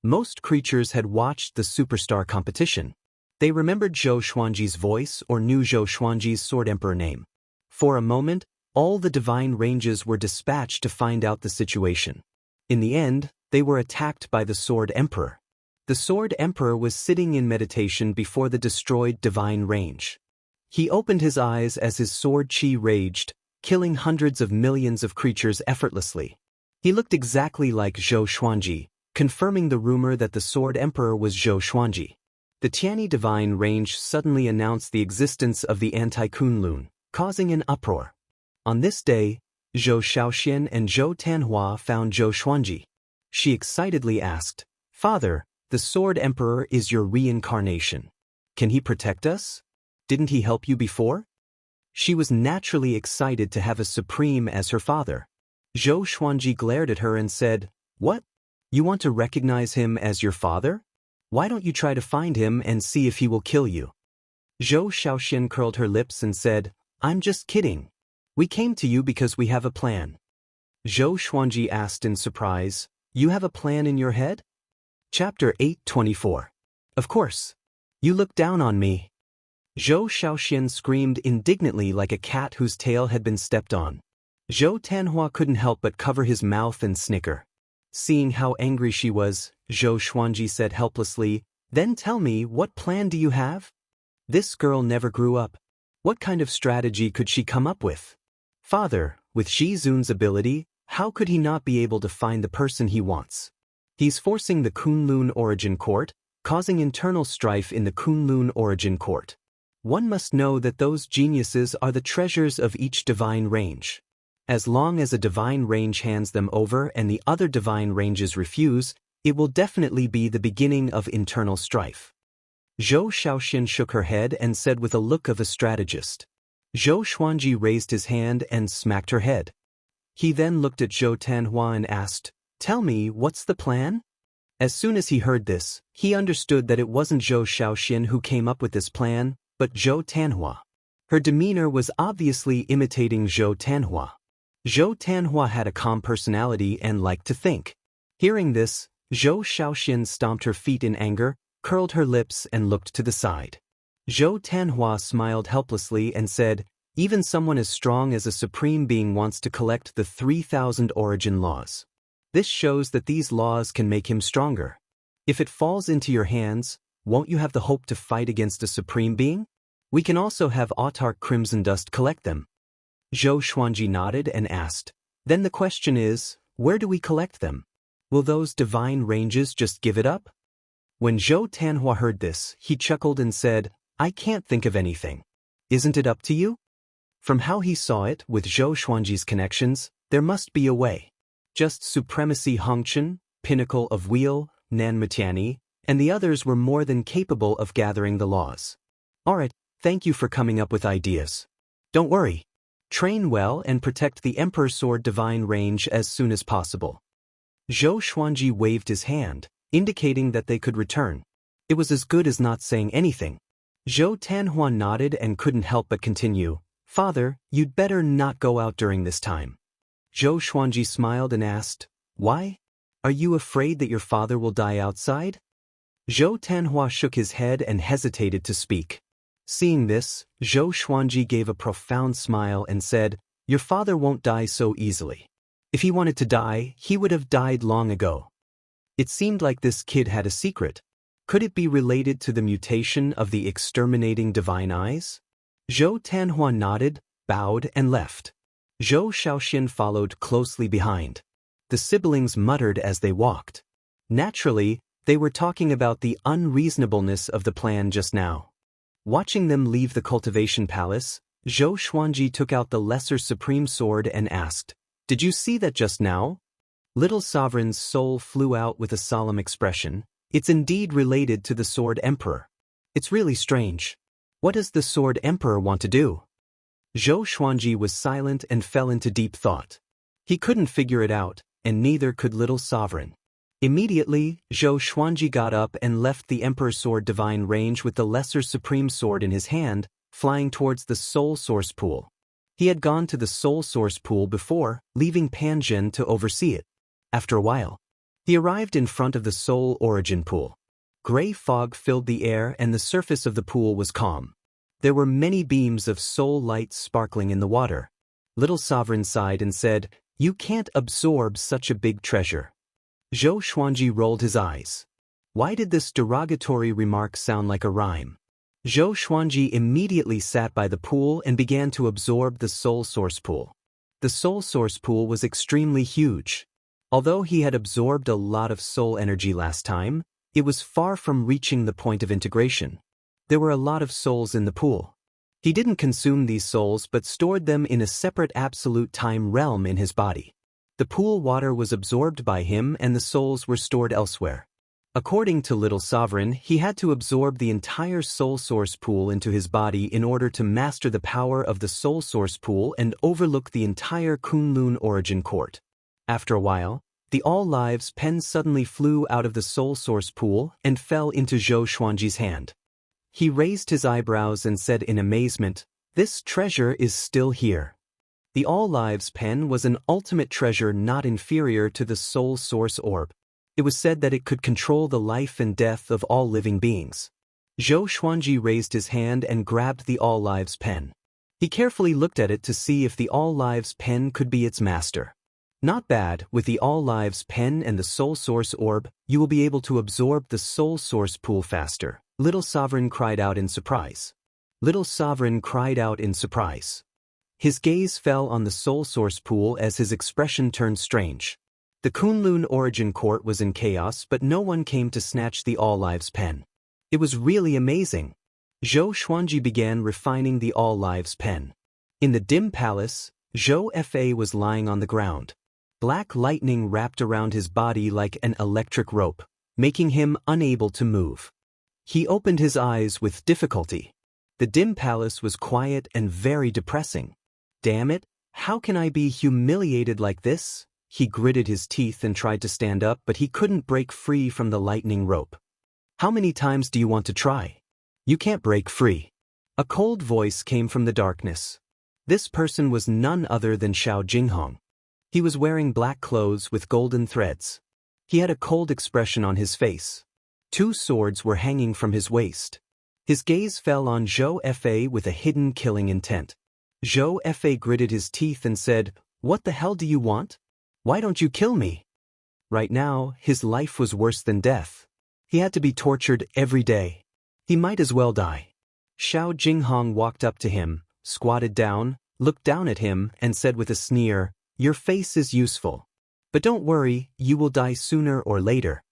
Most creatures had watched the superstar competition. They remembered Zhou Xuanji's voice or knew Zhou Xuanji's Sword Emperor name. For a moment, all the divine ranges were dispatched to find out the situation. In the end, they were attacked by the Sword Emperor. The Sword Emperor was sitting in meditation before the destroyed divine range. He opened his eyes as his sword chi raged, killing hundreds of millions of creatures effortlessly. He looked exactly like Zhou Xuanji, confirming the rumor that the Sword Emperor was Zhou Xuanji. The Tianyi divine range suddenly announced the existence of the anti-Kunlun, causing an uproar. On this day, Zhou Shaoxian and Zhou Tanhua found Zhou Xuanji. She excitedly asked, "Father, the Sword Emperor is your reincarnation. Can he protect us? Didn't he help you before?" She was naturally excited to have a supreme as her father. Zhou Xuanji glared at her and said, "What? You want to recognize him as your father? Why don't you try to find him and see if he will kill you?" Zhou Shaoxian curled her lips and said, "I'm just kidding. We came to you because we have a plan." Zhou Xuanji asked in surprise, "You have a plan in your head?" Chapter 8:24. Of course. You look down on me. Zhou Shaoxian screamed indignantly like a cat whose tail had been stepped on. Zhou Tanhua couldn't help but cover his mouth and snicker. Seeing how angry she was, Zhou Xuanji said helplessly, "Then tell me, what plan do you have?" This girl never grew up. What kind of strategy could she come up with? Father, with Shi Zun's ability, how could he not be able to find the person he wants? He's forcing the Kunlun Origin Court, causing internal strife in the Kunlun Origin Court. One must know that those geniuses are the treasures of each divine range. As long as a divine range hands them over and the other divine ranges refuse, it will definitely be the beginning of internal strife. Zhou Shaoxian shook her head and said with a look of a strategist. Zhou Xuanji raised his hand and smacked her head. He then looked at Zhou Tanhua and asked, "Tell me, what's the plan?" As soon as he heard this, he understood that it wasn't Zhou Shaoxian who came up with this plan, but Zhou Tanhua. Her demeanor was obviously imitating Zhou Tanhua. Zhou Tanhua had a calm personality and liked to think. Hearing this, Zhou Shaoxian stomped her feet in anger, curled her lips and looked to the side. Zhou Tanhua smiled helplessly and said, "Even someone as strong as a supreme being wants to collect the 3,000 origin laws. This shows that these laws can make him stronger. If it falls into your hands, won't you have the hope to fight against a supreme being? We can also have autarch Crimson Dust collect them." Zhou Xuanji nodded and asked, "Then the question is, where do we collect them? Will those divine ranges just give it up?" When Zhou Tanhua heard this, he chuckled and said, "I can't think of anything. Isn't it up to you?" From how he saw it, with Zhou Xuanji's connections, there must be a way. Just Supremacy Hongchen, Pinnacle of Wheel, Nan Mutiani, and the others were more than capable of gathering the laws. Alright, thank you for coming up with ideas. Don't worry. Train well and protect the Emperor's Sword Divine range as soon as possible. Zhou Xuanji waved his hand, indicating that they could return. It was as good as not saying anything. Zhou Tanhua nodded and couldn't help but continue. Father, you'd better not go out during this time. Zhou Xuanji smiled and asked, Why? Are you afraid that your father will die outside? Zhou Tanhua shook his head and hesitated to speak. Seeing this, Zhou Xuanji gave a profound smile and said, Your father won't die so easily. If he wanted to die, he would have died long ago. It seemed like this kid had a secret. Could it be related to the mutation of the exterminating divine eyes? Zhou Tanhua nodded, bowed, and left. Zhou Shaoxian followed closely behind. The siblings muttered as they walked. Naturally, they were talking about the unreasonableness of the plan just now. Watching them leave the cultivation palace, Zhou Xuanji took out the Lesser Supreme Sword and asked, Did you see that just now? Little Sovereign's soul flew out with a solemn expression. It's indeed related to the Sword Emperor. It's really strange. What does the Sword Emperor want to do? Zhou Xuanji was silent and fell into deep thought. He couldn't figure it out, and neither could Little Sovereign. Immediately, Zhou Xuanji got up and left the Emperor's Sword Divine range with the Lesser Supreme Sword in his hand, flying towards the Soul Source Pool. He had gone to the Soul Source Pool before, leaving Pan Zhen to oversee it. After a while, he arrived in front of the Soul Origin Pool. Gray fog filled the air and the surface of the pool was calm. There were many beams of soul light sparkling in the water. Little Sovereign sighed and said, You can't absorb such a big treasure. Zhou Xuanji rolled his eyes. Why did this derogatory remark sound like a rhyme? Zhou Xuanji immediately sat by the pool and began to absorb the Soul Source Pool. The Soul Source Pool was extremely huge. Although he had absorbed a lot of soul energy last time, it was far from reaching the point of integration. There were a lot of souls in the pool. He didn't consume these souls but stored them in a separate absolute time realm in his body. The pool water was absorbed by him and the souls were stored elsewhere. According to Little Sovereign, he had to absorb the entire Soul Source Pool into his body in order to master the power of the Soul Source Pool and overlook the entire Kunlun Origin Court. After a while, the All Lives pen suddenly flew out of the Soul Source Pool and fell into Zhou Xuanji's hand. He raised his eyebrows and said in amazement, This treasure is still here. The All Lives pen was an ultimate treasure not inferior to the Soul Source Orb. It was said that it could control the life and death of all living beings. Zhou Xuanji raised his hand and grabbed the All Lives pen. He carefully looked at it to see if the All Lives pen could be its master. Not bad, with the All Lives pen and the Soul Source Orb, you will be able to absorb the Soul Source Pool faster. Little Sovereign cried out in surprise. Little Sovereign cried out in surprise. His gaze fell on the Soul Source Pool as his expression turned strange. The Kunlun Origin Court was in chaos but no one came to snatch the All Lives pen. It was really amazing. Zhou Xuanji began refining the All Lives pen. In the dim palace, Zhou Fa was lying on the ground. Black lightning wrapped around his body like an electric rope, making him unable to move. He opened his eyes with difficulty. The dim palace was quiet and very depressing. Damn it, how can I be humiliated like this? He gritted his teeth and tried to stand up but he couldn't break free from the lightning rope. How many times do you want to try? You can't break free. A cold voice came from the darkness. This person was none other than Xiao Jinghong. He was wearing black clothes with golden threads. He had a cold expression on his face. 2 swords were hanging from his waist. His gaze fell on Zhou Fa with a hidden killing intent. Zhou Fa gritted his teeth and said, What the hell do you want? Why don't you kill me? Right now, his life was worse than death. He had to be tortured every day. He might as well die. Xiao Jinghong walked up to him, squatted down, looked down at him, and said with a sneer, Your face is useful. But don't worry, you will die sooner or later.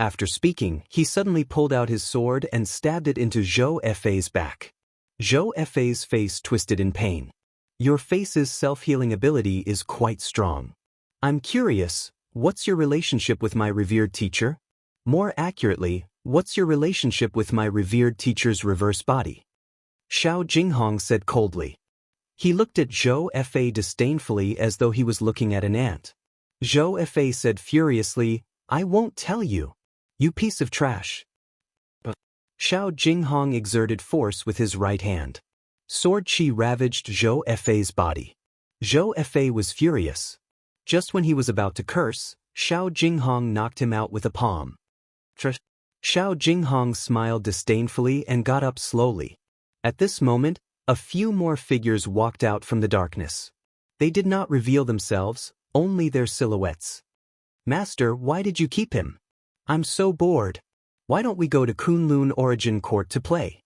After speaking, he suddenly pulled out his sword and stabbed it into Zhou Fa's back. Zhou Fa's face twisted in pain. Your face's self-healing ability is quite strong. I'm curious, what's your relationship with my revered teacher? More accurately, what's your relationship with my revered teacher's reverse body? Xiao Jinghong said coldly. He looked at Zhou Fa disdainfully as though he was looking at an ant. Zhou Fa said furiously, I won't tell you. You piece of trash. But Xiao Jinghong exerted force with his right hand. Sword chi ravaged Zhou Fa's body. Zhou Fa was furious. Just when he was about to curse, Xiao Jinghong knocked him out with a palm. Xiao Jinghong smiled disdainfully and got up slowly. At this moment, a few more figures walked out from the darkness. They did not reveal themselves, only their silhouettes. Master, why did you keep him? I'm so bored. Why don't we go to Kunlun Origin Court to play?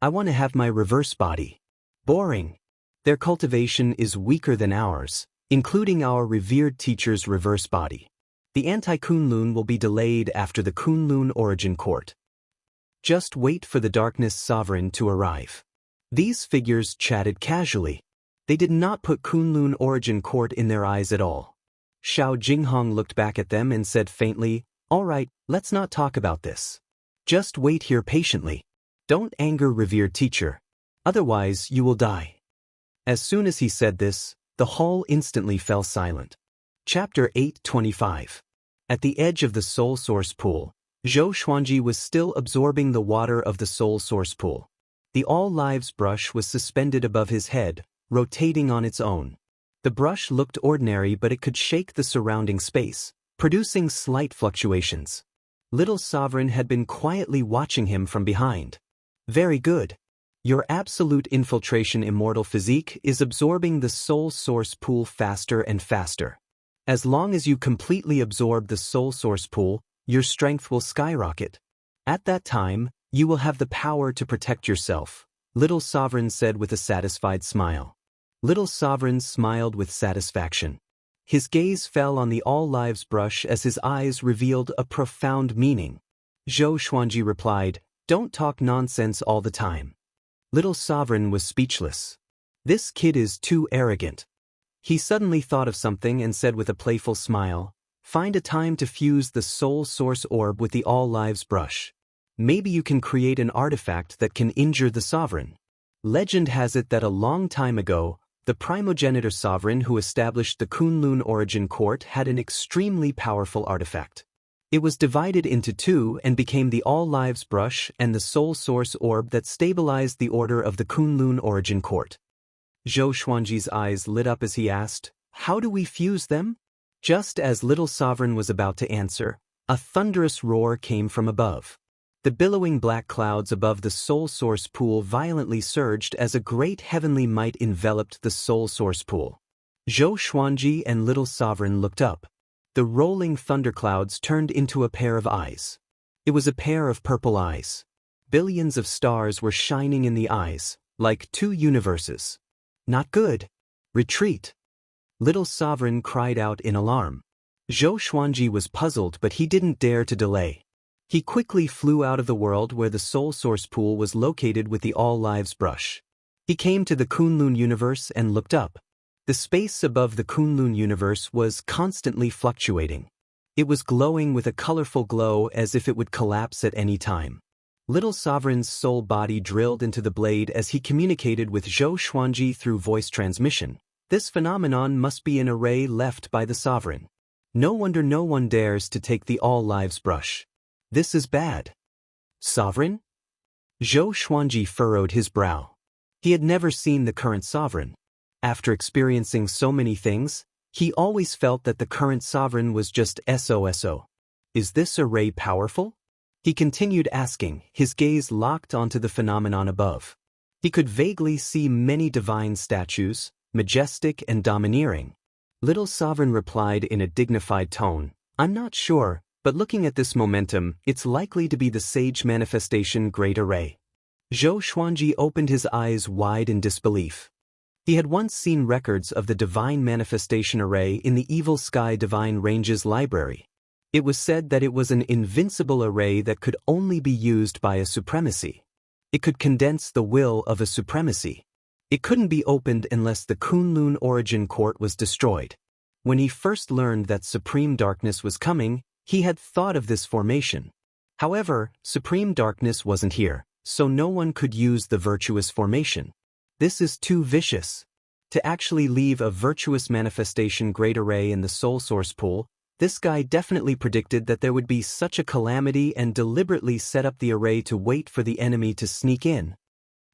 I want to have my reverse body. Boring. Their cultivation is weaker than ours, including our revered teacher's reverse body. The anti-Kunlun will be delayed after the Kunlun Origin Court. Just wait for the Darkness Sovereign to arrive. These figures chatted casually. They did not put Kunlun Origin Court in their eyes at all. Xiao Jinghong looked back at them and said faintly, All right, let's not talk about this. Just wait here patiently. Don't anger revered teacher. Otherwise you will die. As soon as he said this, the hall instantly fell silent. Chapter 8:25. At the edge of the Soul Source Pool, Zhou Xuanji was still absorbing the water of the Soul Source Pool. The All Lives brush was suspended above his head, rotating on its own. The brush looked ordinary, but it could shake the surrounding space, producing slight fluctuations. Little Sovereign had been quietly watching him from behind. Very good. Your absolute infiltration immortal physique is absorbing the Soul Source Pool faster and faster. As long as you completely absorb the Soul Source Pool, your strength will skyrocket. At that time, you will have the power to protect yourself, Little Sovereign said with a satisfied smile. Little Sovereign smiled with satisfaction. His gaze fell on the All Lives brush as his eyes revealed a profound meaning. Zhou Xuanji replied, Don't talk nonsense all the time. Little Sovereign was speechless. This kid is too arrogant. He suddenly thought of something and said with a playful smile, Find a time to fuse the Soul Source Orb with the All Lives brush. Maybe you can create an artifact that can injure the Sovereign. Legend has it that a long time ago, the primogenitor Sovereign who established the Kunlun Origin Court had an extremely powerful artifact. It was divided into two and became the All Lives brush and the Soul Source Orb that stabilized the order of the Kunlun Origin Court. Zhou Xuanji's eyes lit up as he asked, How do we fuse them? Just as Little Sovereign was about to answer, a thunderous roar came from above. The billowing black clouds above the Soul Source Pool violently surged as a great heavenly might enveloped the Soul Source Pool. Zhou Xuanji and Little Sovereign looked up. The rolling thunderclouds turned into a pair of eyes. It was a pair of purple eyes. Billions of stars were shining in the eyes, like two universes. Not good. Retreat. Little Sovereign cried out in alarm. Zhou Xuanji was puzzled, but he didn't dare to delay. He quickly flew out of the world where the Soul Source Pool was located with the All Lives brush. He came to the Kunlun universe and looked up. The space above the Kunlun universe was constantly fluctuating. It was glowing with a colorful glow as if it would collapse at any time. Little Sovereign's soul body drilled into the blade as he communicated with Zhou Xuanji through voice transmission. This phenomenon must be an array left by the Sovereign. No wonder no one dares to take the All Lives brush. This is bad. Sovereign? Zhou Xuanji furrowed his brow. He had never seen the current Sovereign. After experiencing so many things, he always felt that the current Sovereign was just SOSO. Is this array powerful? He continued asking, his gaze locked onto the phenomenon above. He could vaguely see many divine statues, majestic and domineering. Little Sovereign replied in a dignified tone, I'm not sure, but looking at this momentum, it's likely to be the Sage Manifestation Great Array. Zhou Xuanji opened his eyes wide in disbelief. He had once seen records of the Divine Manifestation Array in the Evil Sky Divine Ranges library. It was said that it was an invincible array that could only be used by a supremacy. It could condense the will of a supremacy. It couldn't be opened unless the Kunlun origin court was destroyed. When he first learned that Supreme Darkness was coming, he had thought of this formation. However, Supreme Darkness wasn't here, so no one could use the virtuous formation. This is too vicious. To actually leave a virtuous manifestation great array in the soul source pool, this guy definitely predicted that there would be such a calamity and deliberately set up the array to wait for the enemy to sneak in.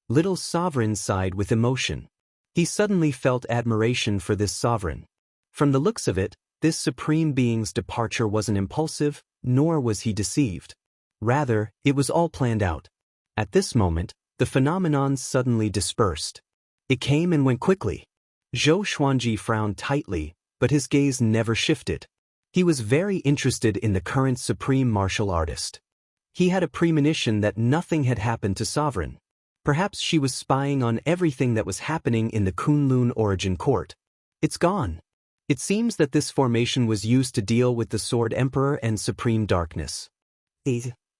Little Sovereign sighed with emotion. He suddenly felt admiration for this sovereign. From the looks of it, this supreme being's departure wasn't impulsive, nor was he deceived. Rather, it was all planned out. At this moment, the phenomenon suddenly dispersed. It came and went quickly. Zhou Xuanji frowned tightly, but his gaze never shifted. He was very interested in the current supreme martial artist. He had a premonition that nothing had happened to Sovereign. Perhaps she was spying on everything that was happening in the Kunlun origin court. It's gone. It seems that this formation was used to deal with the Sword Emperor and Supreme Darkness.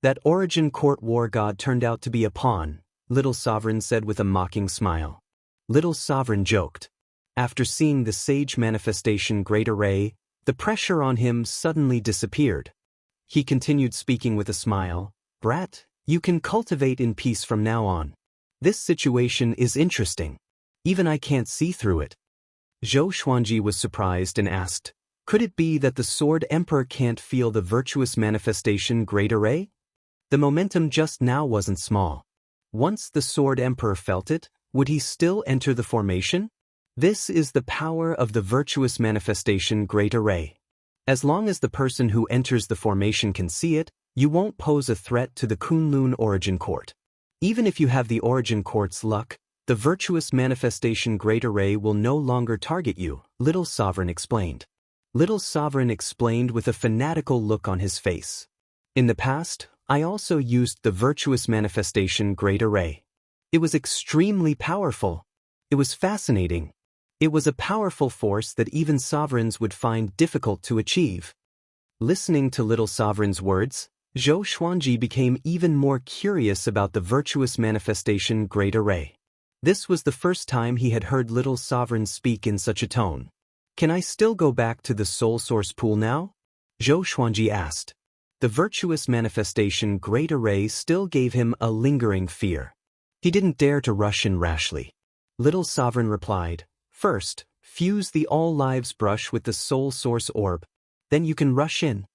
That origin court war god turned out to be a pawn, Little Sovereign said with a mocking smile. Little Sovereign joked. After seeing the sage manifestation great array, the pressure on him suddenly disappeared. He continued speaking with a smile. Brat, you can cultivate in peace from now on. This situation is interesting. Even I can't see through it. Zhou Xuanji was surprised and asked, could it be that the Sword Emperor can't feel the virtuous manifestation great array? The momentum just now wasn't small. Once the Sword Emperor felt it, would he still enter the formation? This is the power of the virtuous manifestation great array. As long as the person who enters the formation can see it, you won't pose a threat to the Kunlun origin court. Even if you have the origin court's luck, the virtuous manifestation great array will no longer target you, Little Sovereign explained. Little Sovereign explained with a fanatical look on his face. In the past, I also used the virtuous manifestation great array. It was extremely powerful. It was fascinating. It was a powerful force that even sovereigns would find difficult to achieve. Listening to Little Sovereign's words, Zhou Xuanji became even more curious about the virtuous manifestation great array. This was the first time he had heard Little Sovereign speak in such a tone. Can I still go back to the soul source pool now? Zhou Xuanji asked. The virtuous manifestation great array still gave him a lingering fear. He didn't dare to rush in rashly. Little Sovereign replied, first, fuse the all lives brush with the soul source orb. Then you can rush in.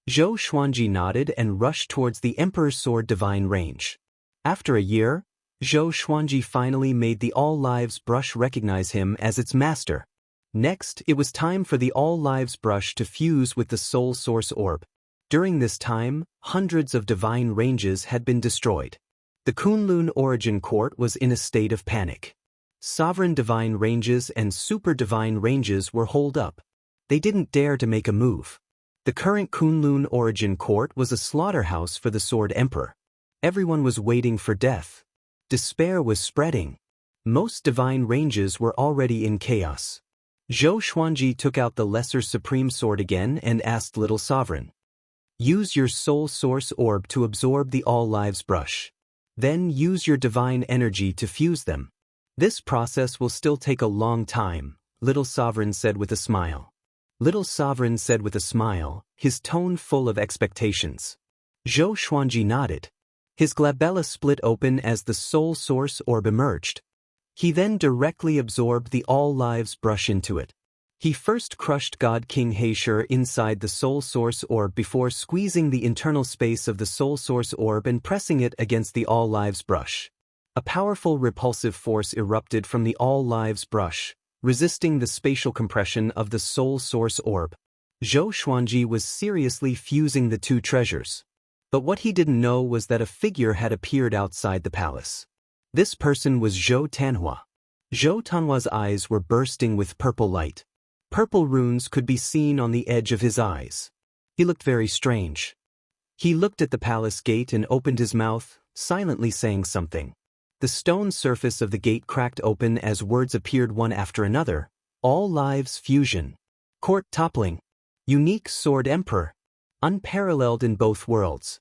Zhou Xuanji nodded and rushed towards the Emperor's Sword Divine range. After a year, Zhou Xuanji finally made the all lives brush recognize him as its master. Next, it was time for the all lives brush to fuse with the soul source orb. During this time, hundreds of divine ranges had been destroyed. The Kunlun origin court was in a state of panic. Sovereign divine ranges and super divine ranges were holed up. They didn't dare to make a move. The current Kunlun origin court was a slaughterhouse for the Sword Emperor. Everyone was waiting for death. Despair was spreading. Most divine ranges were already in chaos. Zhou Xuanji took out the Lesser Supreme Sword again and asked Little Sovereign. Use your soul source orb to absorb the all lives brush. Then use your divine energy to fuse them. This process will still take a long time, Little Sovereign said with a smile. Little Sovereign said with a smile, his tone full of expectations. Zhou Xuanji nodded. His glabella split open as the soul source orb emerged. He then directly absorbed the all lives brush into it. He first crushed God King Heisher inside the soul source orb before squeezing the internal space of the soul source orb and pressing it against the all lives brush. A powerful repulsive force erupted from the all lives brush, resisting the spatial compression of the soul source orb. Zhou Xuanji was seriously fusing the two treasures. But what he didn't know was that a figure had appeared outside the palace. This person was Zhou Tanhua. Zhou Tanhua's eyes were bursting with purple light. Purple runes could be seen on the edge of his eyes. He looked very strange. He looked at the palace gate and opened his mouth, silently saying something. The stone surface of the gate cracked open as words appeared one after another. All lives fusion. Court toppling. Unique Sword Emperor. Unparalleled in both worlds.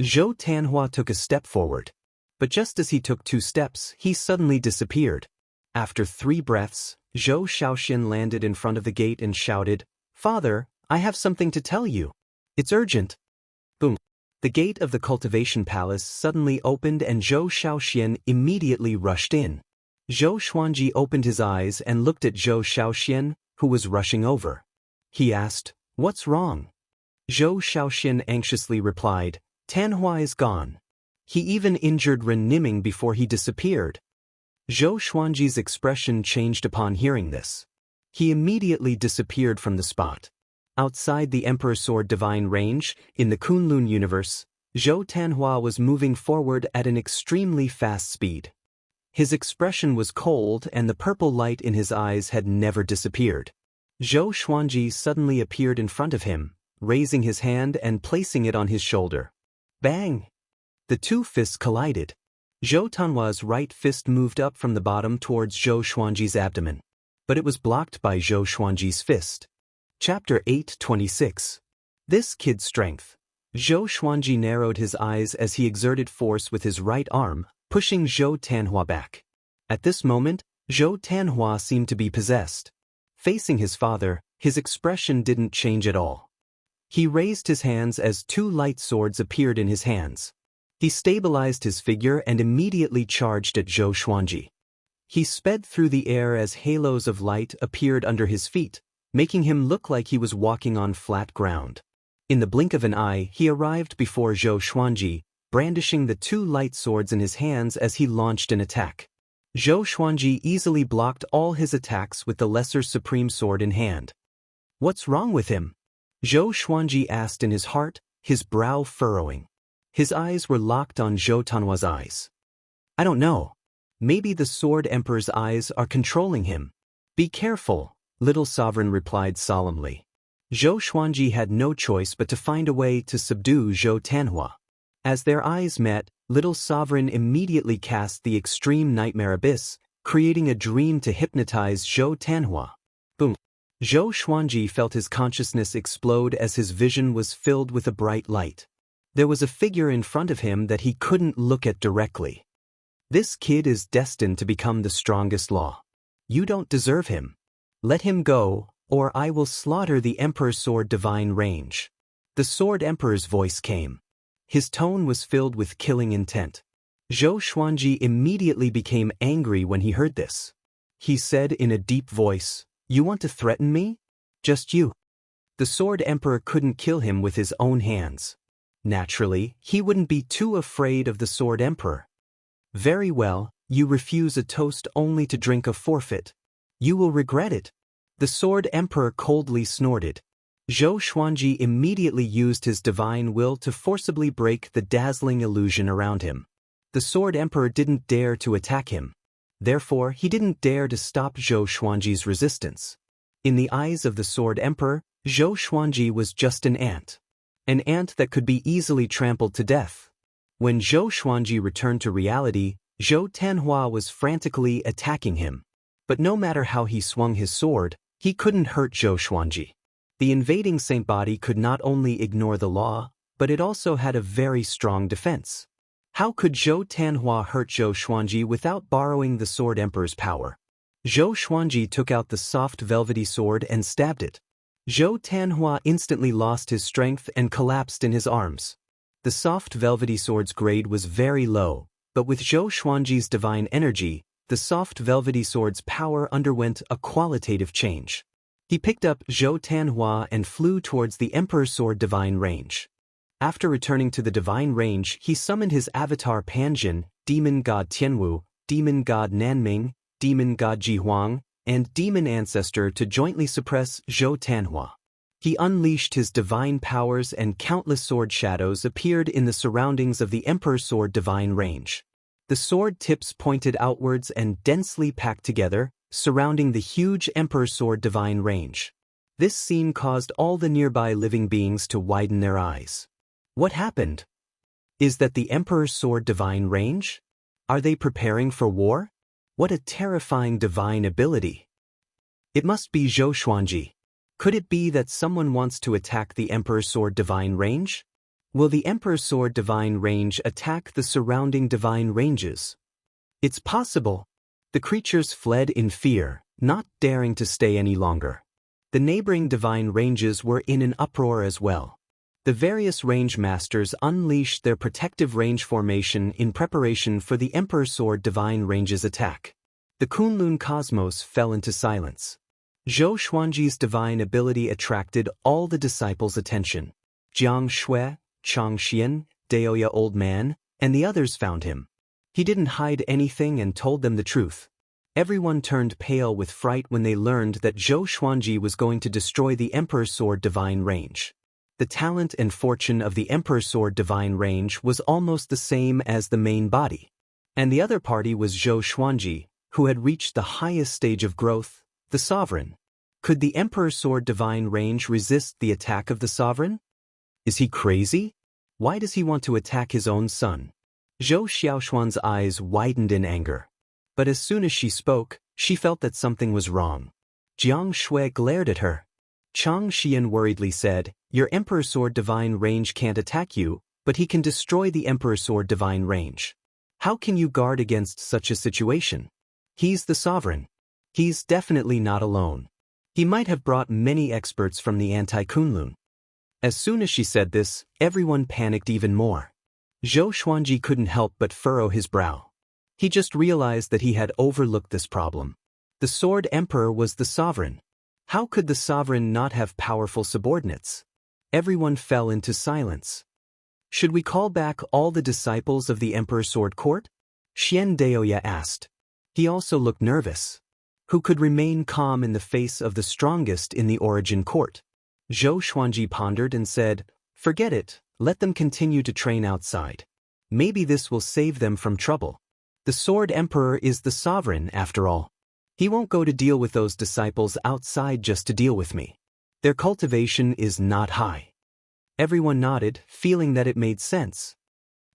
Zhou Tanhua took a step forward. But just as he took 2 steps, he suddenly disappeared. After 3 breaths, Zhou Shaoxian landed in front of the gate and shouted, "Father, I have something to tell you. It's urgent." Boom. The gate of the cultivation palace suddenly opened and Zhou Shaoxian immediately rushed in. Zhou Xuanji opened his eyes and looked at Zhou Shaoxian, who was rushing over. He asked, "What's wrong?" Zhou Shaoxian anxiously replied, "Tanhua is gone. He even injured Ren Niming before he disappeared." Zhou Xuanji's expression changed upon hearing this. He immediately disappeared from the spot. Outside the Emperor's Sword Divine range, in the Kunlun universe, Zhou Tanhua was moving forward at an extremely fast speed. His expression was cold and the purple light in his eyes had never disappeared. Zhou Xuanji suddenly appeared in front of him, raising his hand and placing it on his shoulder. Bang! The 2 fists collided. Zhou Tanhua's right fist moved up from the bottom towards Zhou Xuanji's abdomen, but it was blocked by Zhou Xuanji's fist. Chapter 8:26. This kid's strength. Zhou Xuanji narrowed his eyes as he exerted force with his right arm, pushing Zhou Tanhua back. At this moment, Zhou Tanhua seemed to be possessed. Facing his father, his expression didn't change at all. He raised his hands as 2 light swords appeared in his hands. He stabilized his figure and immediately charged at Zhou Xuanji. He sped through the air as halos of light appeared under his feet, making him look like he was walking on flat ground. In the blink of an eye, he arrived before Zhou Xuanji, brandishing the 2 light swords in his hands as he launched an attack. Zhou Xuanji easily blocked all his attacks with the lesser supreme sword in hand. "What's wrong with him?" Zhou Xuanji asked in his heart, his brow furrowing. His eyes were locked on Zhou Tanhua's eyes. "I don't know. Maybe the Sword Emperor's eyes are controlling him." "Be careful," Little Sovereign replied solemnly. Zhou Xuanji had no choice but to find a way to subdue Zhou Tanhua. As their eyes met, Little Sovereign immediately cast the Extreme Nightmare Abyss, creating a dream to hypnotize Zhou Tanhua. Boom. Zhou Xuanji felt his consciousness explode as his vision was filled with a bright light. There was a figure in front of him that he couldn't look at directly. "This kid is destined to become the strongest law. You don't deserve him. Let him go, or I will slaughter the Emperor's Sword Divine range." The Sword Emperor's voice came. His tone was filled with killing intent. Zhou Xuanji immediately became angry when he heard this. He said in a deep voice, "You want to threaten me? Just you." The Sword Emperor couldn't kill him with his own hands. Naturally, he wouldn't be too afraid of the Sword Emperor. "Very well, you refuse a toast only to drink a forfeit. You will regret it." The Sword Emperor coldly snorted. Zhou Xuanji immediately used his divine will to forcibly break the dazzling illusion around him. The Sword Emperor didn't dare to attack him. Therefore, he didn't dare to stop Zhou Xuanji's resistance. In the eyes of the Sword Emperor, Zhou Xuanji was just an ant that could be easily trampled to death. When Zhou Xuanji returned to reality, Zhou Tanhua was frantically attacking him. But no matter how he swung his sword, he couldn't hurt Zhou Xuanji. The invading saint body could not only ignore the law, but it also had a very strong defense. How could Zhou Tanhua hurt Zhou Xuanji without borrowing the Sword Emperor's power? Zhou Xuanji took out the soft velvety sword and stabbed it. Zhou Tanhua instantly lost his strength and collapsed in his arms. The soft velvety sword's grade was very low, but with Zhou Xuanji's divine energy, the soft velvety sword's power underwent a qualitative change. He picked up Zhou Tanhua and flew towards the Emperor's Sword Divine range. After returning to the Divine range, he summoned his avatar Panjin, Demon God Tianwu, Demon God Nanming, Demon God Jihuang, and Demon Ancestor to jointly suppress Zhou Tanhua. He unleashed his divine powers and countless sword shadows appeared in the surroundings of the Emperor's Sword Divine range. The sword tips pointed outwards and densely packed together, surrounding the huge Emperor's Sword Divine range. This scene caused all the nearby living beings to widen their eyes. What happened? Is that the Emperor's Sword Divine range? Are they preparing for war? What a terrifying divine ability. It must be Zhou Xuanji. Could it be that someone wants to attack the Emperor's Sword Divine range? Will the Emperor's Sword Divine range attack the surrounding divine ranges? It's possible. The creatures fled in fear, not daring to stay any longer. The neighboring divine ranges were in an uproar as well. The various range masters unleashed their protective range formation in preparation for the Emperor Sword Divine Range's attack. The Kunlun cosmos fell into silence. Zhou Xuanji's divine ability attracted all the disciples' attention. Jiang Shui, Chang Xian, Daoya Old Man, and the others found him. He didn't hide anything and told them the truth. Everyone turned pale with fright when they learned that Zhou Xuanji was going to destroy the Emperor Sword Divine Range. The talent and fortune of the Emperor Sword Divine Range was almost the same as the main body. And the other party was Zhou Xuanji, who had reached the highest stage of growth, the Sovereign. Could the Emperor Sword Divine Range resist the attack of the Sovereign? Is he crazy? Why does he want to attack his own son? Zhou Xiaoshuan's eyes widened in anger. But as soon as she spoke, she felt that something was wrong. Jiang Shui glared at her. Chang Xian worriedly said, "Your Emperor Sword Divine Range can't attack you, but he can destroy the Emperor Sword Divine Range. How can you guard against such a situation? He's the Sovereign. He's definitely not alone. He might have brought many experts from the anti-Kunlun." As soon as she said this, everyone panicked even more. Zhou Xuanji couldn't help but furrow his brow. He just realized that he had overlooked this problem. The Sword Emperor was the Sovereign. How could the Sovereign not have powerful subordinates? Everyone fell into silence. Should we call back all the disciples of the Emperor Sword Court? Xian Daoya asked. He also looked nervous. Who could remain calm in the face of the strongest in the Origin Court? Zhou Xuanji pondered and said, "Forget it, let them continue to train outside. Maybe this will save them from trouble. The Sword Emperor is the Sovereign, after all. He won't go to deal with those disciples outside just to deal with me. Their cultivation is not high." Everyone nodded, feeling that it made sense.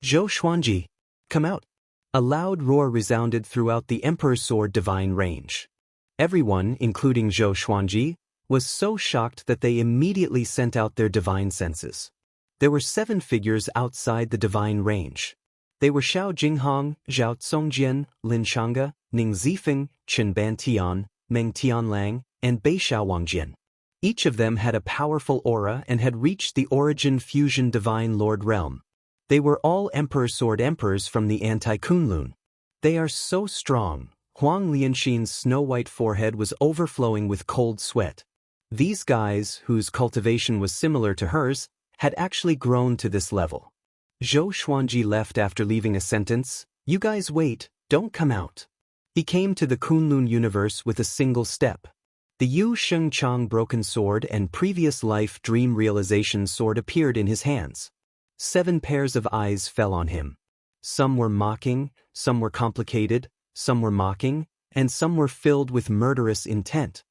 "Zhou Xuanji, come out." A loud roar resounded throughout the Emperor Sword Divine Range. Everyone, including Zhou Xuanji, was so shocked that they immediately sent out their divine senses. There were 7 figures outside the divine range. They were Xiao Jinghong, Zhao Congjian, Lin Changge, Ning Zifeng, Chen Ban Tian, Meng Tianlang, and Bei Xiao Wangjian. Each of them had a powerful aura and had reached the Origin Fusion Divine Lord realm. They were all Emperor Sword Emperors from the anti-Kunlun. They are so strong. Huang Lianxin's snow-white forehead was overflowing with cold sweat. These guys, whose cultivation was similar to hers, had actually grown to this level. Zhou Xuanji left after leaving a sentence, "You guys wait, don't come out." He came to the Kunlun universe with a single step. The Yu Sheng Chang Broken Sword and Previous Life Dream Realization Sword appeared in his hands. 7 pairs of eyes fell on him. Some were mocking, some were complicated, some were mocking, and some were filled with murderous intent.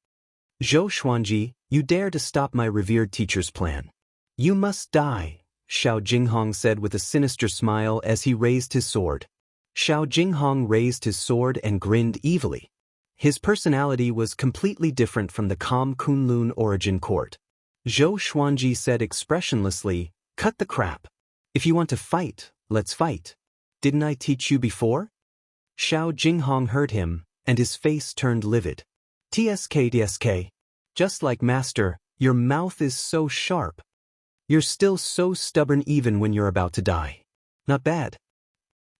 "Zhou Xuanji, you dare to stop my revered teacher's plan. You must die," Xiao Jinghong said with a sinister smile as he raised his sword. Xiao Jinghong raised his sword and grinned evilly. His personality was completely different from the calm Kunlun Origin Court. Zhou Xuanji said expressionlessly, "Cut the crap. If you want to fight, let's fight. Didn't I teach you before?" Xiao Jinghong heard him, and his face turned livid. TSK, just like Master, your mouth is so sharp. You're still so stubborn even when you're about to die. Not bad.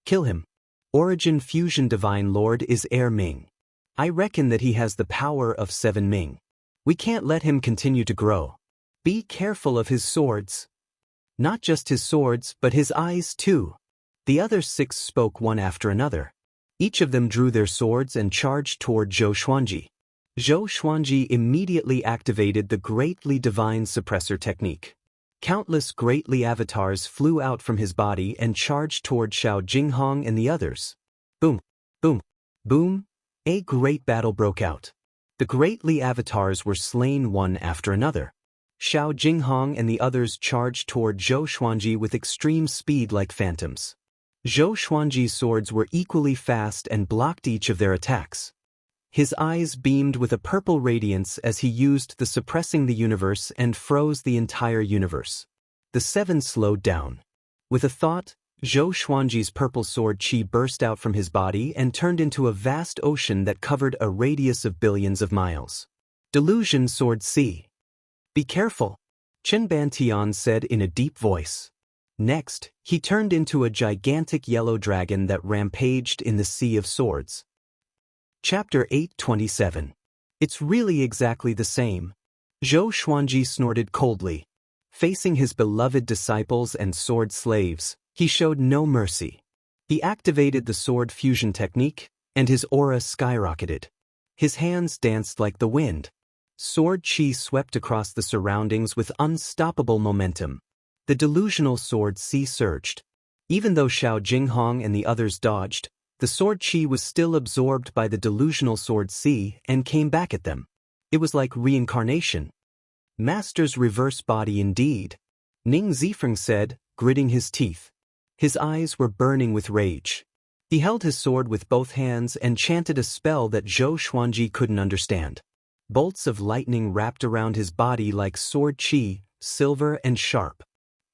Kill him. Origin Fusion Divine Lord is Air Ming. I reckon that he has the power of 7 Ming. We can't let him continue to grow. Be careful of his swords. Not just his swords, but his eyes too. The other 6 spoke one after another. Each of them drew their swords and charged toward Zhou Xuanji. Zhou Xuanji immediately activated the Greatly Divine Suppressor technique. Countless Greatly avatars flew out from his body and charged toward Xiao Jinghong and the others. Boom, boom, boom. A great battle broke out. The Greatly avatars were slain one after another. Xiao Jinghong and the others charged toward Zhou Xuanji with extreme speed like phantoms. Zhou Xuanji's swords were equally fast and blocked each of their attacks. His eyes beamed with a purple radiance as he used the Suppressing the Universe and froze the entire universe. The 7 slowed down. With a thought, Zhou Xuanji's purple sword qi burst out from his body and turned into a vast ocean that covered a radius of billions of miles. Delusion Sword C. Be careful, Chen Bantian said in a deep voice. Next, he turned into a gigantic yellow dragon that rampaged in the Sea of Swords. Chapter 827. It's really exactly the same. Zhou Xuanji snorted coldly. Facing his beloved disciples and sword slaves, he showed no mercy. He activated the sword fusion technique, and his aura skyrocketed. His hands danced like the wind. Sword qi swept across the surroundings with unstoppable momentum. The delusional sword C surged. Even though Xiao Jinghong and the others dodged, the sword qi was still absorbed by the delusional sword C and came back at them. It was like reincarnation. Master's reverse body indeed, Ning Zifeng said, gritting his teeth. His eyes were burning with rage. He held his sword with both hands and chanted a spell that Zhou Xuanji couldn't understand. Bolts of lightning wrapped around his body like sword qi, silver and sharp.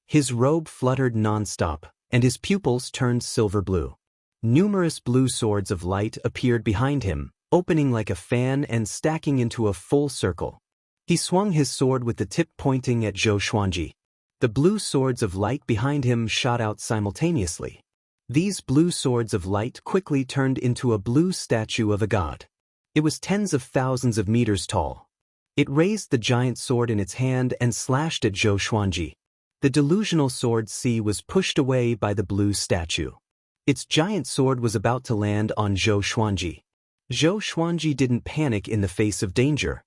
His robe fluttered nonstop, and his pupils turned silver blue. Numerous blue swords of light appeared behind him, opening like a fan and stacking into a full circle. He swung his sword with the tip pointing at Zhou Xuanji. The blue swords of light behind him shot out simultaneously. These blue swords of light quickly turned into a blue statue of a god. It was tens of thousands of meters tall. It raised the giant sword in its hand and slashed at Zhou Xuanji. The delusional sword C was pushed away by the blue statue. Its giant sword was about to land on Zhou Xuanji. Zhou Xuanji didn't panic in the face of danger.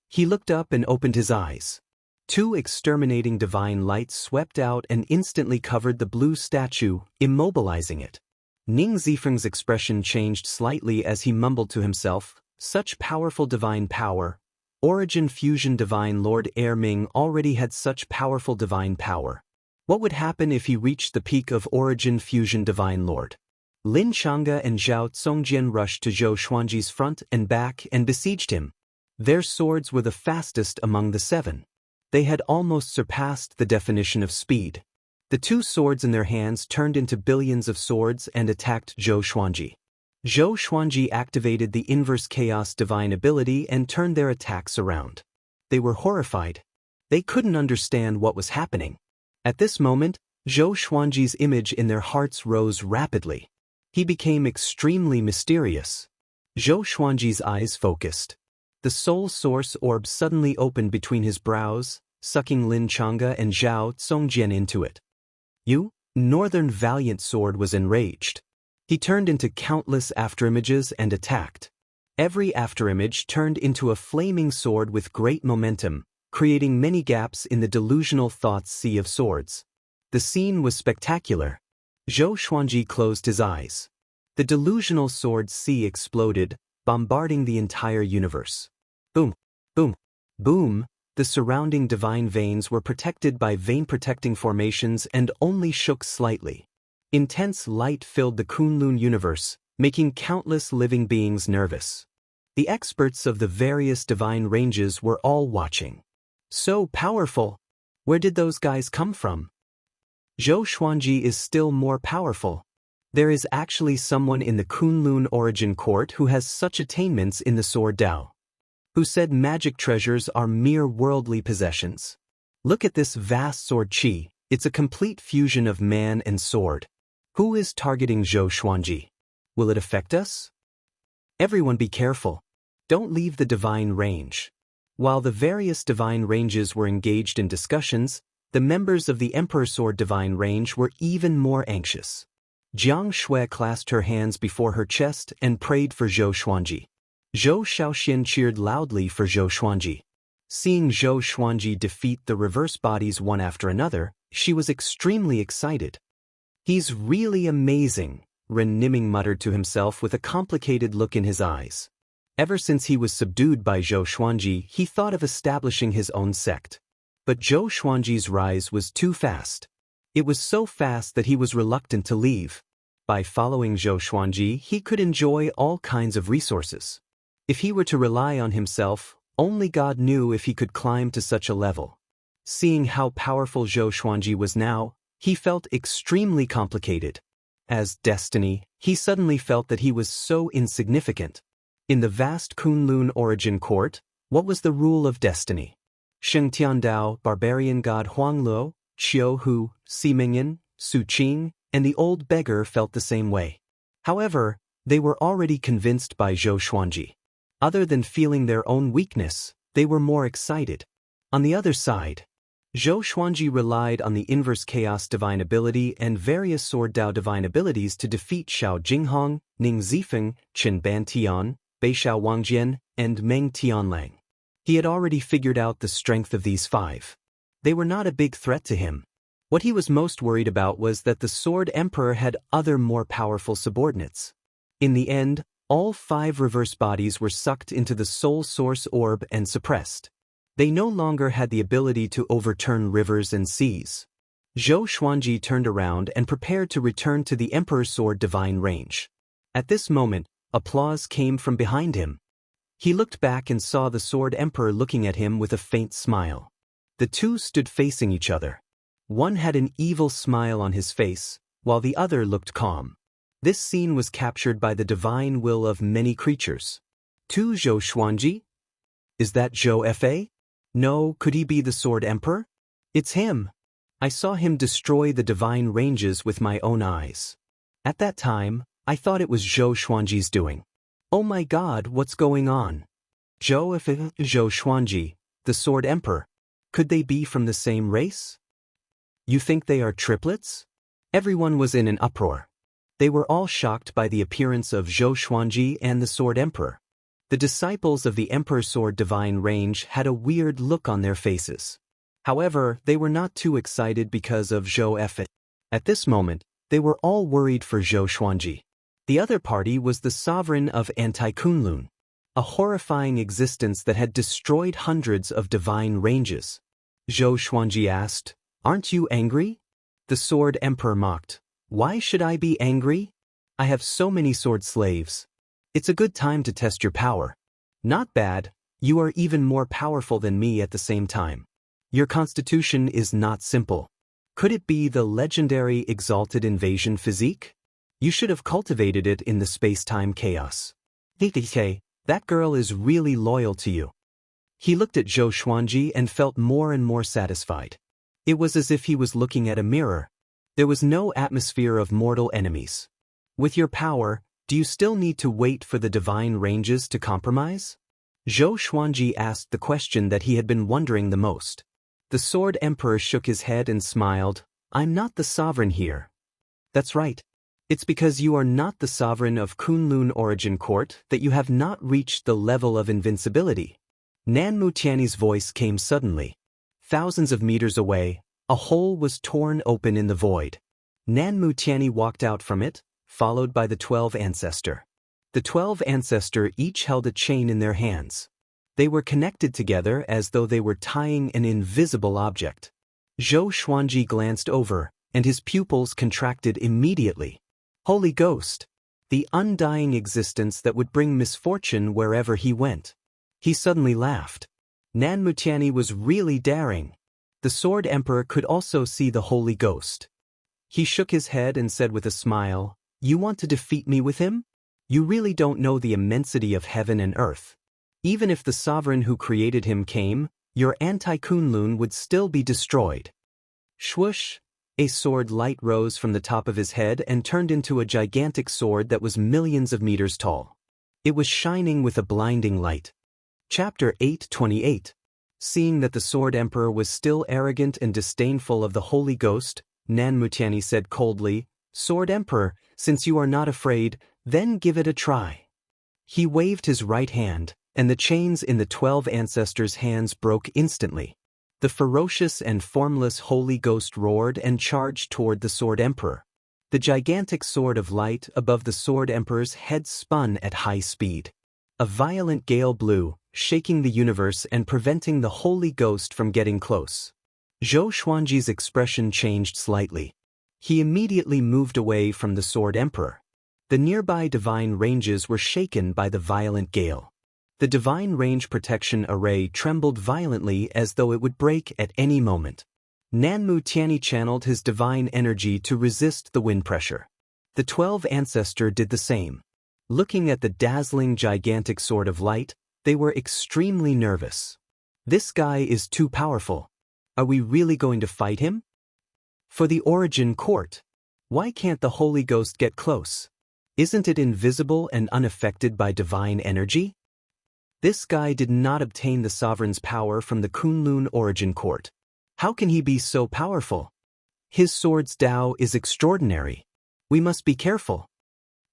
He looked up and opened his eyes. Two exterminating divine lights swept out and instantly covered the blue statue, immobilizing it. Ning Zifeng's expression changed slightly as he mumbled to himself, such powerful divine power. Origin Fusion Divine Lord Ming already had such powerful divine power. What would happen if he reached the peak of Origin Fusion Divine Lord? Lin Changge and Zhao Zongjian rushed to Zhou Xuanji's front and back and besieged him. Their swords were the fastest among the seven. They had almost surpassed the definition of speed. The two swords in their hands turned into billions of swords and attacked Zhou Xuanji. Zhou Xuanji activated the inverse chaos divine ability and turned their attacks around. They were horrified. They couldn't understand what was happening. At this moment, Zhou Xuanji's image in their hearts rose rapidly. He became extremely mysterious. Zhou Xuanji's eyes focused. The soul source orb suddenly opened between his brows, sucking Lin Changge and Zhao Zongjian into it. Northern Valiant Sword was enraged. He turned into countless afterimages and attacked. Every afterimage turned into a flaming sword with great momentum, creating many gaps in the delusional thoughts sea of swords. The scene was spectacular. Zhou Xuanji closed his eyes. The delusional sword sea exploded, bombarding the entire universe. Boom, boom, boom. The surrounding divine veins were protected by vein-protecting formations and only shook slightly. Intense light filled the Kunlun universe, making countless living beings nervous. The experts of the various divine ranges were all watching. So powerful! Where did those guys come from? Zhou Xuanji is still more powerful. There is actually someone in the Kunlun origin court who has such attainments in the sword Dao. Who said magic treasures are mere worldly possessions. Look at this vast sword qi, it's a complete fusion of man and sword. Who is targeting Zhou Xuanji? Will it affect us? Everyone be careful. Don't leave the divine range. While the various divine ranges were engaged in discussions, the members of the Emperor Sword Divine Range were even more anxious. Jiang Shui clasped her hands before her chest and prayed for Zhou Xuanji. Zhou Shaoxian cheered loudly for Zhou Xuanji. Seeing Zhou Xuanji defeat the reverse bodies one after another, she was extremely excited. He's really amazing, Ren Niming muttered to himself with a complicated look in his eyes. Ever since he was subdued by Zhou Xuanji, he thought of establishing his own sect. But Zhou Xuanji's rise was too fast. It was so fast that he was reluctant to leave. By following Zhou Xuanji, he could enjoy all kinds of resources. If he were to rely on himself, only God knew if he could climb to such a level. Seeing how powerful Zhou Xuanji was now, He felt extremely complicated. As destiny, he suddenly felt that he was so insignificant. In the vast Kunlun origin court, what was the rule of destiny? Sheng Tiandao, barbarian god Huangluo, Xiu Hu, Simingyan, Su Qing, and the old beggar felt the same way. However, they were already convinced by Zhou Xuanji. Other than feeling their own weakness, they were more excited. On the other side, Zhou Xuanji relied on the inverse chaos divine ability and various sword Dao divine abilities to defeat Xiao Jinghong, Ning Zifeng, Qin Ban Tian, Beixiao Wangjian, and Meng Tianlang. He had already figured out the strength of these five. They were not a big threat to him. What he was most worried about was that the Sword Emperor had other more powerful subordinates. In the end, all five reverse bodies were sucked into the Soul Source Orb and suppressed. They no longer had the ability to overturn rivers and seas. Zhou Xuanji turned around and prepared to return to the Emperor's Sword divine range. At this moment, applause came from behind him. He looked back and saw the Sword Emperor looking at him with a faint smile. The two stood facing each other. One had an evil smile on his face, while the other looked calm. This scene was captured by the divine will of many creatures. To Zhou Xuanji? Is that Zhou Fa? No, could he be the Sword Emperor? It's him. I saw him destroy the divine ranges with my own eyes. At that time, I thought it was Zhou Xuanji's doing. Oh my God, what's going on? Zhou Xuanji, the Sword Emperor. Could they be from the same race? You think they are triplets? Everyone was in an uproar. They were all shocked by the appearance of Zhou Xuanji and the Sword Emperor. The disciples of the Emperor's Sword Divine Range had a weird look on their faces. However, they were not too excited because of Zhou Fa. At this moment, they were all worried for Zhou Xuanji. The other party was the sovereign of Anti-Kunlun, a horrifying existence that had destroyed hundreds of divine ranges. Zhou Xuanji asked, "Aren't you angry?" The Sword Emperor mocked, "Why should I be angry? I have so many sword slaves. It's a good time to test your power." "Not bad, you are even more powerful than me at the same time. Your constitution is not simple. Could it be the legendary exalted invasion physique? You should have cultivated it in the space-time chaos. That girl is really loyal to you." He looked at Zhou Xuanji and felt more and more satisfied. It was as if he was looking at a mirror. There was no atmosphere of mortal enemies. With your power, do you still need to wait for the divine ranges to compromise? Zhou Xuanji asked the question that he had been wondering the most. The Sword Emperor shook his head and smiled, "I'm not the sovereign here." "That's right. It's because you are not the sovereign of Kunlun Origin Court that you have not reached the level of invincibility." Nan Mutiani's voice came suddenly. Thousands of meters away, a hole was torn open in the void. Nan Mutiani walked out from it, followed by the 12 Ancestor. The 12 Ancestor each held a chain in their hands. They were connected together as though they were tying an invisible object. Zhou Xuanji glanced over, and his pupils contracted immediately. Holy Ghost! The undying existence that would bring misfortune wherever he went. He suddenly laughed. Nan Mutiani was really daring. The Sword Emperor could also see the Holy Ghost. He shook his head and said with a smile, "You want to defeat me with him? You really don't know the immensity of heaven and earth. Even if the sovereign who created him came, your anti-Kunlun would still be destroyed." Swoosh! A sword light rose from the top of his head and turned into a gigantic sword that was millions of meters tall. It was shining with a blinding light. Chapter 8:28. Seeing that the Sword Emperor was still arrogant and disdainful of the Holy Ghost, Nan Mutiani said coldly, "Sword Emperor, since you are not afraid, then give it a try." He waved his right hand, and the chains in the 12 Ancestors' hands broke instantly. The ferocious and formless Holy Ghost roared and charged toward the Sword Emperor. The gigantic sword of light above the Sword Emperor's head spun at high speed. A violent gale blew, shaking the universe and preventing the Holy Ghost from getting close. Zhou Xuanji's expression changed slightly. He immediately moved away from the Sword Emperor. The nearby divine ranges were shaken by the violent gale. The divine range protection array trembled violently as though it would break at any moment. Nanmu Tianyi channeled his divine energy to resist the wind pressure. The 12 ancestor did the same. Looking at the dazzling gigantic sword of light, they were extremely nervous. This guy is too powerful. Are we really going to fight him? For the origin court. Why can't the Holy Ghost get close? Isn't it invisible and unaffected by divine energy? This guy did not obtain the sovereign's power from the Kunlun origin court. How can he be so powerful? His sword's Tao is extraordinary. We must be careful.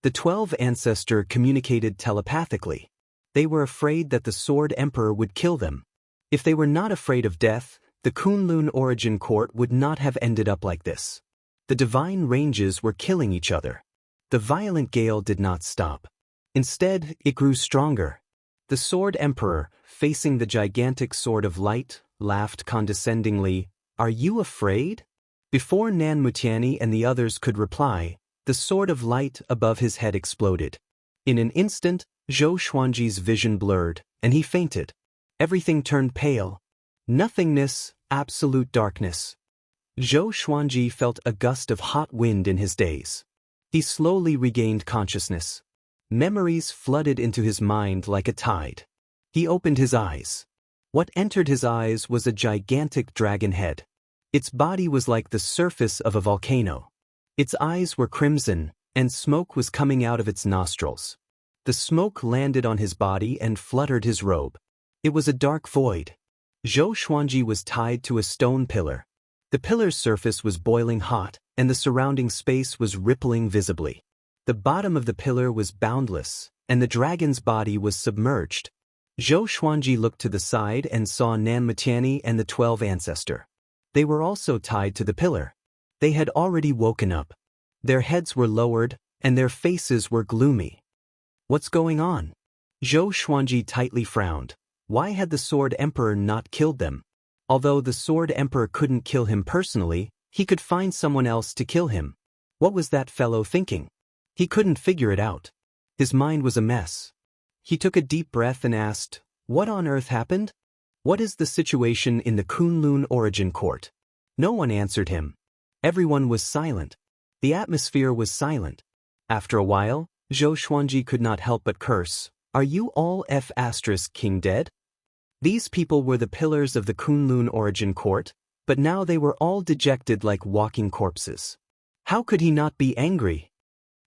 The 12 ancestor communicated telepathically. They were afraid that the Sword Emperor would kill them. If they were not afraid of death, the Kunlun origin court would not have ended up like this. The divine ranges were killing each other. The violent gale did not stop. Instead, it grew stronger. The Sword Emperor, facing the gigantic sword of light, laughed condescendingly. "Are you afraid?" Before Nanmu Tianyi and the others could reply, the sword of light above his head exploded. In an instant, Zhou Xuanji's vision blurred, and he fainted. Everything turned pale. Nothingness, absolute darkness. Zhou Xuanji felt a gust of hot wind in his daze. He slowly regained consciousness. Memories flooded into his mind like a tide. He opened his eyes. What entered his eyes was a gigantic dragon head. Its body was like the surface of a volcano. Its eyes were crimson, and smoke was coming out of its nostrils. The smoke landed on his body and fluttered his robe. It was a dark void. Zhou Xuanji was tied to a stone pillar. The pillar's surface was boiling hot, and the surrounding space was rippling visibly. The bottom of the pillar was boundless, and the dragon's body was submerged. Zhou Xuanji looked to the side and saw Nanmu Tianyi and the 12 ancestor. They were also tied to the pillar. They had already woken up. Their heads were lowered, and their faces were gloomy. What's going on? Zhou Xuanji tightly frowned. Why had the Sword Emperor not killed them? Although the Sword Emperor couldn't kill him personally, he could find someone else to kill him. What was that fellow thinking? He couldn't figure it out. His mind was a mess. He took a deep breath and asked, "What on earth happened? What is the situation in the Kunlun origin court?" No one answered him. Everyone was silent. The atmosphere was silent. After a while, Zhou Xuanji could not help but curse. "Are you all King dead?" These people were the pillars of the Kunlun origin court, but now they were all dejected like walking corpses. How could he not be angry?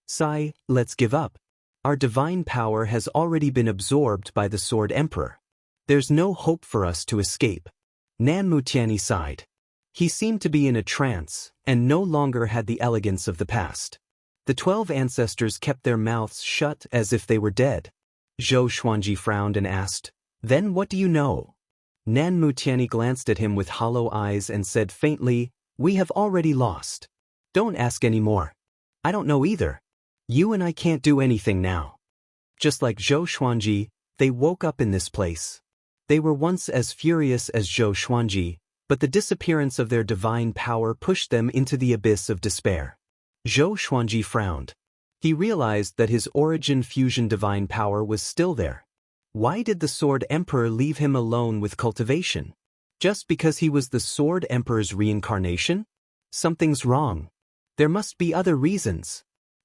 "Sai, let's give up. Our divine power has already been absorbed by the Sword Emperor. There's no hope for us to escape." Nanmu Tianyi sighed. He seemed to be in a trance, and no longer had the elegance of the past. The 12 ancestors kept their mouths shut as if they were dead. Zhou Xuanji frowned and asked, "Then what do you know?" Nanmu Tianyi glanced at him with hollow eyes and said faintly, "We have already lost. Don't ask any more. I don't know either. You and I can't do anything now." Just like Zhou Xuanji, they woke up in this place. They were once as furious as Zhou Xuanji, but the disappearance of their divine power pushed them into the abyss of despair. Zhou Xuanji frowned. He realized that his origin fusion divine power was still there. Why did the Sword Emperor leave him alone with cultivation? Just because he was the Sword Emperor's reincarnation? Something's wrong. There must be other reasons.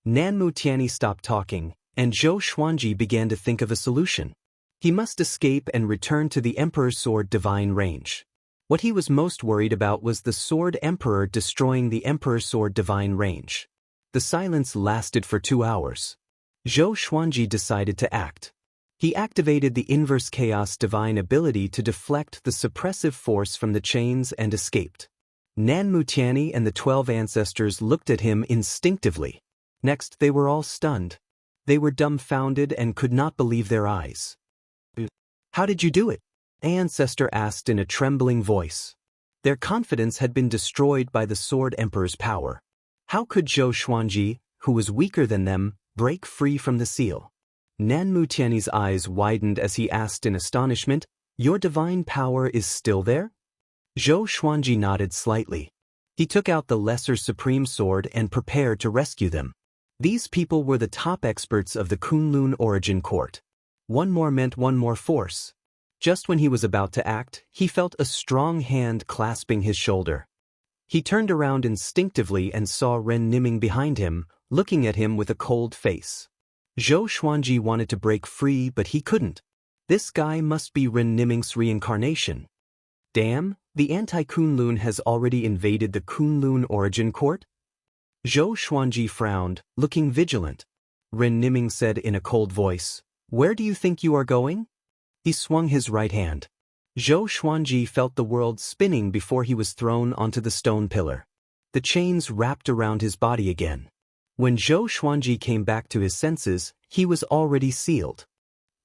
Nanmu Tianyi stopped talking, and Zhou Xuanji began to think of a solution. He must escape and return to the Emperor's sword divine range. What he was most worried about was the Sword Emperor destroying the Emperor's sword divine range. The silence lasted for 2 hours. Zhou Xuanji decided to act. He activated the inverse chaos divine ability to deflect the suppressive force from the chains and escaped. Nanmu Tianyi and the 12 ancestors looked at him instinctively. Next, they were all stunned. They were dumbfounded and could not believe their eyes. "How did you do it?" Ancestor asked in a trembling voice. Their confidence had been destroyed by the Sword Emperor's power. How could Zhou Xuanji, who was weaker than them, break free from the seal? Nanmu Tianyi's eyes widened as he asked in astonishment, "Your divine power is still there?" Zhou Xuanji nodded slightly. He took out the Lesser Supreme Sword and prepared to rescue them. These people were the top experts of the Kunlun origin court. One more meant one more force. Just when he was about to act, he felt a strong hand clasping his shoulder. He turned around instinctively and saw Ren Niming behind him, looking at him with a cold face. Zhou Xuanji wanted to break free, but he couldn't. This guy must be Ren Niming's reincarnation. Damn, the anti-Kunlun has already invaded the Kunlun origin court? Zhou Xuanji frowned, looking vigilant. Ren Niming said in a cold voice, "Where do you think you are going?" He swung his right hand. Zhou Xuanji felt the world spinning before he was thrown onto the stone pillar. The chains wrapped around his body again. When Zhou Xuanji came back to his senses, he was already sealed.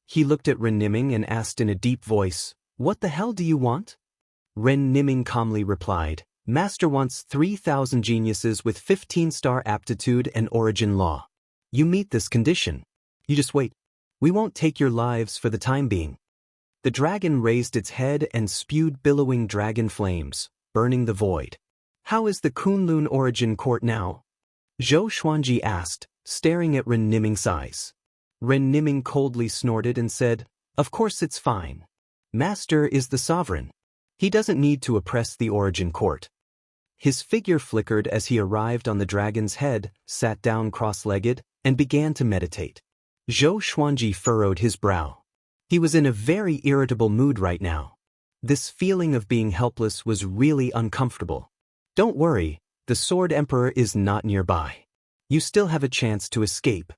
He looked at Ren Niming and asked in a deep voice, "What the hell do you want?" Ren Niming calmly replied, "Master wants 3,000 geniuses with 15-star aptitude and origin law. You meet this condition. You just wait. We won't take your lives for the time being." The dragon raised its head and spewed billowing dragon flames, burning the void. "How is the Kunlun origin court now?" Zhou Xuanji asked, staring at Ren Niming's eyes. Ren Niming coldly snorted and said, "Of course it's fine. Master is the sovereign. He doesn't need to oppress the origin court." His figure flickered as he arrived on the dragon's head, sat down cross-legged, and began to meditate. Zhou Xuanji furrowed his brow. He was in a very irritable mood right now. This feeling of being helpless was really uncomfortable. "Don't worry, the Sword Emperor is not nearby. You still have a chance to escape."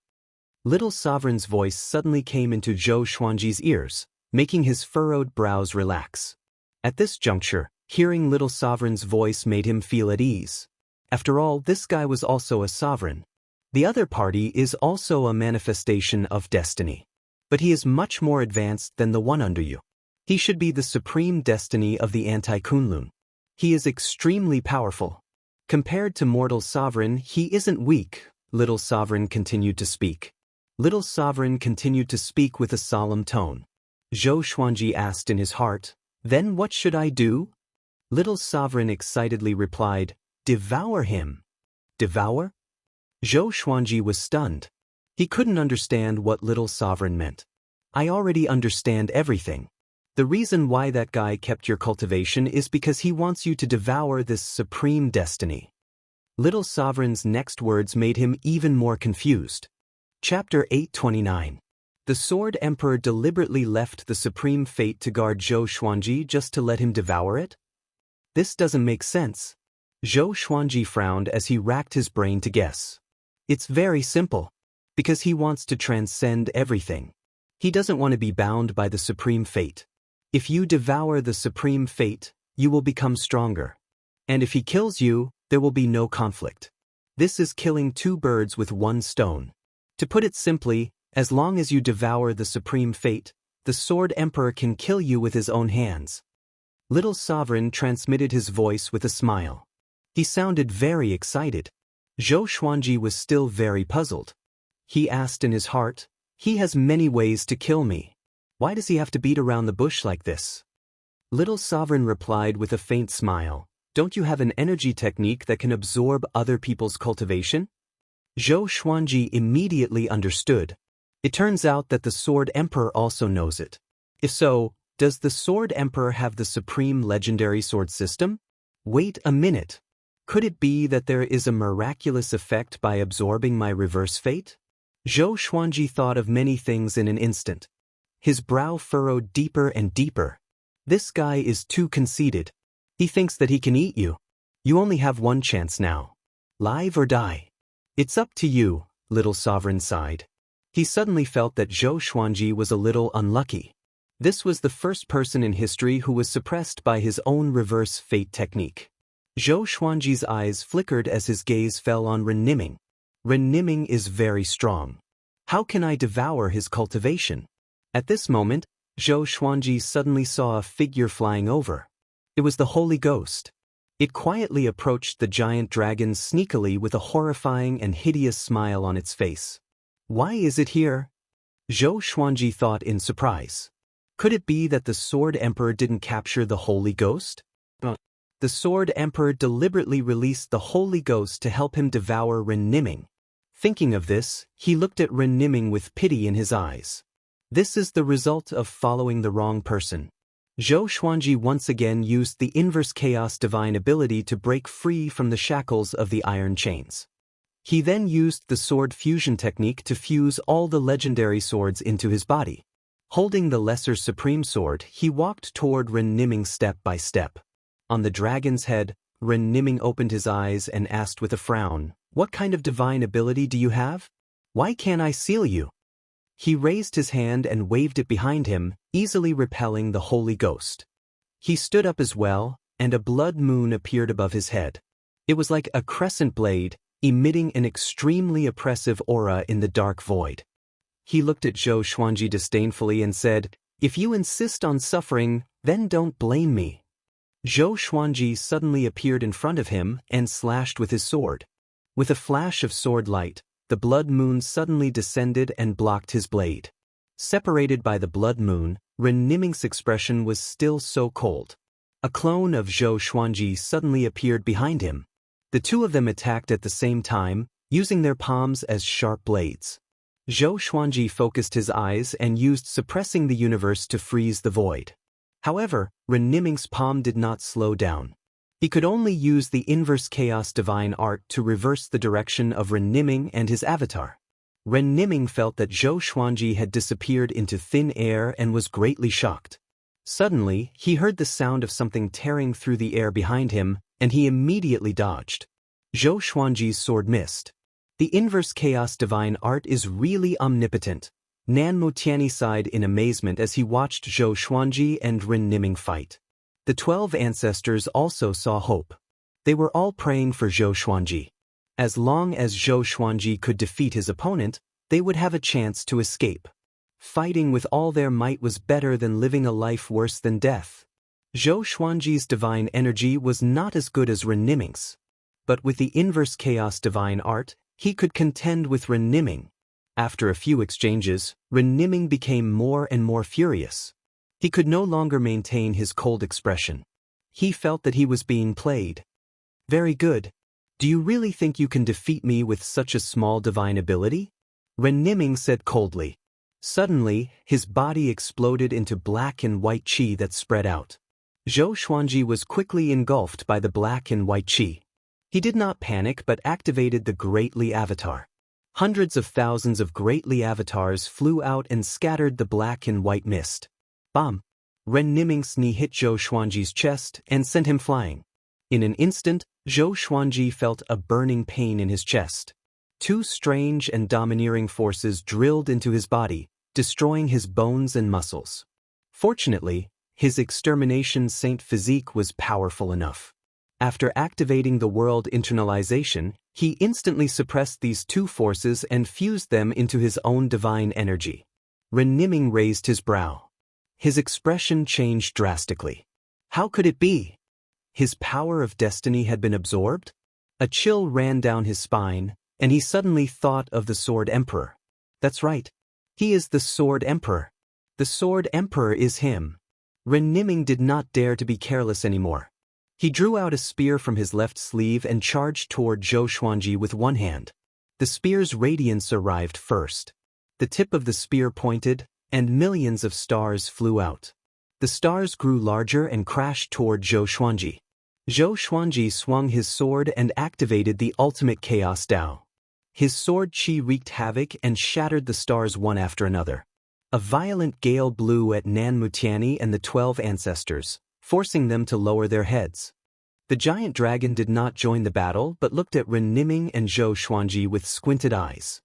Little Sovereign's voice suddenly came into Zhou Xuanji's ears, making his furrowed brows relax. At this juncture, hearing Little Sovereign's voice made him feel at ease. After all, this guy was also a sovereign. The other party is also a manifestation of destiny. But he is much more advanced than the one under you. He should be the supreme destiny of the anti-Kunlun. He is extremely powerful. Compared to mortal sovereign, he isn't weak. Little Sovereign continued to speak. Little Sovereign continued to speak with a solemn tone. Zhou Xuanji asked in his heart, "Then what should I do?" Little Sovereign excitedly replied, "Devour him." Devour? Zhou Xuanji was stunned. He couldn't understand what Little Sovereign meant. "I already understand everything. The reason why that guy kept your cultivation is because he wants you to devour this supreme destiny." Little Sovereign's next words made him even more confused. Chapter 829. The Sword Emperor deliberately left the supreme fate to guard Zhou Xuanji just to let him devour it? This doesn't make sense. Zhou Xuanji frowned as he racked his brain to guess. It's very simple. Because he wants to transcend everything. He doesn't want to be bound by the supreme fate. If you devour the supreme fate, you will become stronger. And if he kills you, there will be no conflict. This is killing two birds with one stone. To put it simply, as long as you devour the supreme fate, the Sword Emperor can kill you with his own hands. Little Sovereign transmitted his voice with a smile. He sounded very excited. Zhou Xuanji was still very puzzled. He asked in his heart, "He has many ways to kill me. Why does he have to beat around the bush like this?" Little Sovereign replied with a faint smile, "Don't you have an energy technique that can absorb other people's cultivation?" Zhou Xuanji immediately understood. It turns out that the Sword Emperor also knows it. If so, does the Sword Emperor have the supreme legendary sword system? Wait a minute. Could it be that there is a miraculous effect by absorbing my reverse fate? Zhou Xuanji thought of many things in an instant. His brow furrowed deeper and deeper. This guy is too conceited. He thinks that he can eat you. You only have one chance now. Live or die. It's up to you, Little Sovereign sighed. He suddenly felt that Zhou Xuanji was a little unlucky. This was the first person in history who was suppressed by his own reverse fate technique. Zhou Xuanji's eyes flickered as his gaze fell on Ren Niming. Ren Niming is very strong. How can I devour his cultivation? At this moment, Zhou Xuanji suddenly saw a figure flying over. It was the Holy Ghost. It quietly approached the giant dragon sneakily with a horrifying and hideous smile on its face. Why is it here? Zhou Xuanji thought in surprise. Could it be that the Sword Emperor didn't capture the Holy Ghost? The Sword Emperor deliberately released the Holy Ghost to help him devour Ren Niming. Thinking of this, he looked at Ren Niming with pity in his eyes. This is the result of following the wrong person. Zhou Xuanji once again used the inverse chaos divine ability to break free from the shackles of the iron chains. He then used the sword fusion technique to fuse all the legendary swords into his body. Holding the lesser supreme sword, he walked toward Ren Niming step by step. On the dragon's head, Ren Niming opened his eyes and asked with a frown, "What kind of divine ability do you have? Why can't I seal you?" He raised his hand and waved it behind him, easily repelling the Holy Ghost. He stood up as well, and a blood moon appeared above his head. It was like a crescent blade, emitting an extremely oppressive aura in the dark void. He looked at Zhou Xuanji disdainfully and said, "If you insist on suffering, then don't blame me." Zhou Xuanji suddenly appeared in front of him and slashed with his sword. With a flash of sword light, the blood moon suddenly descended and blocked his blade. Separated by the blood moon, Ren Niming's expression was still so cold. A clone of Zhou Xuanji suddenly appeared behind him. The two of them attacked at the same time, using their palms as sharp blades. Zhou Xuanji focused his eyes and used suppressing the universe to freeze the void. However, Ren Niming's palm did not slow down. He could only use the inverse chaos divine art to reverse the direction of Ren Niming and his avatar. Ren Niming felt that Zhou Xuanji had disappeared into thin air and was greatly shocked. Suddenly, he heard the sound of something tearing through the air behind him, and he immediately dodged. Zhou Xuanji's sword missed. The inverse chaos divine art is really omnipotent. Nan Motiani sighed in amazement as he watched Zhou Xuanji and Ren Niming fight. The 12 ancestors also saw hope. They were all praying for Zhou Xuanji. As long as Zhou Xuanji could defeat his opponent, they would have a chance to escape. Fighting with all their might was better than living a life worse than death. Zhou Xuanji's divine energy was not as good as Ren Niming's. But with the inverse chaos divine art, he could contend with Ren Niming. After a few exchanges, Ren Niming became more and more furious. He could no longer maintain his cold expression. He felt that he was being played. "Very good. Do you really think you can defeat me with such a small divine ability?" Ren Niming said coldly. Suddenly, his body exploded into black and white qi that spread out. Zhou Xuanji was quickly engulfed by the black and white qi. He did not panic but activated the Great Li Avatar. Hundreds of thousands of Great Li Avatars flew out and scattered the black and white mist. Bam! Ren Niming's knee hit Zhou Xuanji's chest and sent him flying. In an instant, Zhou Xuanji felt a burning pain in his chest. Two strange and domineering forces drilled into his body, destroying his bones and muscles. Fortunately, his extermination saint physique was powerful enough. After activating the world internalization, he instantly suppressed these two forces and fused them into his own divine energy. Ren Niming raised his brow. His expression changed drastically. How could it be? His power of destiny had been absorbed? A chill ran down his spine, and he suddenly thought of the Sword Emperor. That's right. He is the Sword Emperor. The Sword Emperor is him. Ren Niming did not dare to be careless anymore. He drew out a spear from his left sleeve and charged toward Zhou Xuanji with one hand. The spear's radiance arrived first. The tip of the spear pointed, and millions of stars flew out. The stars grew larger and crashed toward Zhou Xuanji. Zhou Xuanji swung his sword and activated the ultimate chaos Dao. His sword qi wreaked havoc and shattered the stars one after another. A violent gale blew at Nan Motiani and the 12 ancestors, forcing them to lower their heads. The giant dragon did not join the battle but looked at Ren Niming and Zhou Xuanji with squinted eyes.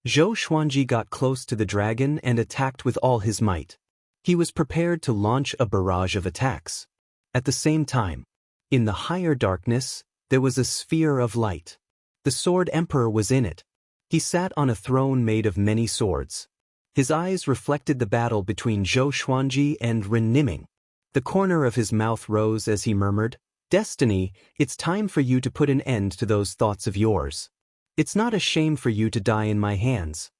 Zhou Xuanji got close to the dragon and attacked with all his might. He was prepared to launch a barrage of attacks. At the same time, in the higher darkness, there was a sphere of light. The Sword Emperor was in it. He sat on a throne made of many swords. His eyes reflected the battle between Zhou Xuanji and Ren Niming. The corner of his mouth rose as he murmured, "Destiny, it's time for you to put an end to those thoughts of yours. It's not a shame for you to die in my hands."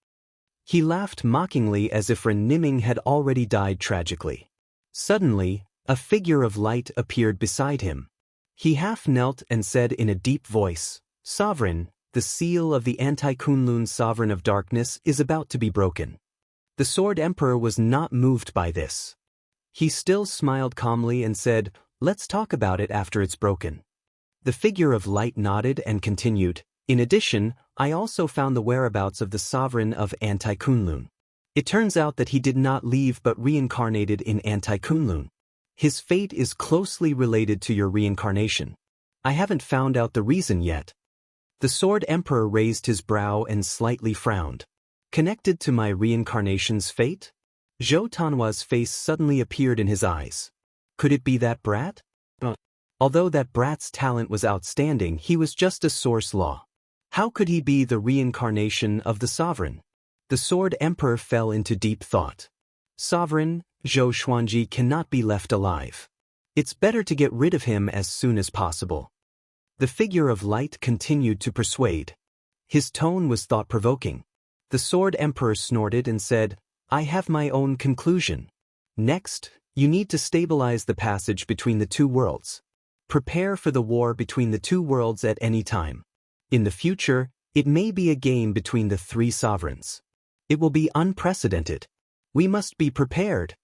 He laughed mockingly as if Ren Niming had already died tragically. Suddenly, a figure of light appeared beside him. He half knelt and said in a deep voice, "Sovereign, the seal of the Anti-Kunlun Sovereign of Darkness is about to be broken." The Sword Emperor was not moved by this. He still smiled calmly and said, "Let's talk about it after it's broken." The figure of light nodded and continued, "In addition, I also found the whereabouts of the sovereign of Anti-Kunlun. It turns out that he did not leave but reincarnated in Anti-Kunlun. His fate is closely related to your reincarnation. I haven't found out the reason yet." The Sword Emperor raised his brow and slightly frowned. "Connected to my reincarnation's fate?" Zhou Tanhua's face suddenly appeared in his eyes. Could it be that brat? Although that brat's talent was outstanding, he was just a source law. How could he be the reincarnation of the sovereign? The Sword Emperor fell into deep thought. Sovereign, Zhou Xuanji cannot be left alive. It's better to get rid of him as soon as possible. The figure of light continued to persuade. His tone was thought-provoking. The Sword Emperor snorted and said, "I have my own conclusion. Next, you need to stabilize the passage between the two worlds. Prepare for the war between the two worlds at any time. In the future, it may be a game between the three sovereigns. It will be unprecedented. We must be prepared."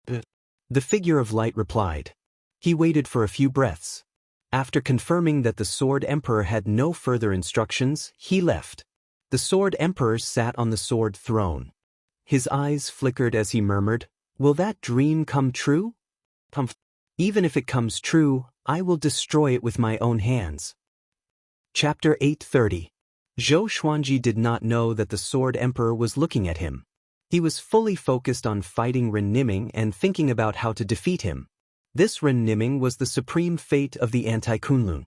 The figure of light replied. He waited for a few breaths. After confirming that the Sword Emperor had no further instructions, he left. The Sword Emperor sat on the sword throne. His eyes flickered as he murmured, "Will that dream come true? Even if it comes true, I will destroy it with my own hands." Chapter 830. Zhou Xuanji did not know that the Sword Emperor was looking at him. He was fully focused on fighting Ren Niming and thinking about how to defeat him. This Ren Niming was the supreme fate of the Anti-Kunlun.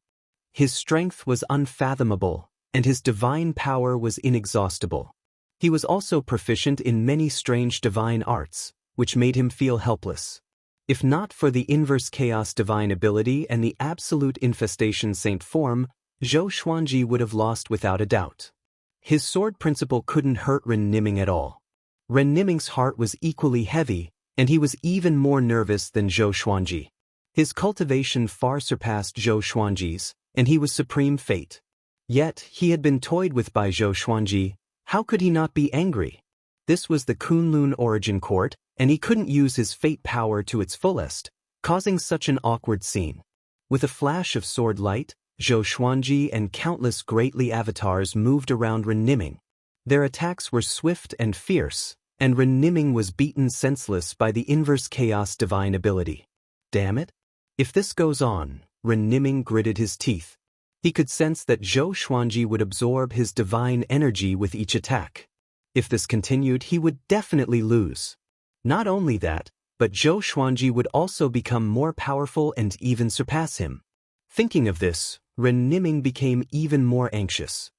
His strength was unfathomable, and his divine power was inexhaustible. He was also proficient in many strange divine arts, which made him feel helpless. If not for the inverse chaos divine ability and the absolute infestation saint form, Zhou Xuanji would have lost without a doubt. His sword principle couldn't hurt Ren Niming at all. Ren Niming's heart was equally heavy, and he was even more nervous than Zhou Xuanji. His cultivation far surpassed Zhou Xuanji's, and he was supreme fate. Yet, he had been toyed with by Zhou Xuanji. How could he not be angry? This was the Kunlun origin court, and he couldn't use his fate power to its fullest, causing such an awkward scene. With a flash of sword light, Zhou Xuanji and countless greatly avatars moved around Ren Niming. Their attacks were swift and fierce, and Ren Niming was beaten senseless by the inverse chaos divine ability. Damn it! If this goes on, Ren Niming gritted his teeth. He could sense that Zhou Xuanji would absorb his divine energy with each attack. If this continued, he would definitely lose. Not only that, but Zhou Xuanji would also become more powerful and even surpass him. Thinking of this, Ren Niming became even more anxious.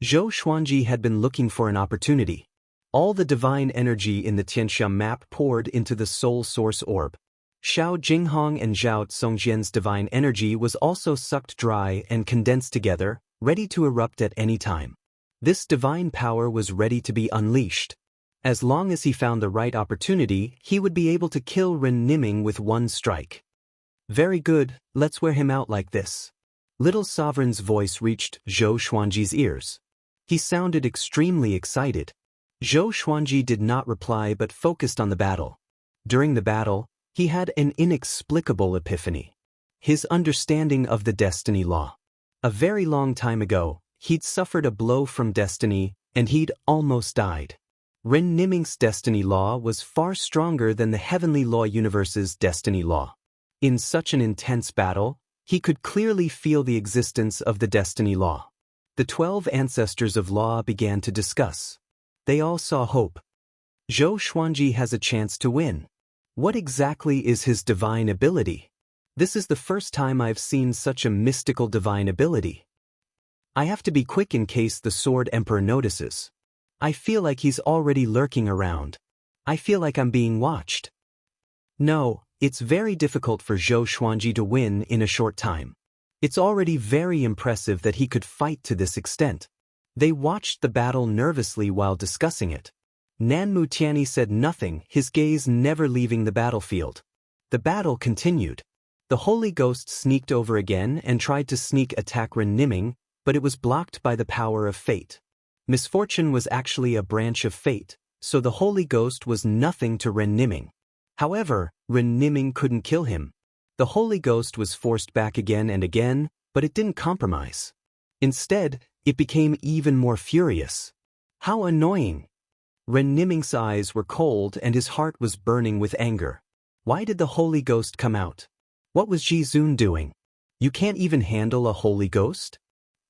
Zhou Xuanji had been looking for an opportunity. All the divine energy in the Tianxia map poured into the soul source orb. Xiao Jinghong and Zhao Congjian's divine energy was also sucked dry and condensed together, ready to erupt at any time. This divine power was ready to be unleashed. As long as he found the right opportunity, he would be able to kill Ren Niming with one strike. "Very good, let's wear him out like this." Little Sovereign's voice reached Zhou Xuanji's ears. He sounded extremely excited. Zhou Xuanji did not reply but focused on the battle. During the battle, he had an inexplicable epiphany. His understanding of the destiny law. A very long time ago, he'd suffered a blow from destiny, and he'd almost died. Ren Niming's destiny law was far stronger than the heavenly law universe's destiny law. In such an intense battle, he could clearly feel the existence of the destiny law. The 12 ancestors of law began to discuss. They all saw hope. Zhou Xuanji has a chance to win. What exactly is his divine ability? This is the first time I've seen such a mystical divine ability. I have to be quick in case the Sword Emperor notices. I feel like he's already lurking around. I feel like I'm being watched. No, it's very difficult for Zhou Xuanji to win in a short time. It's already very impressive that he could fight to this extent. They watched the battle nervously while discussing it. Nan Mutiani said nothing, his gaze never leaving the battlefield. The battle continued. The Holy Ghost sneaked over again and tried to sneak attack Ren Niming, but it was blocked by the power of fate. Misfortune was actually a branch of fate, so the Holy Ghost was nothing to Ren Niming. However, Ren Niming couldn't kill him. The Holy Ghost was forced back again and again, but it didn't compromise. Instead, it became even more furious. How annoying! Ren Niming's eyes were cold and his heart was burning with anger. Why did the Holy Ghost come out? What was Ji Zun doing? You can't even handle a Holy Ghost?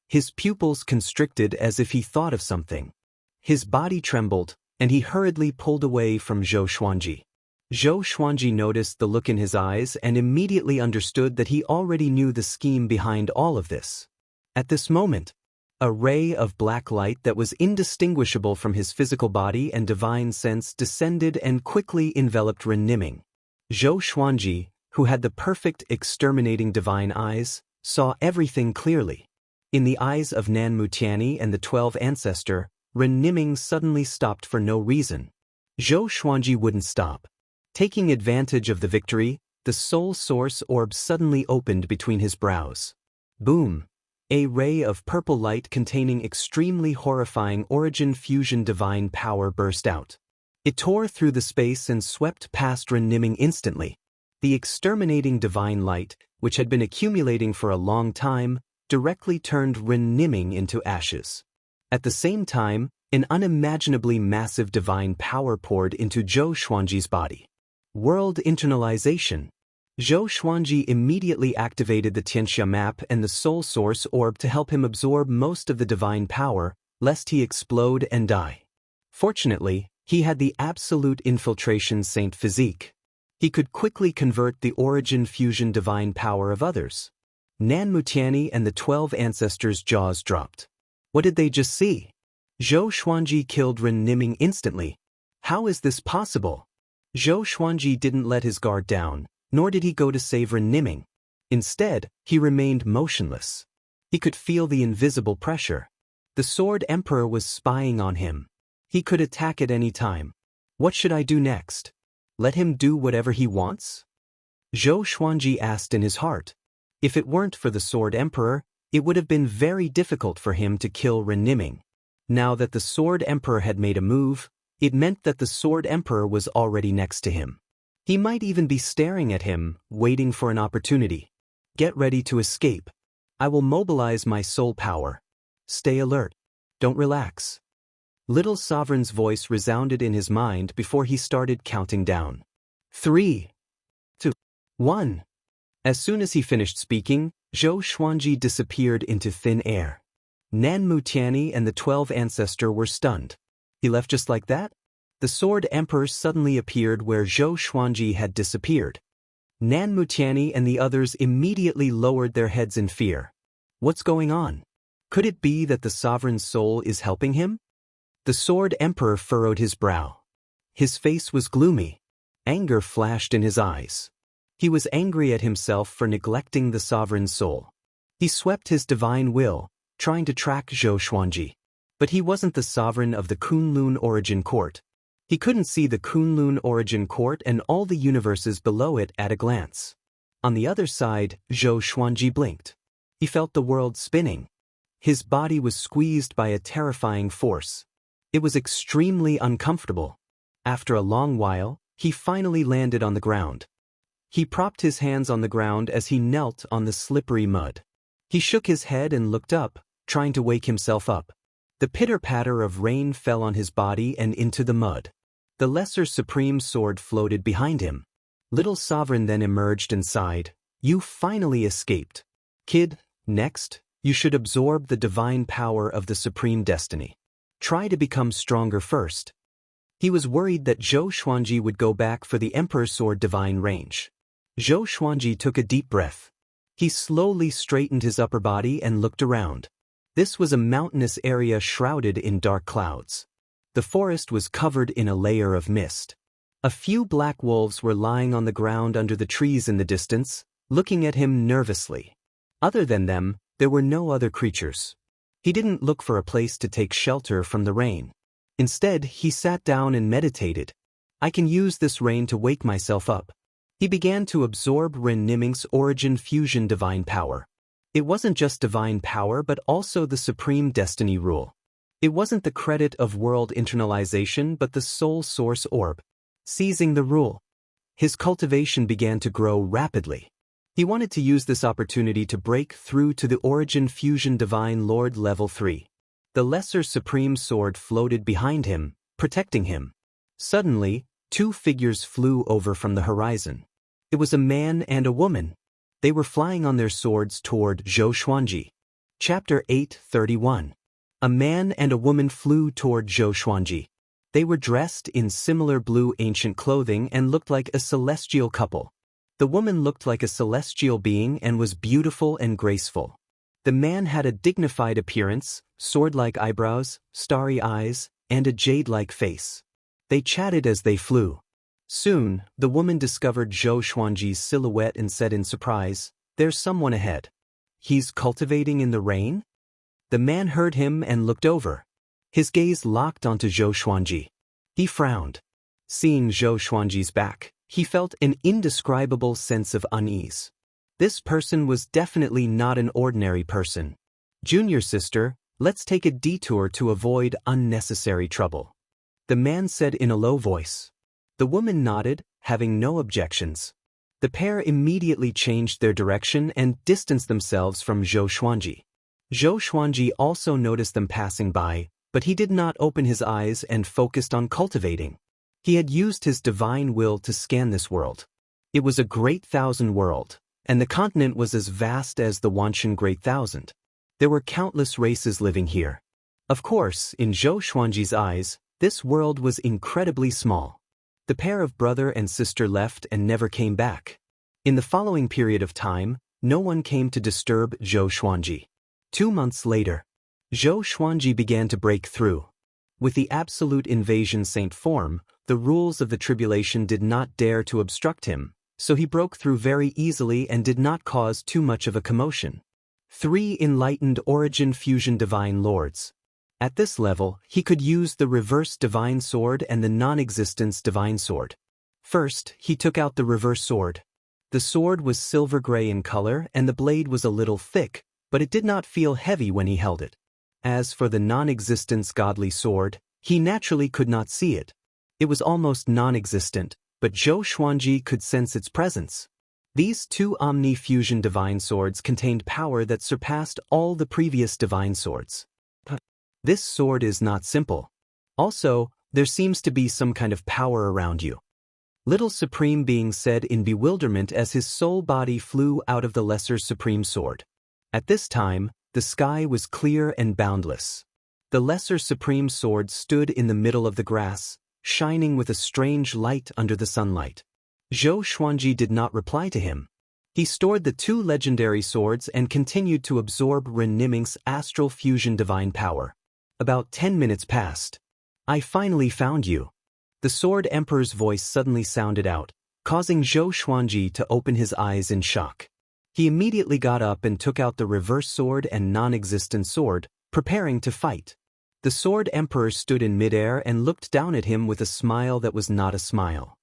His pupils constricted as if he thought of something. His body trembled, and he hurriedly pulled away from Zhou Xuanji. Zhou Xuanji noticed the look in his eyes and immediately understood that he already knew the scheme behind all of this. At this moment, a ray of black light that was indistinguishable from his physical body and divine sense descended and quickly enveloped Ren Niming. Zhou Xuanji, who had the perfect exterminating divine eyes, saw everything clearly. In the eyes of Nan Mutianyi and the 12 ancestor, Ren Niming suddenly stopped for no reason. Zhou Xuanji wouldn't stop. Taking advantage of the victory, the soul source orb suddenly opened between his brows. Boom! A ray of purple light containing extremely horrifying origin fusion divine power burst out. It tore through the space and swept past Ren Niming instantly. The exterminating divine light, which had been accumulating for a long time, directly turned Ren Niming into ashes. At the same time, an unimaginably massive divine power poured into Zhou Xuanji's body. World internalization. Zhou Xuanji immediately activated the Tianxia map and the soul source orb to help him absorb most of the divine power, lest he explode and die. Fortunately, he had the absolute infiltration saint physique. He could quickly convert the origin fusion divine power of others. Nan Mutianyi and the 12 ancestors' jaws dropped. What did they just see? Zhou Xuanji killed Ren Niming instantly. How is this possible? Zhou Xuanji didn't let his guard down, nor did he go to save Ren Niming. Instead, he remained motionless. He could feel the invisible pressure. The Sword Emperor was spying on him. He could attack at any time. What should I do next? Let him do whatever he wants? Zhou Xuanji asked in his heart. If it weren't for the Sword Emperor, it would have been very difficult for him to kill Ren Niming. Now that the Sword Emperor had made a move, it meant that the Sword Emperor was already next to him. He might even be staring at him, waiting for an opportunity. Get ready to escape. I will mobilize my soul power. Stay alert. Don't relax. Little Sovereign's voice resounded in his mind before he started counting down. 3, 2, 1. As soon as he finished speaking, Zhou Xuanji disappeared into thin air. Nan Mutianyi and the 12 ancestor were stunned. He left just like that? The Sword Emperor suddenly appeared where Zhou Xuanji had disappeared. Nan Mutianyi and the others immediately lowered their heads in fear. What's going on? Could it be that the Sovereign's soul is helping him? The Sword Emperor furrowed his brow. His face was gloomy. Anger flashed in his eyes. He was angry at himself for neglecting the Sovereign's soul. He swept his divine will, trying to track Zhou Xuanji. But he wasn't the Sovereign of the Kunlun Origin Court. He couldn't see the Kunlun Origin Court and all the universes below it at a glance. On the other side, Zhou Xuanji blinked. He felt the world spinning. His body was squeezed by a terrifying force. It was extremely uncomfortable. After a long while, he finally landed on the ground. He propped his hands on the ground as he knelt on the slippery mud. He shook his head and looked up, trying to wake himself up. The pitter-patter of rain fell on his body and into the mud. The Lesser Supreme Sword floated behind him. Little Sovereign then emerged and sighed. You finally escaped. Kid, next, you should absorb the divine power of the Supreme Destiny. Try to become stronger first. He was worried that Zhou Xuanji would go back for the Emperor's Sword divine range. Zhou Xuanji took a deep breath. He slowly straightened his upper body and looked around. This was a mountainous area shrouded in dark clouds. The forest was covered in a layer of mist. A few black wolves were lying on the ground under the trees in the distance, looking at him nervously. Other than them, there were no other creatures. He didn't look for a place to take shelter from the rain. Instead, he sat down and meditated. I can use this rain to wake myself up. He began to absorb Ren Niming's origin fusion divine power. It wasn't just divine power but also the supreme destiny rule. It wasn't the credit of world internalization but the soul source orb. Seizing the rule. His cultivation began to grow rapidly. He wanted to use this opportunity to break through to the Origin Fusion Divine Lord Level 3. The Lesser Supreme Sword floated behind him, protecting him. Suddenly, two figures flew over from the horizon. It was a man and a woman. They were flying on their swords toward Zhou Xuanji. Chapter 8:31. A man and a woman flew toward Zhou Xuanji. They were dressed in similar blue ancient clothing and looked like a celestial couple. The woman looked like a celestial being and was beautiful and graceful. The man had a dignified appearance, sword-like eyebrows, starry eyes, and a jade-like face. They chatted as they flew. Soon, the woman discovered Zhou Xuanji's silhouette and said in surprise, "There's someone ahead. He's cultivating in the rain?" The man heard him and looked over. His gaze locked onto Zhou Xuanji. He frowned. Seeing Zhou Xuanji's back, he felt an indescribable sense of unease. This person was definitely not an ordinary person. "Junior sister, let's take a detour to avoid unnecessary trouble," the man said in a low voice. The woman nodded, having no objections. The pair immediately changed their direction and distanced themselves from Zhou Xuanji. Zhou Xuanji also noticed them passing by, but he did not open his eyes and focused on cultivating. He had used his divine will to scan this world. It was a great thousand world, and the continent was as vast as the Wanshan Great Thousand. There were countless races living here. Of course, in Zhou Xuanji's eyes, this world was incredibly small. The pair of brother and sister left and never came back. In the following period of time, no one came to disturb Zhou Xuanji. 2 months later, Zhou Xuanji began to break through. With the absolute invasion saint form, the rules of the tribulation did not dare to obstruct him, so he broke through very easily and did not cause too much of a commotion. 3 enlightened Origin Fusion Divine Lords. At this level, he could use the Reverse Divine Sword and the Non-Existence Divine Sword. First, he took out the Reverse Sword. The sword was silver gray in color and the blade was a little thick, but it did not feel heavy when he held it. As for the Non-Existence Godly Sword, he naturally could not see it. It was almost non-existent, but Zhou Xuanji could sense its presence. These 2 Omni-Fusion Divine Swords contained power that surpassed all the previous Divine Swords. This sword is not simple. Also, there seems to be some kind of power around you. Little Supreme Being said in bewilderment as his soul body flew out of the Lesser Supreme Sword. At this time, the sky was clear and boundless. The Lesser Supreme Sword stood in the middle of the grass, shining with a strange light under the sunlight. Zhou Xuanji did not reply to him. He stored the 2 legendary swords and continued to absorb Ren Niming's astral fusion divine power. About 10 minutes passed. "I finally found you." The Sword Emperor's voice suddenly sounded out, causing Zhou Xuanji to open his eyes in shock. He immediately got up and took out the Reverse Sword and Non-Existent Sword, preparing to fight. The Sword Emperor stood in midair and looked down at him with a smile that was not a smile.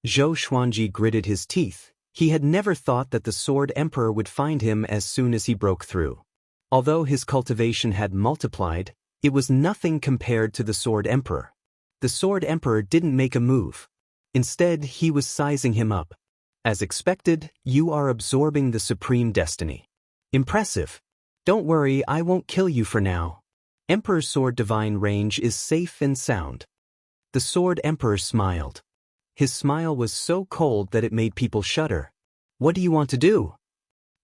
Zhou Xuanji gritted his teeth. He had never thought that the Sword Emperor would find him as soon as he broke through. Although his cultivation had multiplied, it was nothing compared to the Sword Emperor. The Sword Emperor didn't make a move. Instead, he was sizing him up. "As expected, you are absorbing the Supreme Destiny. Impressive. Don't worry, I won't kill you for now. Emperor's Sword Divine range is safe and sound." The Sword Emperor smiled. His smile was so cold that it made people shudder. "What do you want to do?"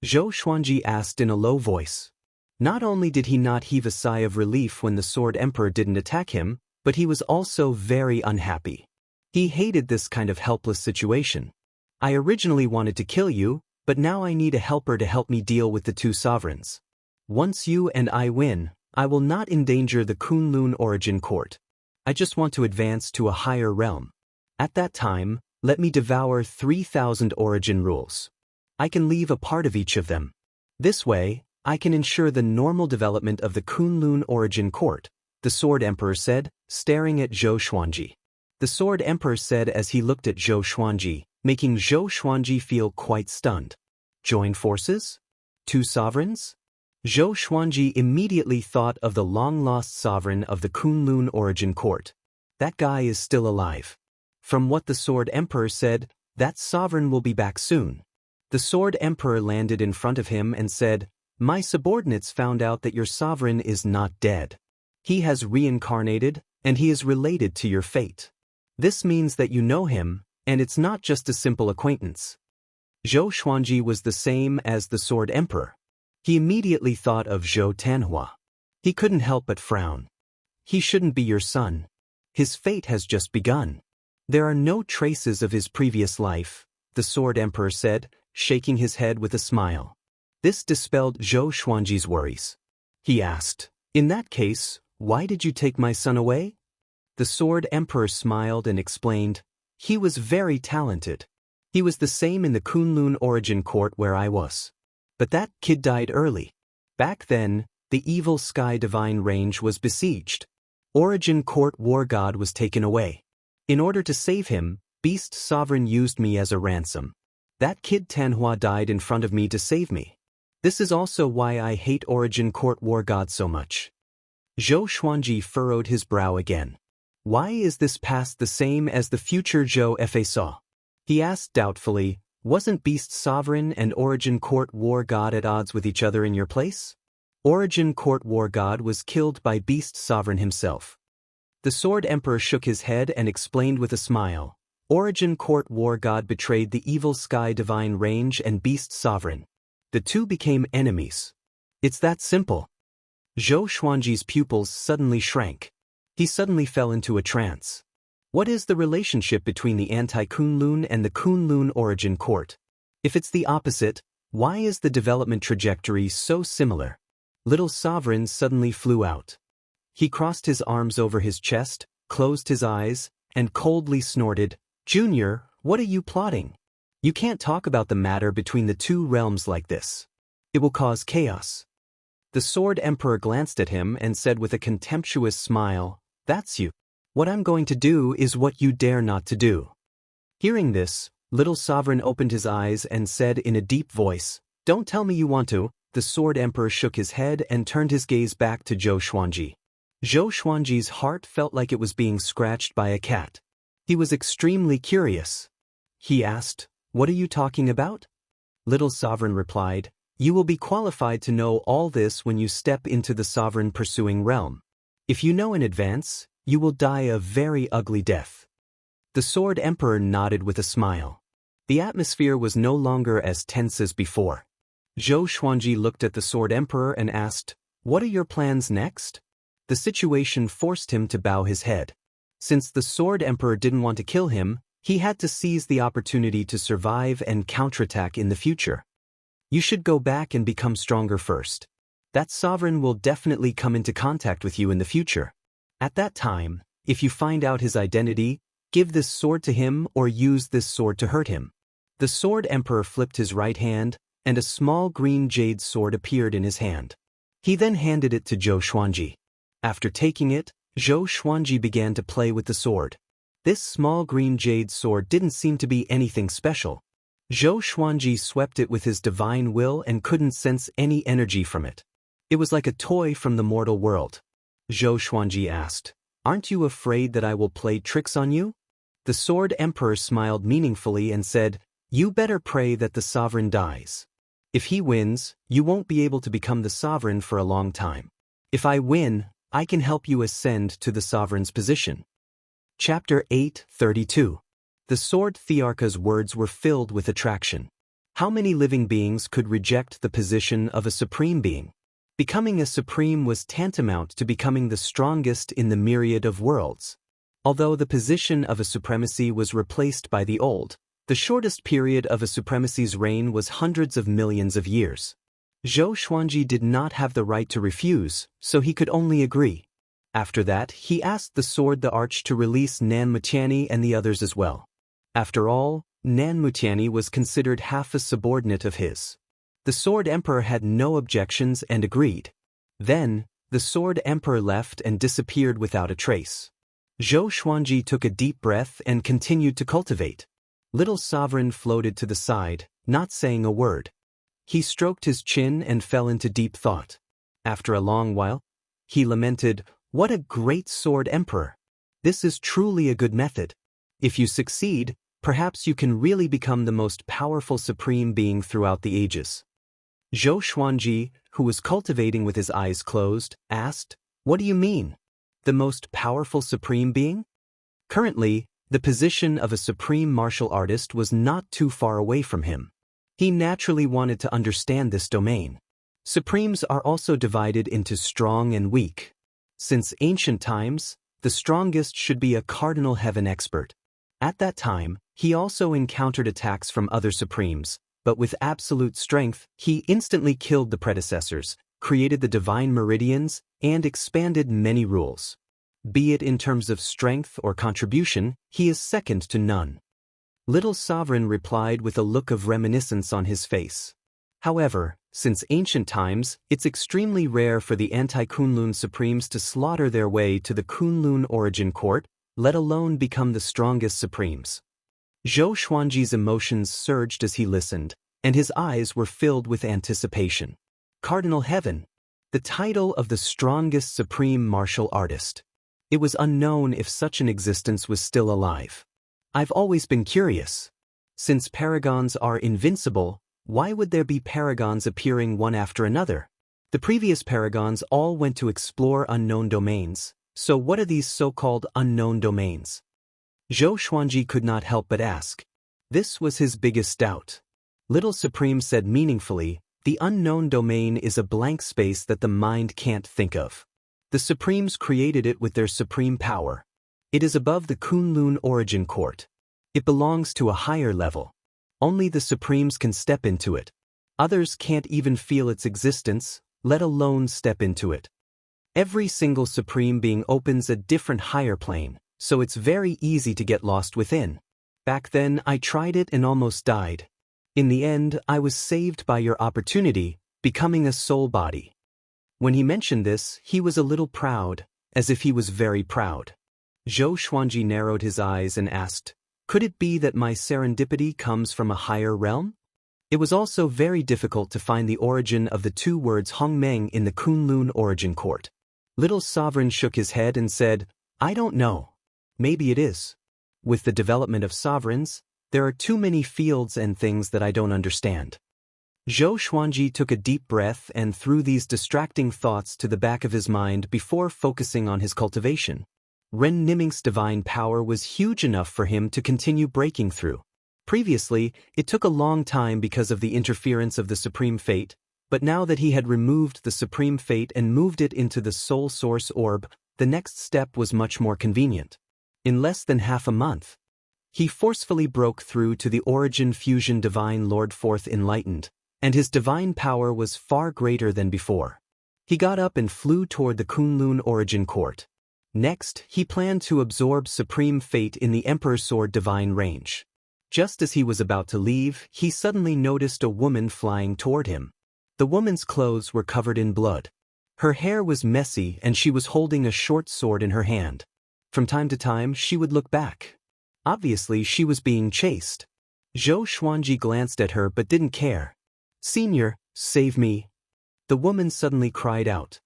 Zhou Xuanji asked in a low voice. Not only did he not heave a sigh of relief when the Sword Emperor didn't attack him, but he was also very unhappy. He hated this kind of helpless situation. "I originally wanted to kill you, but now I need a helper to help me deal with the 2 sovereigns. Once you and I win, I will not endanger the Kunlun Origin Court. I just want to advance to a higher realm. At that time, let me devour 3,000 origin rules. I can leave a part of each of them. This way, I can ensure the normal development of the Kunlun Origin Court," the Sword Emperor said, staring at Zhou Xuanji. The Sword Emperor said as he looked at Zhou Xuanji, making Zhou Xuanji feel quite stunned. "Join forces? 2 sovereigns?" Zhou Xuanji immediately thought of the long-lost sovereign of the Kunlun Origin Court. That guy is still alive. From what the Sword Emperor said, That sovereign will be back soon. The Sword Emperor landed in front of him and said, "My subordinates found out that your sovereign is not dead. He has reincarnated, and he is related to your fate. This means that you know him, and it's not just a simple acquaintance." Zhou Xuanji was the same as the Sword Emperor. He immediately thought of Zhou Tanhua. He couldn't help but frown. He shouldn't be your son. His fate has just begun. There are no traces of his previous life, the Sword Emperor said, shaking his head with a smile. This dispelled Zhou Xuanji's worries. He asked, "In that case, why did you take my son away?" The Sword Emperor smiled and explained, "He was very talented. He was the same in the Kunlun origin court where I was. But that kid died early. Back then, the evil Sky Divine Range was besieged. Origin Court War God was taken away. In order to save him, Beast Sovereign used me as a ransom. That kid Tanhua died in front of me to save me. This is also why I hate Origin Court War God so much." Zhou Xuanji furrowed his brow again. "Why is this past the same as the future Zhou Fa saw?" He asked doubtfully, "Wasn't Beast Sovereign and Origin Court War God at odds with each other in your place?" Origin Court War God was killed by Beast Sovereign himself. The Sword Emperor shook his head and explained with a smile, "Origin Court War God betrayed the evil Sky Divine Range and Beast Sovereign. The two became enemies. It's that simple." Zhou Xuanji's pupils suddenly shrank. He suddenly fell into a trance. What is the relationship between the anti-Kunlun and the Kunlun Origin Court? If it's the opposite, why is the development trajectory so similar? Little Sovereign suddenly flew out. He crossed his arms over his chest, closed his eyes, and coldly snorted, "Junior, what are you plotting? You can't talk about the matter between the two realms like this. It will cause chaos." The Sword Emperor glanced at him and said with a contemptuous smile, "That's you. What I'm going to do is what you dare not to do." Hearing this, Little Sovereign opened his eyes and said in a deep voice, "Don't tell me you want to." The Sword Emperor shook his head and turned his gaze back to Zhou Xuanji. Zhou Xuanji's heart felt like it was being scratched by a cat. He was extremely curious. He asked, "What are you talking about?" Little Sovereign replied, "You will be qualified to know all this when you step into the Sovereign Pursuing Realm. If you know in advance, you will die a very ugly death." The Sword Emperor nodded with a smile. The atmosphere was no longer as tense as before. Zhou Xuanji looked at the Sword Emperor and asked, "What are your plans next?" The situation forced him to bow his head. Since the Sword Emperor didn't want to kill him, he had to seize the opportunity to survive and counterattack in the future. "You should go back and become stronger first. That sovereign will definitely come into contact with you in the future. At that time, if you find out his identity, give this sword to him or use this sword to hurt him." The Sword Emperor flipped his right hand, and a small green jade sword appeared in his hand. He then handed it to Zhou Xuanji. After taking it, Zhou Xuanji began to play with the sword. This small green jade sword didn't seem to be anything special. Zhou Xuanji swept it with his divine will and couldn't sense any energy from it. It was like a toy from the mortal world. Zhou Xuanji asked, "Aren't you afraid that I will play tricks on you?" The Sword Emperor smiled meaningfully and said, "You better pray that the sovereign dies. If he wins, you won't be able to become the sovereign for a long time. If I win, I can help you ascend to the sovereign's position." Chapter 8:32. The Sword Thearka's words were filled with attraction. How many living beings could reject the position of a supreme being? Becoming a supreme was tantamount to becoming the strongest in the myriad of worlds. Although the position of a supremacy was replaced by the old, the shortest period of a supremacy's reign was hundreds of millions of years. Zhou Xuanji did not have the right to refuse, so he could only agree. After that, he asked the Sword the Arch to release Nan Mutiani and the others as well. After all, Nan Mutiani was considered half a subordinate of his. The Sword Emperor had no objections and agreed. Then, the Sword Emperor left and disappeared without a trace. Zhou Xuanji took a deep breath and continued to cultivate. Little Sovereign floated to the side, not saying a word. He stroked his chin and fell into deep thought. After a long while, he lamented, "What a great Sword Emperor! This is truly a good method. If you succeed, Perhaps you can really become the most powerful supreme being throughout the ages. Zhou Xuanji, who was cultivating with his eyes closed, asked, "What do you mean? The most powerful supreme being?" Currently, the position of a supreme martial artist was not too far away from him. He naturally wanted to understand this domain. Supremes are also divided into strong and weak. Since ancient times, the strongest should be a cardinal heaven expert. At that time, he also encountered attacks from other supremes, but with absolute strength, he instantly killed the predecessors, created the divine meridians, and expanded many rules. Be it in terms of strength or contribution, he is second to none. Little Sovereign replied with a look of reminiscence on his face. However, since ancient times, it's extremely rare for the anti-Kunlun supremes to slaughter their way to the Kunlun origin court, let alone become the strongest supremes. Zhou Xuanji's emotions surged as he listened, and his eyes were filled with anticipation. Cardinal Heaven, the title of the strongest supreme martial artist. It was unknown if such an existence was still alive. I've always been curious. Since paragons are invincible, why would there be paragons appearing one after another? The previous paragons all went to explore unknown domains, so what are these so-called unknown domains? Zhou Xuanji could not help but ask. This was his biggest doubt. Little Supreme said meaningfully, the unknown domain is a blank space that the mind can't think of. The Supremes created it with their supreme power. It is above the Kunlun origin court. It belongs to a higher level. Only the Supremes can step into it. Others can't even feel its existence, let alone step into it. Every single Supreme being opens a different higher plane, so it's very easy to get lost within. Back then I tried it and almost died. In the end, I was saved by your opportunity, becoming a soul body. When he mentioned this, he was a little proud, as if he was very proud. Zhou Xuanji narrowed his eyes and asked, "Could it be that my serendipity comes from a higher realm?" It was also very difficult to find the origin of the two words Hongmeng in the Kunlun origin court. Little Sovereign shook his head and said, "I don't know. Maybe it is. With the development of sovereigns, there are too many fields and things that I don't understand." Zhou Xuanji took a deep breath and threw these distracting thoughts to the back of his mind before focusing on his cultivation. Ren Niming's divine power was huge enough for him to continue breaking through. Previously, it took a long time because of the interference of the Supreme Fate, but now that he had removed the Supreme Fate and moved it into the Soul Source Orb, the next step was much more convenient. In less than half a month, he forcefully broke through to the Origin Fusion Divine Lord Fourth Enlightened, and his divine power was far greater than before. He got up and flew toward the Kunlun Origin Court. Next, he planned to absorb Supreme Fate in the Emperor Sword Divine range. Just as he was about to leave, he suddenly noticed a woman flying toward him. The woman's clothes were covered in blood. Her hair was messy and she was holding a short sword in her hand. From time to time, she would look back. Obviously, she was being chased. Zhou Xuanji glanced at her but didn't care. "Senior, save me." The woman suddenly cried out.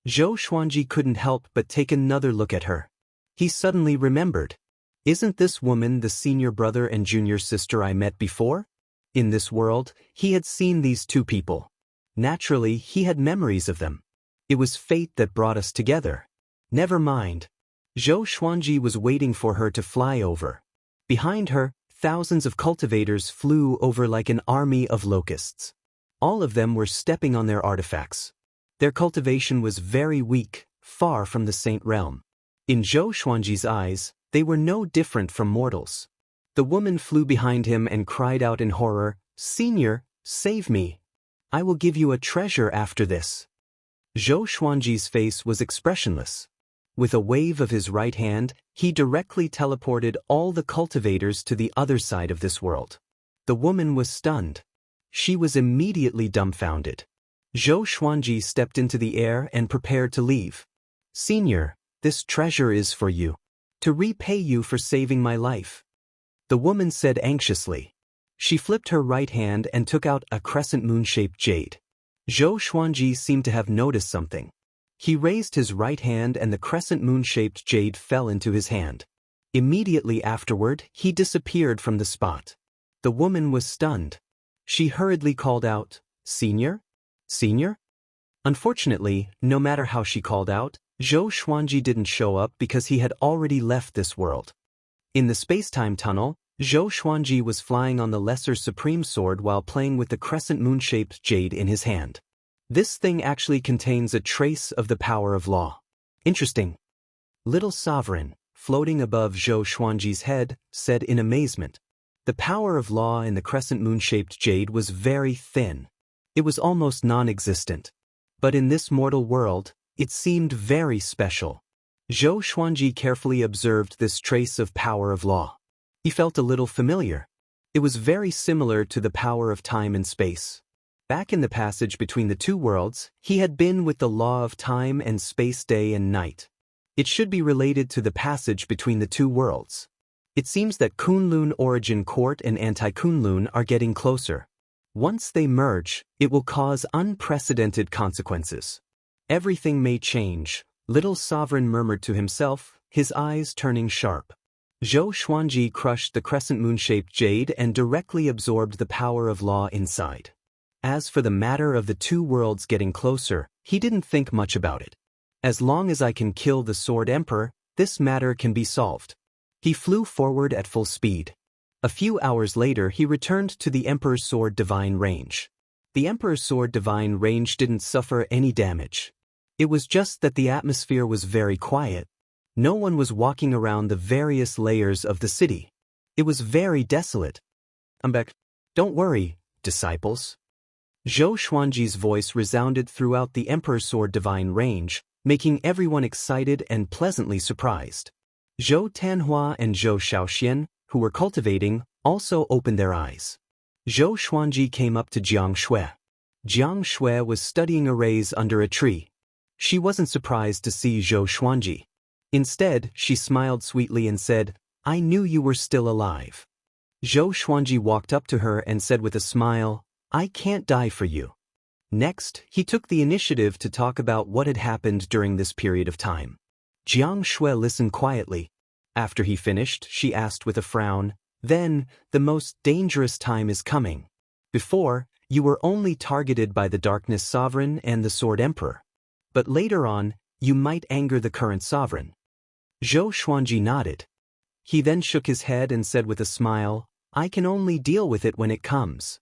Zhou Xuanji couldn't help but take another look at her. He suddenly remembered. Isn't this woman the senior brother and junior sister I met before? In this world, he had seen these two people. Naturally, he had memories of them. It was fate that brought us together. Never mind. Zhou Xuanji was waiting for her to fly over. Behind her, thousands of cultivators flew over like an army of locusts. All of them were stepping on their artifacts. Their cultivation was very weak, far from the saint realm. In Zhou Xuanji's eyes, they were no different from mortals. The woman flew behind him and cried out in horror, "Senior, save me. I will give you a treasure after this." Zhou Xuanji's face was expressionless. With a wave of his right hand, he directly teleported all the cultivators to the other side of this world. The woman was stunned. She was immediately dumbfounded. Zhou Xuanji stepped into the air and prepared to leave. "Senior, this treasure is for you. To repay you for saving my life," the woman said anxiously. She flipped her right hand and took out a crescent moon-shaped jade. Zhou Xuanji seemed to have noticed something. He raised his right hand and the crescent moon-shaped jade fell into his hand. Immediately afterward, he disappeared from the spot. The woman was stunned. She hurriedly called out, "Senior? Senior?" Unfortunately, no matter how she called out, Zhou Xuanji didn't show up because he had already left this world. In the space-time tunnel, Zhou Xuanji was flying on the Lesser Supreme Sword while playing with the crescent moon-shaped jade in his hand. This thing actually contains a trace of the power of law. Interesting. Little Sovereign, floating above Zhou Xuanji's head, said in amazement. The power of law in the crescent moon-shaped jade was very thin. It was almost non-existent. But in this mortal world, it seemed very special. Zhou Xuanji carefully observed this trace of power of law. He felt a little familiar. It was very similar to the power of time and space. Back in the passage between the two worlds, he had been with the law of time and space day and night. It should be related to the passage between the two worlds. It seems that Kunlun Origin Court and Anti-Kunlun are getting closer. Once they merge, it will cause unprecedented consequences. Everything may change, Little Sovereign murmured to himself, his eyes turning sharp. Zhou Xuanji crushed the crescent moon-shaped jade and directly absorbed the power of law inside. As for the matter of the two worlds getting closer, he didn't think much about it. As long as I can kill the Sword Emperor, this matter can be solved. He flew forward at full speed. A few hours later he returned to the Emperor's Sword Divine Range. The Emperor's Sword Divine Range didn't suffer any damage. It was just that the atmosphere was very quiet. No one was walking around the various layers of the city. It was very desolate. "I'm back. Don't worry, disciples." Zhou Xuanji's voice resounded throughout the Emperor's Sword Divine Range, making everyone excited and pleasantly surprised. Zhou Tanhua and Zhou Shaoxian, who were cultivating, also opened their eyes. Zhou Xuanji came up to Jiang Shui. Jiang Shui was studying arrays under a tree. She wasn't surprised to see Zhou Xuanji. Instead, she smiled sweetly and said, "I knew you were still alive." Zhou Xuanji walked up to her and said with a smile, "I can't die for you." Next, he took the initiative to talk about what had happened during this period of time. Jiang Shui listened quietly. After he finished, she asked with a frown, "Then, the most dangerous time is coming. Before, you were only targeted by the Darkness Sovereign and the Sword Emperor. But later on, you might anger the current sovereign." Zhou Xuanji nodded. He then shook his head and said with a smile, "I can only deal with it when it comes."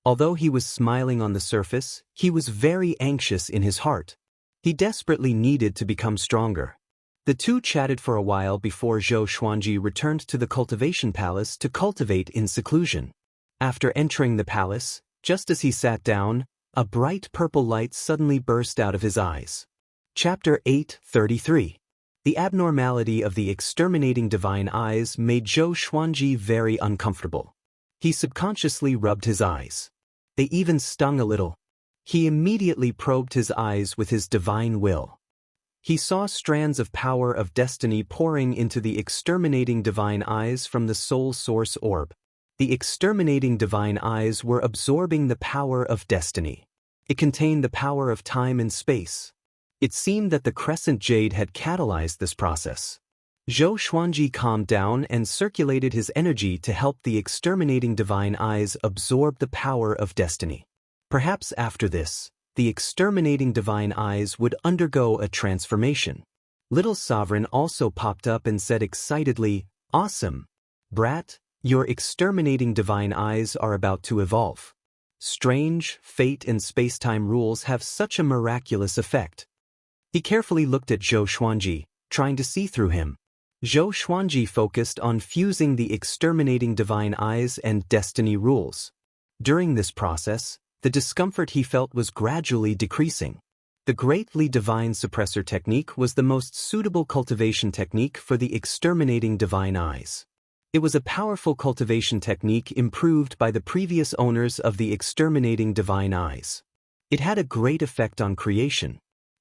Although he was smiling on the surface, he was very anxious in his heart. He desperately needed to become stronger. The two chatted for a while before Zhou Xuanji returned to the cultivation palace to cultivate in seclusion. After entering the palace, just as he sat down, a bright purple light suddenly burst out of his eyes. Chapter 8:33. The abnormality of the exterminating divine eyes made Zhou Xuanji very uncomfortable. He subconsciously rubbed his eyes. They even stung a little. He immediately probed his eyes with his divine will. He saw strands of power of destiny pouring into the exterminating divine eyes from the soul source orb. The exterminating divine eyes were absorbing the power of destiny. It contained the power of time and space. It seemed that the crescent jade had catalyzed this process. Zhou Xuanji calmed down and circulated his energy to help the exterminating divine eyes absorb the power of destiny. Perhaps after this, the exterminating divine eyes would undergo a transformation. Little Sovereign also popped up and said excitedly, "Awesome! Brat, your exterminating divine eyes are about to evolve. Strange, fate and space-time rules have such a miraculous effect." He carefully looked at Zhou Xuanji, trying to see through him. Zhou Xuanji focused on fusing the exterminating divine eyes and destiny rules. During this process, the discomfort he felt was gradually decreasing. The greatly divine suppressor technique was the most suitable cultivation technique for the exterminating divine eyes. It was a powerful cultivation technique improved by the previous owners of the exterminating divine eyes. It had a great effect on creation.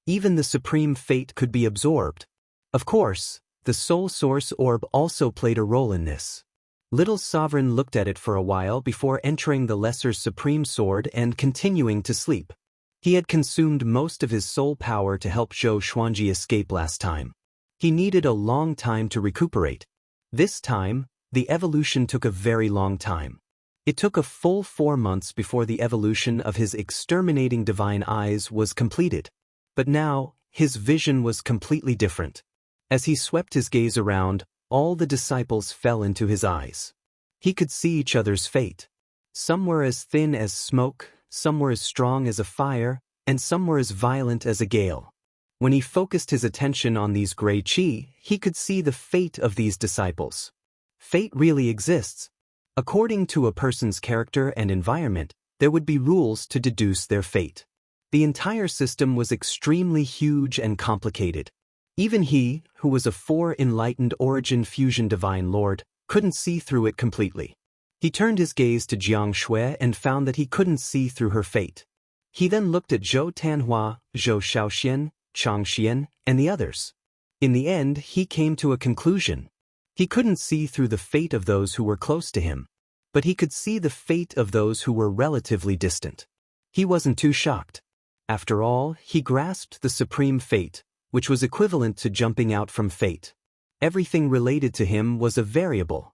Even the supreme fate could be absorbed. Of course, the soul source orb also played a role in this. Little Sovereign looked at it for a while before entering the Lesser Supreme Sword and continuing to sleep. He had consumed most of his soul power to help Zhou Xuanji escape last time. He needed a long time to recuperate. This time, the evolution took a very long time. It took a full 4 months before the evolution of his exterminating divine eyes was completed. But now, his vision was completely different. As he swept his gaze around, all the disciples fell into his eyes. He could see each other's fate. Some were as thin as smoke, some were as strong as a fire, and some were as violent as a gale. When he focused his attention on these gray chi, he could see the fate of these disciples. Fate really exists. According to a person's character and environment, there would be rules to deduce their fate. The entire system was extremely huge and complicated. Even he, who was a 4 enlightened origin fusion divine lord, couldn't see through it completely. He turned his gaze to Jiang Shui and found that he couldn't see through her fate. He then looked at Zhou Tanhua, Zhou Shaoxian, Chang Xian, and the others. In the end, he came to a conclusion. He couldn't see through the fate of those who were close to him, but he could see the fate of those who were relatively distant. He wasn't too shocked. After all, he grasped the supreme fate, which was equivalent to jumping out from fate. Everything related to him was a variable.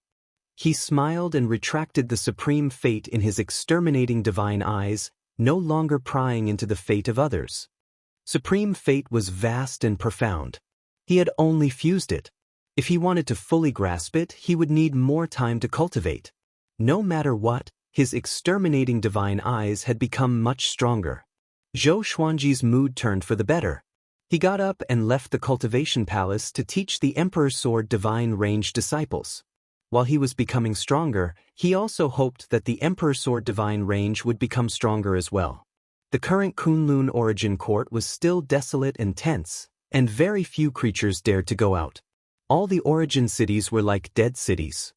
He smiled and retracted the supreme fate in his exterminating divine eyes, no longer prying into the fate of others. Supreme fate was vast and profound. He had only fused it. If he wanted to fully grasp it, he would need more time to cultivate. No matter what, his exterminating divine eyes had become much stronger. Zhou Xuanji's mood turned for the better. He got up and left the cultivation palace to teach the Emperor's Sword divine range disciples. While he was becoming stronger, he also hoped that the Emperor's Sword divine range would become stronger as well. The current Kunlun origin court was still desolate and tense, and very few creatures dared to go out. All the origin cities were like dead cities.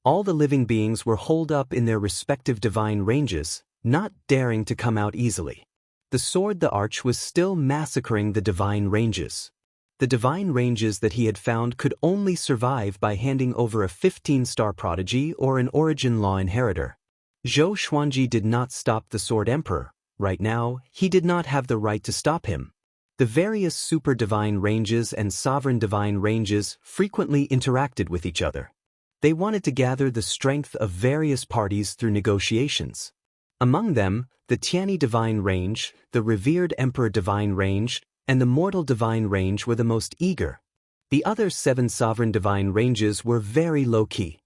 All the living beings were holed up in their respective divine ranges, not daring to come out easily. The sword the Arch was still massacring the divine ranges. The divine ranges that he had found could only survive by handing over a 15-star prodigy or an origin law inheritor. Zhou Xuanji did not stop the Sword Emperor. Right now, he did not have the right to stop him. The various super divine ranges and sovereign divine ranges frequently interacted with each other. They wanted to gather the strength of various parties through negotiations. Among them, the Tianyi divine range, the revered Emperor divine range, and the mortal divine range were the most eager. The other 7 sovereign divine ranges were very low-key.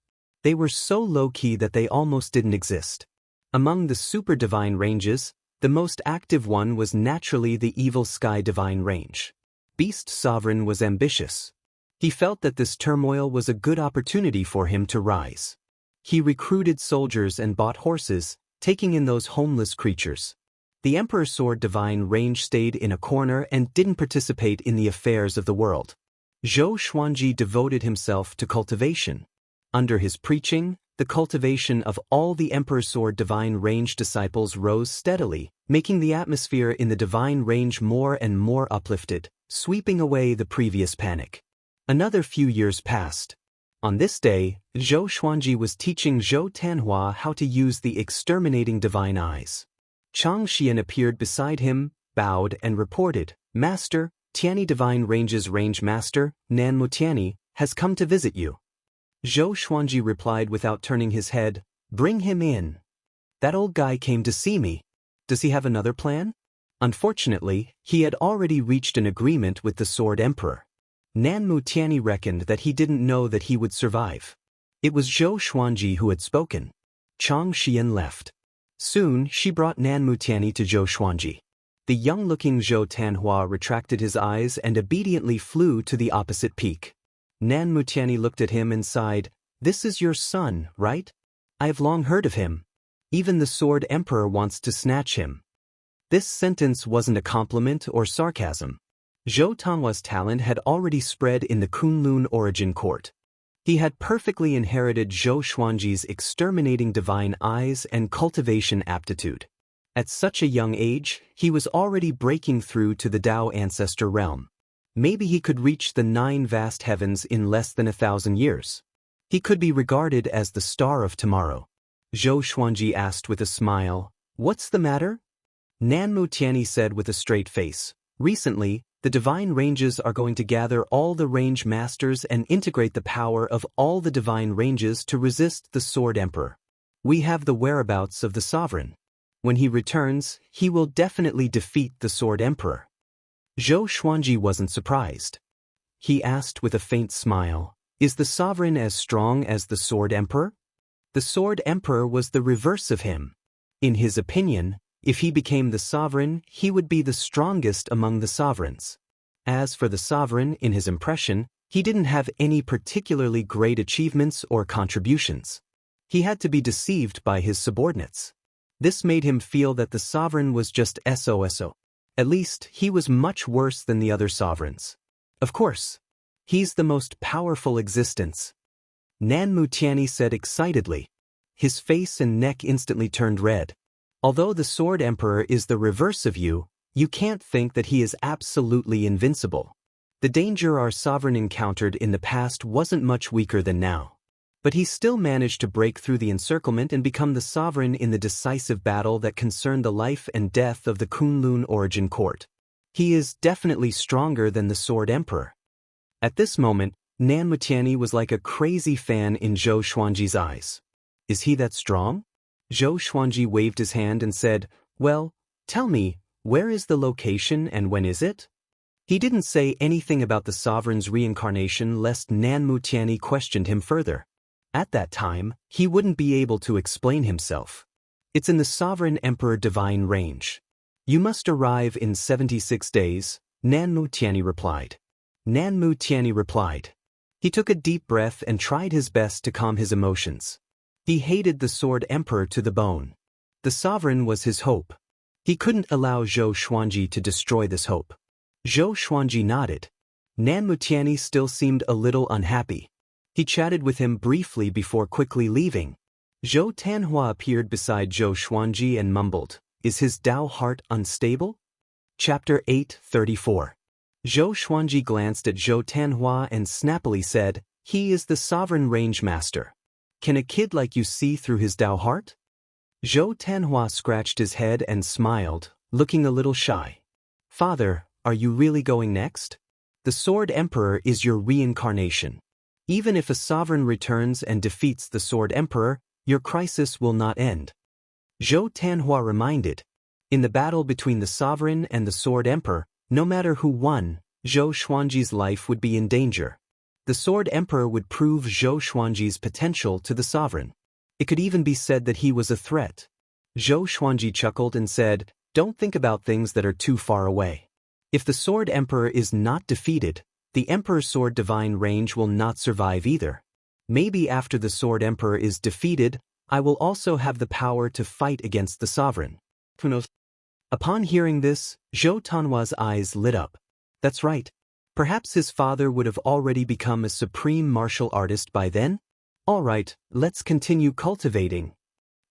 They were so low-key that they almost didn't exist. Among the super divine ranges, the most active one was naturally the evil sky divine range. Beast Sovereign was ambitious. He felt that this turmoil was a good opportunity for him to rise. He recruited soldiers and bought horses, taking in those homeless creatures. The Emperor's Sword divine range stayed in a corner and didn't participate in the affairs of the world. Zhou Xuanji devoted himself to cultivation. Under his preaching, the cultivation of all the Emperor's Sword divine range disciples rose steadily, making the atmosphere in the divine range more and more uplifted, sweeping away the previous panic. Another few years passed. On this day, Zhou Xuanji was teaching Zhou Tanhua how to use the exterminating divine eyes. Chang Xian appeared beside him, bowed and reported, "Master, Tianyi Divine Range's Range Master, Nanmu Tianyi, has come to visit you." Zhou Xuanji replied without turning his head, "Bring him in. That old guy came to see me. Does he have another plan?" Unfortunately, he had already reached an agreement with the Sword Emperor. Nanmu Tianyi reckoned that he didn't know that he would survive. It was Zhou Xuanji who had spoken. Chang Xian left. Soon, she brought Nanmu Tianyi to Zhou Xuanji. The young-looking Zhou Tanhua retracted his eyes and obediently flew to the opposite peak. Nanmu Tianyi looked at him and sighed, "This is your son, right? I have long heard of him. Even the Sword Emperor wants to snatch him." This sentence wasn't a compliment or sarcasm. Zhou Tanhua's talent had already spread in the Kunlun origin court. He had perfectly inherited Zhou Xuanji's exterminating divine eyes and cultivation aptitude. At such a young age, he was already breaking through to the Tao ancestor realm. Maybe he could reach the 9 vast heavens in less than 1,000 years. He could be regarded as the star of tomorrow. Zhou Xuanji asked with a smile, "What's the matter?" Nanmu Tianyi said with a straight face, "Recently, The divine ranges are going to gather all the range masters and integrate the power of all the divine ranges to resist the Sword Emperor. We have the whereabouts of the sovereign. When he returns, he will definitely defeat the Sword Emperor. Zhou Xuanji wasn't surprised. He asked with a faint smile, "Is the sovereign as strong as the Sword Emperor?" The Sword Emperor was the reverse of him. In his opinion, if he became the sovereign, he would be the strongest among the sovereigns. As for the sovereign, in his impression, he didn't have any particularly great achievements or contributions. He had to be deceived by his subordinates. This made him feel that the sovereign was just SOSO. At least, he was much worse than the other sovereigns. Of course, he's the most powerful existence. Nan Mutiani said excitedly. His face and neck instantly turned red. Although the Sword Emperor is the reverse of you, you can't think that he is absolutely invincible. The danger our sovereign encountered in the past wasn't much weaker than now. But he still managed to break through the encirclement and become the sovereign in the decisive battle that concerned the life and death of the Kunlun origin court. He is definitely stronger than the Sword Emperor. At this moment, Nan Mutiani was like a crazy fan in Zhou Xuanji's eyes. Is he that strong? Zhou Xuanji waved his hand and said, "Well, tell me, where is the location and when is it?" He didn't say anything about the sovereign's reincarnation lest Nan Mutiani questioned him further. At that time, he wouldn't be able to explain himself. It's in the Sovereign Emperor Divine Range. You must arrive in 76 days, Nan Mutiani replied. Nan Mutiani replied. He took a deep breath and tried his best to calm his emotions. He hated the Sword Emperor to the bone. The sovereign was his hope. He couldn't allow Zhou Xuanji to destroy this hope. Zhou Xuanji nodded. Nan Mutiani still seemed a little unhappy. He chatted with him briefly before quickly leaving. Zhou Tanhua appeared beside Zhou Xuanji and mumbled, "Is his Tao heart unstable?" Chapter 8:34. Zhou Xuanji glanced at Zhou Tanhua and snappily said, "He is the sovereign range master. Can a kid like you see through his Tao heart?" Zhou Tanhua scratched his head and smiled, looking a little shy. "Father, are you really going next? The Sword Emperor is your reincarnation. Even if a sovereign returns and defeats the Sword Emperor, your crisis will not end." Zhou Tanhua reminded. In the battle between the sovereign and the Sword Emperor, no matter who won, Zhou Xuanji's life would be in danger. The Sword Emperor would prove Zhou Xuanji's potential to the sovereign. It could even be said that he was a threat. Zhou Xuanji chuckled and said, "Don't think about things that are too far away. If the Sword Emperor is not defeated, the Emperor's Sword Divine Range will not survive either. Maybe after the Sword Emperor is defeated, I will also have the power to fight against the sovereign." Who knows? Upon hearing this, Zhou Tanhua's eyes lit up. That's right. Perhaps his father would have already become a supreme martial artist by then? All right, let's continue cultivating.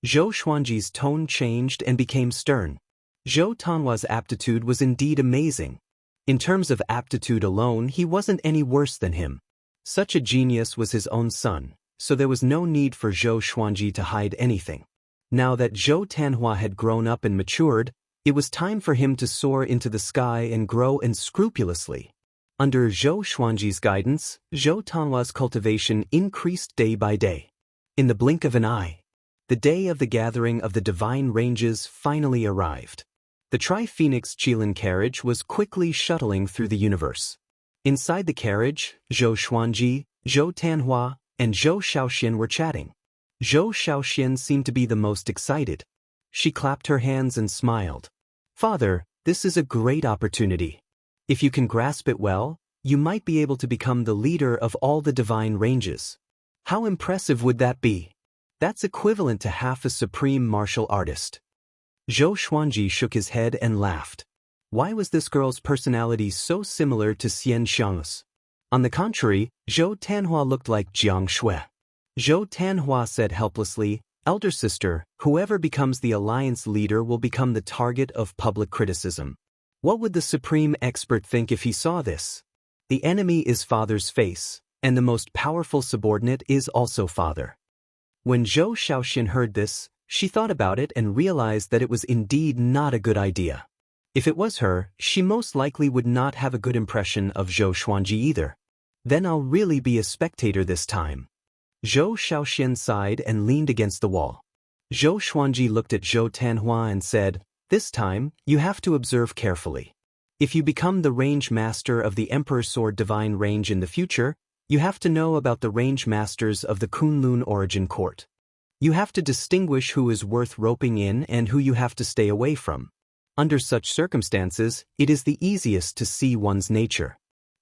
Zhou Xuanji's tone changed and became stern. Zhou Tanhua's aptitude was indeed amazing. In terms of aptitude alone, he wasn't any worse than him. Such a genius was his own son, so there was no need for Zhou Xuanji to hide anything. Now that Zhou Tanhua had grown up and matured, it was time for him to soar into the sky and grow unscrupulously. Under Zhou Xuanji's guidance, Zhou Tanhua's cultivation increased day by day. In the blink of an eye, the day of the gathering of the divine ranges finally arrived. The Tri-Phoenix Qilin carriage was quickly shuttling through the universe. Inside the carriage, Zhou Xuanji, Zhou Tanhua, and Zhou Shaoxian were chatting. Zhou Shaoxian seemed to be the most excited. She clapped her hands and smiled. "Father, this is a great opportunity. If you can grasp it well, you might be able to become the leader of all the divine ranges. How impressive would that be? That's equivalent to half a supreme martial artist." Zhou Xuanji shook his head and laughed. Why was this girl's personality so similar to Xian Xiang's? On the contrary, Zhou Tanhua looked like Jiang Shui. Zhou Tanhua said helplessly, "Elder sister, whoever becomes the alliance leader will become the target of public criticism. What would the supreme expert think if he saw this? The enemy is father's face, and the most powerful subordinate is also father." When Zhou Shaoxian heard this, she thought about it and realized that it was indeed not a good idea. If it was her, she most likely would not have a good impression of Zhou Xuanji either. Then I'll really be a spectator this time. Zhou Xiaoxian sighed and leaned against the wall. Zhou Xuanji looked at Zhou Tanhua and said, "This time, you have to observe carefully. If you become the range master of the Emperor Sword Divine Range in the future, you have to know about the range masters of the Kunlun Origin Court. You have to distinguish who is worth roping in and who you have to stay away from. Under such circumstances, it is the easiest to see one's nature."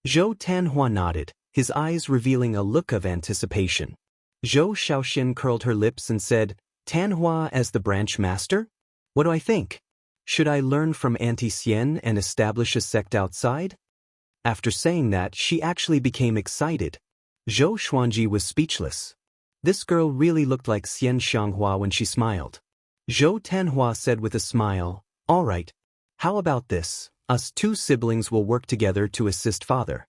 Zhou Tanhua nodded, his eyes revealing a look of anticipation. Zhou Xiaoxian curled her lips and said, "Tanhua as the branch master? What do I think? Should I learn from Auntie Xian and establish a sect outside?" After saying that, she actually became excited. Zhou Xuanji was speechless. This girl really looked like Xian Xianghua when she smiled. Zhou Tanhua said with a smile, "All right. How about this? Us two siblings will work together to assist father."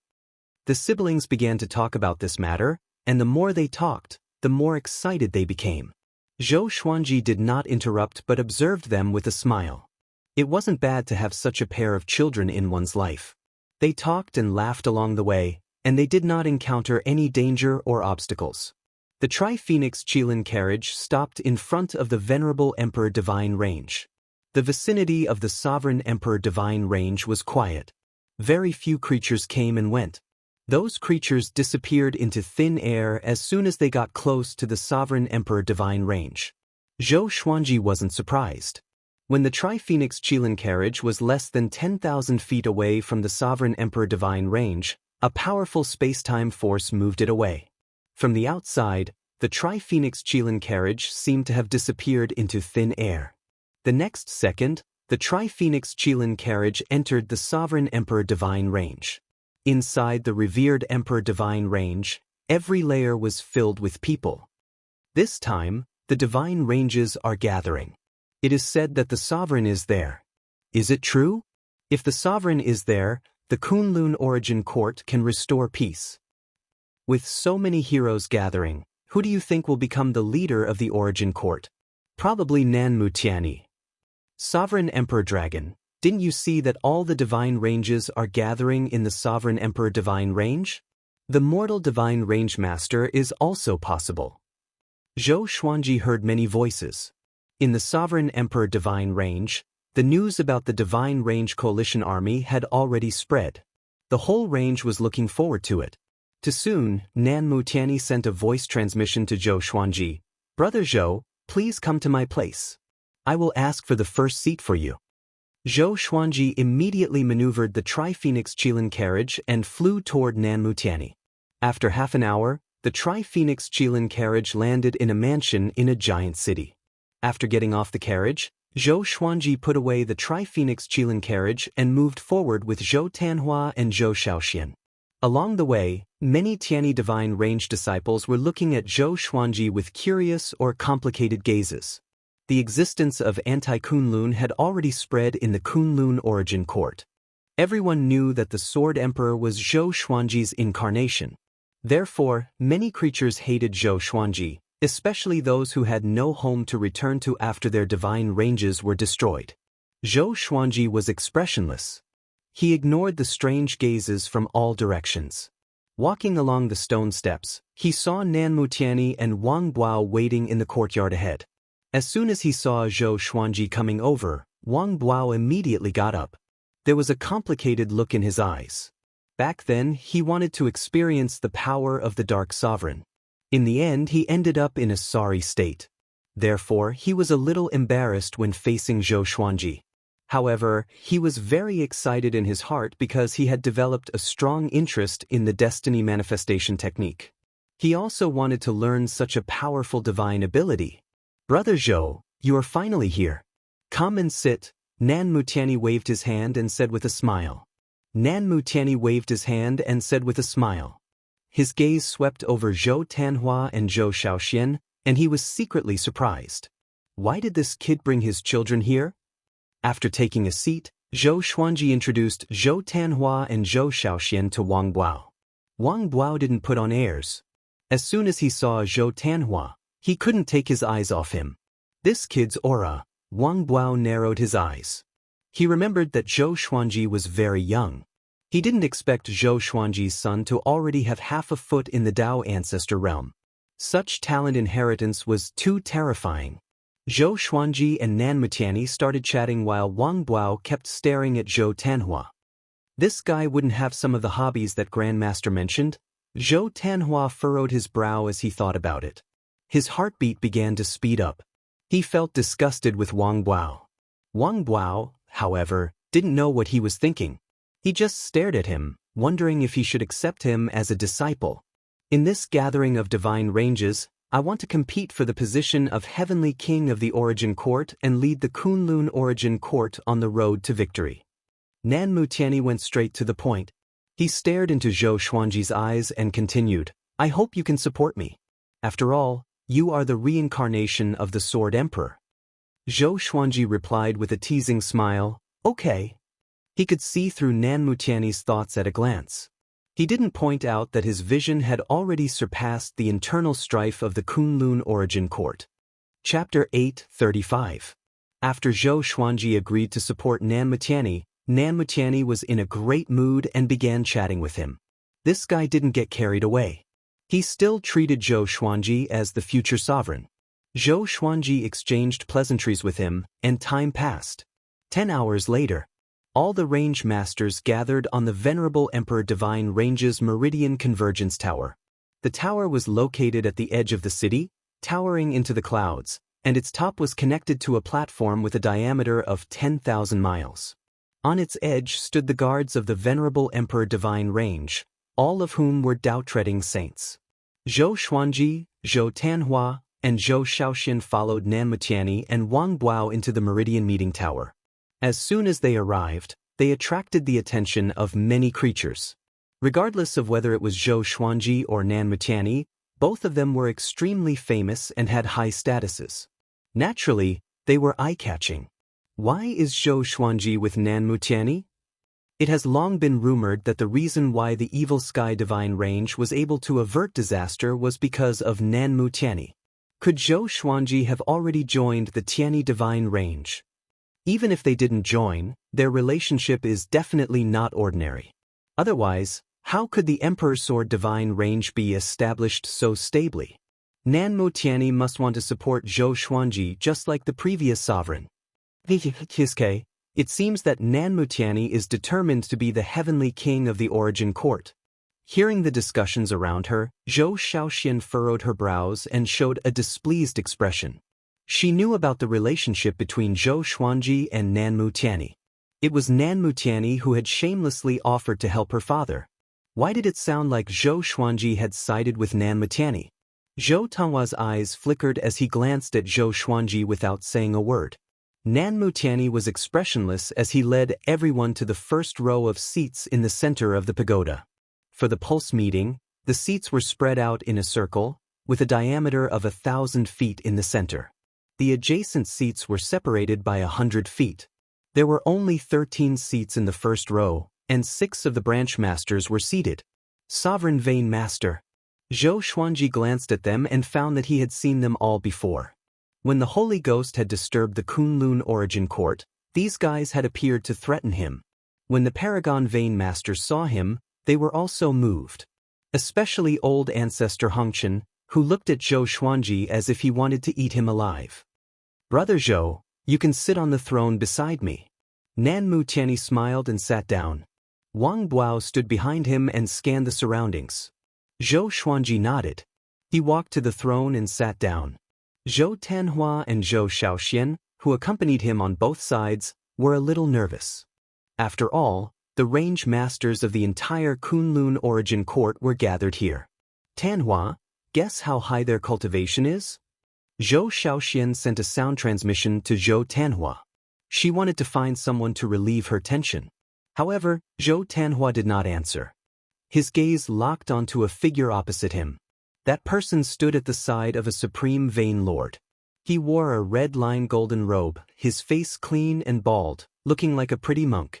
The siblings began to talk about this matter, and the more they talked, the more excited they became. Zhou Xuanji did not interrupt but observed them with a smile. It wasn't bad to have such a pair of children in one's life. They talked and laughed along the way, and they did not encounter any danger or obstacles. The Tri-Phoenix Qilin carriage stopped in front of the Venerable Emperor Divine Range. The vicinity of the Sovereign Emperor Divine Range was quiet. Very few creatures came and went. Those creatures disappeared into thin air as soon as they got close to the Sovereign Emperor Divine Range. Zhou Xuanji wasn't surprised. When the Tri-Phoenix Qilin carriage was less than 10,000 feet away from the Sovereign Emperor Divine Range, a powerful space-time force moved it away. From the outside, the Tri-Phoenix Qilin carriage seemed to have disappeared into thin air. The next second, the Tri-Phoenix Qilin carriage entered the Sovereign Emperor Divine Range. Inside the revered Emperor Divine Range, every layer was filled with people. This time, the Divine Ranges are gathering. It is said that the Sovereign is there. Is it true? If the Sovereign is there, the Kunlun Origin Court can restore peace. With so many heroes gathering, who do you think will become the leader of the Origin Court? Probably Nanmu Tianyi. Sovereign Emperor Dragon, didn't you see that all the Divine Ranges are gathering in the Sovereign Emperor Divine Range? The Mortal Divine Range Master is also possible. Zhou Xuanji heard many voices. In the Sovereign Emperor Divine Range, the news about the Divine Range Coalition Army had already spread. The whole range was looking forward to it. Too soon, Nanmu Tianyi sent a voice transmission to Zhou Xuanji. "Brother Zhou, please come to my place. I will ask for the first seat for you." Zhou Xuanji immediately maneuvered the Tri-Phoenix Qilin carriage and flew toward Nanmu Tianyi. After half an hour, the Tri-Phoenix Qilin carriage landed in a mansion in a giant city. After getting off the carriage, Zhou Xuanji put away the Tri-Phoenix Qilin carriage and moved forward with Zhou Tanhua and Zhou Xiaoxian. Along the way, many Tianyi Divine Range disciples were looking at Zhou Xuanji with curious or complicated gazes. The existence of anti-Kunlun had already spread in the Kunlun Origin Court. Everyone knew that the Sword Emperor was Zhou Xuanji's incarnation. Therefore, many creatures hated Zhou Xuanji, especially those who had no home to return to after their divine ranges were destroyed. Zhou Xuanji was expressionless. He ignored the strange gazes from all directions. Walking along the stone steps, he saw Nanmu Tianyi and Wang Buao waiting in the courtyard ahead. As soon as he saw Zhou Xuanji coming over, Wang Buao immediately got up. There was a complicated look in his eyes. Back then, he wanted to experience the power of the Dark Sovereign. In the end, he ended up in a sorry state. Therefore, he was a little embarrassed when facing Zhou Xuanji. However, he was very excited in his heart because he had developed a strong interest in the destiny manifestation technique. He also wanted to learn such a powerful divine ability. "Brother Zhou, you are finally here. Come and sit." Nanmu Tianyi waved his hand and said with a smile. Nanmu Tianyi waved his hand and said with a smile. His gaze swept over Zhou Tanhua and Zhou Xiaoxian, and he was secretly surprised. Why did this kid bring his children here? After taking a seat, Zhou Xuanji introduced Zhou Tanhua and Zhou Xiaoxian to Wang Buao. Wang Buao didn't put on airs. As soon as he saw Zhou Tanhua, he couldn't take his eyes off him. This kid's aura. Wang Buao narrowed his eyes. He remembered that Zhou Xuanji was very young. He didn't expect Zhou Xuanji's son to already have half a foot in the Dao ancestor realm. Such talent inheritance was too terrifying. Zhou Xuanji and Nan Mutiani started chatting while Wang Buao kept staring at Zhou Tanhua. This guy wouldn't have some of the hobbies that Grandmaster mentioned. Zhou Tanhua furrowed his brow as he thought about it. His heartbeat began to speed up. He felt disgusted with Wang Buao. Wang Buao, however, didn't know what he was thinking. He just stared at him, wondering if he should accept him as a disciple. In this gathering of divine ranges, I want to compete for the position of Heavenly King of the Origin Court and lead the Kunlun Origin Court on the road to victory. Nan Mutiani went straight to the point. He stared into Zhou Xuanji's eyes and continued, I hope you can support me. After all, you are the reincarnation of the Sword Emperor. Zhou Xuanji replied with a teasing smile, okay. He could see through Nan Mutiani's thoughts at a glance. He didn't point out that his vision had already surpassed the internal strife of the Kunlun Origin Court. Chapter 8:35. After Zhou Xuanji agreed to support Nan Mutiani was in a great mood and began chatting with him. This guy didn't get carried away. He still treated Zhou Xuanji as the future sovereign. Zhou Xuanji exchanged pleasantries with him, and time passed. 10 hours later, all the range masters gathered on the Venerable Emperor Divine Range's Meridian Convergence Tower. The tower was located at the edge of the city, towering into the clouds, and its top was connected to a platform with a diameter of 10,000 miles. On its edge stood the guards of the Venerable Emperor Divine Range, all of whom were Dao-treading saints. Zhou Xuanji, Zhou Tanhua, and Zhou Shaoxian followed Nan Mutiani and Wang Buao into the Meridian Meeting Tower. As soon as they arrived, they attracted the attention of many creatures. Regardless of whether it was Zhou Xuanji or Nan Mutiani, both of them were extremely famous and had high statuses. Naturally, they were eye-catching. Why is Zhou Xuanji with Nan Mutiani? It has long been rumored that the reason why the Evil Sky Divine Range was able to avert disaster was because of Nan Mutiani. Could Zhou Xuanji have already joined the Tiani Divine Range? Even if they didn't join, their relationship is definitely not ordinary. Otherwise, how could the Emperor's Sword Divine Range be established so stably? Nan Mutiani must want to support Zhou Xuanji just like the previous sovereign. It seems that Nan Mutiani is determined to be the Heavenly King of the Origin Court. Hearing the discussions around her, Zhou Shaoxian furrowed her brows and showed a displeased expression. She knew about the relationship between Zhou Xuanji and Nan Mutiani. It was Nan Mutiani who had shamelessly offered to help her father. Why did it sound like Zhou Xuanji had sided with Nan Mutiani? Zhou Tanhua's eyes flickered as he glanced at Zhou Xuanji without saying a word. Nan Mutiani was expressionless as he led everyone to the first row of seats in the center of the pagoda. For the pulse meeting, the seats were spread out in a circle, with a diameter of 1,000 feet in the center. The adjacent seats were separated by 100 feet. There were only 13 seats in the first row, and 6 of the branch masters were seated. Sovereign Vane Master. Zhou Xuanji glanced at them and found that he had seen them all before. When the Holy Ghost had disturbed the Kunlun Origin Court, these guys had appeared to threaten him. When the Paragon Vane Masters saw him, they were also moved. Especially old ancestor Hongchen, who looked at Zhou Xuanji as if he wanted to eat him alive. Brother Zhou, you can sit on the throne beside me. Nan Mutiani smiled and sat down. Wang Buao stood behind him and scanned the surroundings. Zhou Xuanji nodded. He walked to the throne and sat down. Zhou Tanhua and Zhou Shaoxian, who accompanied him on both sides, were a little nervous. After all, the range masters of the entire Kunlun Origin Court were gathered here. Tanhua, guess how high their cultivation is? Zhou Shaoxian sent a sound transmission to Zhou Tanhua. She wanted to find someone to relieve her tension. However, Zhou Tanhua did not answer. His gaze locked onto a figure opposite him. That person stood at the side of a supreme Vane Lord. He wore a red-lined golden robe, his face clean and bald, looking like a pretty monk.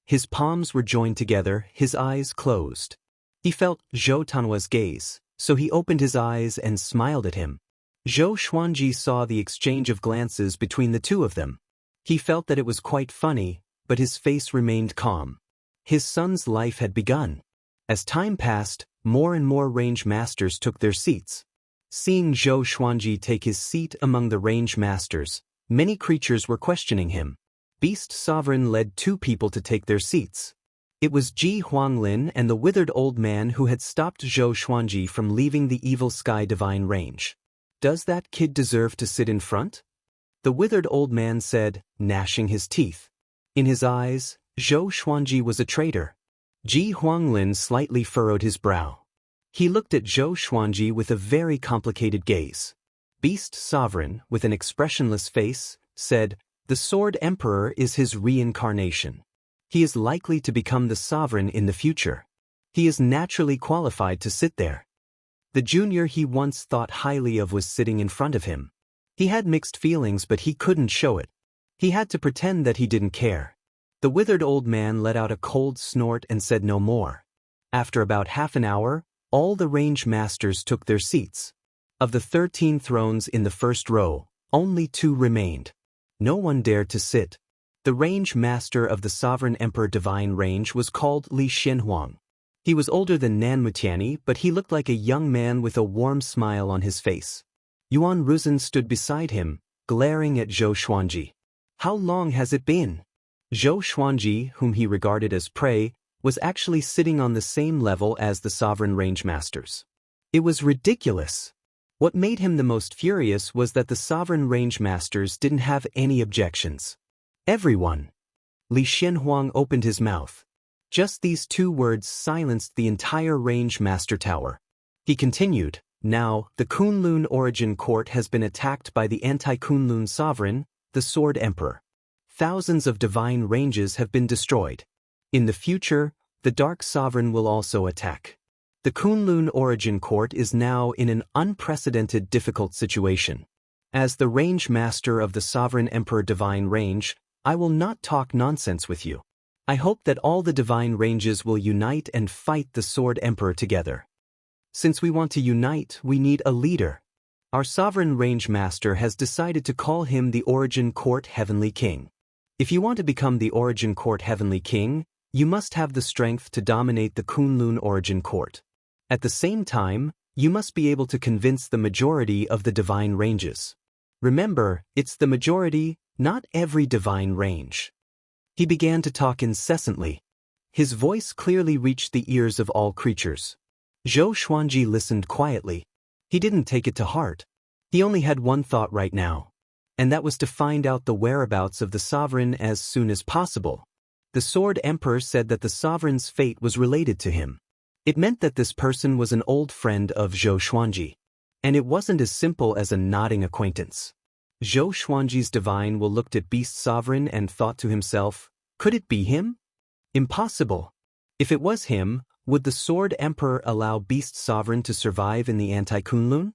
His palms were joined together, his eyes closed. He felt Zhou Tanhua's gaze, so he opened his eyes and smiled at him. Zhou Xuanji saw the exchange of glances between the two of them. He felt that it was quite funny, but his face remained calm. His son's life had begun. As time passed, more and more range masters took their seats. Seeing Zhou Xuanji take his seat among the range masters, many creatures were questioning him. Beast Sovereign led 2 people to take their seats. It was Ji Huanglin and the withered old man who had stopped Zhou Xuanji from leaving the evil sky divine range. "Does that kid deserve to sit in front?" the withered old man said, gnashing his teeth. In his eyes, Zhou Xuanji was a traitor. Ji Huanglin slightly furrowed his brow. He looked at Zhou Xuanji with a very complicated gaze. Beast Sovereign, with an expressionless face, said, "The Sword Emperor is his reincarnation. He is likely to become the sovereign in the future. He is naturally qualified to sit there." The junior he once thought highly of was sitting in front of him. He had mixed feelings, but he couldn't show it. He had to pretend that he didn't care. The withered old man let out a cold snort and said no more. After about half an hour, all the range masters took their seats. Of the 13 thrones in the first row, only 2 remained. No one dared to sit. The range master of the Sovereign Emperor Divine Range was called Li Xianhuang. He was older than Nan Mutiani, but he looked like a young man with a warm smile on his face. Yuan Ruzhen stood beside him, glaring at Zhou Xuanji. "How long has it been?" Zhou Xuanji, whom he regarded as prey, was actually sitting on the same level as the Sovereign Range Masters. It was ridiculous. What made him the most furious was that the Sovereign Range Masters didn't have any objections. "Everyone." Li Xianhuang opened his mouth. Just these 2 words silenced the entire Range Master Tower. He continued, "Now, the Kunlun Origin Court has been attacked by the anti-Kunlun Sovereign, the Sword Emperor. Thousands of divine ranges have been destroyed. In the future, the Dark Sovereign will also attack. The Kunlun Origin Court is now in an unprecedented difficult situation. As the Range Master of the Sovereign Emperor Divine Range, I will not talk nonsense with you. I hope that all the divine ranges will unite and fight the Sword Emperor together. Since we want to unite, we need a leader. Our Sovereign Range Master has decided to call him the Origin Court Heavenly King. If you want to become the Origin Court Heavenly King, you must have the strength to dominate the Kunlun Origin Court. At the same time, you must be able to convince the majority of the divine ranges. Remember, it's the majority, not every divine range." He began to talk incessantly. His voice clearly reached the ears of all creatures. Zhou Xuanji listened quietly. He didn't take it to heart. He only had one thought right now, and that was to find out the whereabouts of the sovereign as soon as possible. The Sword Emperor said that the sovereign's fate was related to him. It meant that this person was an old friend of Zhou Xuanji. And it wasn't as simple as a nodding acquaintance. Zhou Xuanji's divine will looked at Beast Sovereign and thought to himself, could it be him? Impossible. If it was him, would the Sword Emperor allow Beast Sovereign to survive in the anti-Kunlun?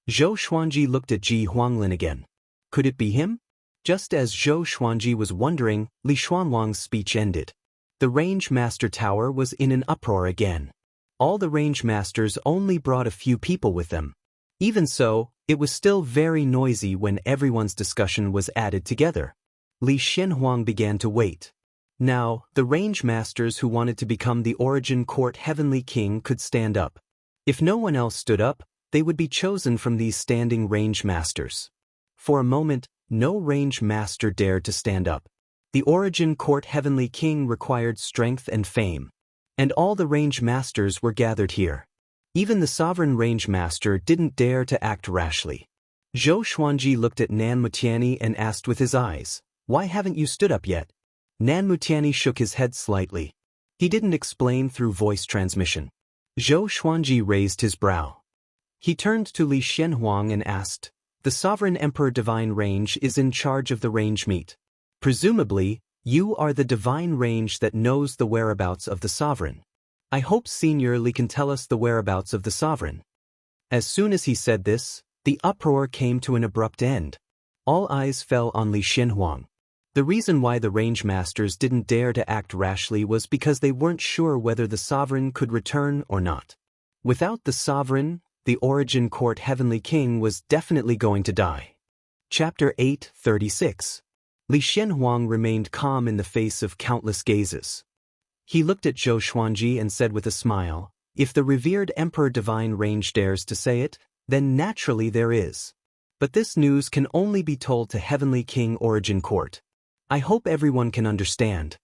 Zhou Xuanji looked at Ji Huanglin again. Could it be him? Just as Zhou Xuanji was wondering, Li Xuanwang's speech ended. The Range Master Tower was in an uproar again. All the Range Masters only brought a few people with them. Even so, it was still very noisy when everyone's discussion was added together. Li Xianhuang began to wait. Now, the Range Masters who wanted to become the Origin Court Heavenly King could stand up. If no one else stood up, they would be chosen from these standing Range Masters. For a moment, no Range Master dared to stand up. The Origin Court Heavenly King required strength and fame. And all the Range Masters were gathered here. Even the Sovereign Range Master didn't dare to act rashly. Zhou Xuanji looked at Nan Mutiani and asked with his eyes, "Why haven't you stood up yet?" Nan Mutiani shook his head slightly. He didn't explain through voice transmission. Zhou Xuanji raised his brow. He turned to Li Xianhuang and asked, "The Sovereign Emperor Divine Range is in charge of the range meet. Presumably, you are the divine range that knows the whereabouts of the Sovereign. I hope Senior Li can tell us the whereabouts of the Sovereign." As soon as he said this, the uproar came to an abrupt end. All eyes fell on Li Xianhuang. The reason why the Range Masters didn't dare to act rashly was because they weren't sure whether the Sovereign could return or not. Without the Sovereign, the Origin Court Heavenly King was definitely going to die. Chapter 8:36. Li Xianhuang remained calm in the face of countless gazes. He looked at Zhou Xuanji and said with a smile, "If the revered Emperor Divine Range dares to say it, then naturally there is. But this news can only be told to Heavenly King Origin Court. I hope everyone can understand."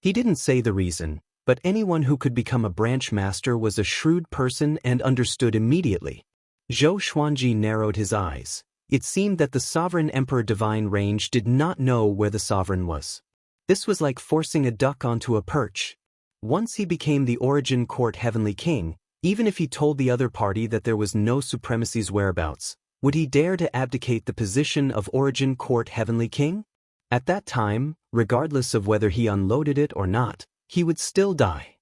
He didn't say the reason, but anyone who could become a branch master was a shrewd person and understood immediately. Zhou Xuanji narrowed his eyes. It seemed that the Sovereign Emperor Divine Range did not know where the sovereign was. This was like forcing a duck onto a perch. Once he became the Origin Court Heavenly King, even if he told the other party that there was no supremacy's whereabouts, would he dare to abdicate the position of Origin Court Heavenly King? At that time, regardless of whether he unloaded it or not, he would still die.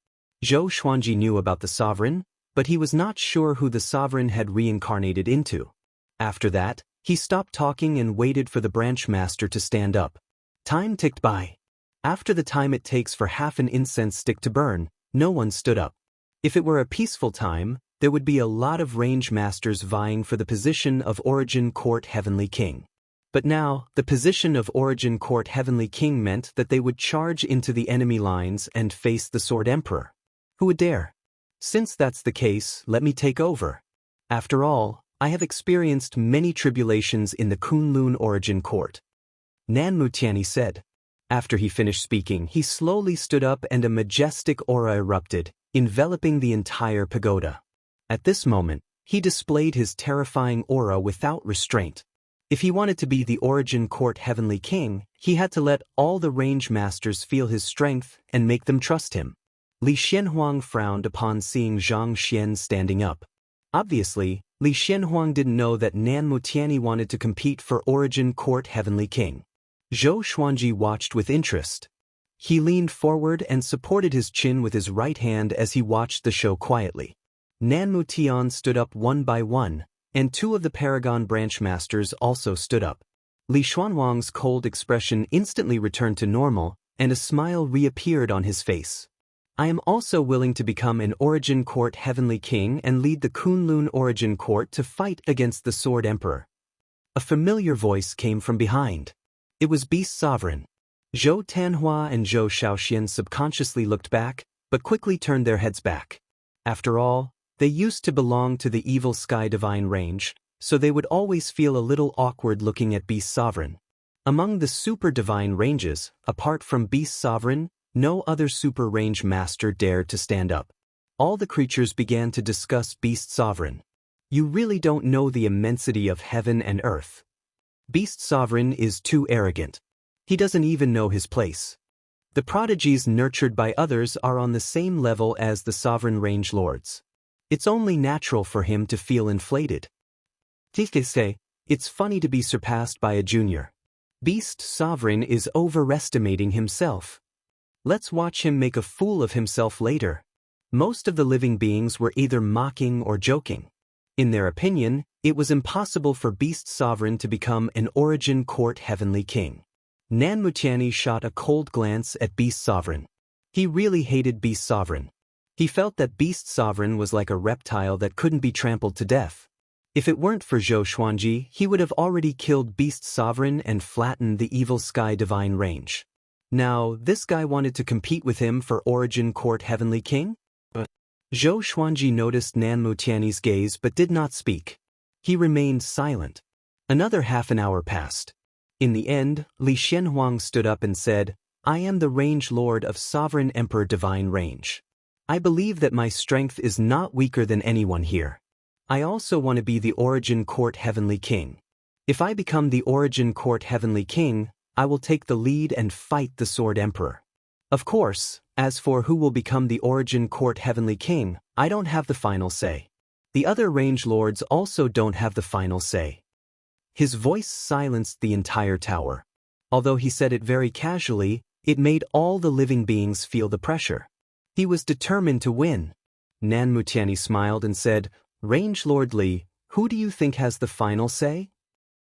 Zhou Xuanji knew about the sovereign, but he was not sure who the sovereign had reincarnated into. After that, he stopped talking and waited for the branch master to stand up. Time ticked by. After the time it takes for half an incense stick to burn, no one stood up. If it were a peaceful time, there would be a lot of range masters vying for the position of Origin Court Heavenly King. But now, the position of Origin Court Heavenly King meant that they would charge into the enemy lines and face the Sword Emperor. Who would dare? Since that's the case, let me take over. After all, I have experienced many tribulations in the Kunlun Origin Court. Nan Mutiani said. After he finished speaking, he slowly stood up and a majestic aura erupted, enveloping the entire pagoda. At this moment, he displayed his terrifying aura without restraint. If he wanted to be the Origin Court Heavenly King, he had to let all the range masters feel his strength and make them trust him. Li Xianhuang frowned upon seeing Zhang Xian standing up. Obviously, Li Xianhuang didn't know that Nan Mutiani wanted to compete for Origin Court Heavenly King. Zhou Xuanji watched with interest. He leaned forward and supported his chin with his right hand as he watched the show quietly. Nan Mutian stood up one by one, and two of the Paragon branch masters also stood up. Li Xuanhuang's cold expression instantly returned to normal, and a smile reappeared on his face. I am also willing to become an Origin Court Heavenly King and lead the Kunlun Origin Court to fight against the Sword Emperor. A familiar voice came from behind. It was Beast Sovereign. Zhou Tanhua and Zhou Shaoxian subconsciously looked back, but quickly turned their heads back. After all, they used to belong to the Evil Sky Divine Range, so they would always feel a little awkward looking at Beast Sovereign. Among the Super Divine Ranges, apart from Beast Sovereign, no other Super Range Master dared to stand up. All the creatures began to discuss Beast Sovereign. You really don't know the immensity of heaven and earth. Beast Sovereign is too arrogant. He doesn't even know his place. The prodigies nurtured by others are on the same level as the Sovereign Range Lords. It's only natural for him to feel inflated. Say, it's funny to be surpassed by a junior. Beast Sovereign is overestimating himself. Let's watch him make a fool of himself later. Most of the living beings were either mocking or joking. In their opinion, it was impossible for Beast Sovereign to become an Origin Court Heavenly King. Nan Mutiani shot a cold glance at Beast Sovereign. He really hated Beast Sovereign. He felt that Beast Sovereign was like a reptile that couldn't be trampled to death. If it weren't for Zhou Xuanji, he would have already killed Beast Sovereign and flattened the Evil Sky Divine Range. Now, this guy wanted to compete with him for Origin Court Heavenly King? Zhou Xuanji noticed Nan Mutiani's gaze but did not speak. He remained silent. Another half an hour passed. In the end, Li Xianhuang stood up and said, I am the Range Lord of Sovereign Emperor Divine Range. I believe that my strength is not weaker than anyone here. I also want to be the Origin Court Heavenly King. If I become the Origin Court Heavenly King, I will take the lead and fight the Sword Emperor. Of course, as for who will become the Origin Court Heavenly King, I don't have the final say. The other Range Lords also don't have the final say. His voice silenced the entire tower. Although he said it very casually, it made all the living beings feel the pressure. He was determined to win. Nan Mutiani smiled and said, Range Lord Li, who do you think has the final say?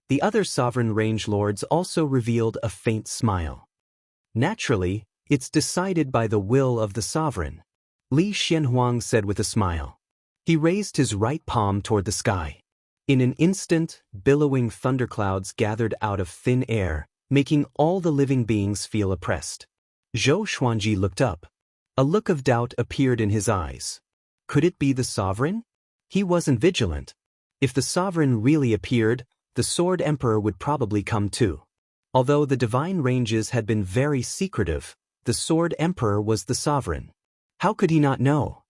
The other sovereign Range Lords also revealed a faint smile. Naturally, it's decided by the will of the sovereign. Li Xianhuang said with a smile. He raised his right palm toward the sky. In an instant, billowing thunderclouds gathered out of thin air, making all the living beings feel oppressed. Zhou Xuanji looked up. A look of doubt appeared in his eyes. Could it be the sovereign? He wasn't vigilant. If the sovereign really appeared, the Sword Emperor would probably come too. Although the divine ranges had been very secretive, the Sword Emperor was the sovereign. How could he not know?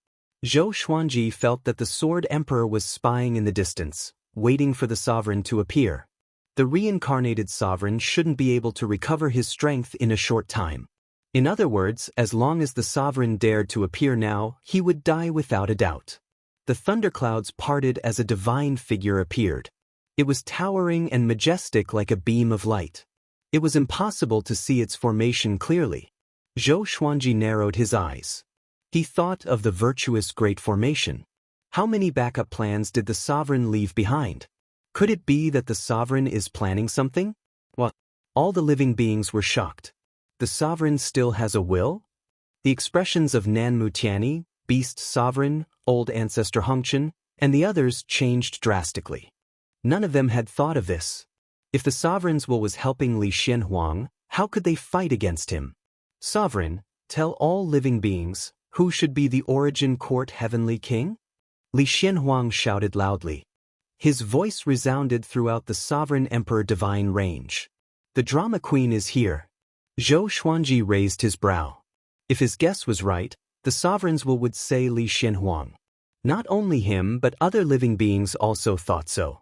Zhou Xuanji felt that the Sword Emperor was spying in the distance, waiting for the sovereign to appear. The reincarnated sovereign shouldn't be able to recover his strength in a short time. In other words, as long as the sovereign dared to appear now, he would die without a doubt. The thunderclouds parted as a divine figure appeared. It was towering and majestic like a beam of light. It was impossible to see its formation clearly. Zhou Xuanji narrowed his eyes. He thought of the virtuous Great Formation. How many backup plans did the sovereign leave behind? Could it be that the sovereign is planning something? What? All the living beings were shocked. The sovereign still has a will? The expressions of Nan Mutiani, Beast Sovereign, Old Ancestor Hongchen, and the others changed drastically. None of them had thought of this. If the sovereign's will was helping Li Xianhuang, how could they fight against him? Sovereign, tell all living beings, who should be the Origin Court Heavenly King? Li Xianhuang shouted loudly. His voice resounded throughout the Sovereign Emperor Divine Range. The drama queen is here. Zhou Xuanji raised his brow. If his guess was right, the sovereign's will would say Li Xianhuang. Not only him but other living beings also thought so.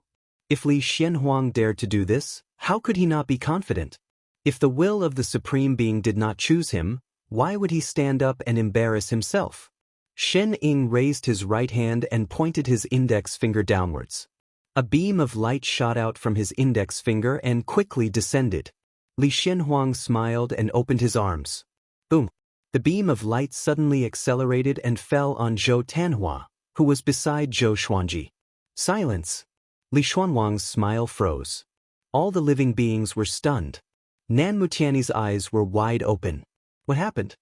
If Li Xianhuang dared to do this, how could he not be confident? If the will of the Supreme Being did not choose him, why would he stand up and embarrass himself? Shen Ying raised his right hand and pointed his index finger downwards. A beam of light shot out from his index finger and quickly descended. Li Xianhuang smiled and opened his arms. Boom! The beam of light suddenly accelerated and fell on Zhou Tanhua, who was beside Zhou Xuanji. Silence! Li Xianhuang's smile froze. All the living beings were stunned. Nan Mutiani's eyes were wide open. What happened?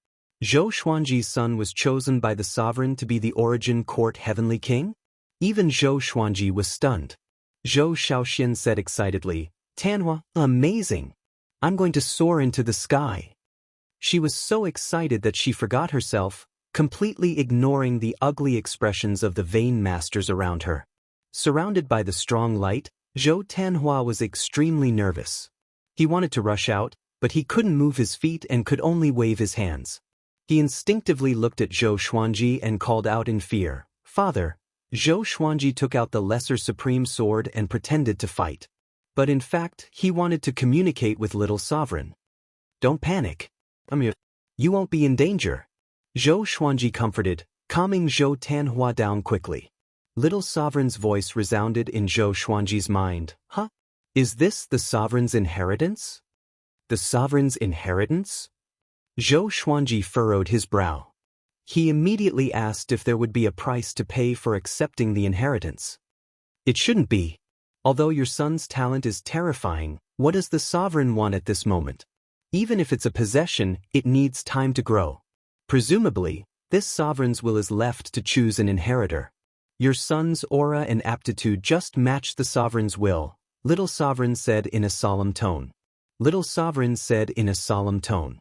Zhou Xuanji's son was chosen by the sovereign to be the Origin Court Heavenly King? Even Zhou Xuanji was stunned. Zhou Shaoxian said excitedly, Tanhua, amazing! I'm going to soar into the sky. She was so excited that she forgot herself, completely ignoring the ugly expressions of the vain masters around her. Surrounded by the strong light, Zhou Tanhua was extremely nervous. He wanted to rush out, but he couldn't move his feet and could only wave his hands. He instinctively looked at Zhou Xuanji and called out in fear, Father! Zhou Xuanji took out the Lesser Supreme Sword and pretended to fight. But in fact, he wanted to communicate with Little Sovereign. Don't panic. You won't be in danger. Zhou Xuanji comforted, calming Zhou Tanhua down quickly. Little Sovereign's voice resounded in Zhou Xuanji's mind. Huh? Is this the Sovereign's inheritance? The Sovereign's inheritance? Zhou Xuanji furrowed his brow. He immediately asked if there would be a price to pay for accepting the inheritance. It shouldn't be. Although your son's talent is terrifying, what does the sovereign want at this moment? Even if it's a possession, it needs time to grow. Presumably, this sovereign's will is left to choose an inheritor. Your son's aura and aptitude just match the sovereign's will, Little Sovereign said in a solemn tone. Little Sovereign said in a solemn tone.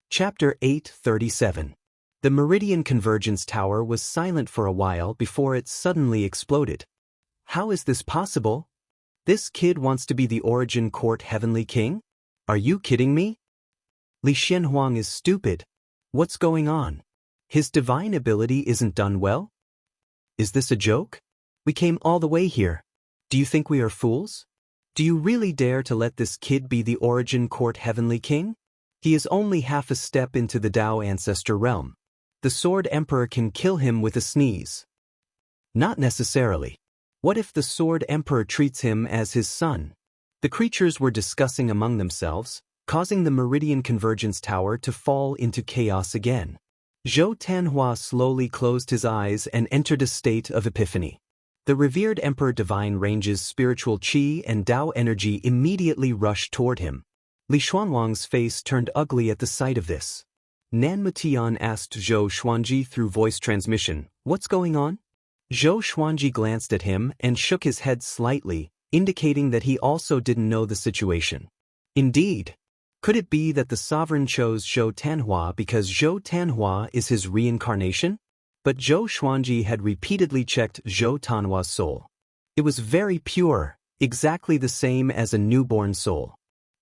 Chapter 837. The Meridian Convergence Tower was silent for a while before it suddenly exploded. How is this possible? This kid wants to be the Origin Court Heavenly King? Are you kidding me? Li Xianhuang is stupid. What's going on? His divine ability isn't done well? Is this a joke? We came all the way here. Do you think we are fools? Do you really dare to let this kid be the Origin Court Heavenly King? He is only half a step into the Dao Ancestor realm. The Sword Emperor can kill him with a sneeze. Not necessarily. What if the Sword Emperor treats him as his son? The creatures were discussing among themselves, causing the Meridian Convergence Tower to fall into chaos again. Zhou Tanhua slowly closed his eyes and entered a state of epiphany. The revered Emperor Divine Range's spiritual qi and Dao energy immediately rushed toward him. Li Xianhuang's face turned ugly at the sight of this. Nan Mutian asked Zhou Xuanji through voice transmission, "What's going on?" Zhou Xuanji glanced at him and shook his head slightly, indicating that he also didn't know the situation. Indeed. Could it be that the sovereign chose Zhou Tanhua because Zhou Tanhua is his reincarnation? But Zhou Xuanji had repeatedly checked Zhou Tanhua's soul. It was very pure, exactly the same as a newborn soul.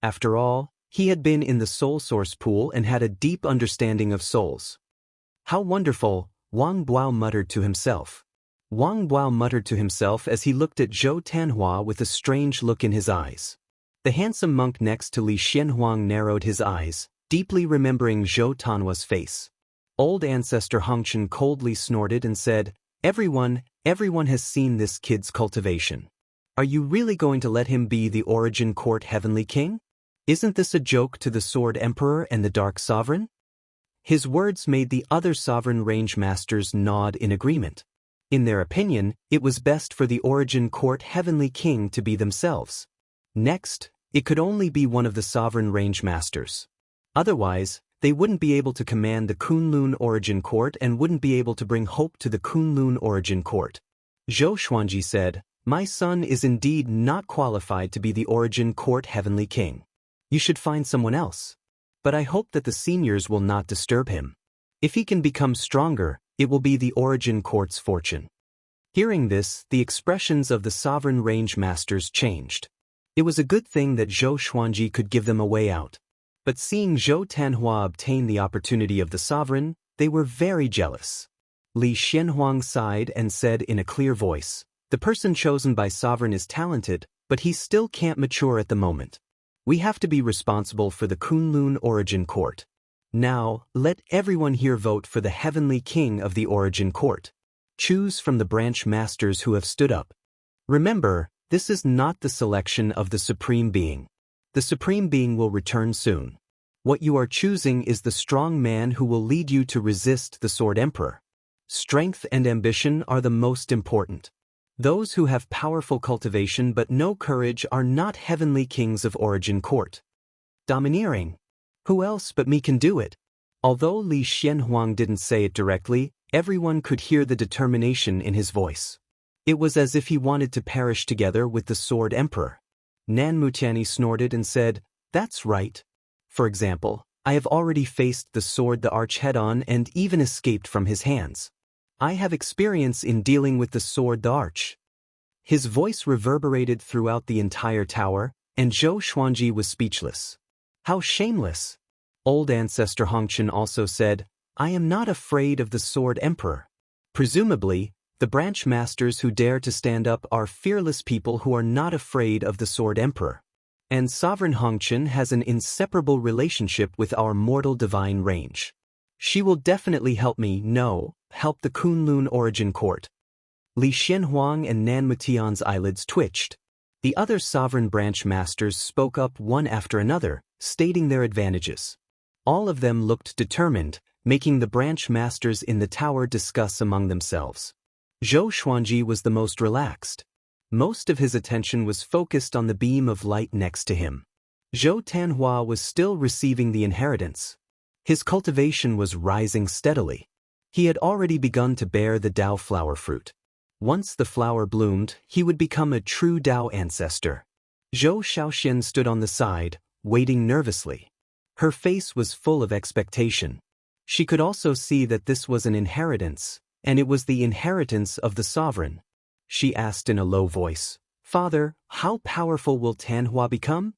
After all, he had been in the soul source pool and had a deep understanding of souls. How wonderful, Wang Buao muttered to himself. Wang Buao muttered to himself as he looked at Zhou Tanhua with a strange look in his eyes. The handsome monk next to Li Xianhuang narrowed his eyes, deeply remembering Zhou Tanhua's face. Old ancestor Hongchen coldly snorted and said, Everyone has seen this kid's cultivation. Are you really going to let him be the Origin Court Heavenly King? Isn't this a joke to the Sword Emperor and the Dark Sovereign? His words made the other sovereign range masters nod in agreement. In their opinion, it was best for the Origin Court Heavenly King to be themselves. Next, it could only be one of the sovereign range masters. Otherwise, they wouldn't be able to command the Kunlun Origin Court and wouldn't be able to bring hope to the Kunlun Origin Court. Zhou Xuanji said, My son is indeed not qualified to be the Origin Court Heavenly King. You should find someone else. But I hope that the seniors will not disturb him. If he can become stronger, it will be the Origin Court's fortune. Hearing this, the expressions of the sovereign range masters changed. It was a good thing that Zhou Xuanji could give them a way out. But seeing Zhou Tanhua obtain the opportunity of the sovereign, they were very jealous. Li Xianhuang sighed and said in a clear voice, The person chosen by sovereign is talented, but he still can't mature at the moment. We have to be responsible for the Kunlun Origin Court. Now, let everyone here vote for the Heavenly King of the Origin Court. Choose from the branch masters who have stood up. Remember, this is not the selection of the Supreme Being. The Supreme Being will return soon. What you are choosing is the strong man who will lead you to resist the Sword Emperor. Strength and ambition are the most important. Those who have powerful cultivation but no courage are not heavenly kings of Origin Court. Domineering. Who else but me can do it? Although Li Xianhuang didn't say it directly, everyone could hear the determination in his voice. It was as if he wanted to perish together with the Sword Emperor. Nan Mutiani snorted and said, That's right. For example, I have already faced the sword the arch head-on and even escaped from his hands. I have experience in dealing with the sword the arch. His voice reverberated throughout the entire tower, and Zhou Xuanji was speechless. How shameless! Old ancestor Hongchen also said, I am not afraid of the Sword Emperor. Presumably, the branch masters who dare to stand up are fearless people who are not afraid of the Sword Emperor. And Sovereign Hongchen has an inseparable relationship with our mortal divine range. She will definitely help the Kunlun Origin Court. Li Xianhuang and Nan Mutian's eyelids twitched. The other sovereign branch masters spoke up one after another, stating their advantages. All of them looked determined, making the branch masters in the tower discuss among themselves. Zhou Xuanji was the most relaxed. Most of his attention was focused on the beam of light next to him. Zhou Tanhua was still receiving the inheritance. His cultivation was rising steadily. He had already begun to bear the Dao flower fruit. Once the flower bloomed, he would become a true Dao ancestor. Zhou Shaoxian stood on the side, waiting nervously. Her face was full of expectation. She could also see that this was an inheritance, and it was the inheritance of the sovereign. She asked in a low voice, Father, how powerful will Tanhua become?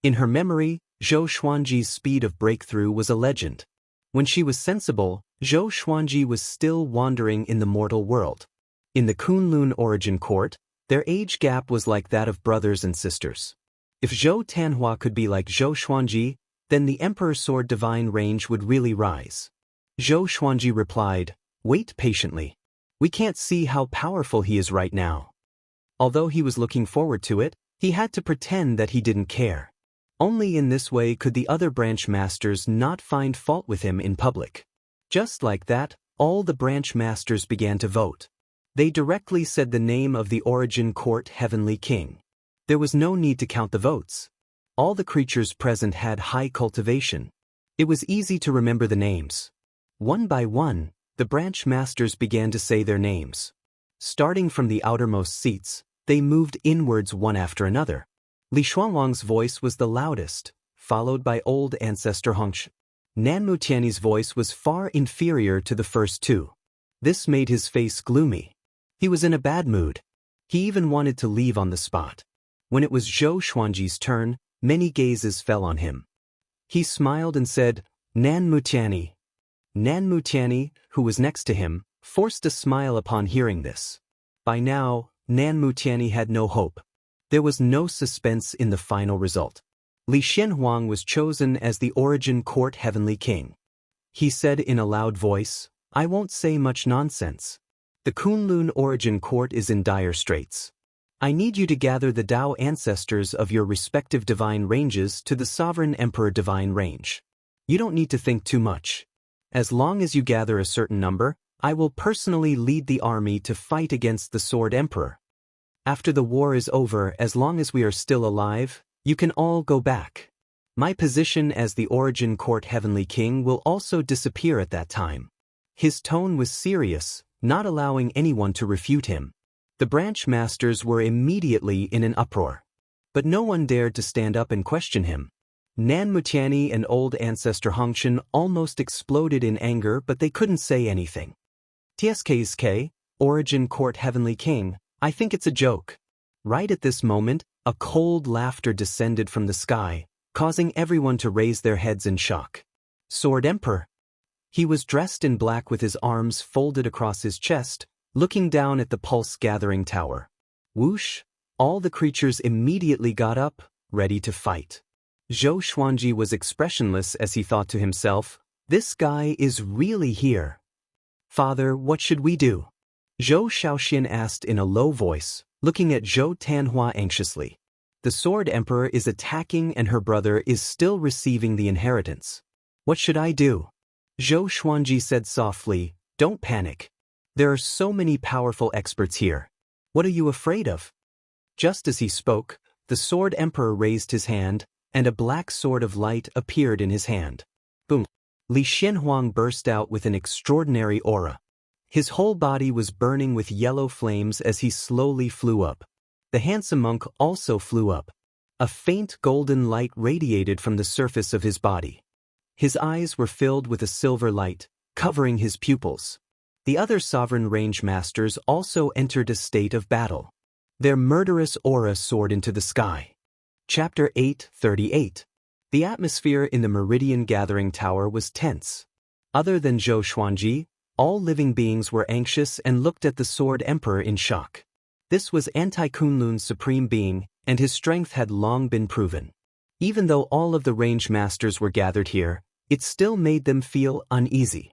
In her memory, Zhou Xuanji's speed of breakthrough was a legend. When she was sensible, Zhou Xuanji was still wandering in the mortal world. In the Kunlun Origin Court, their age gap was like that of brothers and sisters. If Zhou Tanhua could be like Zhou Xuanji, then the Emperor's Sword Divine range would really rise. Zhou Xuanji replied, Wait patiently. We can't see how powerful he is right now. Although he was looking forward to it, he had to pretend that he didn't care. Only in this way could the other branch masters not find fault with him in public. Just like that, all the branch masters began to vote. They directly said the name of the Origin Court Heavenly King. There was no need to count the votes. All the creatures present had high cultivation. It was easy to remember the names. One by one, the branch masters began to say their names. Starting from the outermost seats, they moved inwards one after another. Li Shuangwang's voice was the loudest. followed by old ancestor Hongsh. Nanmutiani's voice was far inferior to the first two. This made his face gloomy. He was in a bad mood. He even wanted to leave on the spot. When it was Zhou Xuanji's turn, many gazes fell on him. He smiled and said, Nanmutiani. Nanmutiani, who was next to him, forced a smile upon hearing this. By now, Nanmutiani had no hope. There was no suspense in the final result. Li Xianhuang was chosen as the Origin Court Heavenly King. He said in a loud voice, I won't say much nonsense. The Kunlun Origin Court is in dire straits. I need you to gather the Dao ancestors of your respective divine ranges to the Sovereign Emperor Divine Range. You don't need to think too much. As long as you gather a certain number, I will personally lead the army to fight against the Sword Emperor. After the war is over, as long as we are still alive, you can all go back. My position as the Origin Court Heavenly King will also disappear at that time. His tone was serious, not allowing anyone to refute him. The branch masters were immediately in an uproar. But no one dared to stand up and question him. Nanmutiani and old ancestor Hongshan almost exploded in anger, but they couldn't say anything. TSKSK, Origin Court Heavenly King, I think it's a joke. Right at this moment, a cold laughter descended from the sky, causing everyone to raise their heads in shock. Sword Emperor. He was dressed in black with his arms folded across his chest, looking down at the pulse-gathering tower. Whoosh! All the creatures immediately got up, ready to fight. Zhou Xuanji was expressionless as he thought to himself, this guy is really here. Father, what should we do? Zhou Shaoxian asked in a low voice, looking at Zhou Tanhua anxiously. The Sword Emperor is attacking and her brother is still receiving the inheritance. What should I do? Zhou Xuanji said softly, don't panic. There are so many powerful experts here. What are you afraid of? Just as he spoke, the Sword Emperor raised his hand, and a black sword of light appeared in his hand. Boom! Li Xianhuang burst out with an extraordinary aura. His whole body was burning with yellow flames as he slowly flew up. The handsome monk also flew up. A faint golden light radiated from the surface of his body. His eyes were filled with a silver light, covering his pupils. The other sovereign range masters also entered a state of battle. Their murderous aura soared into the sky. Chapter 8:38. The atmosphere in the Meridian Gathering Tower was tense. Other than Zhou Xuanji, all living beings were anxious and looked at the Sword Emperor in shock. This was Anti-Kunlun's supreme being, and his strength had long been proven. Even though all of the range masters were gathered here, it still made them feel uneasy.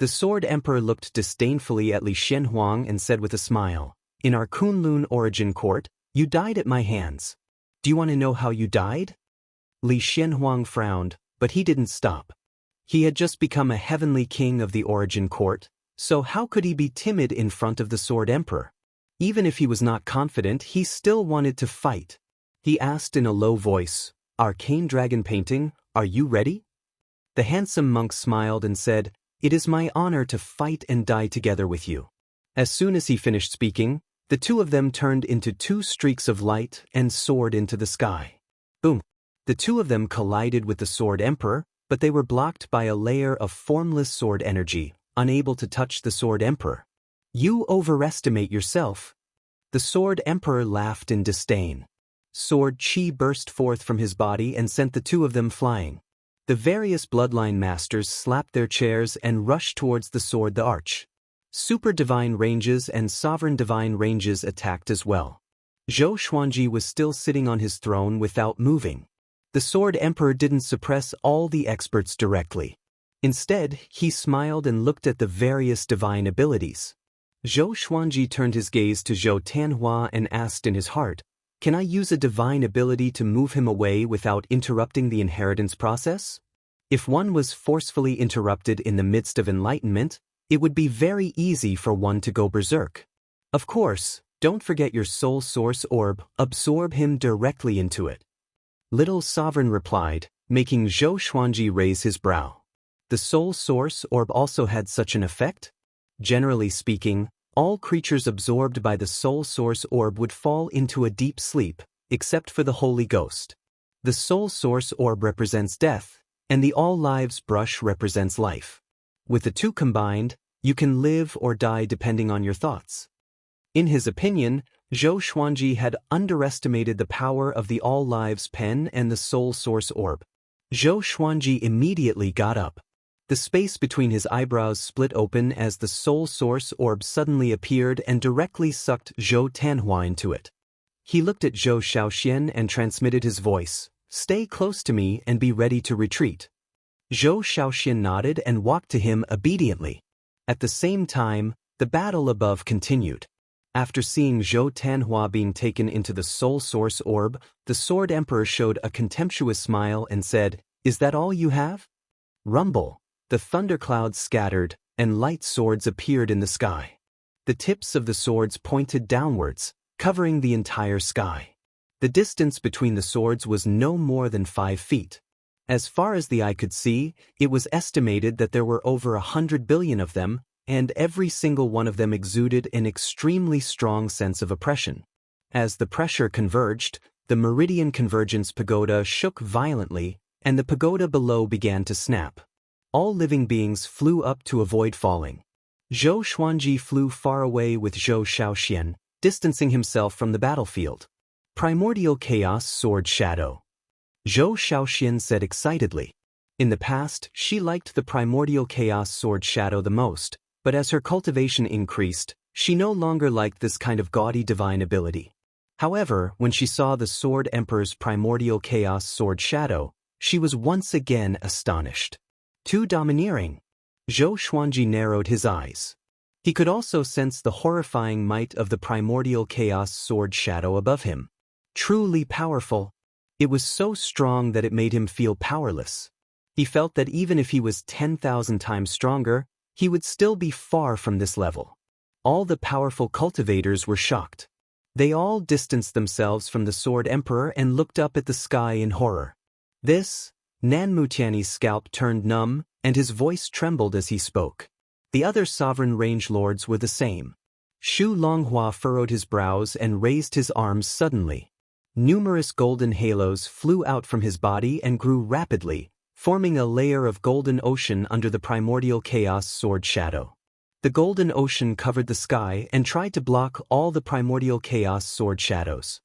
The Sword Emperor looked disdainfully at Li Xianhuang and said with a smile, in our Kunlun Origin Court, you died at my hands. Do you want to know how you died? Li Xianhuang frowned, but he didn't stop. He had just become a heavenly king of the Origin Court, so how could he be timid in front of the Sword Emperor? Even if he was not confident, he still wanted to fight. He asked in a low voice, Arcane Dragon Painting, are you ready? The handsome monk smiled and said, it is my honor to fight and die together with you. As soon as he finished speaking, the two of them turned into two streaks of light and soared into the sky. Boom! The two of them collided with the Sword Emperor, but they were blocked by a layer of formless sword energy, unable to touch the Sword Emperor. You overestimate yourself. The Sword Emperor laughed in disdain. Sword chi burst forth from his body and sent the two of them flying. The various bloodline masters slapped their chairs and rushed towards the Sword the Arch. Super Divine Ranges and Sovereign Divine Ranges attacked as well. Zhou Xuanji was still sitting on his throne without moving. The Sword Emperor didn't suppress all the experts directly. Instead, he smiled and looked at the various divine abilities. Zhou Xuanji turned his gaze to Zhou Tanhua and asked in his heart, can I use a divine ability to move him away without interrupting the inheritance process? If one was forcefully interrupted in the midst of enlightenment, it would be very easy for one to go berserk. Of course, don't forget your soul source orb, absorb him directly into it. Little Sovereign replied, making Zhou Xuanji raise his brow. The soul source orb also had such an effect? Generally speaking, all creatures absorbed by the soul source orb would fall into a deep sleep, except for the Holy Ghost. The soul source orb represents death, and the all lives brush represents life. With the two combined, you can live or die depending on your thoughts. In his opinion, Zhou Xuanji had underestimated the power of the all lives pen and the soul source orb. Zhou Xuanji immediately got up. The space between his eyebrows split open as the soul source orb suddenly appeared and directly sucked Zhou Tanhua into it. He looked at Zhou Shaoxian and transmitted his voice, "Stay close to me and be ready to retreat." Zhou Shaoxian nodded and walked to him obediently. At the same time, the battle above continued. After seeing Zhou Tanhua being taken into the soul source orb, the Sword Emperor showed a contemptuous smile and said, "Is that all you have?" Rumble. The thunderclouds scattered, and light swords appeared in the sky. The tips of the swords pointed downwards, covering the entire sky. The distance between the swords was no more than 5 feet. As far as the eye could see, it was estimated that there were over 100 billion of them, and every single one of them exuded an extremely strong sense of oppression. As the pressure converged, the Meridian Convergence Pagoda shook violently, and the pagoda below began to snap. All living beings flew up to avoid falling. Zhou Xuanji flew far away with Zhou Shaoxian, distancing himself from the battlefield. Primordial Chaos Sword Shadow. Zhou Shaoxian said excitedly. In the past, she liked the Primordial Chaos Sword Shadow the most, but as her cultivation increased, she no longer liked this kind of gaudy divine ability. However, when she saw the Sword Emperor's Primordial Chaos Sword Shadow, she was once again astonished. Too domineering. Zhou Xuanji narrowed his eyes. He could also sense the horrifying might of the Primordial Chaos Sword Shadow above him. Truly powerful. It was so strong that it made him feel powerless. He felt that even if he was 10,000 times stronger, he would still be far from this level. All the powerful cultivators were shocked. They all distanced themselves from the Sword Emperor and looked up at the sky in horror. Nan Mutiani's scalp turned numb, and his voice trembled as he spoke. The other sovereign range lords were the same. Shu Longhua furrowed his brows and raised his arms suddenly. Numerous golden halos flew out from his body and grew rapidly, forming a layer of golden ocean under the Primordial Chaos Sword Shadow. The golden ocean covered the sky and tried to block all the Primordial Chaos Sword Shadows.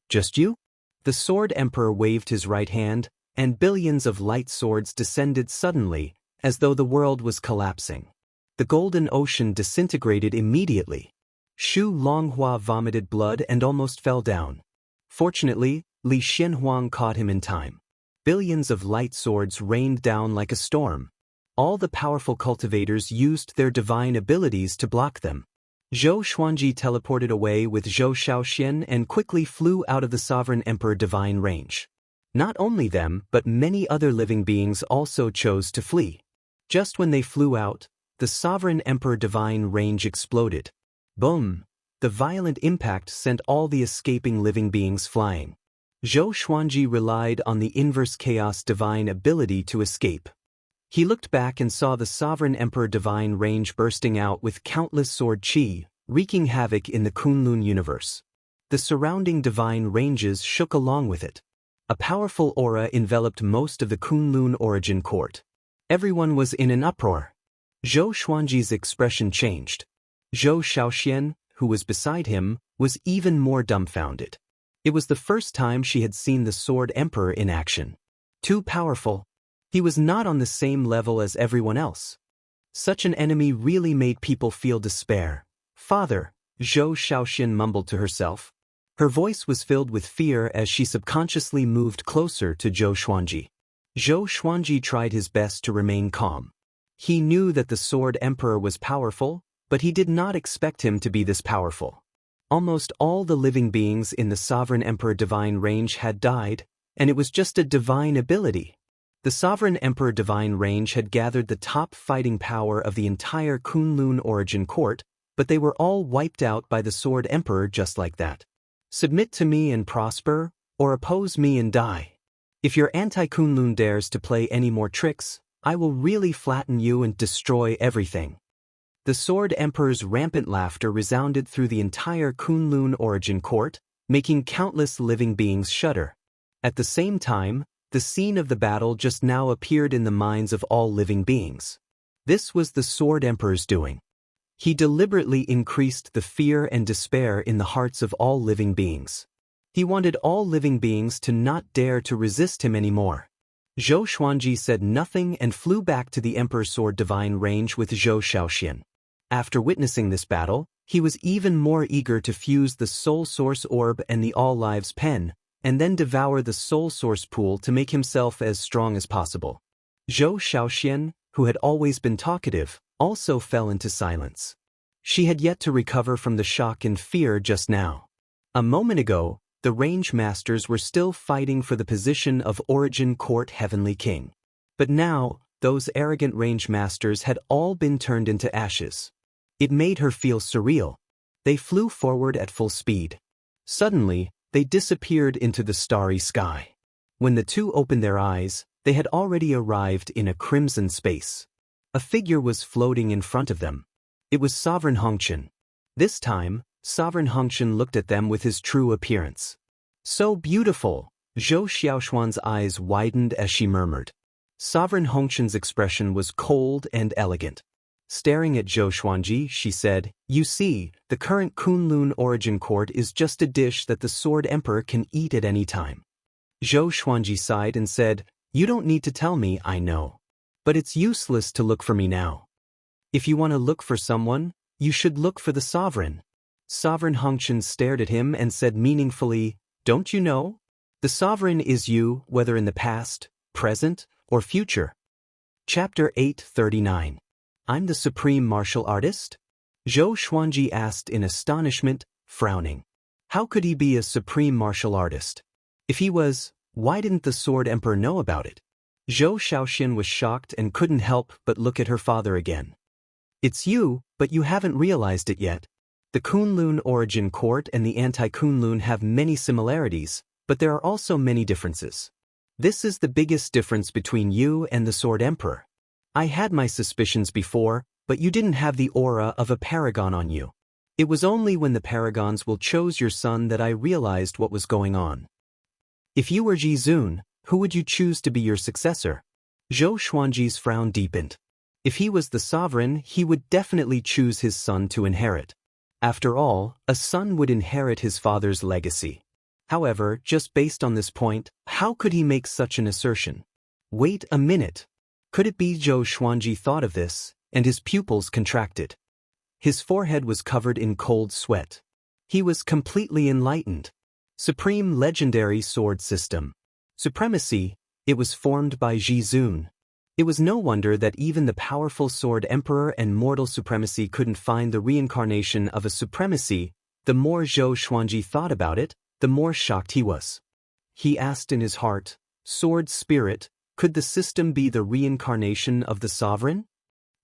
"Just you?" The Sword Emperor waved his right hand, and billions of light swords descended suddenly, as though the world was collapsing. The golden ocean disintegrated immediately. Shu Longhua vomited blood and almost fell down. Fortunately, Li Xianhuang caught him in time. Billions of light swords rained down like a storm. All the powerful cultivators used their divine abilities to block them. Zhou Xuanji teleported away with Zhou Shaoxian and quickly flew out of the Sovereign Emperor divine range. Not only them, but many other living beings also chose to flee. Just when they flew out, the Sovereign Emperor divine range exploded. Boom! The violent impact sent all the escaping living beings flying. Zhou Xuanji relied on the inverse chaos divine ability to escape. He looked back and saw the Sovereign Emperor divine range bursting out with countless sword qi, wreaking havoc in the Kunlun universe. The surrounding divine ranges shook along with it. A powerful aura enveloped most of the Kunlun origin court. Everyone was in an uproar. Zhou Xuanji's expression changed. Zhou Shaoxian, who was beside him, was even more dumbfounded. It was the first time she had seen the Sword Emperor in action. Too powerful. He was not on the same level as everyone else. Such an enemy really made people feel despair. "Father," Zhou Shaoxian mumbled to herself. Her voice was filled with fear as she subconsciously moved closer to Zhou Xuanji. Zhou Xuanji tried his best to remain calm. He knew that the Sword Emperor was powerful, but he did not expect him to be this powerful. Almost all the living beings in the Sovereign Emperor divine range had died, and it was just a divine ability. The Sovereign Emperor divine range had gathered the top fighting power of the entire Kunlun origin court, but they were all wiped out by the Sword Emperor just like that. "Submit to me and prosper, or oppose me and die. If your anti-Kunlun dares to play any more tricks, I will really flatten you and destroy everything." The Sword Emperor's rampant laughter resounded through the entire Kunlun origin court, making countless living beings shudder. At the same time, the scene of the battle just now appeared in the minds of all living beings. This was the Sword Emperor's doing. He deliberately increased the fear and despair in the hearts of all living beings. He wanted all living beings to not dare to resist him anymore. Zhou Xuanji said nothing and flew back to the Emperor's Sword Divine range with Zhou Shaoxian. After witnessing this battle, he was even more eager to fuse the Soul Source Orb and the All Lives Pen, and then devour the Soul Source Pool to make himself as strong as possible. Zhou Shaoxian, who had always been talkative, also fell into silence. She had yet to recover from the shock and fear just now. A moment ago, the range masters were still fighting for the position of Origin Court Heavenly King. But now, those arrogant range masters had all been turned into ashes. It made her feel surreal. They flew forward at full speed. Suddenly, they disappeared into the starry sky. When the two opened their eyes, they had already arrived in a crimson space. A figure was floating in front of them. It was Sovereign Hongqian. This time, Sovereign Hongqian looked at them with his true appearance. So beautiful! Zhou Xiaoxuan's eyes widened as she murmured. Sovereign Hongqian's expression was cold and elegant. Staring at Zhou Xuanji, she said, "You see, the current Kunlun Origin Court is just a dish that the Sword Emperor can eat at any time." Zhou Xuanji sighed and said, "You don't need to tell me, I know. But it's useless to look for me now. If you want to look for someone, you should look for the Sovereign." Sovereign Hongqian stared at him and said meaningfully, "Don't you know? The Sovereign is you, whether in the past, present, or future." Chapter 839. I'm the Supreme Martial Artist? Zhou Xuanji asked in astonishment, frowning. How could he be a Supreme Martial Artist? If he was, why didn't the Sword Emperor know about it? Zhou Shaoxian was shocked and couldn't help but look at her father again. It's you, but you haven't realized it yet. The Kunlun Origin Court and the Anti-Kunlun have many similarities, but there are also many differences. This is the biggest difference between you and the Sword Emperor. I had my suspicions before, but you didn't have the aura of a paragon on you. It was only when the paragons chose your son that I realized what was going on. If you were Jizun, who would you choose to be your successor? Zhou Xuanji's frown deepened. If he was the sovereign, he would definitely choose his son to inherit. After all, a son would inherit his father's legacy. However, just based on this point, how could he make such an assertion? Wait a minute. Could it be Zhou Xuanji thought of this, and his pupils contracted? His forehead was covered in cold sweat. He was completely enlightened. Supreme Legendary Sword System. Supremacy, it was formed by Jizun. It was no wonder that even the powerful Sword Emperor and Mortal Supremacy couldn't find the reincarnation of a supremacy. The more Zhou Xuanji thought about it, the more shocked he was. He asked in his heart, Sword Spirit, could the system be the reincarnation of the sovereign?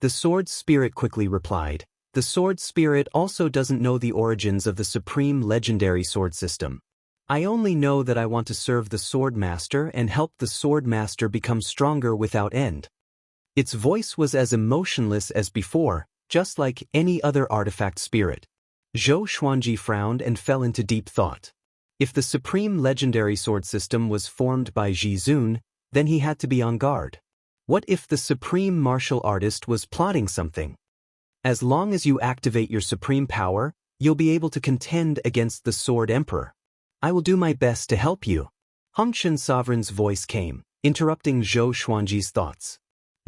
The Sword Spirit quickly replied, the Sword Spirit also doesn't know the origins of the Supreme Legendary Sword System. I only know that I want to serve the Sword Master and help the Sword Master become stronger without end. Its voice was as emotionless as before, just like any other artifact spirit. Zhou Xuanji frowned and fell into deep thought. If the Supreme Legendary Sword System was formed by Jizun, then he had to be on guard. What if the Supreme Martial Artist was plotting something? As long as you activate your supreme power, you'll be able to contend against the Sword Emperor. I will do my best to help you. Hongqian Sovereign's voice came, interrupting Zhou Xuanji's thoughts.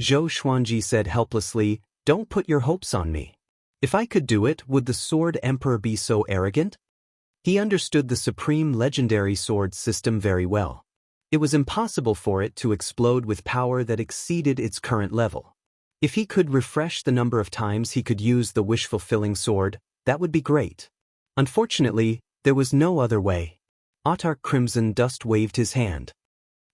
Zhou Xuanji said helplessly, don't put your hopes on me. If I could do it, would the Sword Emperor be so arrogant? He understood the Supreme Legendary Sword System very well. It was impossible for it to explode with power that exceeded its current level. If he could refresh the number of times he could use the wish-fulfilling sword, that would be great. Unfortunately, there was no other way. Autarch Crimson Dust waved his hand.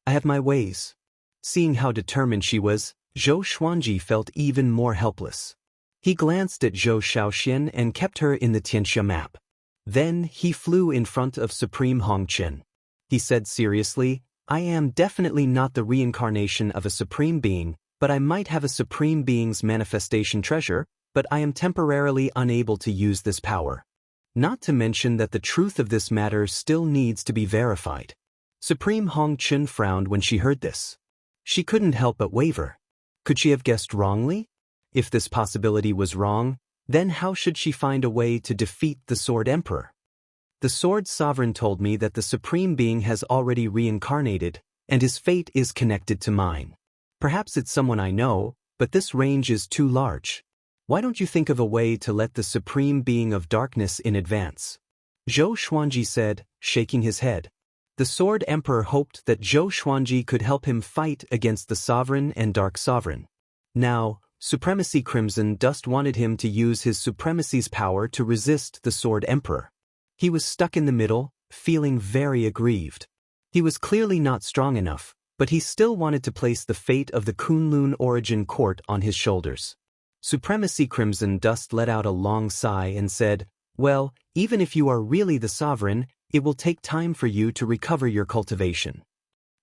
I have my ways. Seeing how determined she was, Zhou Xuanji felt even more helpless. He glanced at Zhou Shaoxian and kept her in the Tianxia map. Then he flew in front of Supreme Hongqian. He said seriously, I am definitely not the reincarnation of a supreme being, but I might have a supreme being's manifestation treasure, but I am temporarily unable to use this power. Not to mention that the truth of this matter still needs to be verified. Supreme Hong Chun frowned when she heard this. She couldn't help but waver. Could she have guessed wrongly? If this possibility was wrong, then how should she find a way to defeat the Sword Emperor? The Sword Sovereign told me that the Supreme Being has already reincarnated, and his fate is connected to mine. Perhaps it's someone I know, but this range is too large. Why don't you think of a way to let the Supreme Being of Darkness in advance? Zhou Xuanji said, shaking his head. The Sword Emperor hoped that Zhou Xuanji could help him fight against the Sovereign and Dark Sovereign. Now, Supremacy Crimson Dust wanted him to use his Supremacy's power to resist the Sword Emperor. He was stuck in the middle, feeling very aggrieved. He was clearly not strong enough, but he still wanted to place the fate of the Kunlun Origin Court on his shoulders. Supremacy Crimson Dust let out a long sigh and said, "Well, even if you are really the sovereign, it will take time for you to recover your cultivation.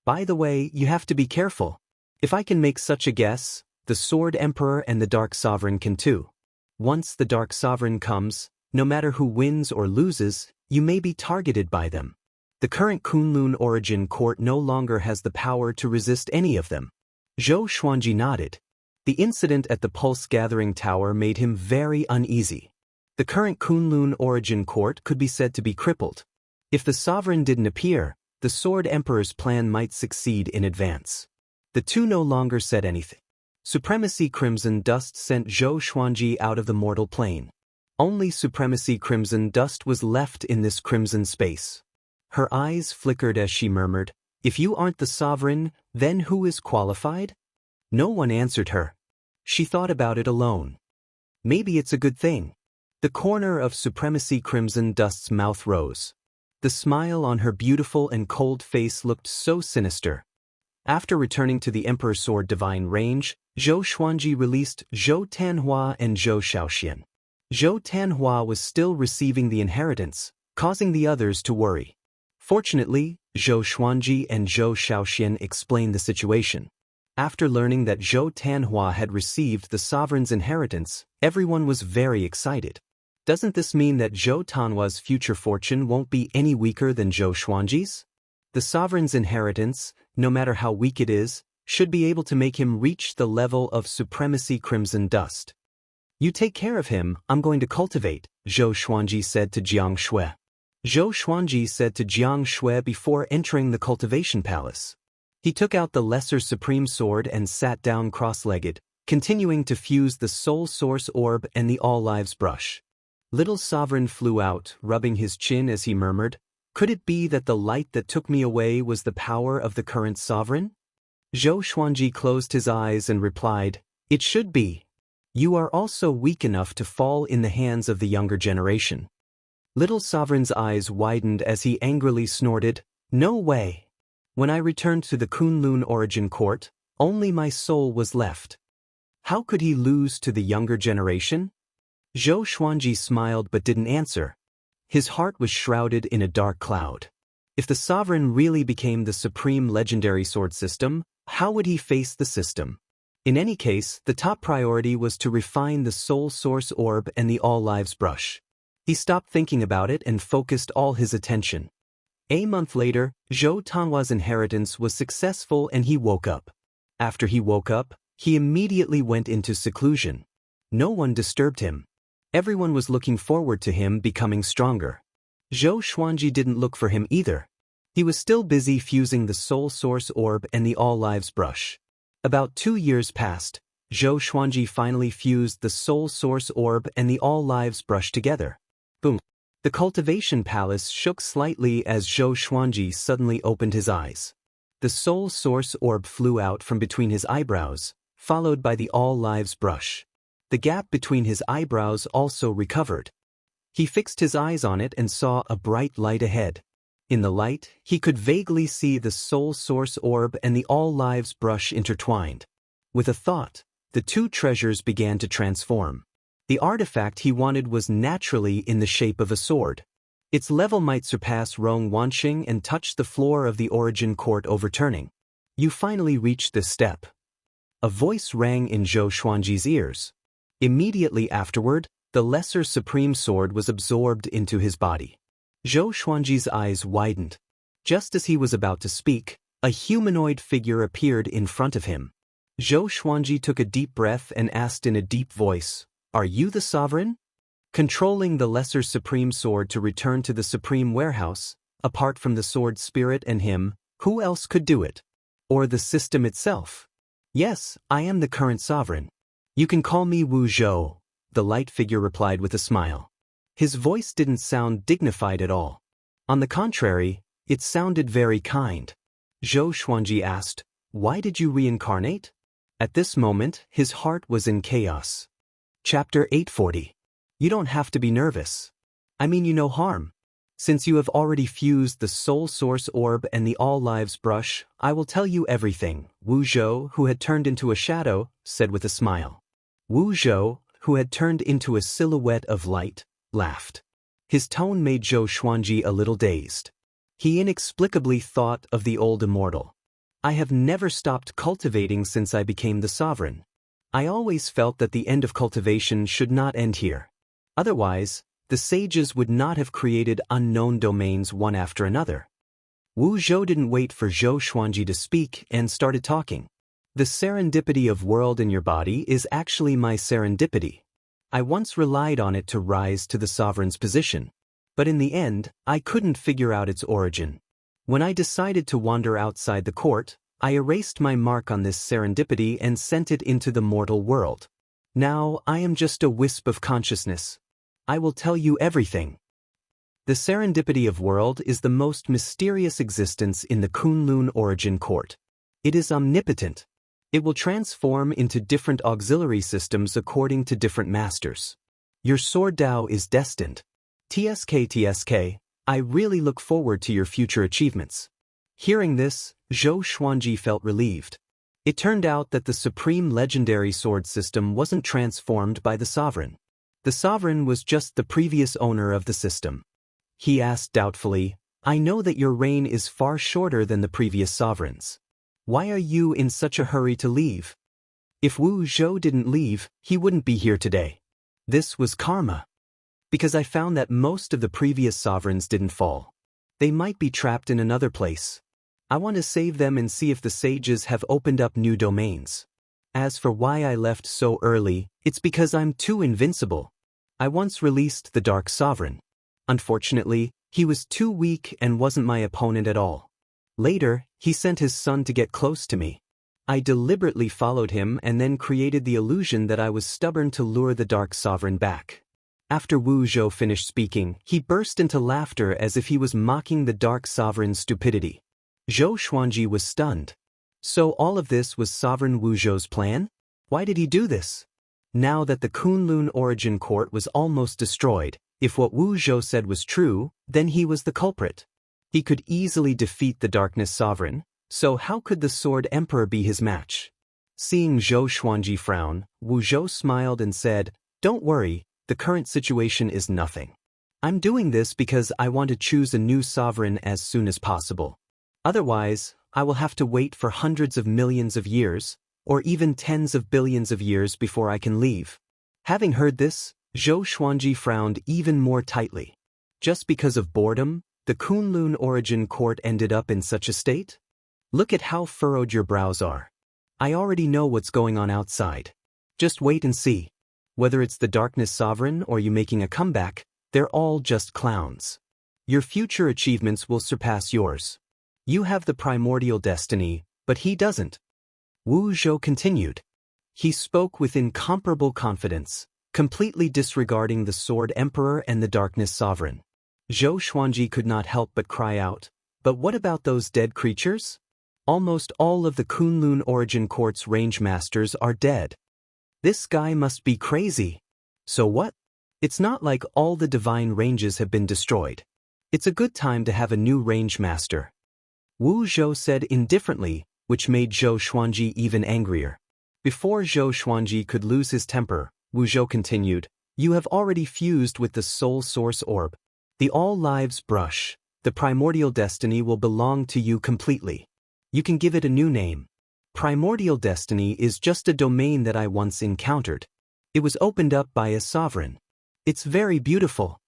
By the way, you have to be careful. If I can make such a guess, the Sword Emperor and the Dark Sovereign can too. Once the Dark Sovereign comes, no matter who wins or loses, you may be targeted by them. The current Kunlun Origin Court no longer has the power to resist any of them." Zhou Xuanji nodded. The incident at the Pulse Gathering Tower made him very uneasy. The current Kunlun Origin Court could be said to be crippled. If the Sovereign didn't appear, the Sword Emperor's plan might succeed in advance. The two no longer said anything. Supremacy Crimson Dust sent Zhou Xuanji out of the mortal plane. Only Supremacy Crimson Dust was left in this crimson space. Her eyes flickered as she murmured, "If you aren't the Sovereign, then who is qualified?" No one answered her. She thought about it alone. Maybe it's a good thing. The corner of Supremacy Crimson Dust's mouth rose. The smile on her beautiful and cold face looked so sinister. After returning to the Emperor's Sword Divine range, Zhou Xuanji released Zhou Tanhua and Zhou Shaoxian. Zhou Tanhua was still receiving the inheritance, causing the others to worry. Fortunately, Zhou Xuanji and Zhou Shaoxian explained the situation. After learning that Zhou Tanhua had received the Sovereign's inheritance, everyone was very excited. Doesn't this mean that Zhou Tanhua's future fortune won't be any weaker than Zhou Xuanji's? The Sovereign's inheritance, no matter how weak it is, should be able to make him reach the level of Supremacy Crimson Dust. "You take care of him, I'm going to cultivate," Zhou Xuanji said to Jiang Shui. Zhou Xuanji said to Jiang Shui before entering the cultivation palace. He took out the Lesser Supreme Sword and sat down cross-legged, continuing to fuse the Soul Source Orb and the All Lives Brush. Little Sovereign flew out, rubbing his chin as he murmured, "Could it be that the light that took me away was the power of the current Sovereign?" Zhou Xuanji closed his eyes and replied, "It should be. You are also weak enough to fall in the hands of the younger generation." Little Sovereign's eyes widened as he angrily snorted, "No way. When I returned to the Kunlun Origin Court, only my soul was left. How could he lose to the younger generation?" Zhou Xuanji smiled but didn't answer. His heart was shrouded in a dark cloud. If the Sovereign really became the supreme legendary sword system, how would he face the system? In any case, the top priority was to refine the Soul Source Orb and the All Lives Brush. He stopped thinking about it and focused all his attention. A month later, Zhou Tanhua's inheritance was successful and he woke up. After he woke up, he immediately went into seclusion. No one disturbed him. Everyone was looking forward to him becoming stronger. Zhou Xuanji didn't look for him either. He was still busy fusing the Soul Source Orb and the All Lives Brush. About 2 years passed. Zhou Xuanji finally fused the Soul Source Orb and the All Lives Brush together. Boom. The cultivation palace shook slightly as Zhou Xuanji suddenly opened his eyes. The Soul Source Orb flew out from between his eyebrows, followed by the All Lives Brush. The gap between his eyebrows also recovered. He fixed his eyes on it and saw a bright light ahead. In the light, he could vaguely see the Soul Source Orb and the All Lives Brush intertwined. With a thought, the two treasures began to transform. The artifact he wanted was naturally in the shape of a sword. Its level might surpass Rong Wanqing and touch the floor of the Origin Court overturning. "You finally reached this step." A voice rang in Zhou Xuanji's ears. Immediately afterward, the Lesser Supreme Sword was absorbed into his body. Zhou Xuanji's eyes widened. Just as he was about to speak, a humanoid figure appeared in front of him. Zhou Xuanji took a deep breath and asked in a deep voice, "Are you the sovereign?" Controlling the lesser supreme sword to return to the supreme warehouse, apart from the sword spirit and him, who else could do it? Or the system itself? "Yes, I am the current sovereign. You can call me Wu Zhou," the light figure replied with a smile. His voice didn't sound dignified at all. On the contrary, it sounded very kind. Zhou Xuanji asked, "Why did you reincarnate?" At this moment, his heart was in chaos. Chapter 840. You don't have to be nervous. I mean you no harm. Since you have already fused the Soul Source Orb and the All Lives Brush, I will tell you everything, Wu Zhou, who had turned into a shadow, said with a smile. Wu Zhou, who had turned into a silhouette of light, laughed. His tone made Zhou Xuanji a little dazed. He inexplicably thought of the old immortal. I have never stopped cultivating since I became the sovereign. I always felt that the end of cultivation should not end here. Otherwise, the sages would not have created unknown domains one after another. Wu Zhou didn't wait for Zhou Xuanji to speak and started talking. The serendipity of world in your body is actually my serendipity. I once relied on it to rise to the sovereign's position. But in the end, I couldn't figure out its origin. When I decided to wander outside the court, I erased my mark on this serendipity and sent it into the mortal world. Now, I am just a wisp of consciousness. I will tell you everything. The serendipity of world is the most mysterious existence in the Kunlun origin court. It is omnipotent. It will transform into different auxiliary systems according to different masters. Your sword Dao is destined. TSK, I really look forward to your future achievements. Hearing this, Zhou Xuanji felt relieved. It turned out that the supreme legendary sword system wasn't transformed by the sovereign. The sovereign was just the previous owner of the system. He asked doubtfully, "I know that your reign is far shorter than the previous sovereigns. Why are you in such a hurry to leave?" If Wu Zhou didn't leave, he wouldn't be here today. This was karma. Because I found that most of the previous sovereigns didn't fall. They might be trapped in another place. I want to save them and see if the sages have opened up new domains. As for why I left so early, it's because I'm too invincible. I once released the Dark Sovereign. Unfortunately, he was too weak and wasn't my opponent at all. Later, he sent his son to get close to me. I deliberately followed him and then created the illusion that I was stubborn to lure the Dark Sovereign back. After Wu Zhou finished speaking, he burst into laughter as if he was mocking the Dark Sovereign's stupidity. Zhou Xuanji was stunned. So all of this was Sovereign Wu Zhou's plan? Why did he do this? Now that the Kunlun origin court was almost destroyed, if what Wu Zhou said was true, then he was the culprit. He could easily defeat the Darkness Sovereign, so how could the Sword Emperor be his match? Seeing Zhou Xuanji frown, Wu Zhou smiled and said, "Don't worry, the current situation is nothing. I'm doing this because I want to choose a new sovereign as soon as possible. Otherwise, I will have to wait for hundreds of millions of years, or even tens of billions of years before I can leave." Having heard this, Zhou Xuanji frowned even more tightly. Just because of boredom, the Kunlun origin court ended up in such a state? Look at how furrowed your brows are. I already know what's going on outside. Just wait and see. Whether it's the Darkness Sovereign or you making a comeback, they're all just clowns. Your future achievements will surpass yours. You have the primordial destiny, but he doesn't. Wu Zhou continued. He spoke with incomparable confidence, completely disregarding the Sword Emperor and the Darkness Sovereign. Zhou Xuanji could not help but cry out, "But what about those dead creatures? Almost all of the Kunlun origin court's range masters are dead. This guy must be crazy. So what? It's not like all the divine ranges have been destroyed. It's a good time to have a new range master." Wu Zhou said indifferently, which made Zhou Xuanji even angrier. Before Zhou Xuanji could lose his temper, Wu Zhou continued, "You have already fused with the Soul Source Orb. The All Lives Brush, the primordial destiny will belong to you completely. You can give it a new name. Primordial destiny is just a domain that I once encountered. It was opened up by a sovereign. It's very beautiful.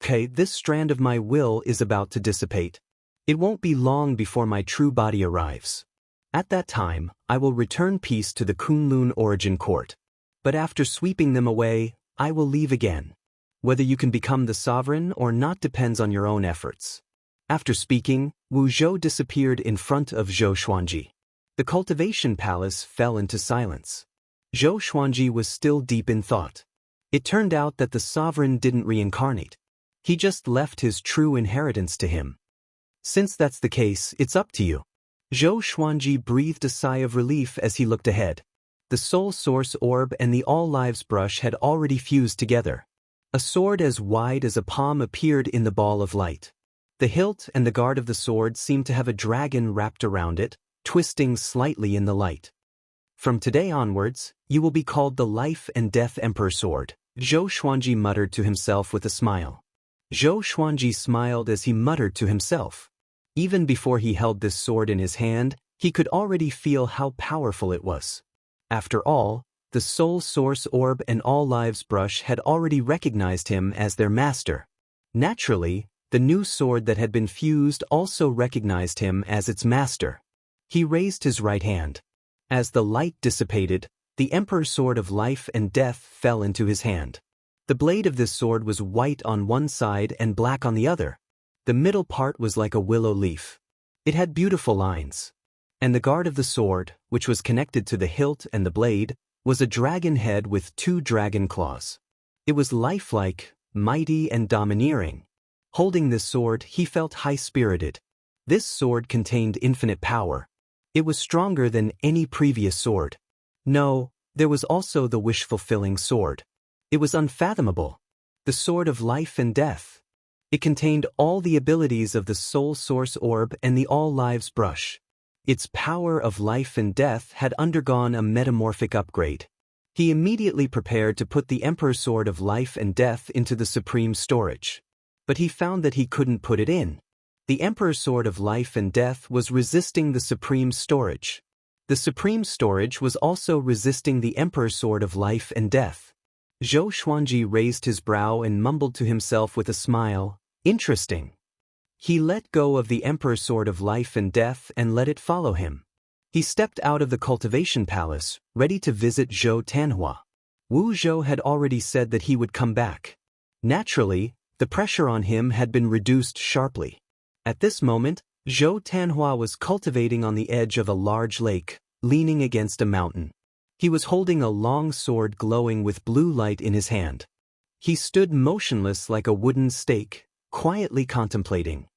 Okay, this strand of my will is about to dissipate. It won't be long before my true body arrives. At that time, I will return peace to the Kunlun origin court. But after sweeping them away, I will leave again. Whether you can become the sovereign or not depends on your own efforts. After speaking, Wu Zhou disappeared in front of Zhou Xuanji. The cultivation palace fell into silence. Zhou Xuanji was still deep in thought. It turned out that the sovereign didn't reincarnate. He just left his true inheritance to him. Since that's the case, it's up to you. Zhou Xuanji breathed a sigh of relief as he looked ahead. The soul source orb and the all lives brush had already fused together. A sword as wide as a palm appeared in the ball of light. The hilt and the guard of the sword seemed to have a dragon wrapped around it, twisting slightly in the light. From today onwards, you will be called the Life and Death Emperor Sword, Zhou Xuanji muttered to himself with a smile. Zhou Xuanji smiled as he muttered to himself. Even before he held this sword in his hand, he could already feel how powerful it was. After all, the Soul Source Orb and All Lives Brush had already recognized him as their master. Naturally, the new sword that had been fused also recognized him as its master. He raised his right hand. As the light dissipated, the Emperor's Sword of Life and Death fell into his hand. The blade of this sword was white on one side and black on the other. The middle part was like a willow leaf. It had beautiful lines. And the guard of the sword, which was connected to the hilt and the blade, was a dragon head with 2 dragon claws. It was lifelike, mighty and domineering. Holding this sword, he felt high-spirited. This sword contained infinite power. It was stronger than any previous sword. No, there was also the wish-fulfilling sword. It was unfathomable. The sword of life and death. It contained all the abilities of the Soul Source Orb and the All Lives Brush. Its power of life and death had undergone a metamorphic upgrade. He immediately prepared to put the Emperor's Sword of Life and Death into the Supreme Storage. But he found that he couldn't put it in. The Emperor's Sword of Life and Death was resisting the Supreme Storage. The Supreme Storage was also resisting the Emperor's Sword of Life and Death. Zhou Xuanji raised his brow and mumbled to himself with a smile, "Interesting." He let go of the Emperor's Sword of Life and Death and let it follow him. He stepped out of the cultivation palace, ready to visit Zhou Tanhua. Wu Zhou had already said that he would come back. Naturally, the pressure on him had been reduced sharply. At this moment, Zhou Tanhua was cultivating on the edge of a large lake, leaning against a mountain. He was holding a long sword glowing with blue light in his hand. He stood motionless like a wooden stake, quietly contemplating.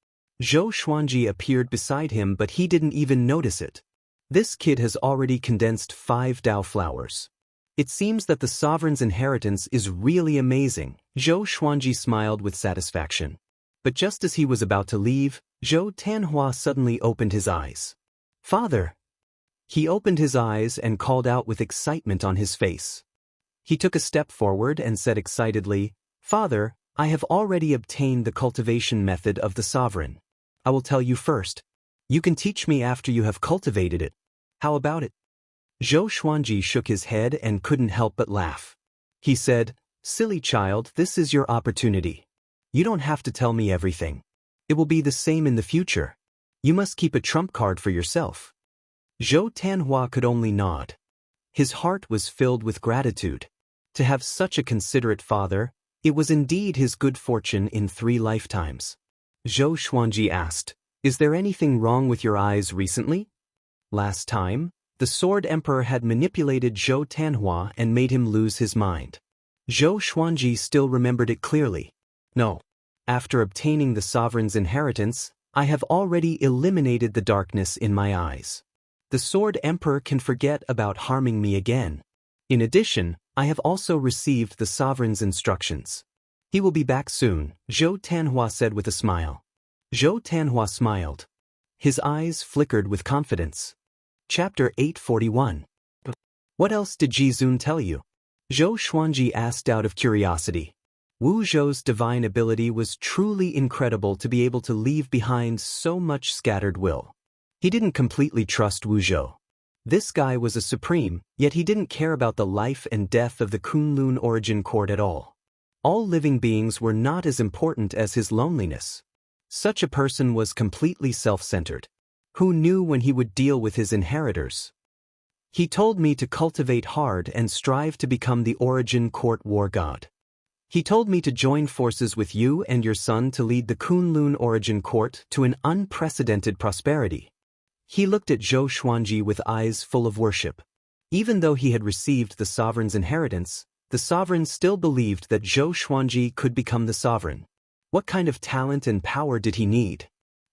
Zhou Xuanji appeared beside him, but he didn't even notice it. This kid has already condensed 5 Dao flowers. It seems that the sovereign's inheritance is really amazing. Zhou Xuanji smiled with satisfaction. But just as he was about to leave, Zhou Tanhua suddenly opened his eyes. "Father!" He opened his eyes and called out with excitement on his face. He took a step forward and said excitedly, "Father, I have already obtained the cultivation method of the sovereign. I will tell you first. You can teach me after you have cultivated it. How about it?" Zhou Xuanji shook his head and couldn't help but laugh. He said, "Silly child, this is your opportunity. You don't have to tell me everything. It will be the same in the future. You must keep a trump card for yourself." Zhou Tanhua could only nod. His heart was filled with gratitude. To have such a considerate father, it was indeed his good fortune in 3 lifetimes. Zhou Xuanji asked, "Is there anything wrong with your eyes recently?" Last time, the Sword Emperor had manipulated Zhou Tanhua and made him lose his mind. Zhou Xuanji still remembered it clearly. "No. After obtaining the sovereign's inheritance, I have already eliminated the darkness in my eyes. The Sword Emperor can forget about harming me again. In addition, I have also received the sovereign's instructions. He will be back soon," Zhou Tanhua said with a smile. Zhou Tanhua smiled. His eyes flickered with confidence. Chapter 841. "What else did Jizun tell you?" Zhou Xuanji asked out of curiosity. Wu Zhou's divine ability was truly incredible to be able to leave behind so much scattered will. He didn't completely trust Wu Zhou. This guy was a supreme, yet he didn't care about the life and death of the Kunlun origin court at all. All living beings were not as important as his loneliness. Such a person was completely self-centered. Who knew when he would deal with his inheritors? He told me to cultivate hard and strive to become the Origin Court war god. He told me to join forces with you and your son to lead the Kunlun Origin Court to an unprecedented prosperity. He looked at Zhou Xuanji with eyes full of worship. Even though he had received the sovereign's inheritance, the sovereign still believed that Zhou Xuanji could become the sovereign. What kind of talent and power did he need?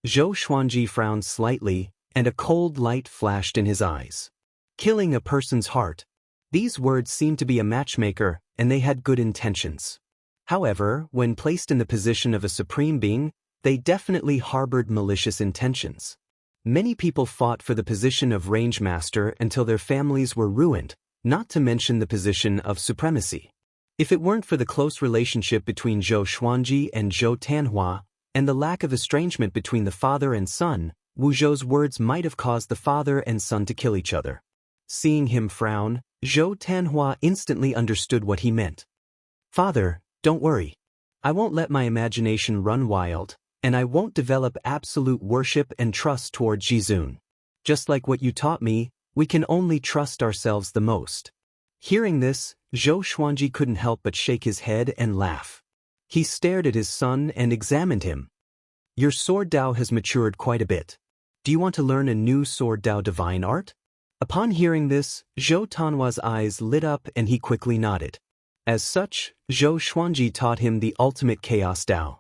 Zhou Xuanji frowned slightly, and a cold light flashed in his eyes. Killing a person's heart. These words seemed to be a matchmaker, and they had good intentions. However, when placed in the position of a supreme being, they definitely harbored malicious intentions. Many people fought for the position of range master until their families were ruined, not to mention the position of supremacy. If it weren't for the close relationship between Zhou Xuanji and Zhou Tanhua, and the lack of estrangement between the father and son, Wu Zhou's words might have caused the father and son to kill each other. Seeing him frown, Zhou Tanhua instantly understood what he meant. Father, don't worry. I won't let my imagination run wild, and I won't develop absolute worship and trust toward Jizun. Just like what you taught me, we can only trust ourselves the most. Hearing this, Zhou Xuanji couldn't help but shake his head and laugh. He stared at his son and examined him. Your sword Dao has matured quite a bit. Do you want to learn a new sword Dao divine art? Upon hearing this, Zhou Tanhua's eyes lit up and he quickly nodded. As such, Zhou Xuanji taught him the ultimate chaos Dao.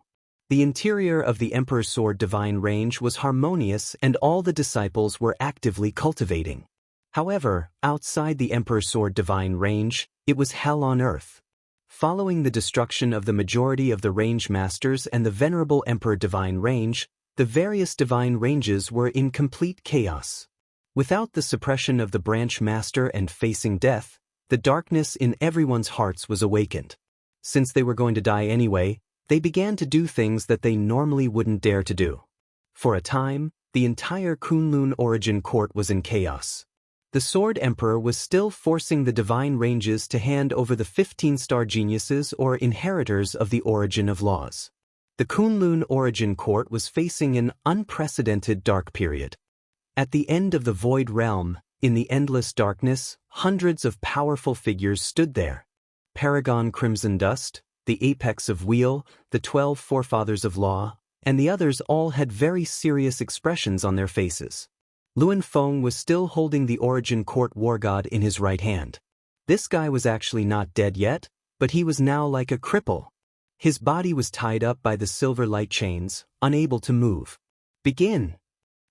The interior of the Emperor's Sword Divine range was harmonious and all the disciples were actively cultivating. However, outside the Emperor's Sword Divine range, it was hell on earth. Following the destruction of the majority of the range masters and the venerable Emperor Divine range, the various divine ranges were in complete chaos. Without the suppression of the branch master and facing death, the darkness in everyone's hearts was awakened. Since they were going to die anyway, they began to do things that they normally wouldn't dare to do. For a time, the entire Kunlun Origin Court was in chaos. The Sword Emperor was still forcing the divine ranges to hand over the 15-star geniuses or inheritors of the Origin of Laws. The Kunlun Origin Court was facing an unprecedented dark period. At the end of the Void Realm, in the endless darkness, hundreds of powerful figures stood there. Paragon Crimson Dust, the Apex of Wheel, the 12 Forefathers of Law, and the others all had very serious expressions on their faces. Luan Feng was still holding the Origin Court War God in his right hand. This guy was actually not dead yet, but he was now like a cripple. His body was tied up by the silver light chains, unable to move. Begin!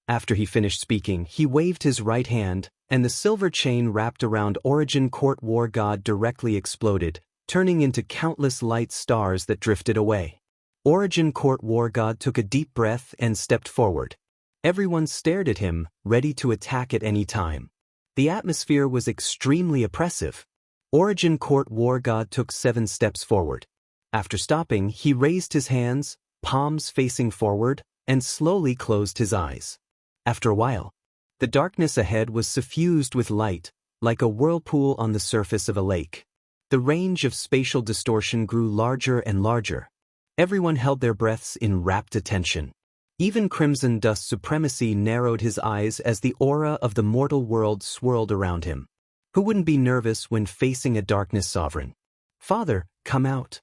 After he finished speaking, he waved his right hand, and the silver chain wrapped around Origin Court War God directly exploded, turning into countless light stars that drifted away. Origin Court War God took a deep breath and stepped forward. Everyone stared at him, ready to attack at any time. The atmosphere was extremely oppressive. Origin Court War God took 7 steps forward. After stopping, he raised his hands, palms facing forward, and slowly closed his eyes. After a while, the darkness ahead was suffused with light, like a whirlpool on the surface of a lake. The range of spatial distortion grew larger and larger. Everyone held their breaths in rapt attention. Even Crimson Dust Supremacy narrowed his eyes as the aura of the mortal world swirled around him. Who wouldn't be nervous when facing a darkness sovereign? Father, come out!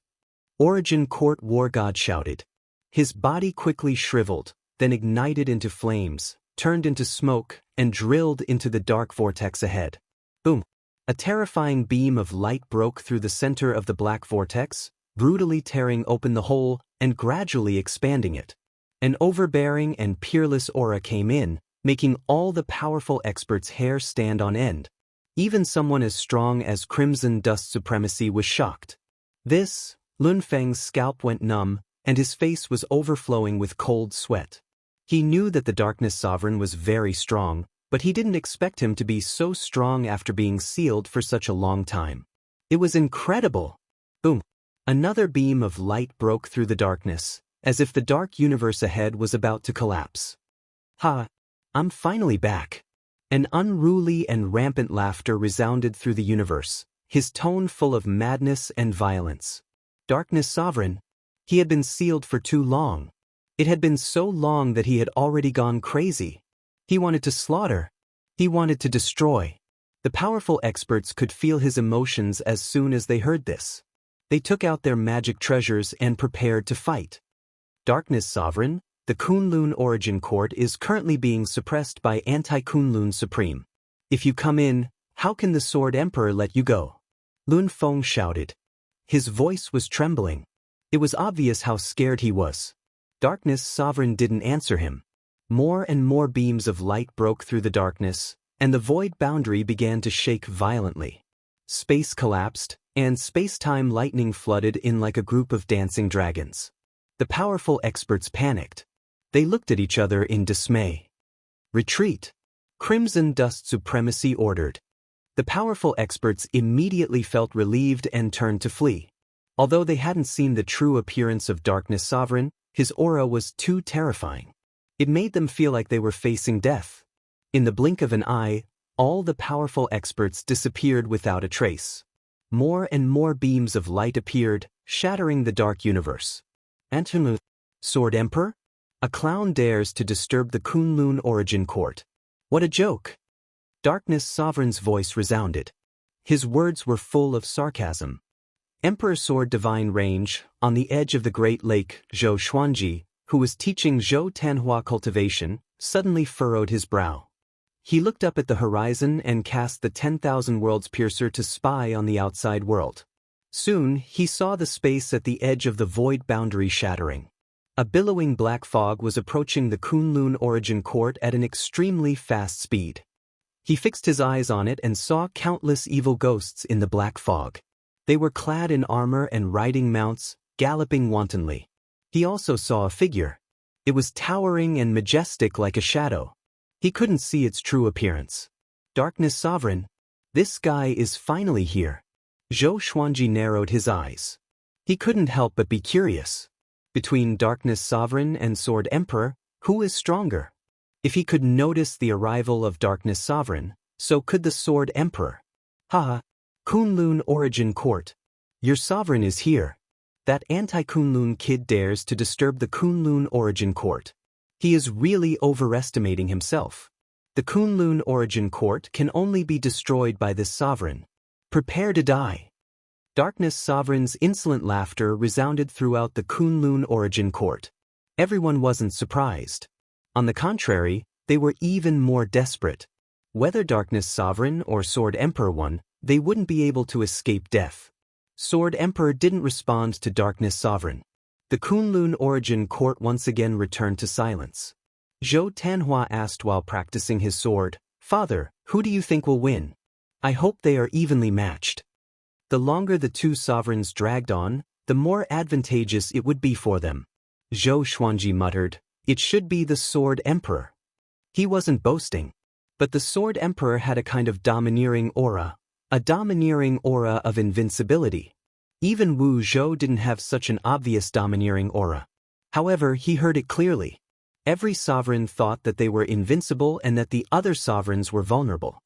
Origin Court War God shouted. His body quickly shriveled, then ignited into flames, turned into smoke, and drilled into the dark vortex ahead. Boom! A terrifying beam of light broke through the center of the black vortex, brutally tearing open the hole and gradually expanding it. An overbearing and peerless aura came in, making all the powerful experts' hair stand on end. Even someone as strong as Crimson Dust Supremacy was shocked. Lun Feng's scalp went numb, and his face was overflowing with cold sweat. He knew that the Darkness Sovereign was very strong, but he didn't expect him to be so strong after being sealed for such a long time. It was incredible! Boom! Another beam of light broke through the darkness, as if the dark universe ahead was about to collapse. Ha! I'm finally back! An unruly and rampant laughter resounded through the universe, his tone full of madness and violence. Darkness Sovereign? He had been sealed for too long. It had been so long that he had already gone crazy. He wanted to slaughter. He wanted to destroy. The powerful experts could feel his emotions as soon as they heard this. They took out their magic treasures and prepared to fight. Darkness Sovereign, the Kunlun Origin Court is currently being suppressed by Anti-Kunlun Supreme. If you come in, how can the Sword Emperor let you go? Lun Feng shouted. His voice was trembling. It was obvious how scared he was. Darkness Sovereign didn't answer him. More and more beams of light broke through the darkness, and the void boundary began to shake violently. Space collapsed, and space-time lightning flooded in like a group of dancing dragons. The powerful experts panicked. They looked at each other in dismay. Retreat! Crimson Dust Supremacy ordered. The powerful experts immediately felt relieved and turned to flee. Although they hadn't seen the true appearance of Darkness Sovereign, his aura was too terrifying. It made them feel like they were facing death. In the blink of an eye, all the powerful experts disappeared without a trace. More and more beams of light appeared, shattering the dark universe. Antonu, Sword Emperor? A clown dares to disturb the Kunlun Origin Court. What a joke! Darkness Sovereign's voice resounded. His words were full of sarcasm. Emperor Sword Divine Range, on the edge of the Great Lake, Zhou Xuanji, who was teaching Zhou Tanhua cultivation, suddenly furrowed his brow. He looked up at the horizon and cast the 10,000 Worlds Piercer to spy on the outside world. Soon, he saw the space at the edge of the void boundary shattering. A billowing black fog was approaching the Kunlun Origin Court at an extremely fast speed. He fixed his eyes on it and saw countless evil ghosts in the black fog. They were clad in armor and riding mounts, galloping wantonly. He also saw a figure. It was towering and majestic like a shadow. He couldn't see its true appearance. Darkness Sovereign, this guy is finally here. Zhou Xuanji narrowed his eyes. He couldn't help but be curious. Between Darkness Sovereign and Sword Emperor, who is stronger? If he could notice the arrival of Darkness Sovereign, so could the Sword Emperor. Haha, Kunlun Origin Court. Your sovereign is here. That anti-Kunlun kid dares to disturb the Kunlun Origin Court. He is really overestimating himself. The Kunlun Origin Court can only be destroyed by this sovereign. Prepare to die. Darkness Sovereign's insolent laughter resounded throughout the Kunlun Origin Court. Everyone wasn't surprised. On the contrary, they were even more desperate. Whether Darkness Sovereign or Sword Emperor won, they wouldn't be able to escape death. Sword Emperor didn't respond to Darkness Sovereign. The Kunlun Origin Court once again returned to silence. Zhou Tanhua asked while practicing his sword, "Father, who do you think will win? I hope they are evenly matched." The longer the two sovereigns dragged on, the more advantageous it would be for them. Zhou Xuanji muttered, "It should be the Sword Emperor." He wasn't boasting. But the Sword Emperor had a kind of domineering aura. A domineering aura of invincibility. Even Wu Zhou didn't have such an obvious domineering aura. However, he heard it clearly. Every sovereign thought that they were invincible and that the other sovereigns were vulnerable.